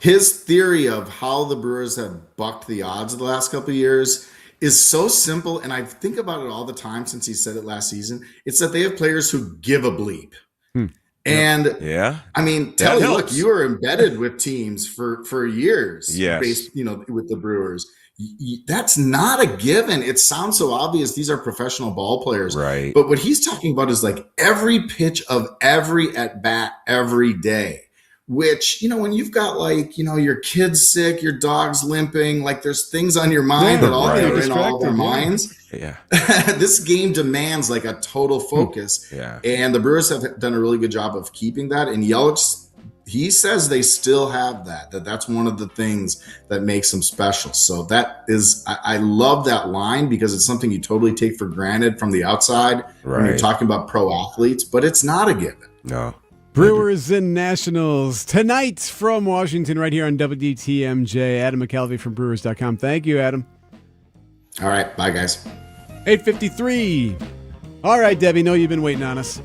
his theory of how the Brewers have bucked the odds the last couple of years is so simple, and I think about it all the time since he said it last season. It's that they have players who give a bleep. And I mean, Telly, look, you were embedded with teams for years, based, with the Brewers. That's not a given. It sounds so obvious. These are professional ball players, right? But what he's talking about is like every pitch of every at bat every day. Which, when you've got your kid's sick, your dog's limping, like there's things on your mind that all are in all their minds. Yeah. This game demands like a total focus. Yeah. And the Brewers have done a really good job of keeping that. And Yelich, he says they still have that's one of the things that makes them special. So that is, I love that line because it's something you totally take for granted from the outside when you're talking about pro athletes, but it's not a given. No. Brewers and Nationals tonight from Washington right here on WTMJ. Adam McKelvey from Brewers.com. Thank you, Adam. All right. Bye, guys. 8:53. All right, Debbie. Know you've been waiting on us.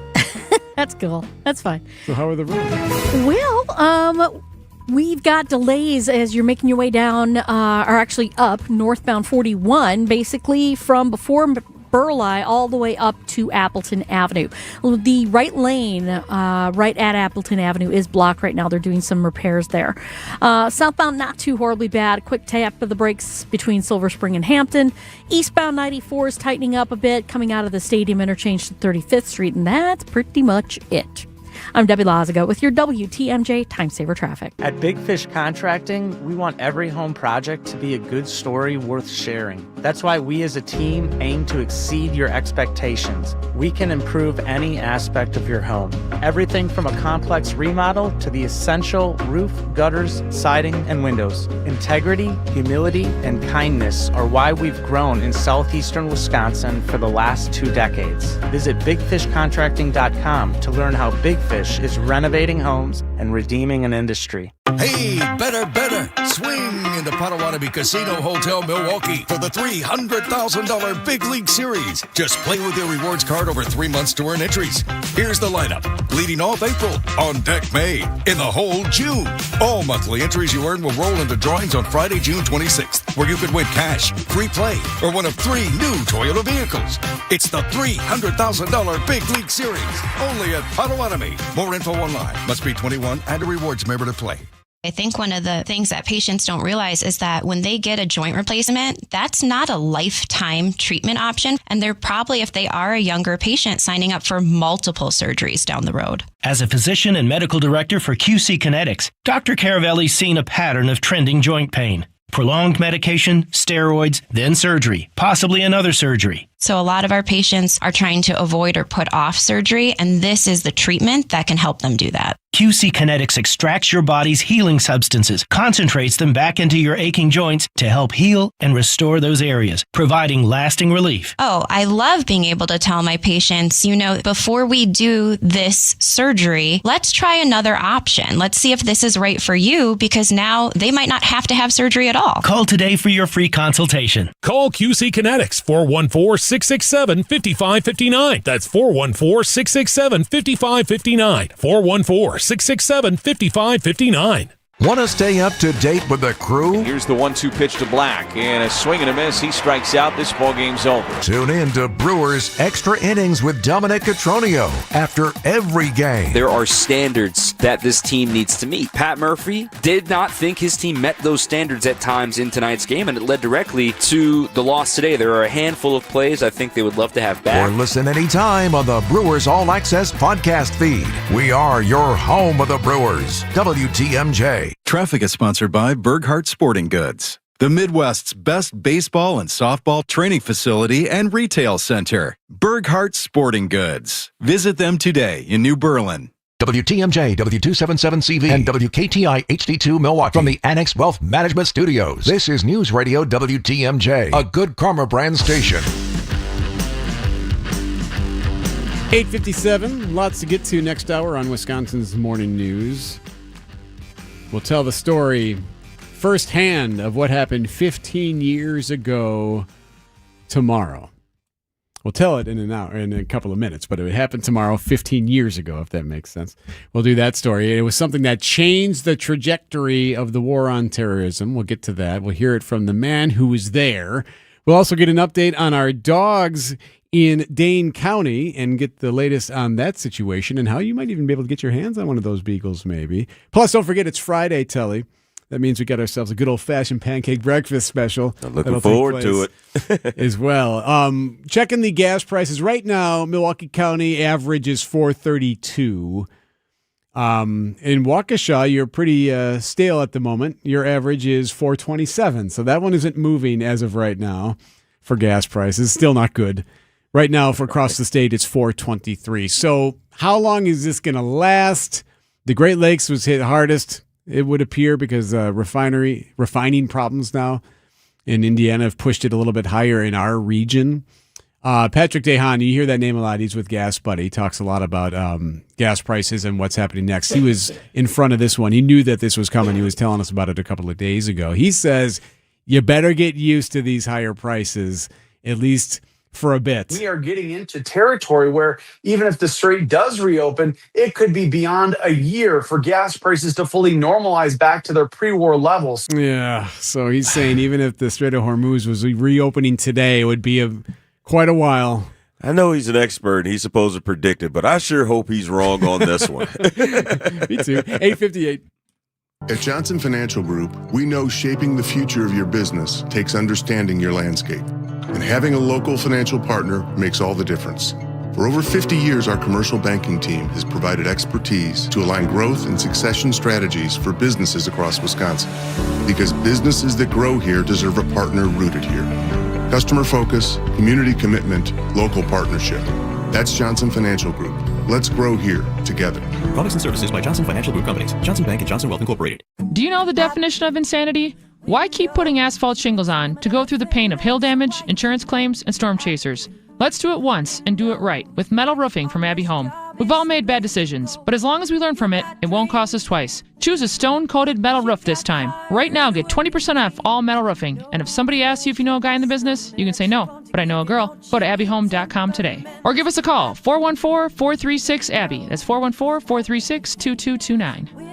That's cool. That's fine. So how are the roads? Well, we've got delays as you're making your way down, or actually up, northbound 41, basically from before Burleigh all the way up to Appleton Avenue. The right lane, right at Appleton Avenue, is blocked right now. They're doing some repairs there. Southbound, not too horribly bad. Quick tap of the brakes between Silver Spring and Hampton. Eastbound 94 is tightening up a bit, coming out of the Stadium interchange to 35th Street, and that's pretty much it. I'm Debbie Lazaga with your WTMJ Time Saver Traffic. At Big Fish Contracting, we want every home project to be a good story worth sharing. That's why we as a team aim to exceed your expectations. We can improve any aspect of your home. Everything from a complex remodel to the essential roof, gutters, siding, and windows. Integrity, humility, and kindness are why we've grown in southeastern Wisconsin for the last 2 decades. Visit bigfishcontracting.com to learn how Big Whitefish is renovating homes and redeeming an industry. Hey, better. Swing into Potawatomi Casino Hotel Milwaukee for the $300,000 Big League Series. Just play with your rewards card over 3 months to earn entries. Here's the lineup. Leading off April, on deck May, in the hole June. All monthly entries you earn will roll into drawings on Friday, June 26th, where you could win cash, free play, or one of 3 new Toyota vehicles. It's the $300,000 Big League Series, only at Potawatomi. More info online. Must be 21 and a rewards member to play. I think one of the things that patients don't realize is that when they get a joint replacement, that's not a lifetime treatment option. And they're probably, if they are a younger patient, signing up for multiple surgeries down the road. As a physician and medical director for QC Kinetics, Dr. Caravelli's seen a pattern of trending joint pain. Prolonged medication, steroids, then surgery, possibly another surgery. So a lot of our patients are trying to avoid or put off surgery, and this is the treatment that can help them do that. QC Kinetics extracts your body's healing substances, concentrates them back into your aching joints to help heal and restore those areas, providing lasting relief. Oh, I love being able to tell my patients, before we do this surgery, let's try another option. Let's see if this is right for you, because now they might not have to have surgery at all. Call today for your free consultation. Call QC Kinetics, 414-667-5559. That's 414-667-5559. 414-667-5559. Want to stay up to date with the crew? Here's the 1-2 pitch to Black, and a swing and a miss. He strikes out. This ball game's over. Tune in to Brewers Extra Innings with Dominic Cotroneo after every game. There are standards that this team needs to meet. Pat Murphy did not think his team met those standards at times in tonight's game, and it led directly to the loss today. There are a handful of plays I think they would love to have back. Or listen anytime on the Brewers All Access podcast feed. We are your home of the Brewers. WTMJ. Traffic is sponsored by Burghardt Sporting Goods, the Midwest's best baseball and softball training facility and retail center. Burghardt Sporting Goods. Visit them today in New Berlin. WTMJ, W277CV, and WKTI HD2 Milwaukee. From the Annex Wealth Management Studios, this is News Radio WTMJ, a Good Karma brand station. 8:57, lots to get to next hour on Wisconsin's Morning News. We'll tell the story firsthand of what happened 15 years ago tomorrow. We'll tell it in a couple of minutes, but it happened tomorrow 15 years ago, if that makes sense. We'll do that story. It was something that changed the trajectory of the war on terrorism. We'll get to that. We'll hear it from the man who was there. We'll also get an update on our dogs in Dane County and get the latest on that situation and how you might even be able to get your hands on one of those beagles, maybe. Plus, don't forget, it's Friday, Telly. That means we got ourselves a good old-fashioned pancake breakfast special. I'm looking forward to it. as well. Checking the gas prices. Right now, Milwaukee County average is $4.32. In Waukesha, you're pretty stale at the moment. Your average is $4.27. So that one isn't moving as of right now for gas prices. Still not good. Right now, for across the state, it's $4.23. So how long is this going to last? The Great Lakes was hit hardest, it would appear, because refining problems now in Indiana have pushed it a little bit higher in our region. Patrick Dehan, you hear that name a lot. He's with Gas Buddy. He talks a lot about gas prices and what's happening next. He was in front of this one. He knew that this was coming. He was telling us about it a couple of days ago. He says, you better get used to these higher prices, at least for a bit. We are getting into territory where even if the strait does reopen, it could be beyond a year for gas prices to fully normalize back to their pre-war levels. Yeah, so he's saying even if the Strait of Hormuz was reopening today, it would be quite a while. I know he's an expert and he's supposed to predict it, but I sure hope he's wrong on this one. Me too. 8:58. At Johnson Financial Group, we know shaping the future of your business takes understanding your landscape. And having a local financial partner makes all the difference. For over 50 years, our commercial banking team has provided expertise to align growth and succession strategies for businesses across Wisconsin. Because businesses that grow here deserve a partner rooted here. Customer focus, community commitment, local partnership. That's Johnson Financial Group. Let's grow here together. Products and services by Johnson Financial Group Companies, Johnson Bank and Johnson Wealth Incorporated. Do you know the definition of insanity? Why keep putting asphalt shingles on to go through the pain of hail damage, insurance claims, and storm chasers? Let's do it once and do it right with metal roofing from Abbey Home. We've all made bad decisions, but as long as we learn from it, it won't cost us twice. Choose a stone-coated metal roof this time. Right now, get 20% off all metal roofing. And if somebody asks you if you know a guy in the business, you can say no, but I know a girl. Go to abbyhome.com today. Or give us a call, 414-436-ABBY. That's 414-436-2229.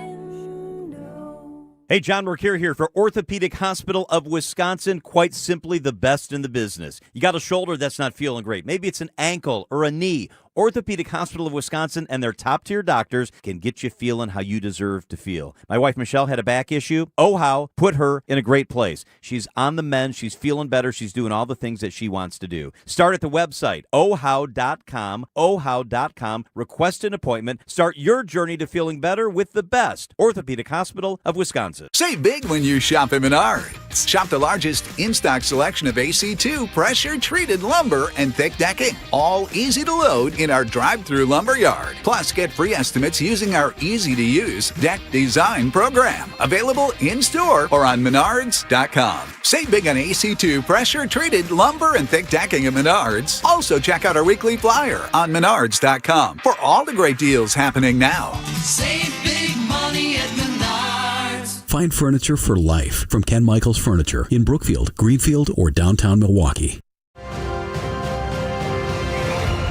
Hey, John Mercure here for Orthopedic Hospital of Wisconsin. Quite simply the best in the business. You got a shoulder that's not feeling great. Maybe it's an ankle or a knee. Orthopedic Hospital of Wisconsin and their top-tier doctors can get you feeling how you deserve to feel. My wife, Michelle, had a back issue. OHOW put her in a great place. She's on the mend. She's feeling better. She's doing all the things that she wants to do. Start at the website, ohow.com, ohow.com. Request an appointment. Start your journey to feeling better with the best. Orthopedic Hospital of Wisconsin. Save big when you shop at Menards. Shop the largest in-stock selection of AC2 pressure-treated lumber and thick decking. All easy to load in our drive-through lumber yard. Plus, get free estimates using our easy-to-use deck design program. Available in-store or on Menards.com. Save big on AC2 pressure-treated lumber and thick decking at Menards. Also, check out our weekly flyer on Menards.com for all the great deals happening now. Save big money at Menards. Find furniture for life from Ken Michaels Furniture in Brookfield, Greenfield, or downtown Milwaukee.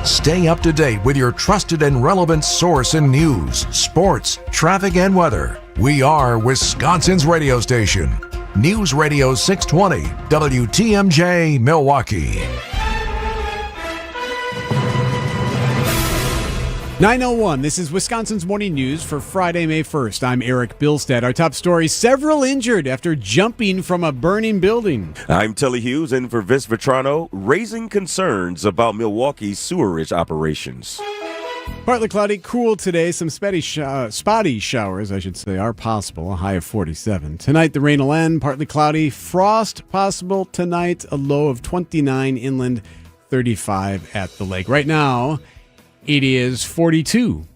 Stay up to date with your trusted and relevant source in news, sports, traffic, and weather. We are Wisconsin's radio station. News Radio 620, WTMJ, Milwaukee. 9:01. This is Wisconsin's Morning News for Friday, May 1st. I'm Eric Bilstead. Our top story, several injured after jumping from a burning building. I'm Tilly Hughes in for Vis Vetrano, raising concerns about Milwaukee's sewerage operations. Partly cloudy, cool today. Some spotty showers, are possible. A high of 47. Tonight, the rain will end. Partly cloudy. Frost possible tonight. A low of 29 inland, 35 at the lake. Right now, it is 42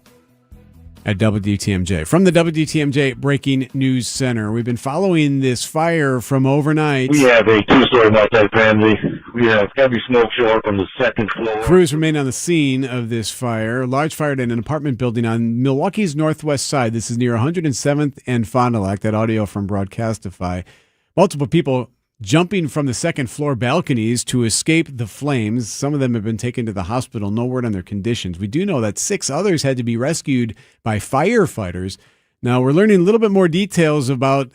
at WTMJ. From the WTMJ Breaking News Center, we've been following this fire from overnight. We have a two-story multifamily. We have heavy smoke showing from the second floor. Crews remain on the scene of this fire. A large fire in an apartment building on Milwaukee's northwest side. This is near 107th and Fond du Lac. That audio from Broadcastify. Multiple people jumping from the second floor balconies to escape the flames. Some of them have been taken to the hospital. No word on their conditions. We do know that 6 others had to be rescued by firefighters. Now, we're learning a little bit more details about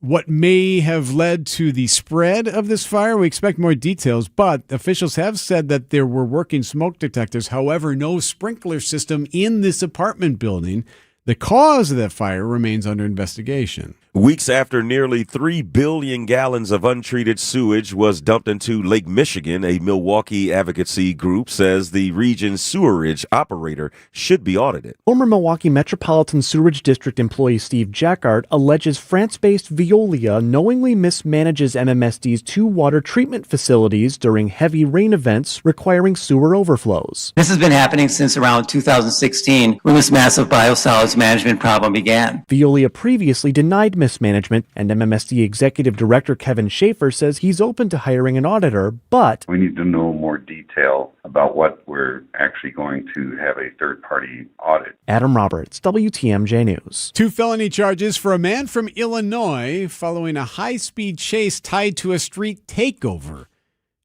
what may have led to the spread of this fire. We expect more details, but officials have said that there were working smoke detectors. However, no sprinkler system in this apartment building. The cause of that fire remains under investigation. Weeks after nearly 3 billion gallons of untreated sewage was dumped into Lake Michigan, a Milwaukee advocacy group says the region's sewerage operator should be audited. Former Milwaukee Metropolitan Sewerage District employee Steve Jackart alleges France-based Veolia knowingly mismanages MMSD's 2 water treatment facilities during heavy rain events requiring sewer overflows. This has been happening since around 2016 when this massive biosolids management problem began. Veolia previously denied mismanagement, and MMSD Executive Director Kevin Schaefer says he's open to hiring an auditor, but we need to know more detail about what we're actually going to have a third-party audit. Adam Roberts, WTMJ News. 2 felony charges for a man from Illinois following a high-speed chase tied to a street takeover.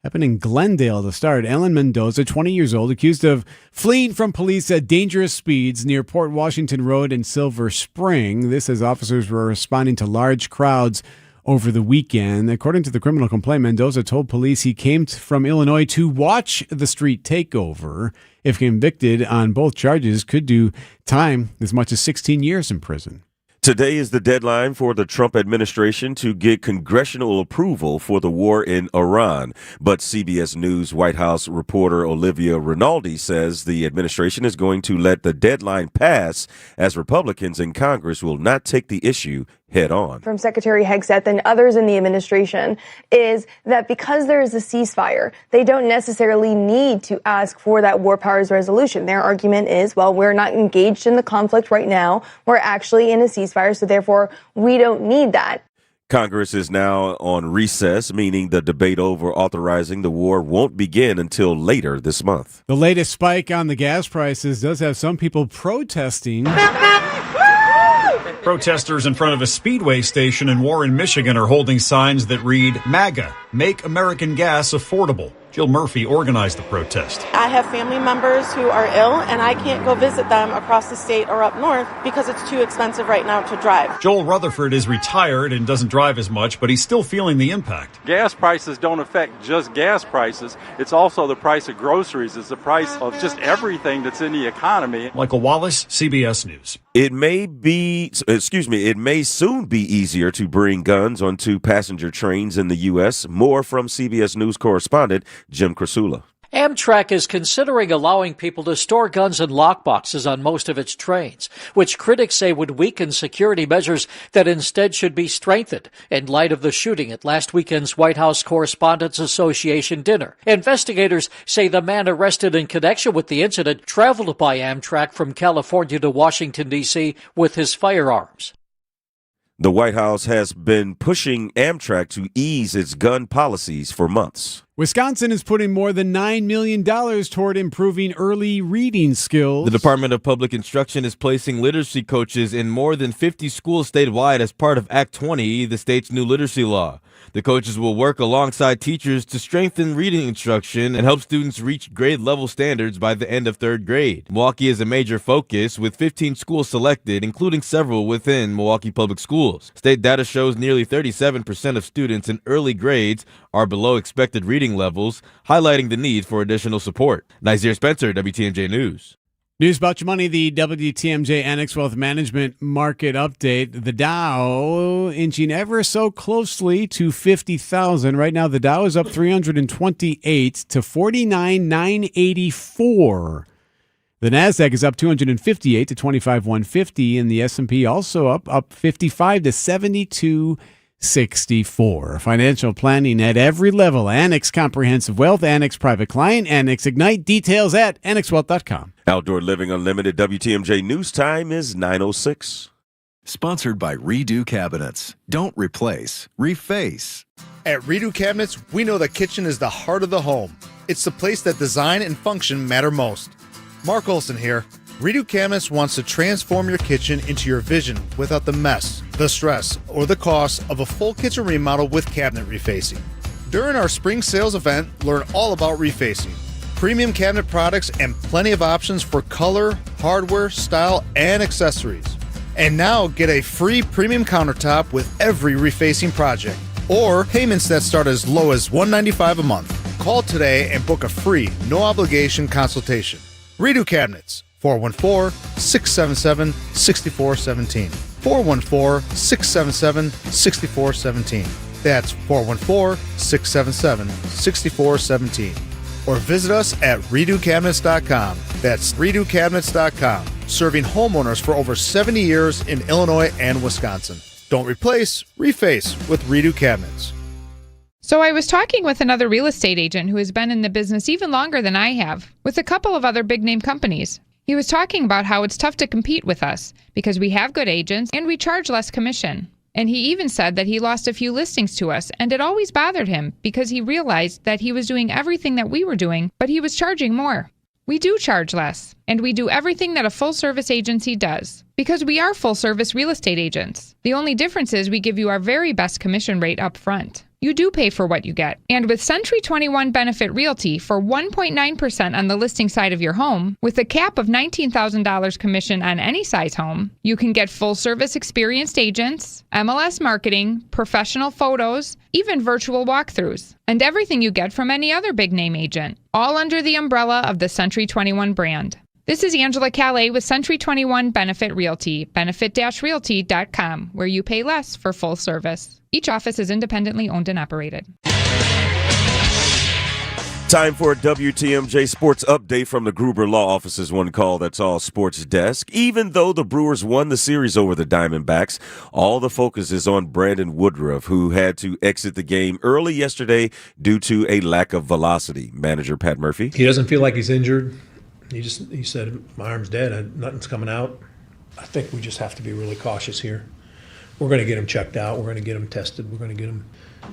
Happened in Glendale to start. Alan Mendoza, 20 years old, accused of fleeing from police at dangerous speeds near Port Washington Road in Silver Spring. This as officers were responding to large crowds over the weekend. According to the criminal complaint, Mendoza told police he came from Illinois to watch the street takeover. If convicted on both charges, could do time as much as 16 years in prison. Today is the deadline for the Trump administration to get congressional approval for the war in Iran. But CBS News White House reporter Olivia Rinaldi says the administration is going to let the deadline pass as Republicans in Congress will not take the issue head on. From Secretary Hegseth and others in the administration is that because there is a ceasefire, they don't necessarily need to ask for that war powers resolution. Their argument is, well, we're not engaged in the conflict right now. We're actually in a ceasefire, so therefore we don't need that. Congress is now on recess, meaning the debate over authorizing the war won't begin until later this month. The latest spike on the gas prices does have some people protesting. Protesters in front of a Speedway station in Warren, Michigan are holding signs that read, MAGA, Make American Gas Affordable. Jill Murphy organized the protest. I have family members who are ill, and I can't go visit them across the state or up north because it's too expensive right now to drive. Joel Rutherford is retired and doesn't drive as much, but he's still feeling the impact. Gas prices don't affect just gas prices. It's also the price of groceries. It's the price of just everything that's in the economy. Michael Wallace, CBS News. It may soon be easier to bring guns onto passenger trains in the U.S. More from CBS News correspondent Jim Krasula. Amtrak is considering allowing people to store guns in lockboxes on most of its trains, which critics say would weaken security measures that instead should be strengthened in light of the shooting at last weekend's White House Correspondents Association dinner. Investigators say the man arrested in connection with the incident traveled by Amtrak from California to Washington, D.C. with his firearms. The White House has been pushing Amtrak to ease its gun policies for months. Wisconsin is putting more than $9 million toward improving early reading skills. The Department of Public Instruction is placing literacy coaches in more than 50 schools statewide as part of Act 20, the state's new literacy law. The coaches will work alongside teachers to strengthen reading instruction and help students reach grade-level standards by the end of third grade. Milwaukee is a major focus, with 15 schools selected, including several within Milwaukee Public Schools. State data shows nearly 37% of students in early grades are below expected reading levels, highlighting the need for additional support. Nazir Spencer, WTMJ News. News about your money, the WTMJ Annex Wealth Management Market Update. The Dow inching ever so closely to 50,000. Right now, the Dow is up 328 to 49,984. The NASDAQ is up 258 to 25,150, and the S&P also up 55 to 7264. Financial planning at every level. Annex Comprehensive Wealth, Annex Private Client, Annex Ignite. Details at annexwealth.com. Outdoor Living Unlimited WTMJ News Time is 9:06. Sponsored by Redo Cabinets. Don't replace, reface. At Redo Cabinets, we know the kitchen is the heart of the home. It's the place that design and function matter most. Mark Olson here. Redo Cabinets wants to transform your kitchen into your vision without the mess, the stress, or the cost of a full kitchen remodel with cabinet refacing. During our spring sales event, learn all about refacing, premium cabinet products, and plenty of options for color, hardware, style, and accessories. And now get a free premium countertop with every refacing project, or payments that start as low as $195 a month. Call today and book a free, no-obligation consultation. Redo Cabinets, 414-677-6417. 414-677-6417. That's 414-677-6417. Or visit us at redocabinets.com. That's redocabinets.com. Serving homeowners for over 70 years in Illinois and Wisconsin. Don't replace, reface with Redo Cabinets. So I was talking with another real estate agent who has been in the business even longer than I have, with a couple of other big-name companies. He was talking about how it's tough to compete with us because we have good agents and we charge less commission. And he even said that he lost a few listings to us, and it always bothered him because he realized that he was doing everything that we were doing, but he was charging more. We do charge less, and we do everything that a full-service agency does, because we are full-service real estate agents. The only difference is we give you our very best commission rate up front. You do pay for what you get. And with Century 21 Benefit Realty for 1.9% on the listing side of your home, with a cap of $19,000 commission on any size home, you can get full-service experienced agents, MLS marketing, professional photos, even virtual walkthroughs, and everything you get from any other big-name agent, all under the umbrella of the Century 21 brand. This is Angela Calais with Century 21 Benefit Realty, benefit-realty.com, where you pay less for full service. Each office is independently owned and operated. Time for a WTMJ Sports Update from the Gruber Law Office's One Call That's All Sports Desk. Even though the Brewers won the series over the Diamondbacks, all the focus is on Brandon Woodruff, who had to exit the game early yesterday due to a lack of velocity. Manager Pat Murphy. He doesn't feel like he's injured. He said, my arm's dead. Nothing's coming out. I think we just have to be really cautious here. we're going to get him checked out. We're going to get him tested. We're going to get him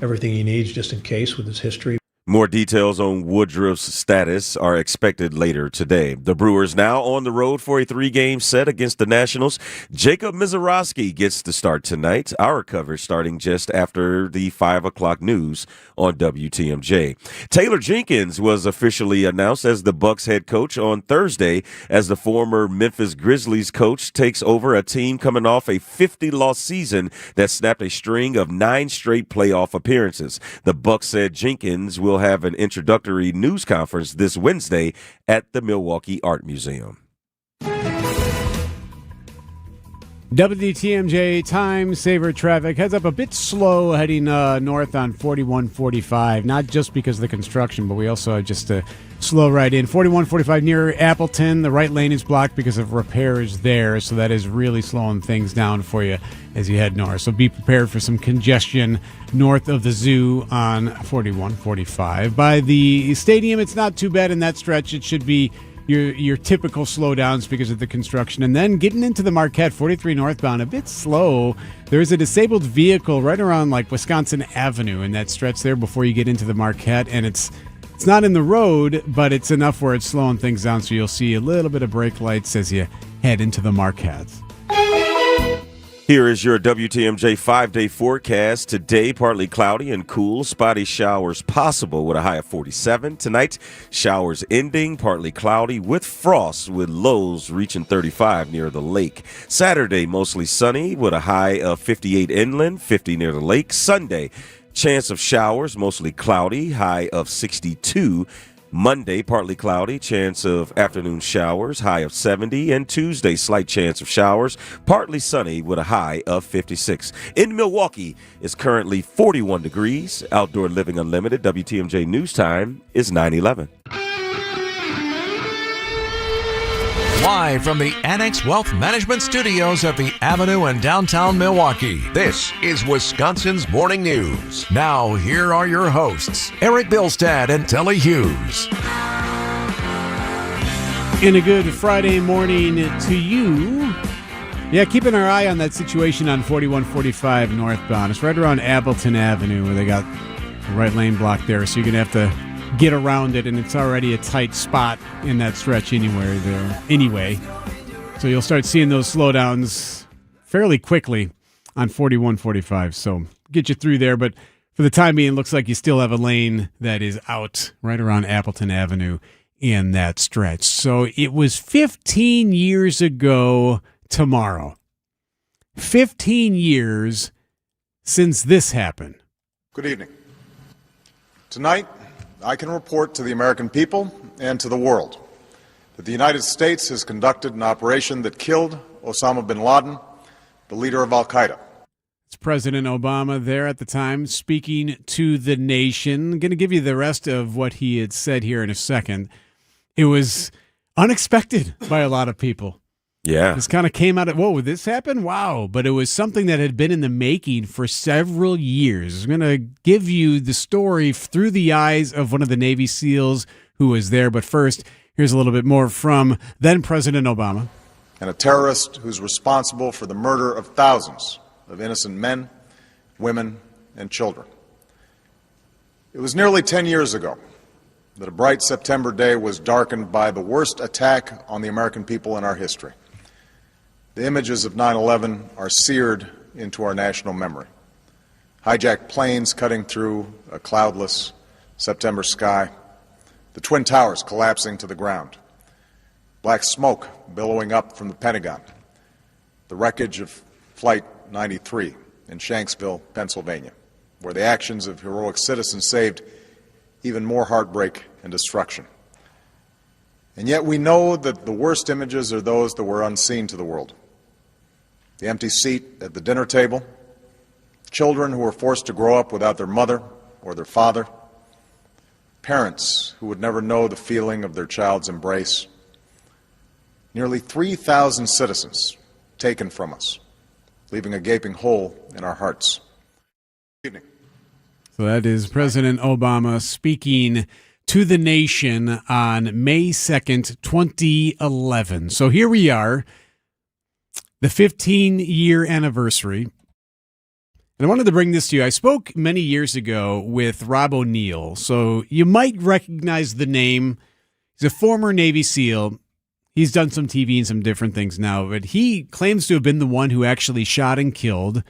everything he needs just in case with his history. More details on Woodruff's status are expected later today. The Brewers now on the road for a 3-game set against the Nationals. Jacob Mizorowski gets the start tonight. Our coverage starting just after the 5 o'clock news on WTMJ. Taylor Jenkins was officially announced as the Bucs head coach on Thursday as the former Memphis Grizzlies coach takes over a team coming off a 50-loss season that snapped a string of 9 straight playoff appearances. The Bucs said Jenkins will have an introductory news conference this Wednesday at the Milwaukee Art Museum. WTMJ time saver traffic heads up a bit slow heading north on 4145, not just because of the construction, but we also just a slow ride in 4145 near Appleton. The right lane is blocked because of repairs there, so that is really slowing things down for you as you head north. So be prepared for some congestion north of the zoo on 4145. By the stadium, it's not too bad in that stretch. It should be your typical slowdowns because of the construction. And then getting into the Marquette, 43 northbound, a bit slow. There's a disabled vehicle right around like Wisconsin Avenue in that stretch there before you get into the Marquette, and it's not in the road, but it's enough where it's slowing things down, so you'll see a little bit of brake lights as you head into the Marquette. Here is your WTMJ 5-day forecast. Today, partly cloudy and cool. Spotty showers possible with a high of 47. Tonight, showers ending, partly cloudy with frost with lows reaching 35 near the lake. Saturday, mostly sunny with a high of 58 inland, 50 near the lake. Sunday, chance of showers, mostly cloudy, high of 62. Monday, partly cloudy, chance of afternoon showers, high of 70. And Tuesday, slight chance of showers, partly sunny with a high of 56. In Milwaukee, it's currently 41 degrees. Outdoor Living Unlimited, WTMJ News Time is 9:11. Live from the Annex Wealth Management Studios at the Avenue in downtown Milwaukee, this is Wisconsin's Morning News. Now, here are your hosts, Eric Bilstad and Telly Hughes. And a good Friday morning to you. Yeah, keeping our eye on that situation on 4145 northbound. It's right around Appleton Avenue where they got the right lane blocked there, so you're going to have to get around it, and it's already a tight spot in that stretch anyway. So you'll start seeing those slowdowns fairly quickly on 4145. So get you through there, but for the time being, it looks like you still have a lane that is out right around Appleton Avenue in that stretch. So it was 15 years ago tomorrow. 15 years since this happened. Good evening. Tonight, I can report to the American people and to the world that the United States has conducted an operation that killed Osama bin Laden, the leader of al-Qaeda. It's President Obama there at the time speaking to the nation. I'm going to give you the rest of what he had said here in a second. It was unexpected by a lot of people. Yeah. This kind of came out of, whoa, would this happen? Wow. But it was something that had been in the making for several years. I'm going to give you the story through the eyes of one of the Navy SEALs who was there. But first, here's a little bit more from then President Obama. And a terrorist who's responsible for the murder of thousands of innocent men, women, and children. It was nearly 10 years ago that a bright September day was darkened by the worst attack on the American people in our history. The images of 9/11 are seared into our national memory. Hijacked planes cutting through a cloudless September sky, the Twin Towers collapsing to the ground, black smoke billowing up from the Pentagon, the wreckage of Flight 93 in Shanksville, Pennsylvania, where the actions of heroic citizens saved even more heartbreak and destruction. And yet we know that the worst images are those that were unseen to the world. The empty seat at the dinner table, children who were forced to grow up without their mother or their father, parents who would never know the feeling of their child's embrace, nearly 3,000 citizens taken from us, leaving a gaping hole in our hearts. Good evening. So that is President Obama speaking to the nation on May 2nd, 2011. So here we are, the 15-year anniversary And I wanted to bring this to you. I spoke many years ago with Rob O'Neill, so you might recognize the name. He's a former Navy SEAL. He's done some TV and some different things now, but he claims to have been the one who actually shot and killed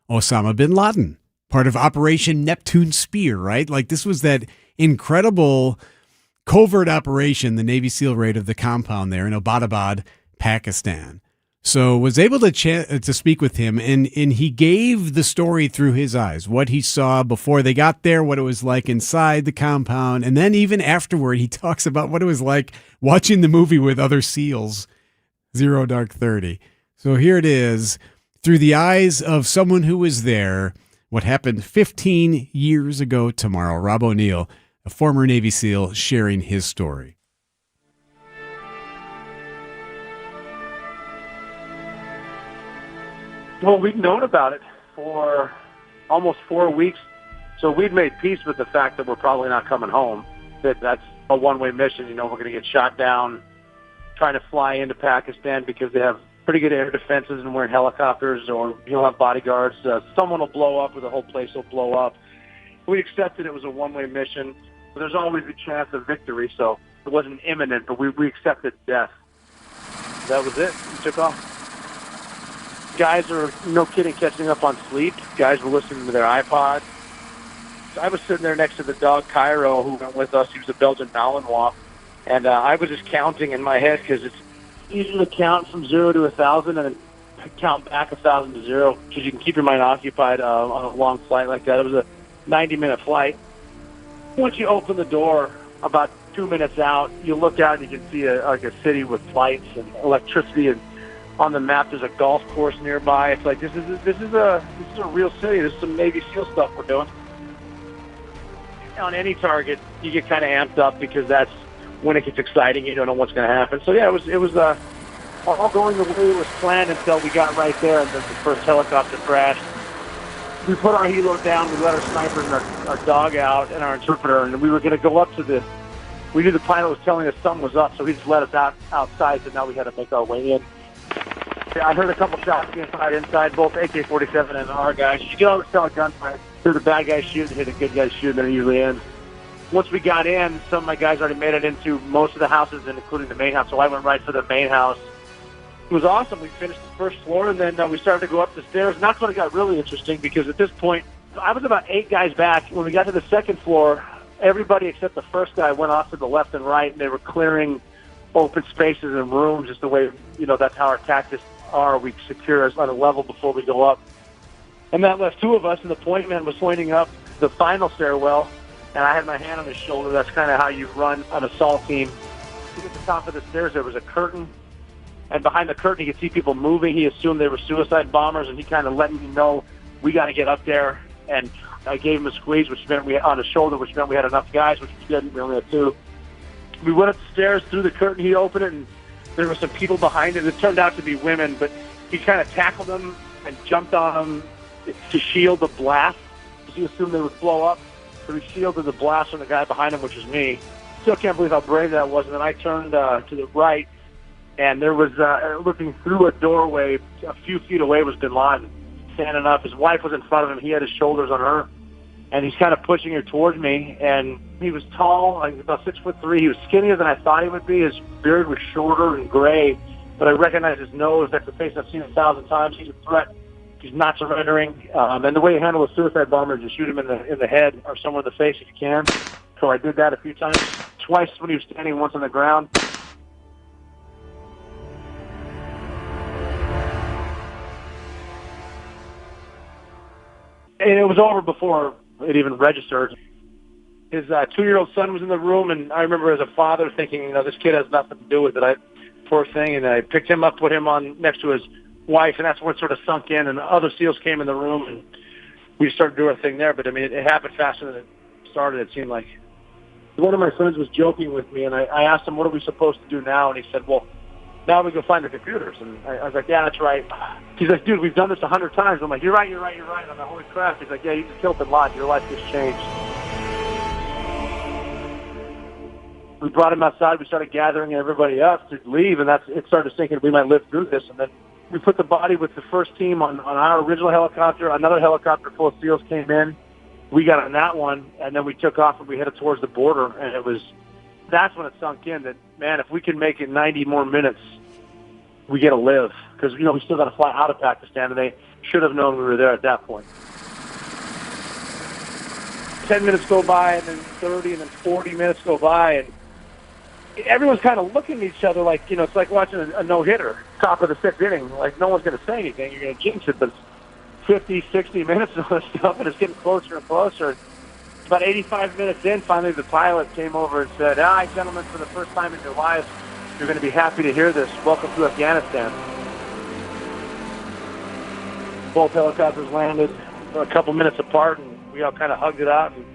Osama bin Laden, part of Operation Neptune Spear, right? Like, this was that incredible covert operation, the Navy SEAL raid of the compound there in Abbottabad, Pakistan. So was able to speak with him, and he gave the story through his eyes, what he saw before they got there, what it was like inside the compound, and then even afterward, he talks about what it was like watching the movie with other SEALs, Zero Dark 30. So here it is, through the eyes of someone who was there, what happened 15 years ago tomorrow. Rob O'Neill, a former Navy SEAL, sharing his story. Well, we'd known about it for almost 4 weeks, so we'd made peace with the fact that we're probably not coming home, that's a one-way mission. You know, we're going to get shot down trying to fly into Pakistan because they have pretty good air defenses and we're in helicopters, or you'll have bodyguards. Someone will blow up or the whole place will blow up. We accepted it was a one-way mission. There's always a chance of victory, so it wasn't imminent, but we accepted death. That was it. We took off. Guys are, no kidding, catching up on sleep. Guys were listening to their iPods. I was sitting there next to the dog, Cairo, who went with us. He was a Belgian Malinois. And I was just counting in my head because it's easy to count from 0 to 1,000 and then count back 1,000 to 0 because you can keep your mind occupied on a long flight like that. It was a 90-minute flight. Once you open the door, about 2 minutes out, you look out and you can see a city with lights and electricity, and on the map there's a golf course nearby. It's like this is a real city. This is some Navy SEAL stuff we're doing. On any target, you get kind of amped up because that's when it gets exciting. You don't know what's going to happen. So yeah, it was all going the way it was planned until we got right there, and then the first helicopter crashed. We put our helo down. We let our snipers and our dog out and our interpreter, and we were going to go up to the. We knew the pilot was telling us something was up, so he just let us outside. So now we had to make our way in. I heard a couple shots inside, both AK-47 and our guys. You can always tell a gunfight. Hear the bad guys shoot, hear the good guys shoot, and then it usually ends. Once we got in, some of my guys already made it into most of the houses, including the main house, so I went right for the main house. It was awesome. We finished the first floor, and then we started to go up the stairs, and that's when it got really interesting, because at this point, I was about 8 guys back. When we got to the second floor, everybody except the first guy went off to the left and right, and they were clearing open spaces and rooms, just the way, that's how our tactics are. We secure us on a level before we go up. And that left 2 of us, and the point man was pointing up the final stairwell, and I had my hand on his shoulder. That's kind of how you run an assault team. At the top of the stairs, there was a curtain, and behind the curtain, you could see people moving. He assumed they were suicide bombers, and he kind of let me know, we got to get up there. And I gave him a squeeze, which meant on his shoulder, which meant we had enough guys, which we didn't. We only had 2. We went up the stairs, through the curtain. He opened it, and there were some people behind it. It turned out to be women, but he kind of tackled them and jumped on them to shield the blast, because he assumed they would blow up. So he shielded the blast from the guy behind him, which was me. Still can't believe how brave that was. And then I turned to the right, and there was, looking through a doorway, a few feet away was bin Laden, standing up. His wife was in front of him. He had his shoulders on her, and he's kind of pushing her towards me. And he was tall, like about 6'3". He was skinnier than I thought he would be. His beard was shorter and gray, but I recognized his nose. That's a face I've seen 1,000 times. He's a threat. He's not surrendering. And the way you handle a suicide bomber is you shoot him in the head or somewhere in the face if you can. So I did that a few times, twice when he was standing, once on the ground. And it was over before it even registered. His 2-year-old son was in the room, and I remember as a father thinking, this kid has nothing to do with it. Poor thing. And I picked him up, put him on next to his wife, and that's when it sort of sunk in, and other SEALs came in the room, and we started doing our thing there. But, it happened faster than it started, it seemed like. One of my friends was joking with me, and I asked him, what are we supposed to do now? And he said, well, now we go find the computers. And I was like, yeah, that's right. He's like, dude, we've done this 100 times. I'm like, you're right. And I'm like, holy crap. He's like, yeah, you just killed bin Laden. Your life just changed. We brought him outside. We started gathering everybody up to leave, and it started thinking we might live through this. And then we put the body with the first team on our original helicopter. Another helicopter full of SEALs came in. We got on that one, and then we took off and we headed towards the border. And that's when it sunk in that, man, if we can make it 90 more minutes, we get to live. Because, we still got to fly out of Pakistan, and they should have known we were there at that point. 10 minutes go by, and then 30, and then 40 minutes go by, and everyone's kind of looking at each other like, it's like watching a no-hitter, top of the sixth inning. Like, no one's going to say anything. You're going to jinx it, but it's 50, 60 minutes of this stuff, and it's getting closer and closer. About 85 minutes in, finally the pilot came over and said, "All right, gentlemen, for the first time in your lives, you're going to be happy to hear this. Welcome to Afghanistan." Both helicopters landed a couple minutes apart, and we all kind of hugged it out and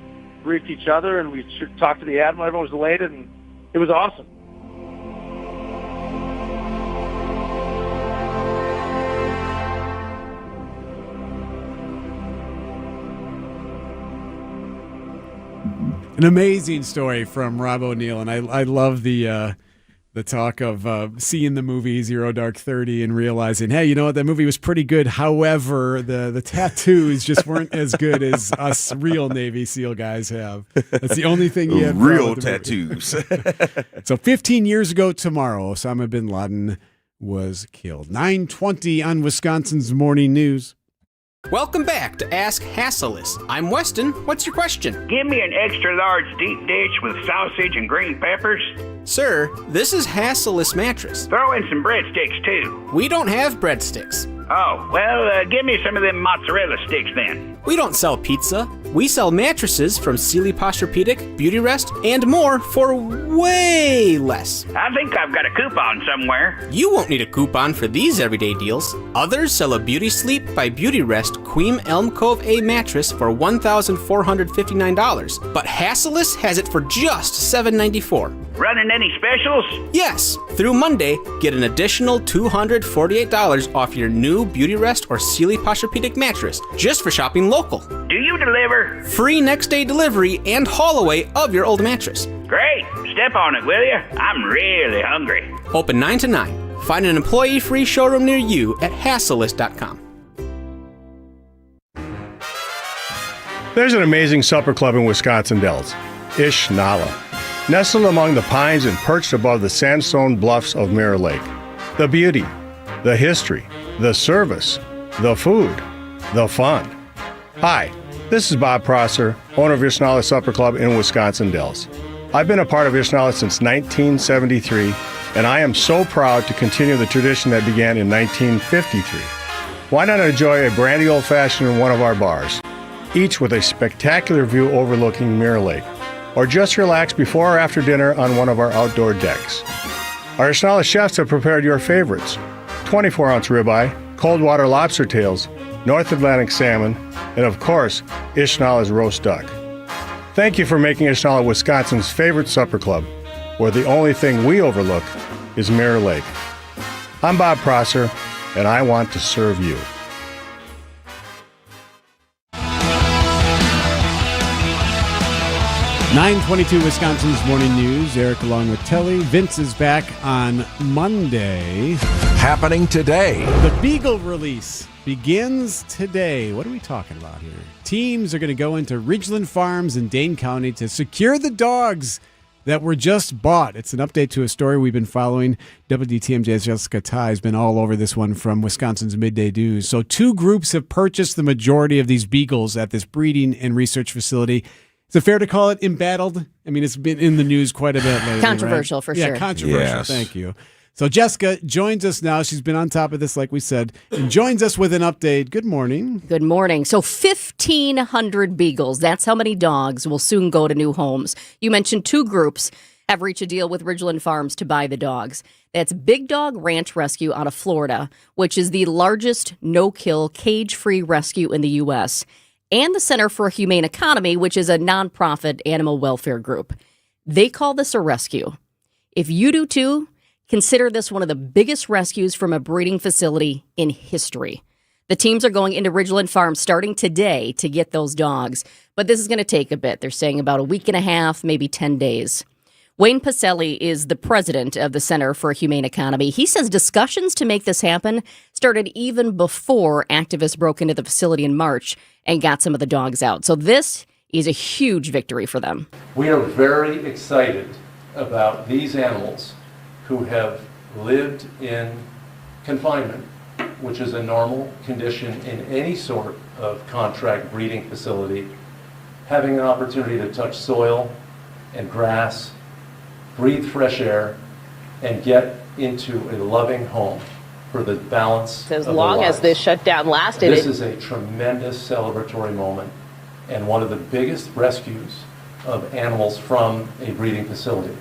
briefed each other, and we talked to the admiral. Everyone was elated, and it was awesome. An amazing story from Rob O'Neill, and I love the talk of seeing the movie Zero Dark 30 and realizing, hey, you know what, that movie was pretty good. However, the tattoos just weren't as good as us real Navy SEAL guys have. That's the only thing he had. Real tattoos. So 15 years ago tomorrow, Osama bin Laden was killed. 9:20 on Wisconsin's Morning News. Welcome back to Ask Hasselus. I'm Weston. What's your question? Give me an extra large deep dish with sausage and green peppers. Sir, this is Hasselus Mattress. Throw in some breadsticks, too. We don't have breadsticks. Oh, well, give me some of them mozzarella sticks then. We don't sell pizza. We sell mattresses from Sealy Posturepedic, Beauty Rest, and more for way less. I think I've got a coupon somewhere. You won't need a coupon for these everyday deals. Others sell a Beauty Sleep by Beauty Rest Queen Elm Cove A mattress for $1,459, but Hasselus has it for just $794. Running any specials? Yes. Through Monday, get an additional $248 off your new Beauty Rest or Sealy Posturepedic mattress just for shopping local. Do you deliver? Free next day delivery and haul away of your old mattress. Great. Step on it, will you? I'm really hungry. Open 9 to 9. Find an employee-free showroom near you at Hasselus.com. There's an amazing supper club in Wisconsin Dells, Ish Nala. Nestled among the pines and perched above the sandstone bluffs of Mirror Lake. The beauty, the history, the service, the food, the fun. Hi, this is Bob Prosser, owner of Ishnala Supper Club in Wisconsin Dells. I've been a part of Ishnala since 1973, and I am so proud to continue the tradition that began in 1953. Why not enjoy a brandy old-fashioned in one of our bars, each with a spectacular view overlooking Mirror Lake, or just relax before or after dinner on one of our outdoor decks. Our Ishnala chefs have prepared your favorites: 24-ounce ribeye, cold water lobster tails, North Atlantic salmon, and of course, Ishnala's roast duck. Thank you for making Ishnala Wisconsin's favorite supper club, where the only thing we overlook is Mirror Lake. I'm Bob Prosser, and I want to serve you. 9:22 Wisconsin's Morning News. Eric along with Telly. Vince is back on Monday. Happening today. The Beagle release begins today. What are we talking about here? Teams are going to go into Ridgeland Farms in Dane County to secure the dogs that were just bought. It's an update to a story we've been following. WDTMJ's Jessica Ty has been all over this one from Wisconsin's Midday News. So 2 groups have purchased the majority of these beagles at this breeding and research facility. Is it fair to call it embattled? I mean, it's been in the news quite a bit lately. Controversial, right? for sure. Yeah, controversial. Yes. Thank you. So Jessica joins us now. She's been on top of this, like we said, and joins us with an update. Good morning. Good morning. So 1,500 beagles. That's how many dogs will soon go to new homes. You mentioned 2 groups have reached a deal with Ridgeland Farms to buy the dogs. That's Big Dog Ranch Rescue out of Florida, which is the largest no-kill, cage-free rescue in the U.S., and the Center for a Humane Economy, which is a nonprofit animal welfare group. They call this a rescue. If you do too, consider this one of the biggest rescues from a breeding facility in history. The teams are going into Ridgeland Farms starting today to get those dogs, but this is going to take a bit. They're saying about a week and a half, maybe 10 days. Wayne Pacelli is the president of the Center for a Humane Economy. He says discussions to make this happen started even before activists broke into the facility in March and got some of the dogs out. So this is a huge victory for them. We are very excited about these animals who have lived in confinement, which is a normal condition in any sort of contract breeding facility, having an opportunity to touch soil and grass, breathe fresh air, and get into a loving home for the balance of their lives. As long as this shutdown lasted. This is a tremendous celebratory moment and one of the biggest rescues of animals from a breeding facility.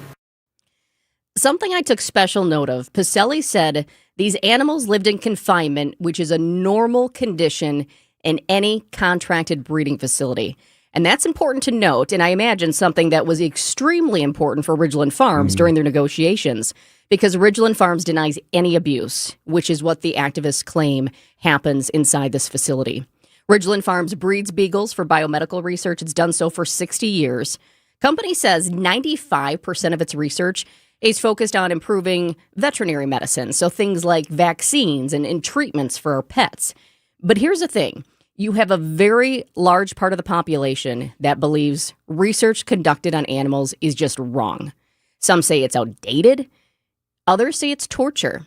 Something I took special note of, Pacelli said these animals lived in confinement, which is a normal condition in any contracted breeding facility. And that's important to note, and I imagine something that was extremely important for Ridgeland Farms during their negotiations, because Ridgeland Farms denies any abuse, which is what the activists claim happens inside this facility. Ridgeland Farms breeds beagles for biomedical research. It's done so for 60 years. Company says 95% of its research is focused on improving veterinary medicine, so things like vaccines and treatments for our pets. But here's the thing. You have a very large part of the population that believes research conducted on animals is just wrong. Some say it's outdated. Others say it's torture.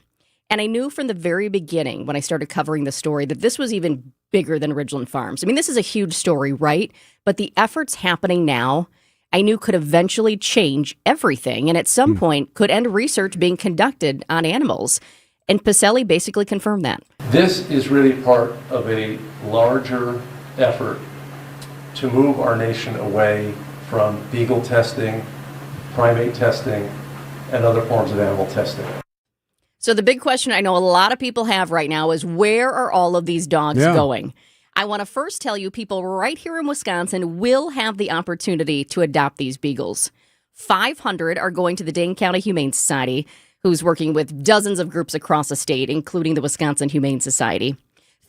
And I knew from the very beginning when I started covering the story that this was even bigger than Ridgeland Farms. I mean, this is a huge story, right? But the efforts happening now, I knew could eventually change everything and at some point could end research being conducted on animals. And Pacelli basically confirmed that. This is really part of a larger effort to move our nation away from beagle testing, primate testing, and other forms of animal testing. So the big question I know a lot of people have right now is where are all of these dogs going? I want to first tell you people right here in Wisconsin will have the opportunity to adopt these beagles. 500 are going to the Dane County Humane Society, who's working with dozens of groups across the state, including the Wisconsin Humane Society.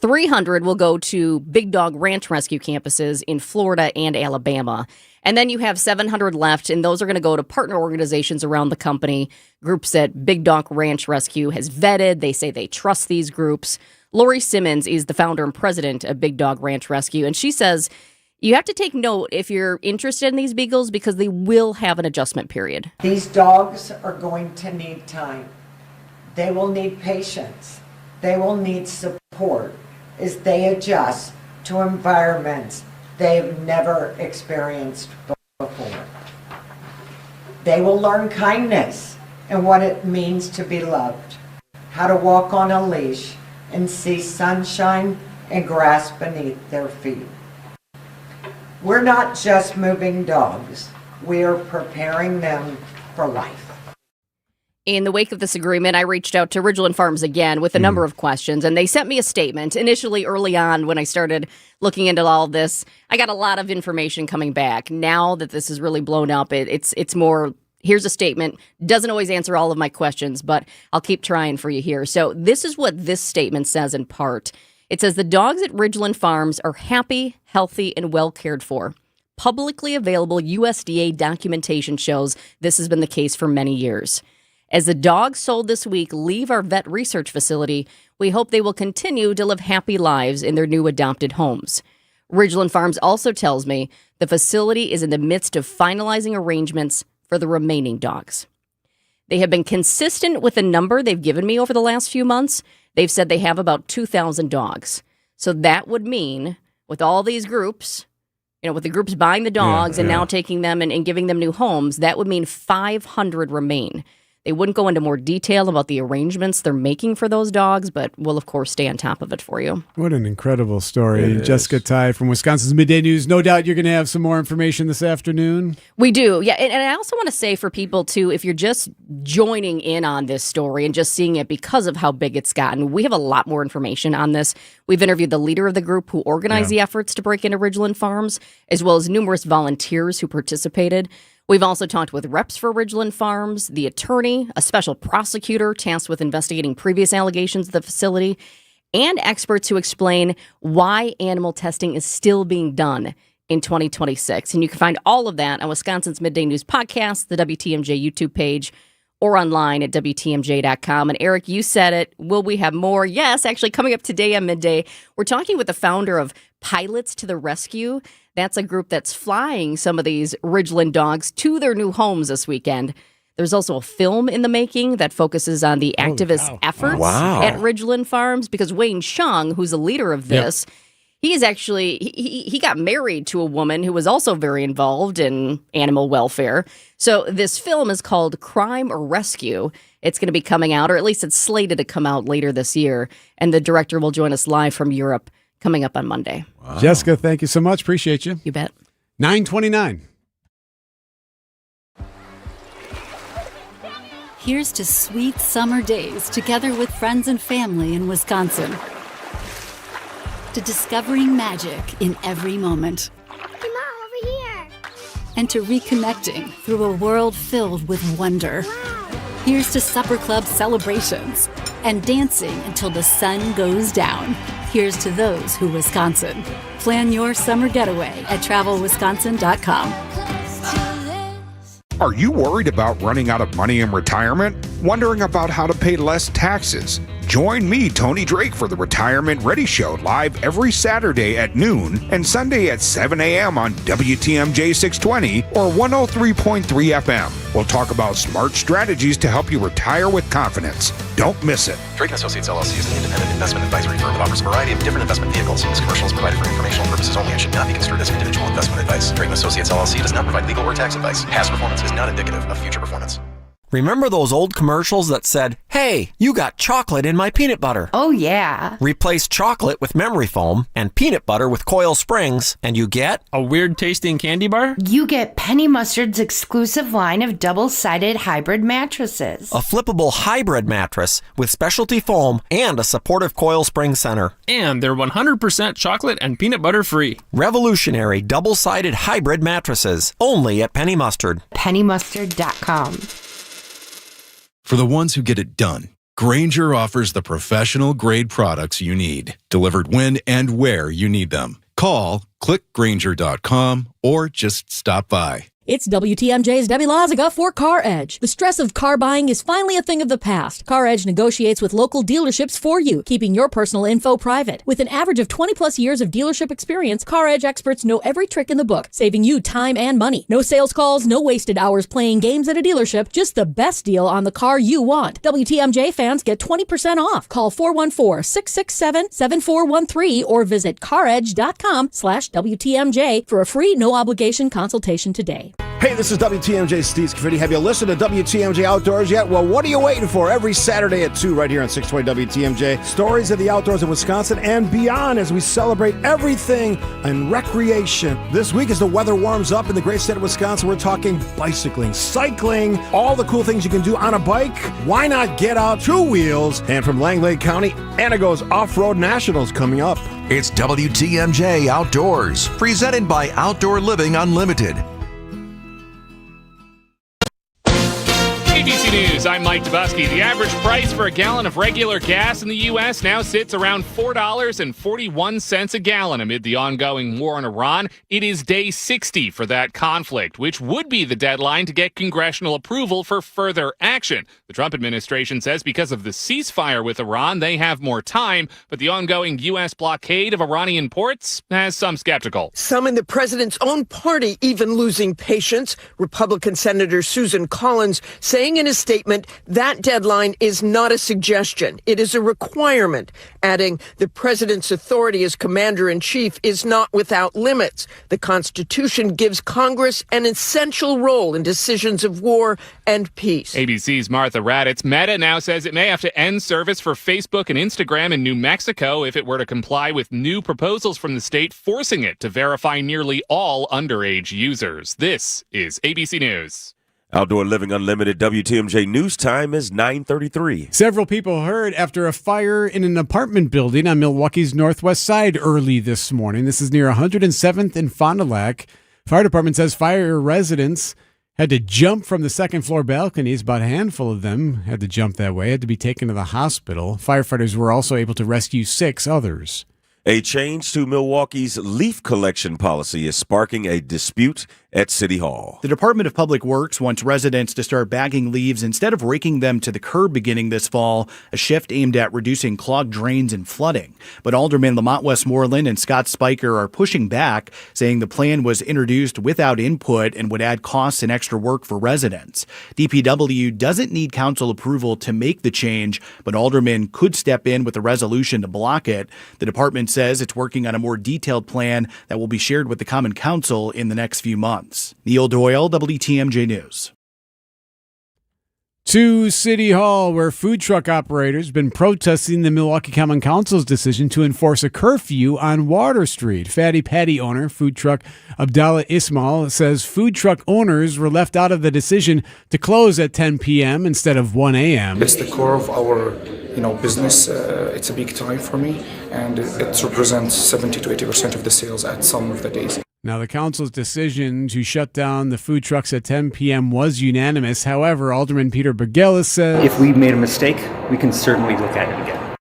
300 will go to Big Dog Ranch Rescue campuses in Florida and Alabama. And then you have 700 left, and those are going to go to partner organizations around the company, groups that Big Dog Ranch Rescue has vetted. They say they trust these groups. Lori Simmons is the founder and president of Big Dog Ranch Rescue, and she says you have to take note if you're interested in these beagles because they will have an adjustment period. These dogs are going to need time. They will need patience. They will need support as they adjust to environments they've never experienced before. They will learn kindness and what it means to be loved, how to walk on a leash and see sunshine and grass beneath their feet. We're not just moving dogs, we are preparing them for life. In the wake of this agreement, I reached out to Ridgeland Farms again with a number of questions, and they sent me a statement. Initially, early on, when I started looking into all of this, I got a lot of information coming back. Now that this is really blown up, it's more, here's a statement. Doesn't always answer all of my questions, but I'll keep trying for you here. So this is what this statement says in part. It says the dogs at Ridgeland Farms are happy, healthy, and well cared for. Publicly available USDA documentation shows this has been the case for many years. As the dogs sold this week leave our vet research facility, we hope they will continue to live happy lives in their new adopted homes. Ridgeland Farms also tells me the facility is in the midst of finalizing arrangements for the remaining dogs. They have been consistent with the number they've given me over the last few months. They've said they have about 2,000 dogs. So that would mean with all these groups, with the groups buying the dogs and now taking them and giving them new homes, that would mean 500 remain. They wouldn't go into more detail about the arrangements they're making for those dogs, but we'll, of course, stay on top of it for you. What an incredible story. Jessica Ty from Wisconsin's Midday News. No doubt you're going to have some more information this afternoon. We do, yeah. And I also want to say for people, too, if you're just joining in on this story and just seeing it because of how big it's gotten, we have a lot more information on this. We've interviewed the leader of the group who organized the efforts to break into Ridgeland Farms, as well as numerous volunteers who participated. We've also talked with reps for Ridgeland Farms, the attorney, a special prosecutor tasked with investigating previous allegations of the facility, and experts who explain why animal testing is still being done in 2026. And you can find all of that on Wisconsin's Midday News Podcast, the WTMJ YouTube page, or online at WTMJ.com. And Eric, you said it. Will we have more? Yes, actually, coming up today on Midday, we're talking with the founder of Pilots to the Rescue. That's a group that's flying some of these Ridgeland dogs to their new homes this weekend. There's also a film in the making that focuses on the activist efforts at Ridgeland Farms, because Wayne Chung, who's the leader of this, he is actually, he got married to a woman who was also very involved in animal welfare. So this film is called Crime or Rescue. It's going to be coming out, or at least it's slated to come out later this year. And the director will join us live from Europe coming up on Monday. Wow. Jessica, thank you so much. Appreciate you. You bet. 9:29. Here's to sweet summer days together with friends and family in Wisconsin. To discovering magic in every moment. Hey, Mom, over here. And to reconnecting through a world filled with wonder. Wow. Here's to supper club celebrations and dancing until the sun goes down. Here's to those who Wisconsin. Plan your summer getaway at travelwisconsin.com. Are you worried about running out of money in retirement? Wondering about how to pay less taxes? Join me, Tony Drake, for the Retirement Ready Show, live every Saturday at noon and Sunday at 7 a.m. on WTMJ 620 or 103.3 FM. We'll talk about smart strategies to help you retire with confidence. Don't miss it. Drake & Associates LLC is an independent investment advisory firm that offers a variety of different investment vehicles. This commercial is provided for informational purposes only and should not be construed as individual investment advice. Drake & Associates LLC does not provide legal or tax advice. Past performance is not indicative of future performance. Remember those old commercials that said, "Hey, you got chocolate in my peanut butter"? Oh, yeah. Replace chocolate with memory foam and peanut butter with Coil Springs, and you get a weird tasting candy bar? You get Penny Mustard's exclusive line of double-sided hybrid mattresses. A flippable hybrid mattress with specialty foam and a supportive coil spring center. And they're 100% chocolate and peanut butter free. Revolutionary double-sided hybrid mattresses, only at Penny Mustard. PennyMustard.com. For the ones who get it done, Grainger offers the professional-grade products you need, delivered when and where you need them. Call, click Grainger.com, or just stop by. It's WTMJ's Debbie Loziga for Car Edge. The stress of car buying is finally a thing of the past. Car Edge negotiates with local dealerships for you, keeping your personal info private. With an average of 20-plus years of dealership experience, Car Edge experts know every trick in the book, saving you time and money. No sales calls, no wasted hours playing games at a dealership, just the best deal on the car you want. WTMJ fans get 20% off. Call 414-667-7413 or visit caredge.com/WTMJ for a free no-obligation consultation today. Hey, this is WTMJ Steve Scafidi. Have you listened to WTMJ Outdoors yet? Well, what are you waiting for? Every Saturday at 2 right here on 620 WTMJ. Stories of the outdoors of Wisconsin and beyond as we celebrate everything in recreation. This week as the weather warms up in the great state of Wisconsin, we're talking bicycling, cycling, all the cool things you can do on a bike. Why not get out two wheels? And from Langley County, Anago's Off-Road Nationals coming up. It's WTMJ Outdoors, presented by Outdoor Living Unlimited. ABC News, I'm Mike Dubusky. The average price for a gallon of regular gas in the U.S. now sits around $4.41 a gallon amid the ongoing war in Iran. It is day 60 for that conflict, which would be the deadline to get congressional approval for further action. The Trump administration says because of the ceasefire with Iran, they have more time, but the ongoing U.S. blockade of Iranian ports has some skeptical. Some in the president's own party even losing patience. Republican Senator Susan Collins saying in a statement that deadline is not a suggestion. It is a requirement, adding the president's authority as commander-in-chief is not without limits. The Constitution gives Congress an essential role in decisions of war and peace. ABC's Martha Raddatz. Meta now says it may have to end service for Facebook and Instagram in New Mexico if it were to comply with new proposals from the state forcing it to verify nearly all underage users. This is ABC News. Outdoor Living Unlimited WTMJ News Time is 9:33. Several people hurt after a fire in an apartment building on Milwaukee's northwest side early this morning. This is near 107th and Fond du Lac. Fire department says fire residents had to jump from the second floor balconies. About a handful of them had to jump that way, had to be taken to the hospital. Firefighters were also able to rescue 6 others. A change to Milwaukee's leaf collection policy is sparking a dispute at City Hall. The Department of Public Works wants residents to start bagging leaves instead of raking them to the curb beginning this fall, a shift aimed at reducing clogged drains and flooding. But Alderman Lamont Westmoreland and Scott Spiker are pushing back, saying the plan was introduced without input and would add costs and extra work for residents. DPW doesn't need council approval to make the change, but aldermen could step in with a resolution to block it. The department says it's working on a more detailed plan that will be shared with the Common Council in the next few months. Neil Doyle, WTMJ News. To City Hall, where food truck operators have been protesting the Milwaukee Common Council's decision to enforce a curfew on Water Street. Fatty Patty owner, food truck Abdallah Ismail, says food truck owners were left out of the decision to close at 10 p.m. instead of 1 a.m. It's the core of our business. It's a big time for me, and it represents 70 to 80% of the sales at some of the days. Now, the council's decision to shut down the food trucks at 10 p.m. was unanimous. However, Alderman Peter Bergelis said, if we made a mistake, we can certainly look at it again.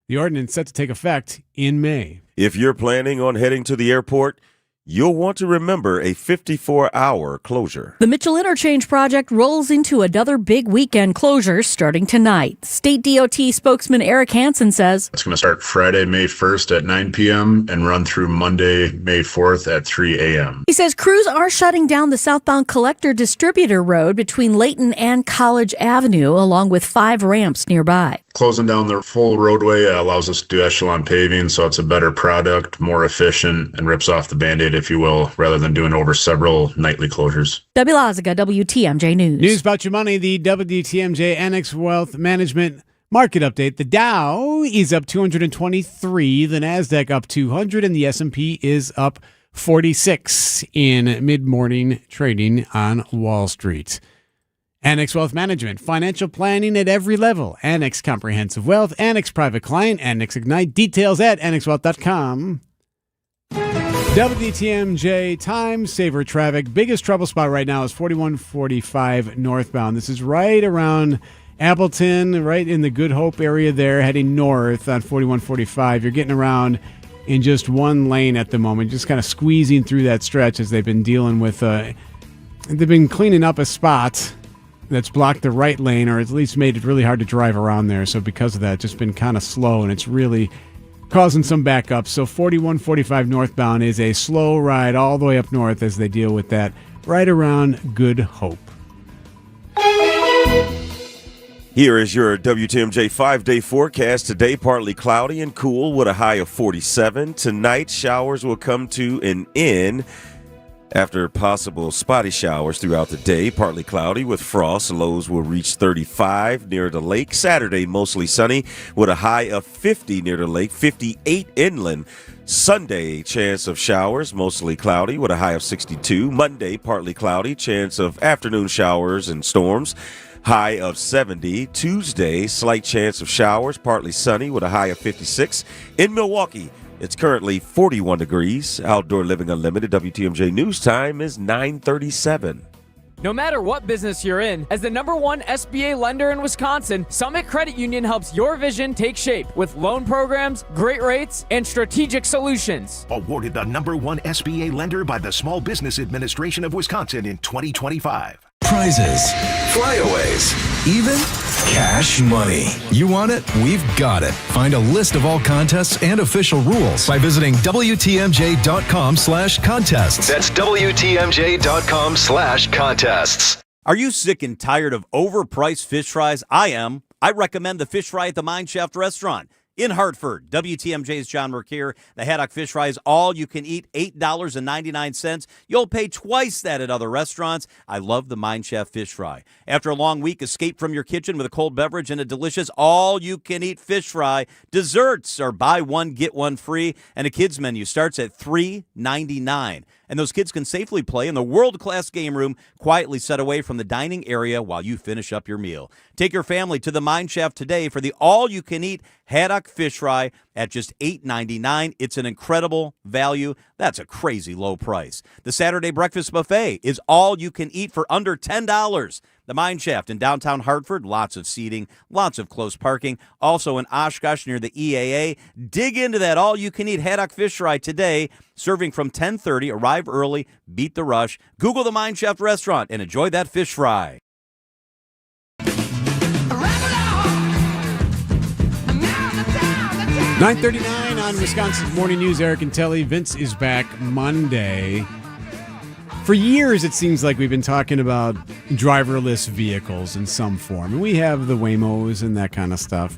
The ordinance set to take effect in May. If you're planning on heading to the airport, you'll want to remember a 54-hour closure. The Mitchell Interchange project rolls into another big weekend closure starting tonight. State DOT spokesman Eric Hansen says it's going to start Friday, May 1st at 9 p.m. and run through Monday, May 4th at 3 a.m. He says crews are shutting down the southbound collector distributor road between Layton and College Avenue, along with 5 ramps nearby. Closing down the full roadway allows us to do echelon paving, so it's a better product, more efficient, and rips off the Band-Aid, if you will, rather than doing over several nightly closures. Debbie Lazaga, WTMJ News. News about your money, the WTMJ Annex Wealth Management Market Update. The Dow is up 223, the NASDAQ up 200, and the S&P is up 46 in mid-morning trading on Wall Street. Annex Wealth Management, financial planning at every level. Annex Comprehensive Wealth, Annex Private Client, Annex Ignite. Details at annexwealth.com. WTMJ time saver traffic. Biggest trouble spot right now is 4145 northbound. This is right around Appleton, right in the Good Hope area there, heading north on 4145. You're getting around in just one lane at the moment, just kind of squeezing through that stretch as they've been dealing with, they've been cleaning up a spot that's blocked the right lane, or at least made it really hard to drive around there. So because of that, it's just been kind of slow, and it's really causing some backups. So 4145 northbound is a slow ride all the way up north as they deal with that right around Good Hope. Here is your WTMJ 5-day forecast. Today, partly cloudy and cool with a high of 47. Tonight, showers will come to an end after possible spotty showers throughout the day. Partly cloudy with frost. Lows will reach 35 near the lake. Saturday, mostly sunny with a high of 50 near the lake, 58 inland. Sunday, chance of showers, mostly cloudy with a high of 62. Monday, partly cloudy, chance of afternoon showers and storms, high of 70. Tuesday, slight chance of showers, partly sunny with a high of 56. In Milwaukee, it's currently 41 degrees. Outdoor Living Unlimited. WTMJ News Time is 9:37. No matter what business you're in, as the #1 SBA lender in Wisconsin, Summit Credit Union helps your vision take shape with loan programs, great rates, and strategic solutions. Awarded the #1 SBA lender by the Small Business Administration of Wisconsin in 2025. Prizes, flyaways, even cash money. You want it? We've got it. Find a list of all contests and official rules by visiting WTMJ.com/contests. That's WTMJ.com/contests. Are you sick and tired of overpriced fish fries? I am. I recommend the fish fry at the Mine Shaft Restaurant in Hartford. WTMJ's John Mercure. The haddock fish fry is all you can eat, $8.99. You'll pay twice that at other restaurants. I love the Mine Shaft fish fry. After a long week, escape from your kitchen with a cold beverage and a delicious all-you-can-eat fish fry. Desserts are buy one, get one free, and a kids menu starts at $3.99. And those kids can safely play in the world-class game room, quietly set away from the dining area while you finish up your meal. Take your family to the Mine Shaft today for the all-you-can-eat haddock fish fry at just $8.99. It's an incredible value. That's a crazy low price. The Saturday breakfast buffet is all you can eat for under $10. The Mine Shaft in downtown Hartford, lots of seating, lots of close parking. Also in Oshkosh near the EAA. Dig into that all-you-can-eat haddock fish fry today, serving from 10:30. Arrive early, beat the rush. Google the Mine Shaft restaurant and enjoy that fish fry. 9:39 on Wisconsin's Morning News. Eric and Telly. Vince is back Monday. For years, it seems like we've been talking about driverless vehicles in some form. And we have the Waymos and that kind of stuff.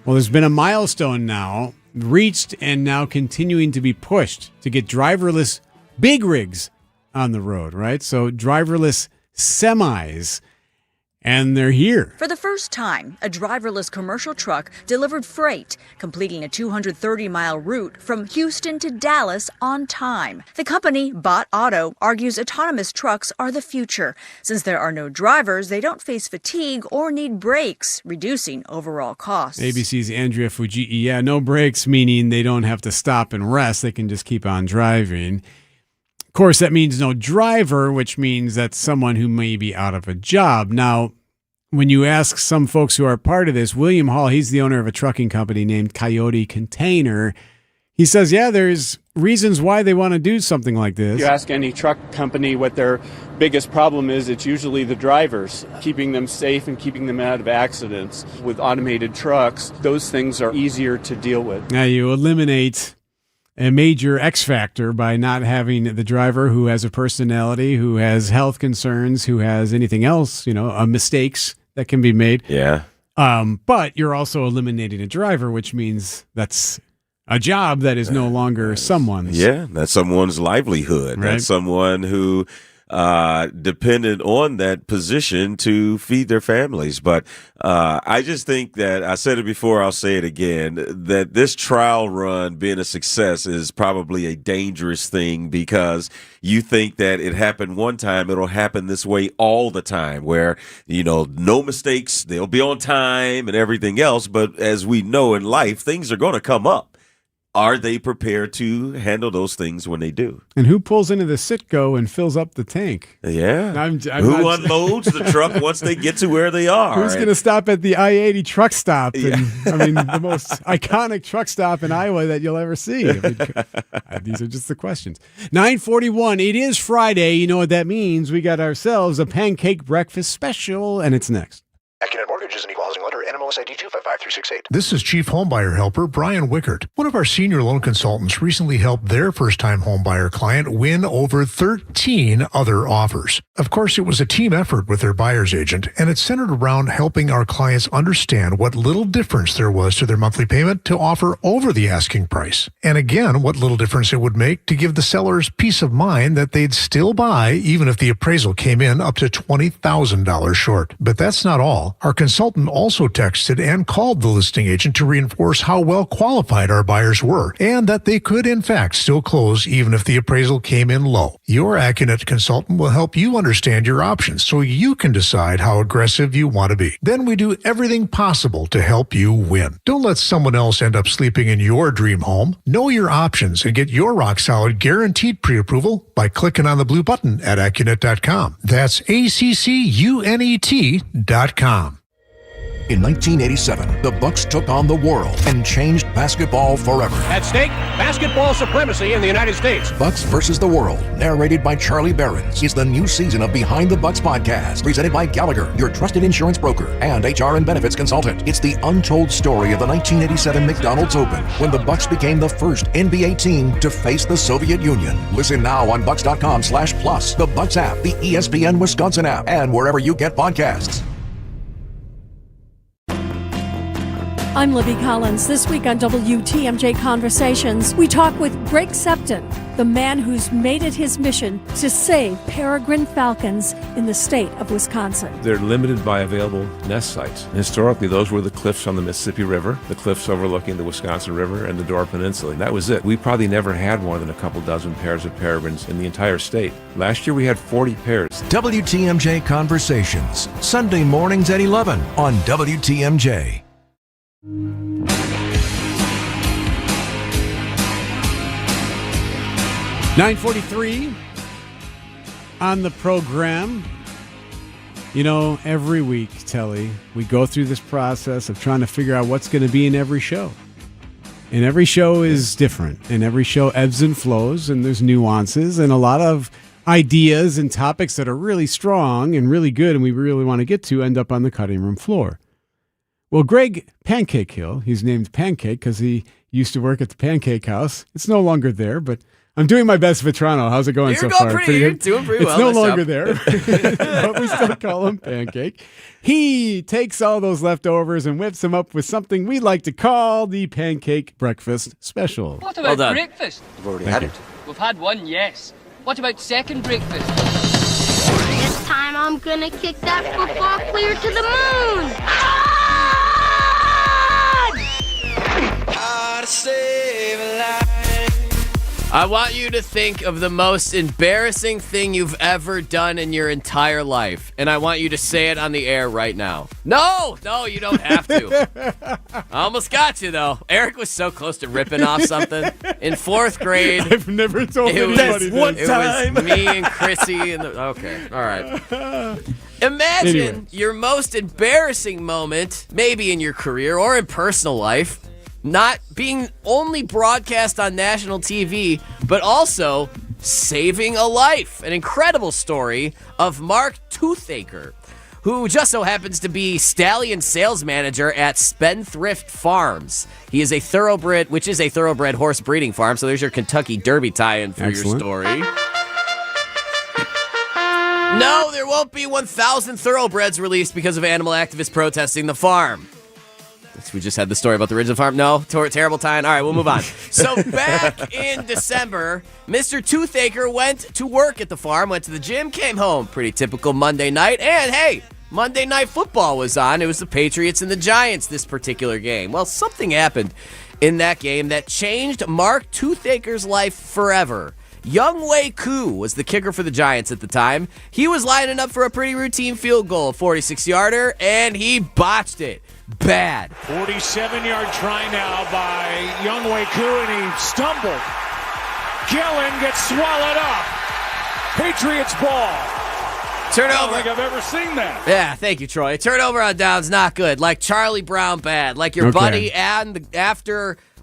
Well, there's been a milestone now reached and now continuing to be pushed to get driverless big rigs on the road, right? So driverless semis. And they're here. For the first time, a driverless commercial truck delivered freight, completing a 230-mile route from Houston to Dallas on time. The company, Bot Auto, argues autonomous trucks are the future. Since there are no drivers, they don't face fatigue or need brakes, reducing overall costs. ABC's Andrea Fujii. Yeah, no brakes, meaning they don't have to stop and rest. They can just keep on driving. Of course, that means no driver, which means that's someone who may be out of a job. Now, when you ask some folks who are part of this, William Hall, he's the owner of a trucking company named Coyote Container. He says, yeah, there's reasons why they want to do something like this. You ask any truck company what their biggest problem is, it's usually the drivers, keeping them safe and keeping them out of accidents. With automated trucks, those things are easier to deal with. Now, you eliminate a major X factor by not having the driver who has a personality, who has health concerns, who has anything else, mistakes that can be made. Yeah. But you're also eliminating a driver, which means that's a job that is no longer someone's. Yeah, that's someone's livelihood. Right. That's someone who depended on that position to feed their families. But I just think that, I said it before, I'll say it again, that this trial run being a success is probably a dangerous thing, because you think that it happened one time, it'll happen this way all the time, where, no mistakes, they'll be on time and everything else. But as we know in life, things are going to come up. Are they prepared to handle those things when they do? And who pulls into the Citgo and fills up the tank? Yeah. I'm who unloads the truck once they get to where they are? Who's going to stop at the I-80 truck stop? And, the most iconic truck stop in Iowa that you'll ever see. These are just the questions. 9:41. It is Friday. You know what that means. We got ourselves a pancake breakfast special, and it's next. Accunet Mortgage is an equal housing lender. NMLS ID 255368. This is Chief Homebuyer Helper Brian Wickert. One of our senior loan consultants recently helped their first-time homebuyer client win over 13 other offers. Of course, it was a team effort with their buyer's agent, and it centered around helping our clients understand what little difference there was to their monthly payment to offer over the asking price. And again, what little difference it would make to give the sellers peace of mind that they'd still buy even if the appraisal came in up to $20,000 short. But that's not all. Our consultant also texted and called the listing agent to reinforce how well qualified our buyers were and that they could, in fact, still close even if the appraisal came in low. Your Accunet consultant will help you understand your options so you can decide how aggressive you want to be. Then we do everything possible to help you win. Don't let someone else end up sleeping in your dream home. Know your options and get your rock-solid guaranteed pre-approval by clicking on the blue button at Accunet.com. That's ACCUNET.com. In 1987, the Bucks took on the world and changed basketball forever. At stake, basketball supremacy in the United States. Bucks versus the World, narrated by Charlie Behrens, is the new season of Behind the Bucks podcast, presented by Gallagher, your trusted insurance broker and HR and benefits consultant. It's the untold story of the 1987 McDonald's Open, when the Bucks became the first NBA team to face the Soviet Union. Listen now on Bucks.com/plus, the Bucks app, the ESPN Wisconsin app, and wherever you get podcasts. I'm Libby Collins. This week on WTMJ Conversations, we talk with Greg Septon, the man who's made it his mission to save peregrine falcons in the state of Wisconsin. They're limited by available nest sites. Historically, those were the cliffs on the Mississippi River, the cliffs overlooking the Wisconsin River, and the Door Peninsula. And that was it. We probably never had more than a couple dozen pairs of peregrines in the entire state. Last year, we had 40 pairs. WTMJ Conversations, Sunday mornings at 11 on WTMJ. 9:43 on the program. You know, every week, Telly, we go through this process of trying to figure out what's going to be in every show. And every show is different, and every show ebbs and flows, and there's nuances, and a lot of ideas and topics that are really strong and really good and we really want to get to end up on the cutting room floor. Well, Greg Pancake Hill, he's named Pancake because he used to work at the Pancake House. It's no longer there, but I'm doing my best, Vetrano. How's it going so far? You're doing pretty well. It's no longer there, but we still call him Pancake. He takes all those leftovers and whips them up with something we like to call the Pancake Breakfast Special. What about breakfast? We've already had it. We've had one, yes. What about second breakfast? This time I'm gonna kick that football clear to the moon! I want you to think of the most embarrassing thing you've ever done in your entire life. And I want you to say it on the air right now. No, you don't have to. I almost got you, though. Eric was so close to ripping off something. In 4th grade. I've never told anybody this. It was me and Chrissy. Okay, all right. Imagine your most embarrassing moment, maybe in your career or in personal life, not being only broadcast on national TV, but also saving a life. An incredible story of Mark Toothaker, who just so happens to be stallion sales manager at Spendthrift Farms. He is a thoroughbred, which is a thoroughbred horse breeding farm. So there's your Kentucky Derby tie-in for your story. No, there won't be 1,000 thoroughbreds released because of animal activists protesting the farm. We just had the story about the original farm. No, terrible time. All right, we'll move on. So back in December, Mr. Toothaker went to work at the farm, went to the gym, came home. Pretty typical Monday night. And hey, Monday Night Football was on. It was the Patriots and the Giants this particular game. Well, something happened in that game that changed Mark Toothaker's life forever. Younghoe Koo was the kicker for the Giants at the time. He was lining up for a pretty routine field goal, 46-yarder, and he botched it. Bad. 47-yard try now by Younghoe Koo, and he stumbled. Gillen gets swallowed up. Patriots ball. Turnover. I don't think I've ever seen that. Yeah, thank you, Troy. Turnover on downs, not good. Like Charlie Brown, bad. Like your buddy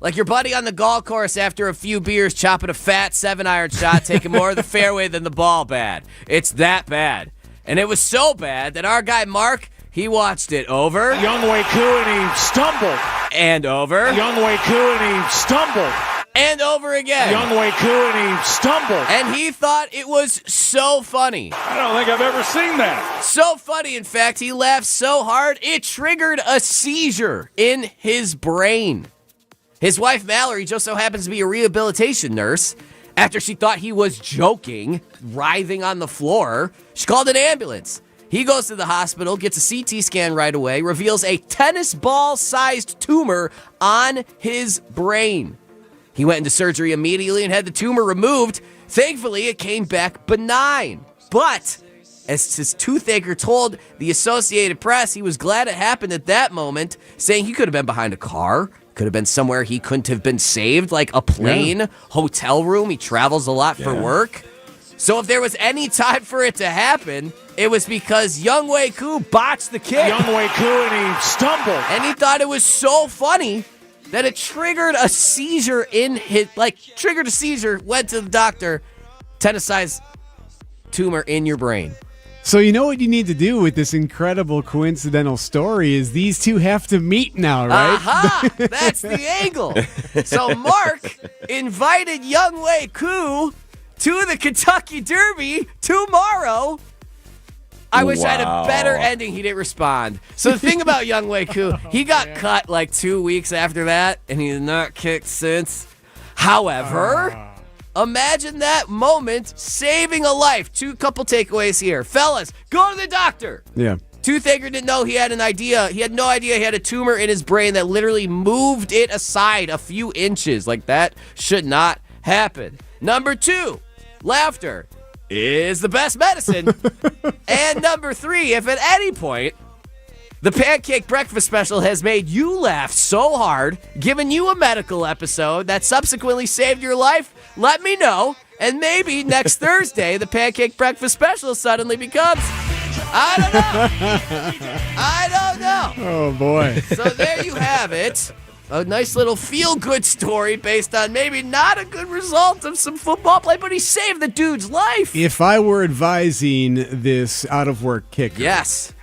like your buddy on the golf course after a few beers, chopping a fat 7-iron shot, taking more of the fairway than the ball, bad. It's that bad. And it was so bad that our guy Mark, he watched it over. Younghoe Koo, and he stumbled. And over. Younghoe Koo, and he stumbled. And over again. Younghoe Koo, and he stumbled. And he thought it was so funny. I don't think I've ever seen that. So funny, in fact, he laughed so hard, it triggered a seizure in his brain. His wife, Mallory, just so happens to be a rehabilitation nurse. After she thought he was joking, writhing on the floor, she called an ambulance. He goes to the hospital, gets a CT scan right away, reveals a tennis ball-sized tumor on his brain. He went into surgery immediately and had the tumor removed. Thankfully, it came back benign. But, as his Toothaker told the Associated Press, he was glad it happened at that moment, saying he could have been behind a car, could have been somewhere he couldn't have been saved, like a plane, hotel room. He travels a lot for work. So if there was any time for it to happen, it was because Younghoe Koo botched the kick. Younghoe Koo, and he stumbled. And he thought it was so funny that it triggered a seizure in his, went to the doctor, tennis-sized tumor in your brain. So you know what you need to do with this incredible coincidental story is these two have to meet now, right? Aha! That's the angle. So Mark invited Younghoe Koo to the Kentucky Derby tomorrow. I wish I had a better ending. He didn't respond. So the thing about Younghoe Koo, he got cut like 2 weeks after that, and he's not kicked since. However, imagine that moment saving a life. Couple takeaways here. Fellas, go to the doctor. Yeah. Toothaker didn't know he had an idea. He had no idea he had a tumor in his brain that literally moved it aside a few inches. Like, that should not happen. Number 2, laughter is the best medicine. And number 3, if at any point the Pancake Breakfast Special has made you laugh so hard, given you a medical episode that subsequently saved your life, let me know. And maybe next Thursday, the Pancake Breakfast Special suddenly becomes I don't know. Oh, boy. So there you have it. A nice little feel-good story based on maybe not a good result of some football play, but he saved the dude's life. If I were advising this out-of-work kicker, yes,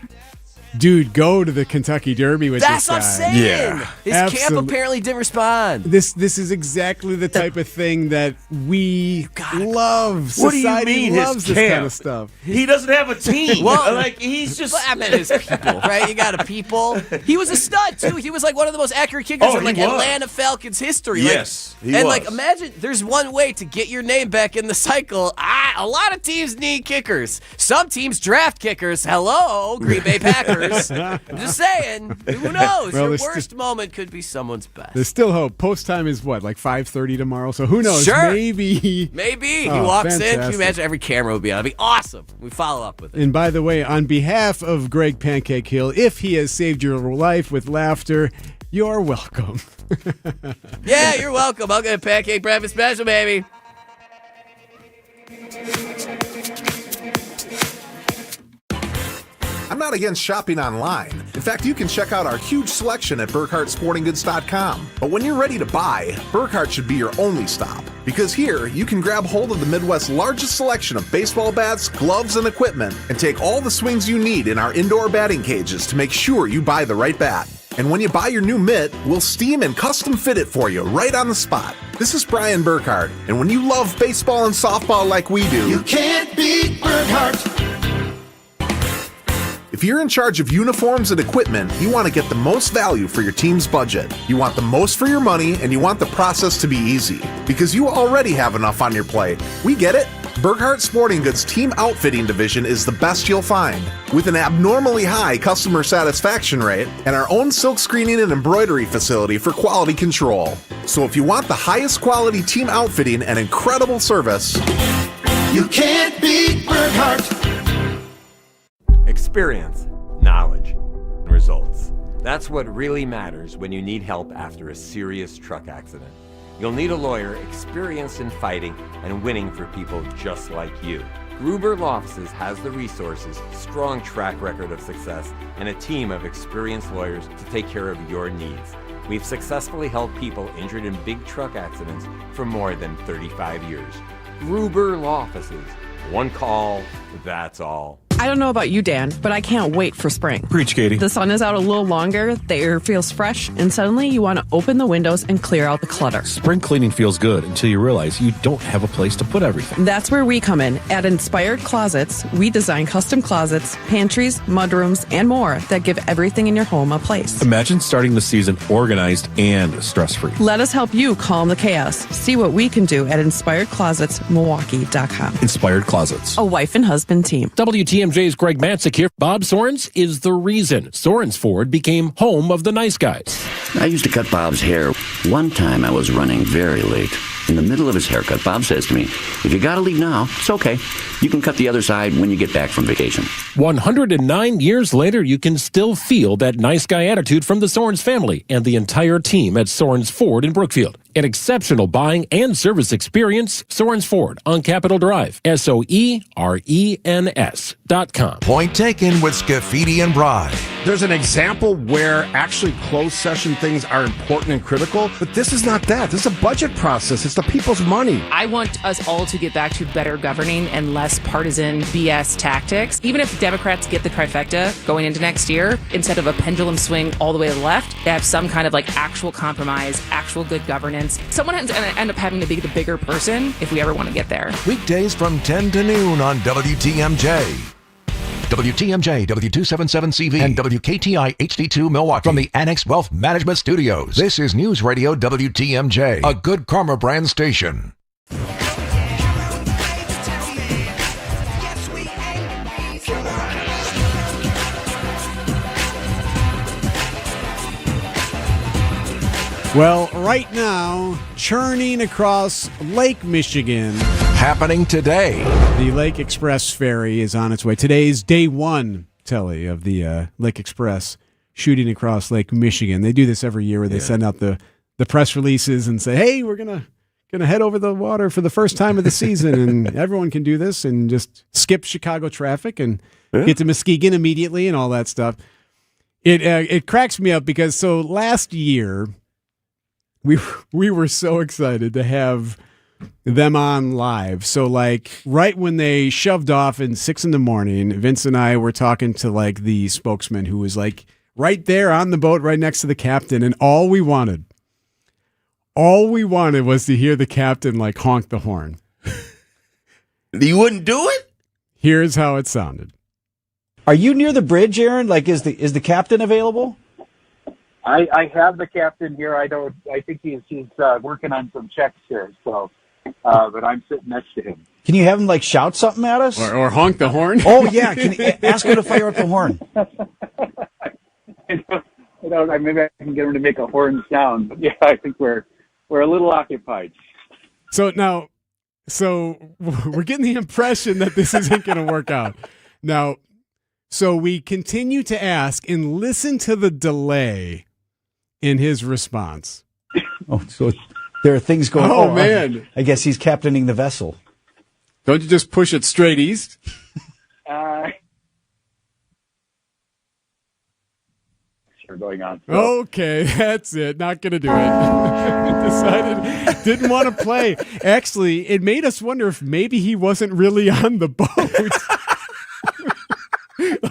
dude, go to the Kentucky Derby with that's this guy. what I'm saying. His camp apparently didn't respond. This is exactly the type of thing that we love. What do you Society mean loves his this camp? kind of stuff. He doesn't have a team. Well, like he's just. I meant his people, right? You got a people. He was a stud too. He was like one of the most accurate kickers in like Atlanta Falcons history. Yes, like, and like imagine there's one way to get your name back in the cycle. A lot of teams need kickers. Some teams draft kickers. Hello, Green Bay Packers. Just saying. Who knows? Well, Your worst moment could be someone's best. There's still hope. Post time is what, like 5:30 tomorrow? So who knows? Sure. Maybe. He walks in. Can fantastic. you imagine every camera would be on? It'd be awesome. We follow up with it. And by the way, on behalf of Greg Pancake Hill, if he has saved your life with laughter, you're welcome. Yeah, you're welcome. I'll get a pancake breakfast special, baby. I'm not against shopping online. In fact, you can check out our huge selection at BurkhartSportingGoods.com. But when you're ready to buy, Burkhart should be your only stop. Because here, you can grab hold of the Midwest's largest selection of baseball bats, gloves, and equipment, and take all the swings you need in our indoor batting cages to make sure you buy the right bat. And when you buy your new mitt, we'll steam and custom fit it for you right on the spot. This is Brian Burkhart, and when you love baseball and softball like we do, you can't beat Burkhart. If you're in charge of uniforms and equipment, you want to get the most value for your team's budget. You want the most for your money, and you want the process to be easy. Because you already have enough on your plate. We get it. Burkhart Sporting Goods Team Outfitting Division is the best you'll find. With an abnormally high customer satisfaction rate and our own silk screening and embroidery facility for quality control. So if you want the highest quality team outfitting and incredible service, you can't beat Burkhart. Experience, knowledge, and results. That's what really matters when you need help after a serious truck accident. You'll need a lawyer experienced in fighting and winning for people just like you. Gruber Law Offices has the resources, strong track record of success, and a team of experienced lawyers to take care of your needs. We've successfully helped people injured in big truck accidents for more than 35 years. Gruber Law Offices. One call, that's all. I don't know about you, Dan, but I can't wait for spring. Preach, Katie. The sun is out a little longer, the air feels fresh, and suddenly you want to open the windows and clear out the clutter. Spring cleaning feels good until you realize you don't have a place to put everything. That's where we come in. At Inspired Closets, we design custom closets, pantries, mudrooms, and more that give everything in your home a place. Imagine starting the season organized and stress-free. Let us help you calm the chaos. See what we can do at InspiredClosetsMilwaukee.com. Inspired Closets. A wife and husband team. WTMJ's Greg Matzik here. Bob Sorens is the reason Sorens Ford became home of the nice guys. I used to cut Bob's hair. One time I was running very late. In the middle of his haircut, Bob says to me, "If you gotta leave now, it's okay. You can cut the other side when you get back from vacation." 109 years later, you can still feel that nice guy attitude from the Sorens family and the entire team at Sorens Ford in Brookfield. An exceptional buying and service experience, Sorens Ford on Capitol Drive, SOERENS.com. Point taken with Scafidi and Bry. There's an example where actually closed session things are important and critical, but this is not that. This is a budget process. It's the people's money. I want us all to get back to better governing and less partisan BS tactics. Even if Democrats get the trifecta going into next year, instead of a pendulum swing all the way to the left, they have some kind of like actual compromise, actual good governance. Someone has to end up having to be the bigger person if we ever want to get there. Weekdays from 10 to noon on WTMJ. WTMJ, W277CV, and WKTI HD2 Milwaukee. From the Annex Wealth Management Studios, this is News Radio WTMJ, a Good Karma brand station. Well, right now, churning across Lake Michigan. Happening today. The Lake Express ferry is on its way. Today's day one, Telly, of the Lake Express shooting across Lake Michigan. They do this every year where they send out the press releases and say, hey, we're going to going to head over the water for the first time of the season, and everyone can do this and just skip Chicago traffic and get to Muskegon immediately and all that stuff. It cracks me up because so last year we were so excited to have them on live. So like right when they shoved off in 6 a.m, Vince and I were talking to like the spokesman who was like right there on the boat right next to the captain, and all we wanted was to hear the captain like honk the horn. You wouldn't do it? Here's how it sounded. Are you near the bridge, Aaron? Like, is the captain available? I have the captain here. I think he's working on some checks here. So, but I'm sitting next to him. Can you have him like shout something at us or honk the horn? Oh yeah, ask him to fire up the horn. Maybe I can get him to make a horn sound. But yeah, I think we're a little occupied. So we're getting the impression that this isn't going to work out. Now, so we continue to ask and listen to the delay in his response. Oh, so there are things going on. Oh, man. I guess he's captaining the vessel. Don't you just push it straight east? Going on. Okay, that's it. Not going to do it. Decided didn't want to play. Actually, it made us wonder if maybe he wasn't really on the boat.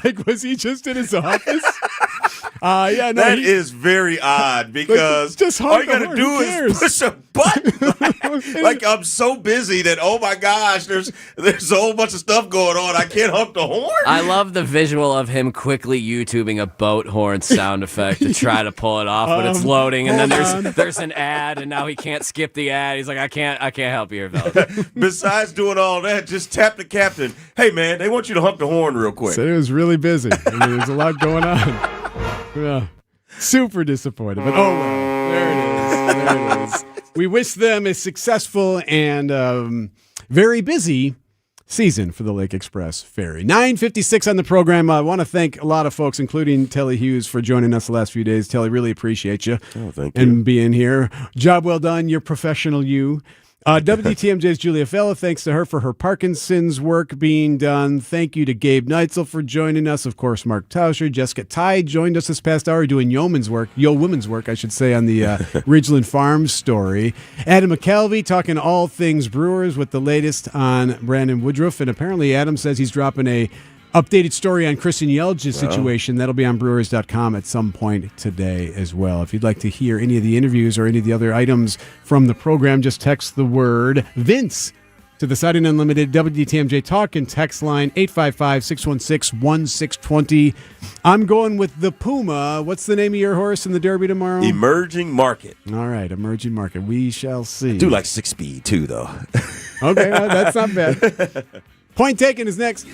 Like, was he just in his office? Yeah, no, that is very odd because just all you got to do is push a button. Like I'm so busy that, oh my gosh, there's a whole bunch of stuff going on. I can't honk the horn. I love the visual of him quickly YouTubing a boat horn sound effect to try to pull it off when it's loading, and then there's an ad, and now he can't skip the ad. He's like, I can't help you here, fellas. Besides doing all that, just tap the captain. Hey man, they want you to honk the horn real quick. Said it was really busy. There's a lot going on. Yeah. Super disappointed, but oh well, there it is. We wish them a successful and very busy season for the Lake Express Ferry. 9:56 on the program. I want to thank a lot of folks, including Telly Hughes, for joining us the last few days. Telly, really appreciate you. Oh, thank you. And being here. Job well done. You're professional, you. WTMJ's Julia Fella, thanks to her for her Parkinson's work being done. Thank you to Gabe Neitzel for joining us. Of course, Mark Tauscher. Jessica Tye joined us this past hour doing women's work, I should say, on the Ridgeland Farms story. Adam McKelvey talking all things Brewers with the latest on Brandon Woodruff. And apparently Adam says he's dropping a updated story on Christian Yeldge's situation. That'll be on Brewers.com at some point today as well. If you'd like to hear any of the interviews or any of the other items from the program, just text the word Vince to the Siding Unlimited WTMJ Talk and text line 855-616-1620. I'm going with the Puma. What's the name of your horse in the Derby tomorrow? Emerging Market. All right, Emerging Market. We shall see. I do like 6-speed too, though. Okay, that's not bad. Point taken is next.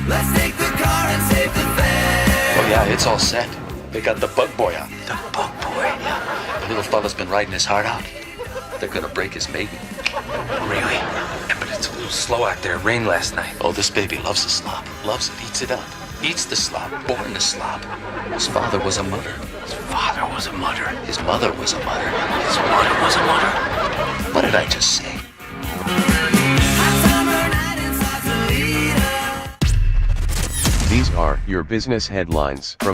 Let's take the car and save the fare. Oh yeah, it's all set. They got the bug boy out. The bug boy? Yeah. The little fella's been riding his heart out. They're gonna break his baby. Really? Yeah, but it's a little slow out there. It rained last night. Oh, this baby loves the slop. Loves it, eats it up. Eats the slop, born the slop. His father was a mutter. His father was a mutter. His mother was a mutter. His mother was a mutter. What did I just say? These are your business headlines from